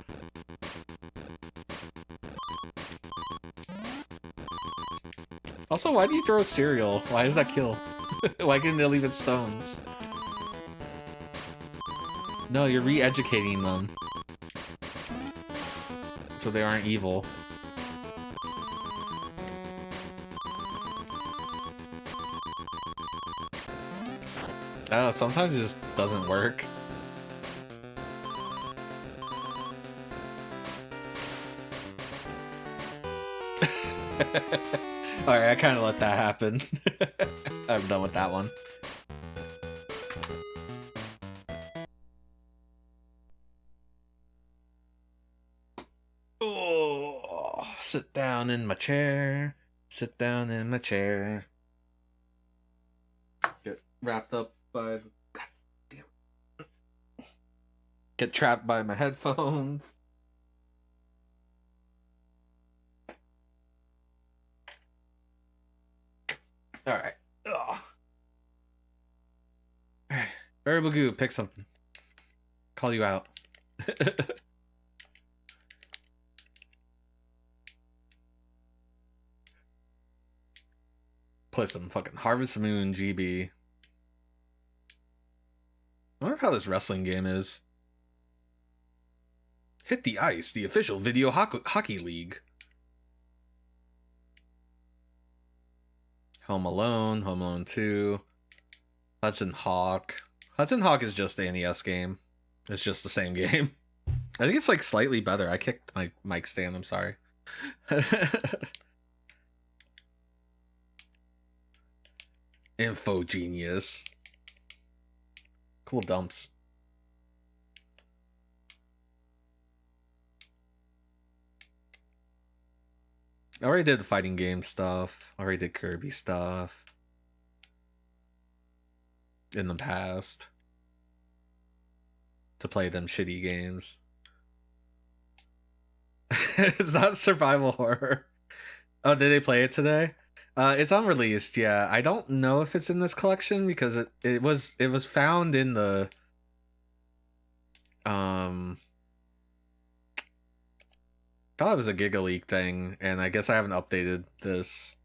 [SPEAKER 1] Also, why do you throw cereal? Why does that kill? Why couldn't they leave it stones? No, you're re-educating them. So they aren't evil. Oh, sometimes it just doesn't work. Alright, I kind of let that happen. I'm done with that one. Oh, sit down in my chair. Sit down in my chair. Get wrapped up by... God damn. Get trapped by my headphones. Alright. Alright. Variable Goo, pick something. Call you out. Play some fucking Harvest Moon GB. I wonder how this wrestling game is. Hit the Ice, the official video hockey league. Home Alone 2. Hudson Hawk. Hudson Hawk is just the NES game. It's just the same game. I think it's like slightly better. I kicked my mic stand, I'm sorry. Info Genius. Cool dumps. I already did the fighting game stuff. I already did Kirby stuff. In the past. To play them shitty games. It's not survival horror. Oh, did they play it today? It's unreleased, yeah. I don't know if it's in this collection because it was found in the thought it was a Giga Leak thing, and I guess I haven't updated this.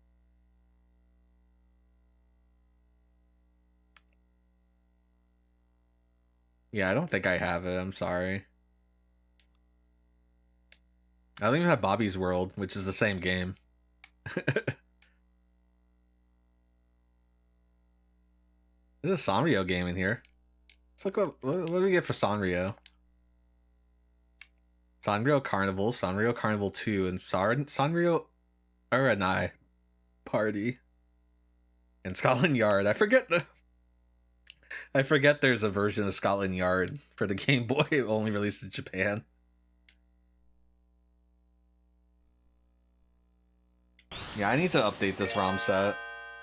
[SPEAKER 1] Yeah, I don't think I have it. I'm sorry. I don't even have Bobby's World, which is the same game. There's a Sanrio game in here. Let's look what do we get for Sanrio? Sanrio Carnival 2, and Sanrio Aranai Party. And Scotland Yard. I forget there's a version of Scotland Yard for the Game Boy, only released in Japan. Yeah, I need to update this ROM set.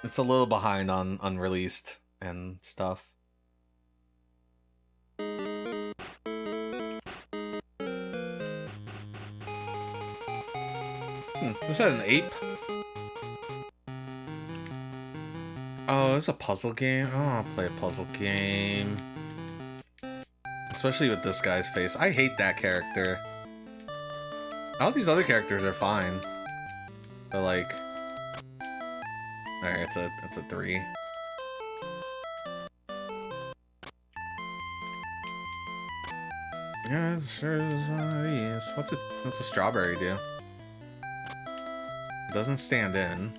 [SPEAKER 1] It's a little behind on unreleased and stuff. Was that an ape? Oh, it's a puzzle game. Oh, I'll play a puzzle game. Especially with this guy's face. I hate that character. All these other characters are fine. But like... Alright, it's a 3. Yeah, it sure is one of these. What's a strawberry do? It doesn't stand in.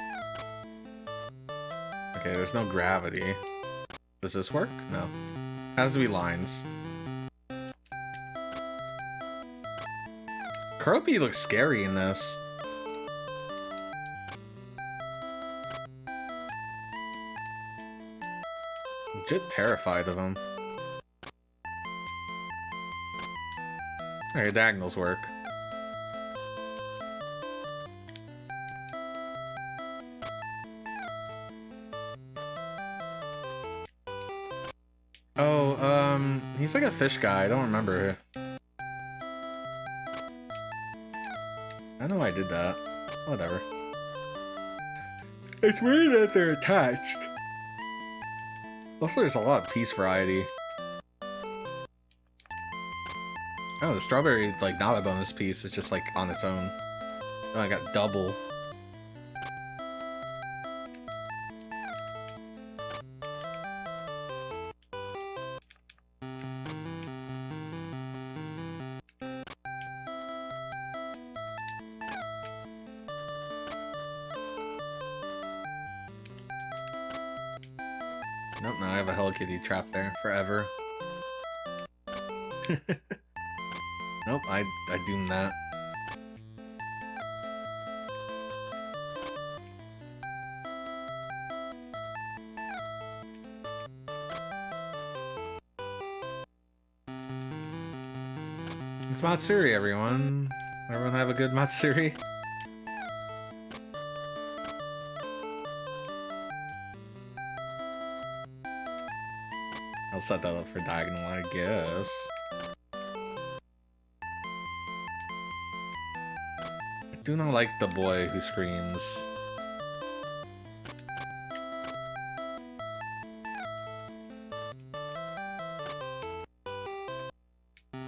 [SPEAKER 1] Okay, there's no gravity. Does this work? No. Has to be lines. Croppy looks scary in this. Legit terrified of him. Alright, diagonals work. Oh, he's like a fish guy. I don't remember. I know I did that. Whatever. It's weird that they're attached. Also, there's a lot of piece variety. Oh, the strawberry is like not a bonus piece. It's just like on its own. Oh, I got double. Nope, no, I have a Hello Kitty trap there forever. Nope, I doomed that. It's Matsuri, everyone. Everyone have a good Matsuri? I'll set that up for diagonal, I guess. I do not like the boy who screams.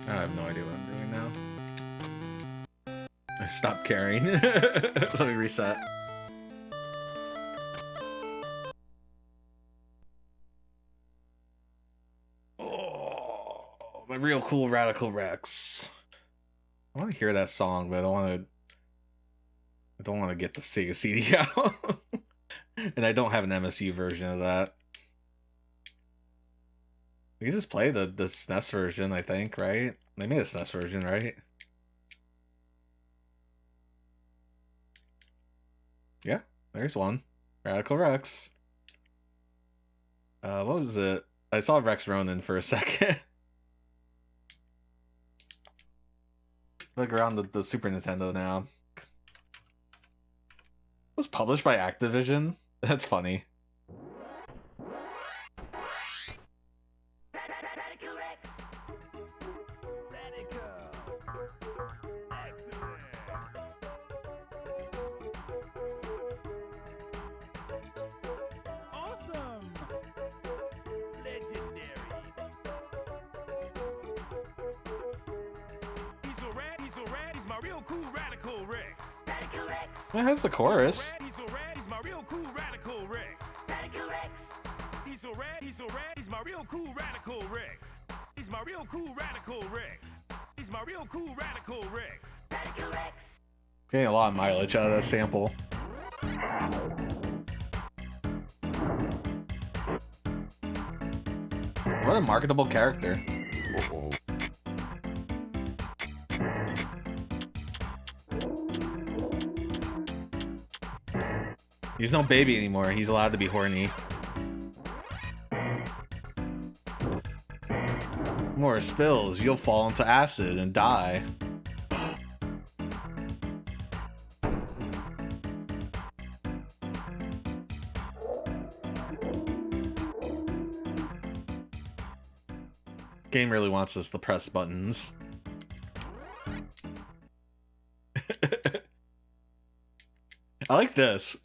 [SPEAKER 1] I have no idea what I'm doing now. I stopped caring. Let me reset. Oh, my real cool Radical Rex. I want to hear that song, but I don't want to get the Sega CD out. And I don't have an MSU version of that. We can just play the SNES version, I think, right? They made a SNES version, right? Yeah, there's one. Radical Rex. What was it? I saw Rex Ronin for a second. Look around the Super Nintendo now. It was published by Activision? That's funny. It has the chorus.
[SPEAKER 3] He's so rad, he's my real cool radical Rex. Radical Rex. He's so rad, he's my real cool radical Rex. He's my real cool radical Rex. He's my real cool radical Rex. Radical Rex.
[SPEAKER 1] Getting a lot of mileage out of that sample. What a marketable character. He's no baby anymore. He's allowed to be horny. More spills, you'll fall into acid and die. Game really wants us to press buttons. I like this.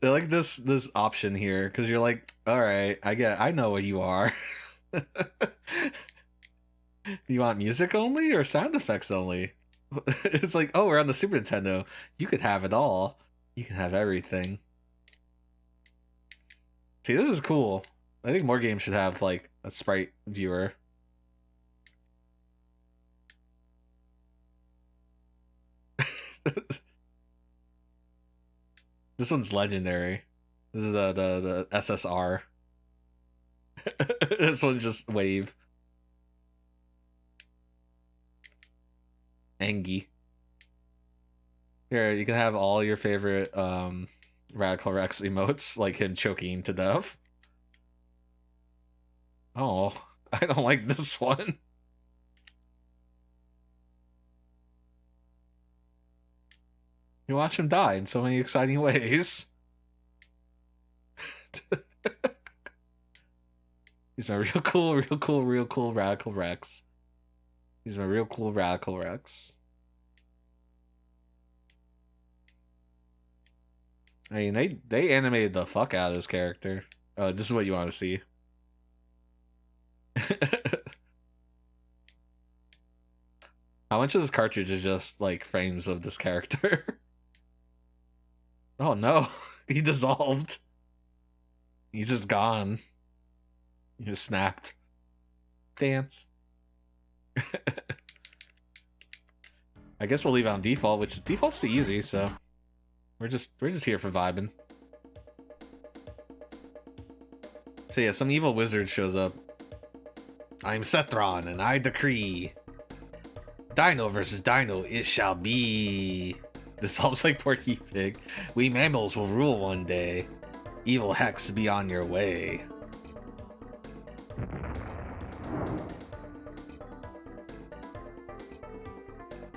[SPEAKER 1] I like this option here because you're like, all right, I know what you are. You want music only or sound effects only? It's like, oh, we're on the Super Nintendo. You could have it all. You can have everything. See, this is cool. I think more games should have like a sprite viewer. This one's legendary. This is the SSR. This one's just wave. Angie. Here, you can have all your favorite Radical Rex emotes, like him choking to death. Oh, I don't like this one. You watch him die in so many exciting ways. He's my real cool Radical Rex. He's my real cool Radical Rex. I mean, they animated the fuck out of this character. Oh, this is what you want to see. How much of this cartridge is just, like, frames of this character? Oh, no. He dissolved. He's just gone. He just snapped. Dance. I guess we'll leave it on default, which default's too easy, so we're just here for vibing. So yeah, some evil wizard shows up. I'm Cethron, and I decree. Dino versus Dino, it shall be. This sounds like Porky Pig. We mammals will rule one day. Evil Hex, be on your way.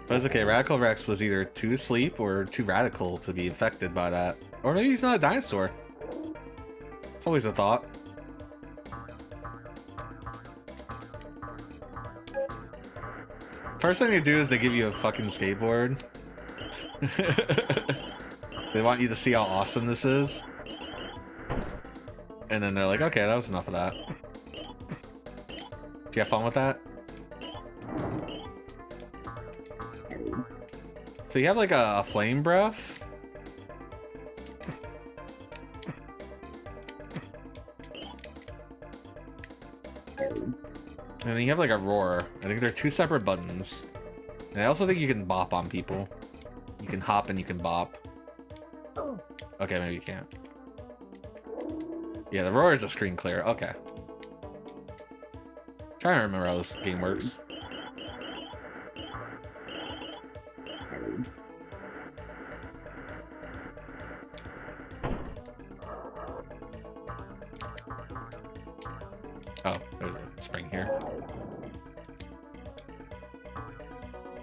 [SPEAKER 1] But it's okay, Radical Rex was either too asleep or too radical to be infected by that. Or maybe he's not a dinosaur. It's always a thought. First thing they do is they give you a fucking skateboard. They want you to see how awesome this is. And then they're like, okay, that was enough of that. Do you have fun with that? So you have like a flame breath. And then you have like a roar. I think they're two separate buttons. And I also think you can bop on people. You can hop and you can bop. Okay, maybe you can't. Yeah, the roar is a screen clear. Okay. Trying to remember how this game works. Oh, there's a spring here.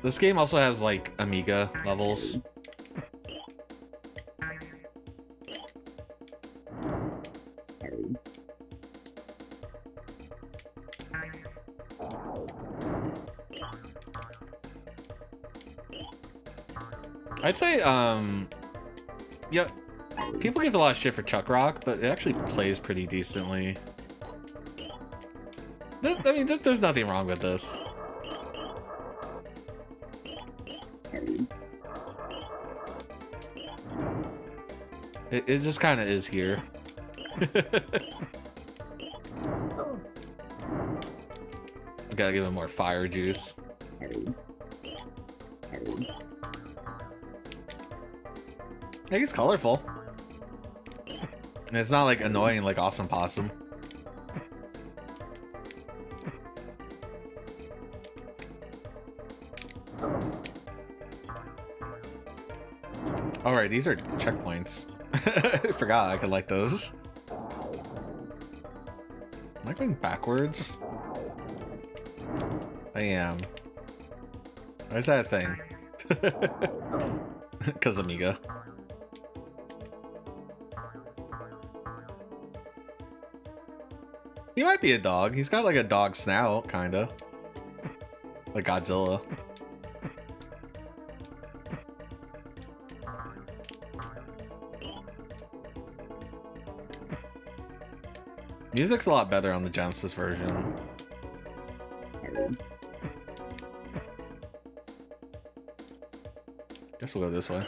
[SPEAKER 1] This game also has like Amiga levels. I'd say, yeah, people give a lot of shit for Chuck Rock, but it actually plays pretty decently. I mean, there's nothing wrong with this. It just kind of is here. Gotta give him more fire juice. I think it's colorful. And it's not like annoying like Awesome Possum. Alright, these are checkpoints. I forgot I could like those. Am I going backwards? I am. Why is that a thing? Because Amiga. He might be a dog. He's got like a dog snout, kinda. Like Godzilla. Music's a lot better on the Genesis version. Guess we'll go this way.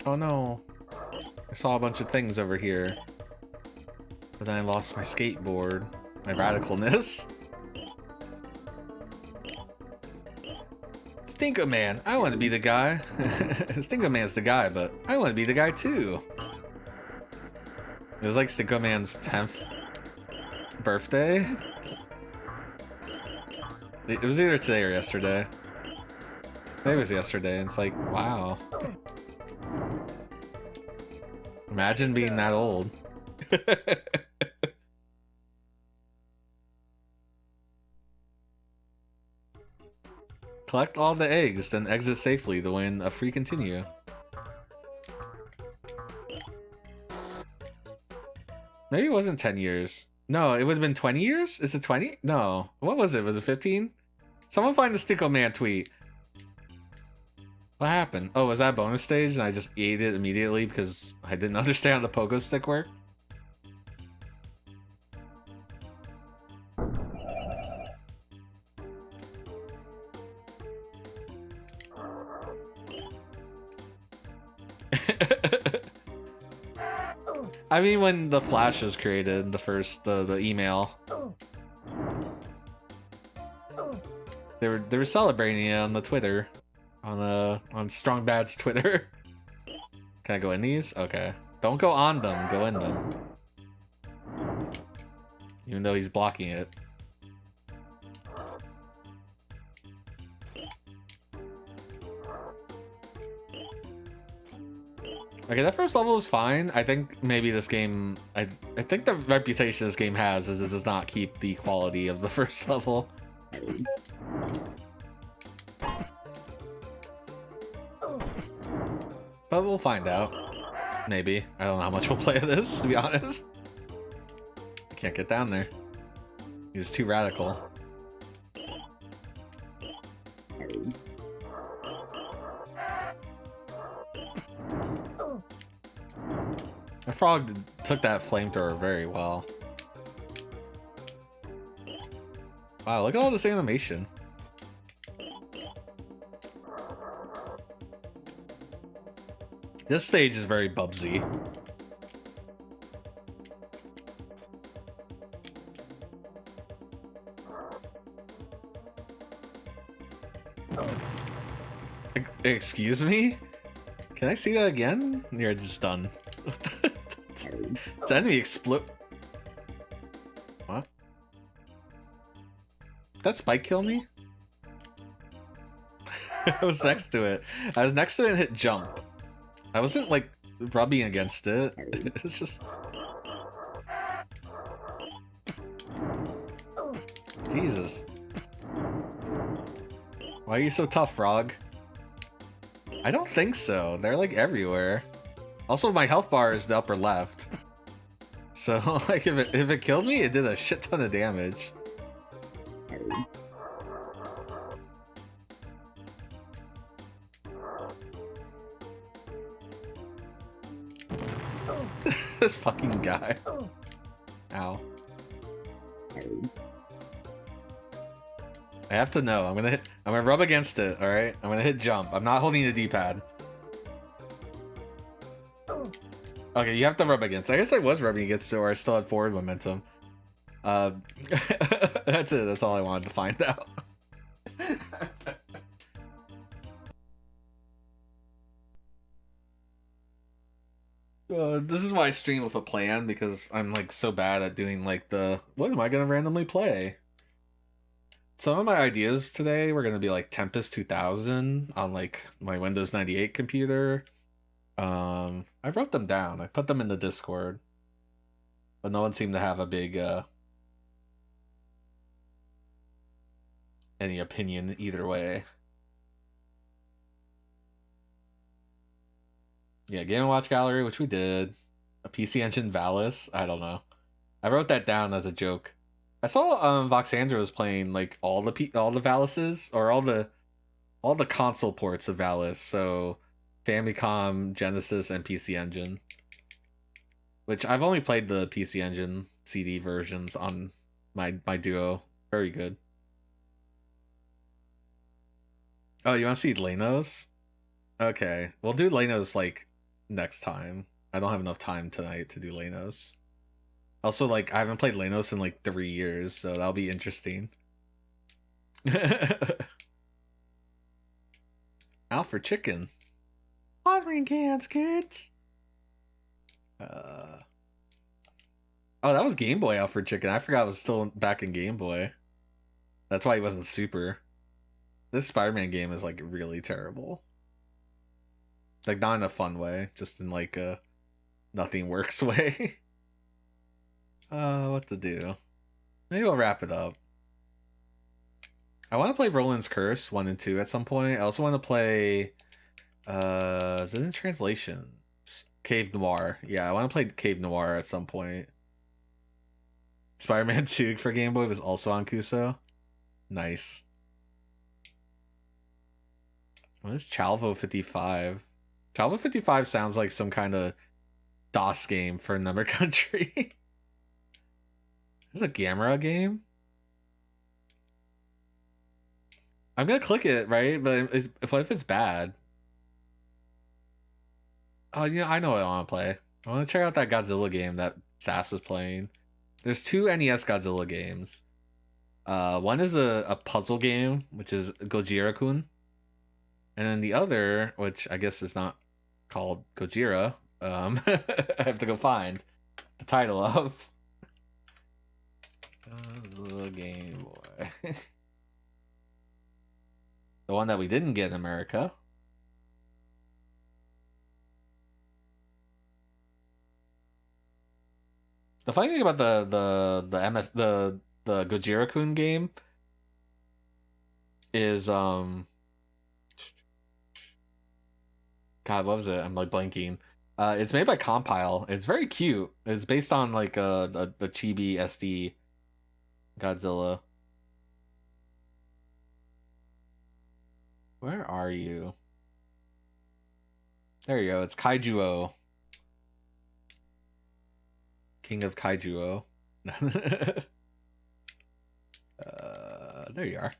[SPEAKER 1] Oh no. I saw a bunch of things over here. But then I lost my skateboard. My radicalness. Stinko Man, I want to be the guy. Stinko Man's the guy, but I want to be the guy too. It was like Stinko Man's 10th birthday. It was either today or yesterday. Maybe it was yesterday, and it's like, wow. Imagine being that old. Collect all the eggs, then exit safely to win a free continue. Maybe it wasn't 10 years. No, it would have been 20 years? Is it 20? No. What was it? Was it 15? Someone find the Stickle Man tweet. What happened? Oh, was that a bonus stage and I just ate it immediately because I didn't understand how the pogo stick worked? I mean, when the Flash was created, the email, they were celebrating it on the Twitter, on Strong Bad's Twitter. Can I go in these? Okay, don't go on them. Go in them. Even though he's blocking it. Okay, that first level is fine. I think maybe this game... I think the reputation this game has is it does not keep the quality of the first level. But we'll find out. Maybe. I don't know how much we'll play of this, to be honest. I can't get down there. He's too radical. The frog took that flamethrower very well. Wow, look at all this animation. This stage is very Bubsy. Excuse me? Can I see that again? You're just done. Does enemy explode? What? Did that spike kill me? I was next to it. I was next to it and hit jump. I wasn't like rubbing against it. It's just... Jesus. Why are you so tough, Frog? I don't think so. They're like everywhere. Also, my health bar is the upper left. So, like, if it killed me, it did a shit ton of damage. This fucking guy. Ow. I have to know. I'm gonna rub against it, alright? I'm gonna hit jump. I'm not holding the D-pad. Okay, you have to rub against. I guess I was rubbing against it, or I still had forward momentum. That's it. That's all I wanted to find out. This is why I stream with a plan, because I'm like so bad at doing like what am I gonna randomly play? Some of my ideas today were gonna be like Tempest 2000 on like my Windows 98 computer. I wrote them down. I put them in the Discord, but no one seemed to have a big any opinion either way. Yeah, Game & Watch Gallery, which we did. A PC Engine Valis. I don't know. I wrote that down as a joke. I saw Voxandra was playing like all the Valises, or all the console ports of Valis. So Famicom, Genesis, and PC Engine. Which I've only played the PC Engine CD versions on my Duo. Very good. Oh, you want to see Lenos? Okay, we'll do Lenos like next time. I don't have enough time tonight to do Lenos. Also, like, I haven't played Lenos in like 3 years, so that'll be interesting. Alfred Chicken. Watering cans, kids. Oh, that was Game Boy Alfred Chicken. I forgot it was still back in Game Boy. That's why he wasn't Super. This Spider-Man game is like really terrible. Like, not in a fun way, just in like a nothing works way. What to do? Maybe we'll wrap it up. I want to play Roland's Curse 1 and 2 at some point. I also want to play is it in translation? Cave Noir. Yeah, I want to play Cave Noir at some point. Spider-Man 2 for Game Boy was also on Kuso. Nice. What is Chalvo 55? Chalvo 55 sounds like some kind of DOS game for another country. There's a Gamera game? I'm gonna click it, right? But what if it's bad? Oh, yeah, I know what I want to play. I want to check out that Godzilla game that Sass was playing. There's 2 NES Godzilla games. One is a puzzle game, which is Gojira-kun. And then the other, which I guess is not called Gojira, I have to go find the title of. Godzilla Game Boy. The one that we didn't get in America. The funny thing about the Gojira-kun game is God, what was it? I'm like blanking. It's made by Compile. It's very cute. It's based on like the Chibi SD Godzilla. Where are you? There you go. It's Kaiju-O. King of Kaiju-O. There you are.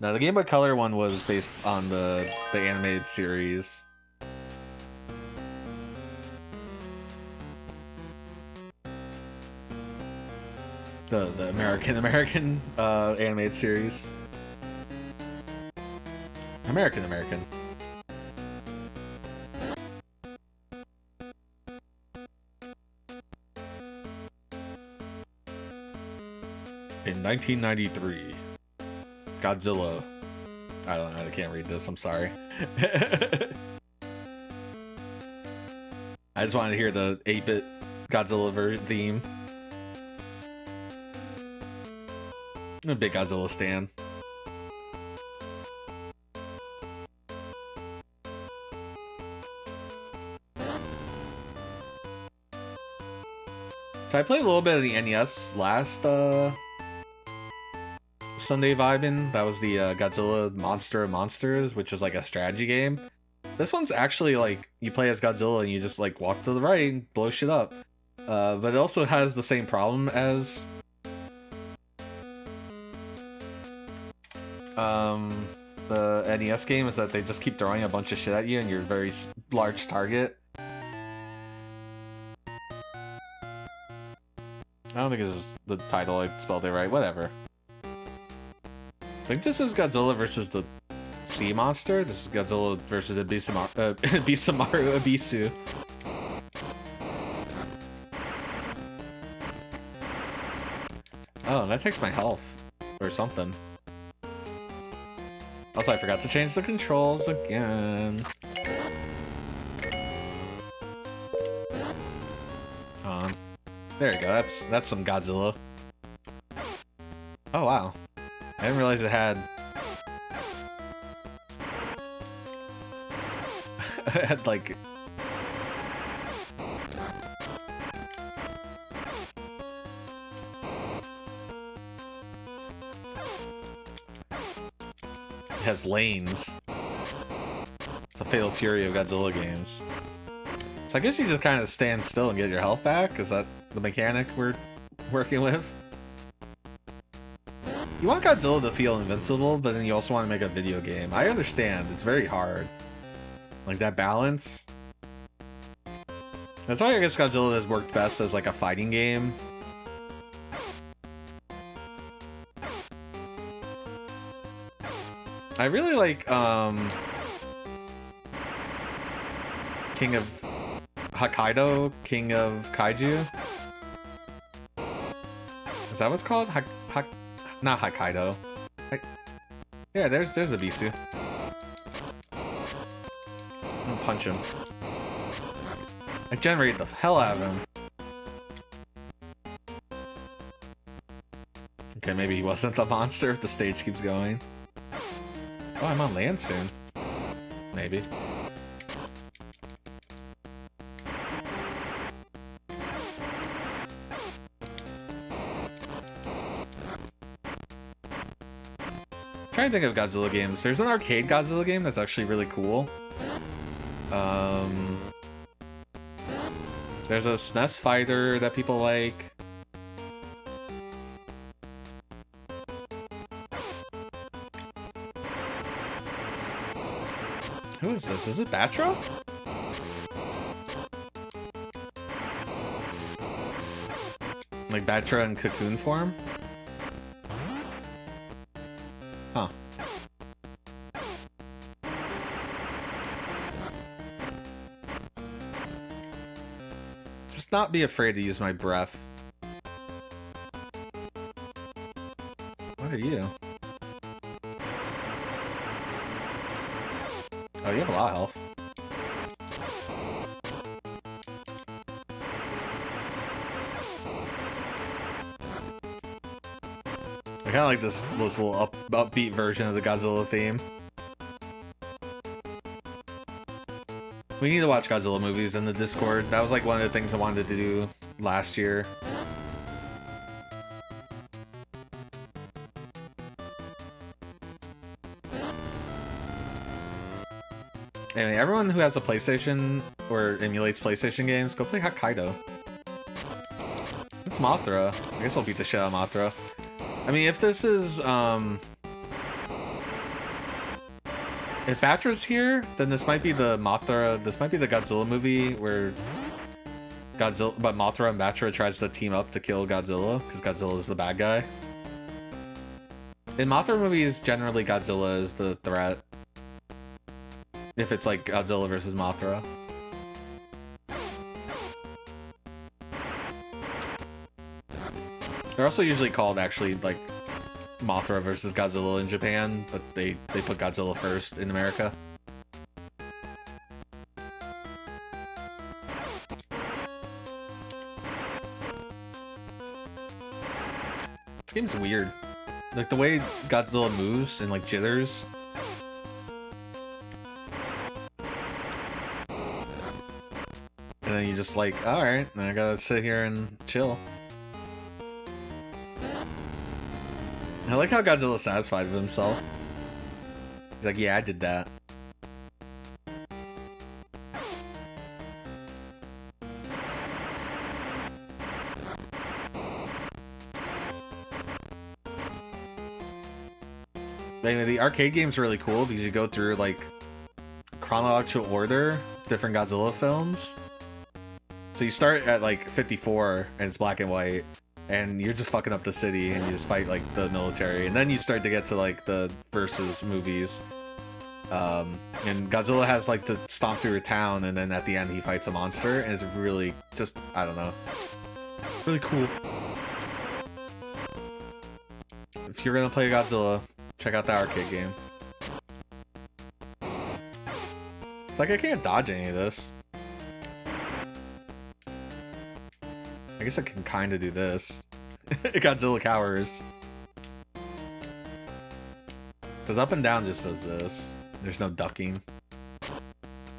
[SPEAKER 1] Now, the Game Boy Color one was based on the animated series. The American animated series. American. In 1993, Godzilla. I don't know. I can't read this. I'm sorry. I just wanted to hear the 8-bit Godzilla theme. I'm a big Godzilla stan. So I played a little bit of the NES last Sunday Vibin. That was the Godzilla Monster of Monsters, which is like a strategy game. This one's actually like you play as Godzilla and you just like walk to the right and blow shit up. But it also has the same problem as the NES game, is that they just keep throwing a bunch of shit at you and you're a very large target. I don't think this is the title. I spelled it right. Whatever. I think this is Godzilla versus the sea monster. This is Godzilla versus Bisamaru Abisu. Oh, that takes my health or something. Also, I forgot to change the controls again. There you go. That's some Godzilla. Oh wow, I didn't realize it had. It had like. It has lanes. It's a fatal fury of Godzilla games. So I guess you just kind of stand still and get your health back. Is that the mechanic we're working with? You want Godzilla to feel invincible, but then you also want to make a video game. I understand. It's very hard. Like that balance. That's why I guess Godzilla has worked best as like a fighting game. I really like King of Hokkaido, King of Kaiju. Is that what's called? Not Hokkaido. Yeah, there's a Bisu. I'm gonna punch him. I generated the hell out of him. Okay, maybe he wasn't the monster if the stage keeps going. Oh, I'm on land soon. Maybe. Trying to think of Godzilla games. There's an arcade Godzilla game that's actually really cool. There's a SNES fighter that people like. Who is this? Is it Batra? Like Batra in cocoon form? Huh. Just not be afraid to use my breath. What are you? Oh, you have a lot of health. I kind of like this little upbeat version of the Godzilla theme. We need to watch Godzilla movies in the Discord. That was like one of the things I wanted to do last year. Anyway, everyone who has a PlayStation or emulates PlayStation games, go play Hokkaido. It's Mothra. I guess we'll beat the shit out of Mothra. I mean, if this is, if Batra's here, then this might be the Mothra, this might be the Godzilla movie where Mothra and Batra tries to team up to kill Godzilla, because Godzilla is the bad guy. In Mothra movies, generally Godzilla is the threat. If it's like Godzilla versus Mothra. They're also usually called actually like Mothra versus Godzilla in Japan, but they put Godzilla first in America. This game's weird. Like the way Godzilla moves and like jitters. And then you just like, alright, I gotta sit here and chill. I like how Godzilla's satisfied with himself. He's like, yeah, I did that. Anyway, the arcade game's really cool because you go through like chronological order, different Godzilla films. So you start at like 54 and it's black and white. And you're just fucking up the city and you just fight like the military. And then you start to get to like the versus movies. And Godzilla has like to stomp through a town and then at the end he fights a monster. And it's really just, I don't know. Really cool. If you're gonna play Godzilla, check out the arcade game. It's like I can't dodge any of this. I guess I can kind of do this. Godzilla cowers. Because up and down just does this. There's no ducking.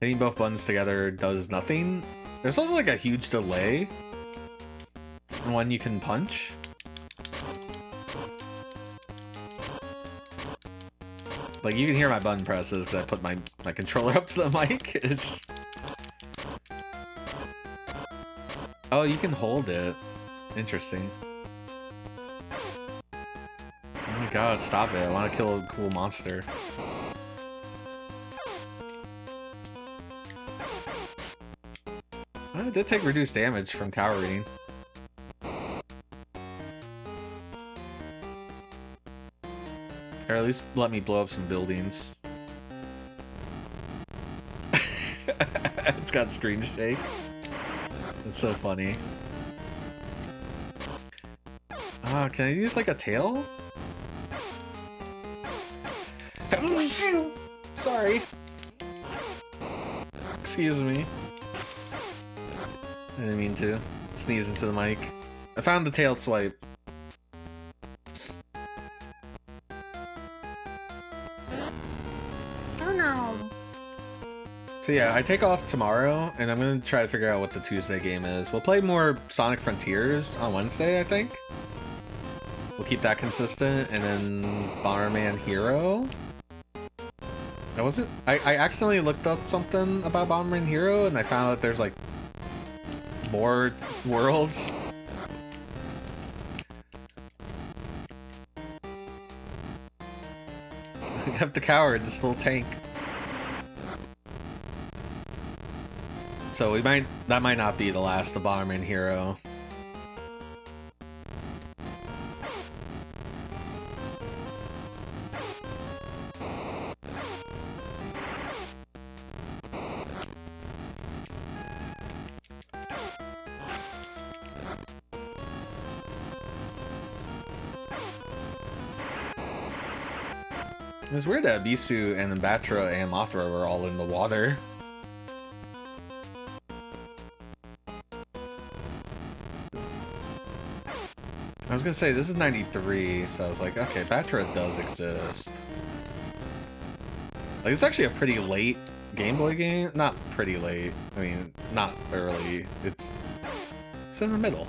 [SPEAKER 1] Hitting both buttons together does nothing. There's also like a huge delay when you can punch. Like you can hear my button presses because I put my controller up to the mic. It's just... Oh, you can hold it. Interesting. Oh my god, stop it. I want to kill a cool monster. Oh, it did take reduced damage from cowering. Or at least let me blow up some buildings. It's got screen shake. It's so funny. Ah, can I use like a tail? Sorry. Excuse me. I didn't mean to sneeze into the mic. I found the tail swipe.
[SPEAKER 4] Oh no.
[SPEAKER 1] So yeah, I take off tomorrow, and I'm gonna try to figure out what the Tuesday game is. We'll play more Sonic Frontiers on Wednesday, I think. We'll keep that consistent, and then Bomberman Hero. I accidentally looked up something about Bomberman Hero, and I found that there's like more worlds. I have the coward, this little tank. So that might not be the last of Bomberman Hero. It was weird that Bisu and Batra and Mothra were all in the water. I was gonna say, this is 93, so I was like, okay, Batra does exist. Like, it's actually a pretty late Game Boy game. Not pretty late. I mean, not early. It's in the middle.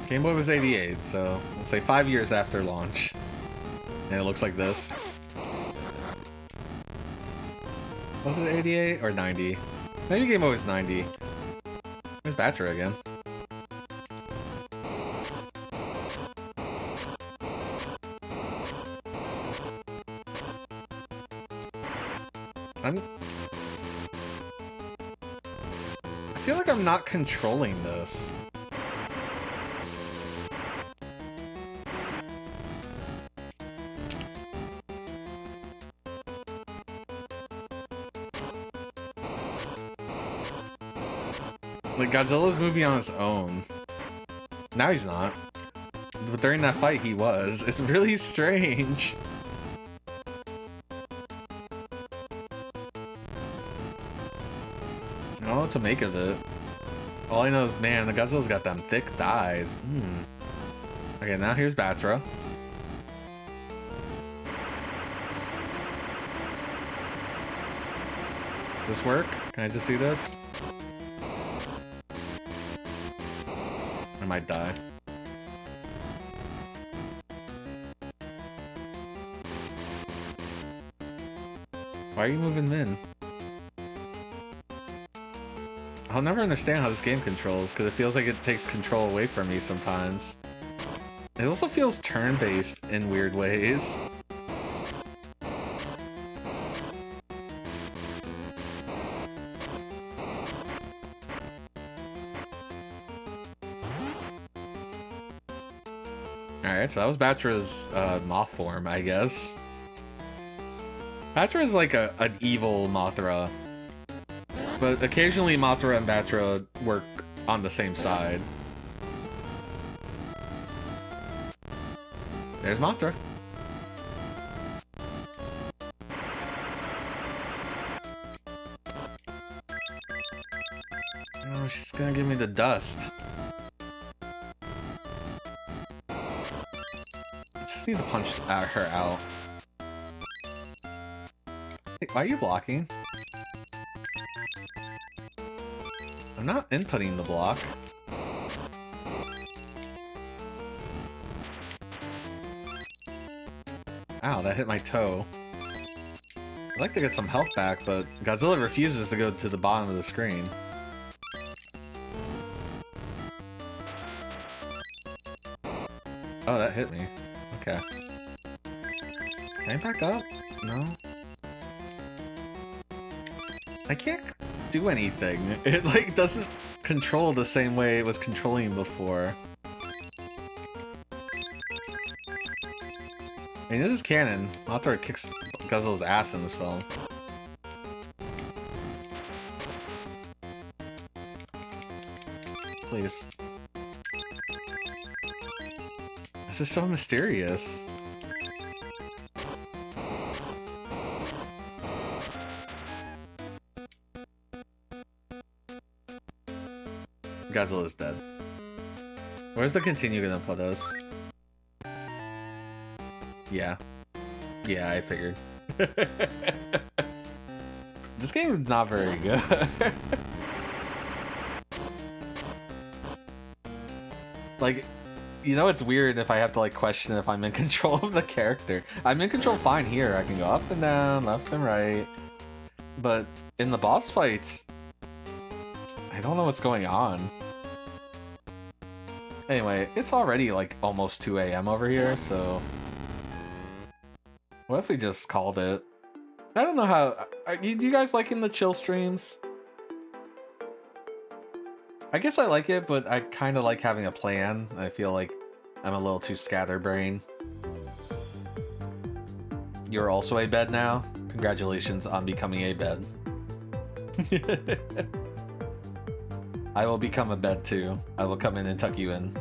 [SPEAKER 1] Game Boy was 88, so we'll say 5 years after launch. And it looks like this. Was it 88 or 90? Maybe Game Boy was 90. There's Batra again. I feel like I'm not controlling this. Like, Godzilla's moving on his own. Now he's not. But during that fight, he was. It's really strange. I don't know what to make of it. All I know is, man, the Godzilla's got them thick thighs. Okay, now here's Batra. Does this work? Can I just do this? I might die. Why are you moving Min? I'll never understand how this game controls, because it feels like it takes control away from me sometimes. It also feels turn-based in weird ways. Alright, so that was Batra's moth form, I guess. Batra is like an evil Mothra. But occasionally Mothra and Batra work on the same side. There's Mothra. Oh, she's gonna give me the dust. I just need to punch her out. Hey, why are you blocking? I'm not inputting the block. Ow, that hit my toe. I'd like to get some health back, but Godzilla refuses to go to the bottom of the screen. Oh, that hit me. Okay. Can I back up? No. I can't do anything. It, like, doesn't control the same way it was controlling before. I mean, this is canon. Mothra kicks Godzilla's ass in this film. Please. This is so mysterious. Godzilla's dead. Where's the continue gonna put us? Yeah. Yeah, I figured. This game is not very good. Like, you know, it's weird if I have to like question if I'm in control of the character. I'm in control fine here. I can go up and down, left and right. But in the boss fights, I don't know what's going on. Anyway, it's already like almost 2 a.m. over here, so... What if we just called it? I don't know how... Do you guys liking the chill streams? I guess I like it, but I kind of like having a plan. I feel like I'm a little too scatterbrained. You're also a bed now? Congratulations on becoming a bed. I will become a bed too. I will come in and tuck you in.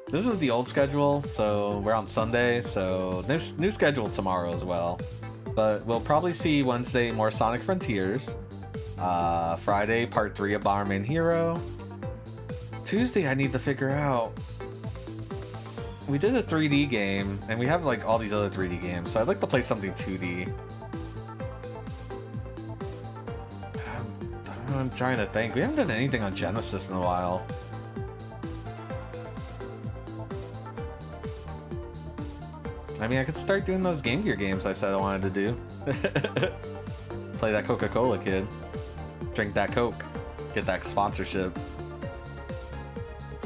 [SPEAKER 1] This is the old schedule, so we're on Sunday, so new schedule tomorrow as well. But we'll probably see Wednesday more Sonic Frontiers. Friday, part 3 of Bomberman Hero. Tuesday, I need to figure out. We did a 3D game, and we have like all these other 3D games, so I'd like to play something 2D. I'm trying to think. We haven't done anything on Genesis in a while. I mean, I could start doing those Game Gear games I said I wanted to do. Play that Coca-Cola, kid. Drink that Coke. Get that sponsorship.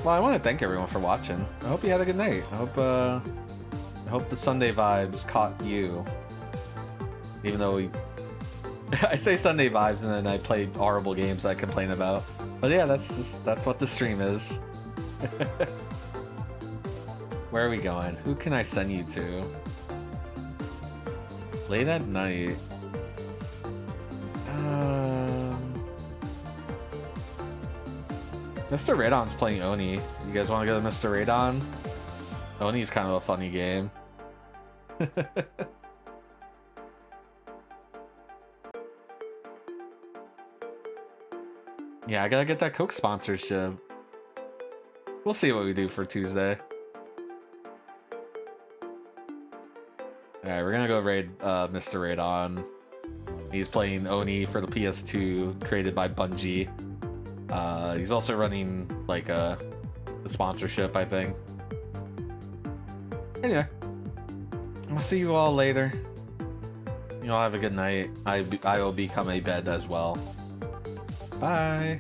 [SPEAKER 1] Well, I want to thank everyone for watching. I hope you had a good night. I hope the Sunday vibes caught you. Even though we... I say Sunday vibes and then I play horrible games I complain about. But yeah, that's what the stream is. Where are we going? Who can I send you to? Late at night. Mr. Radon's playing Oni. You guys want to go to Mr. Radon? Oni's kind of a funny game. Yeah, I gotta get that Coke sponsorship. We'll see what we do for Tuesday. Alright, we're gonna go raid Mr. Radon. He's playing Oni for the PS2, created by Bungie. He's also running, like, a sponsorship, I think. Anyway. I'll see you all later. You all have a good night. I will become a bed as well. Bye!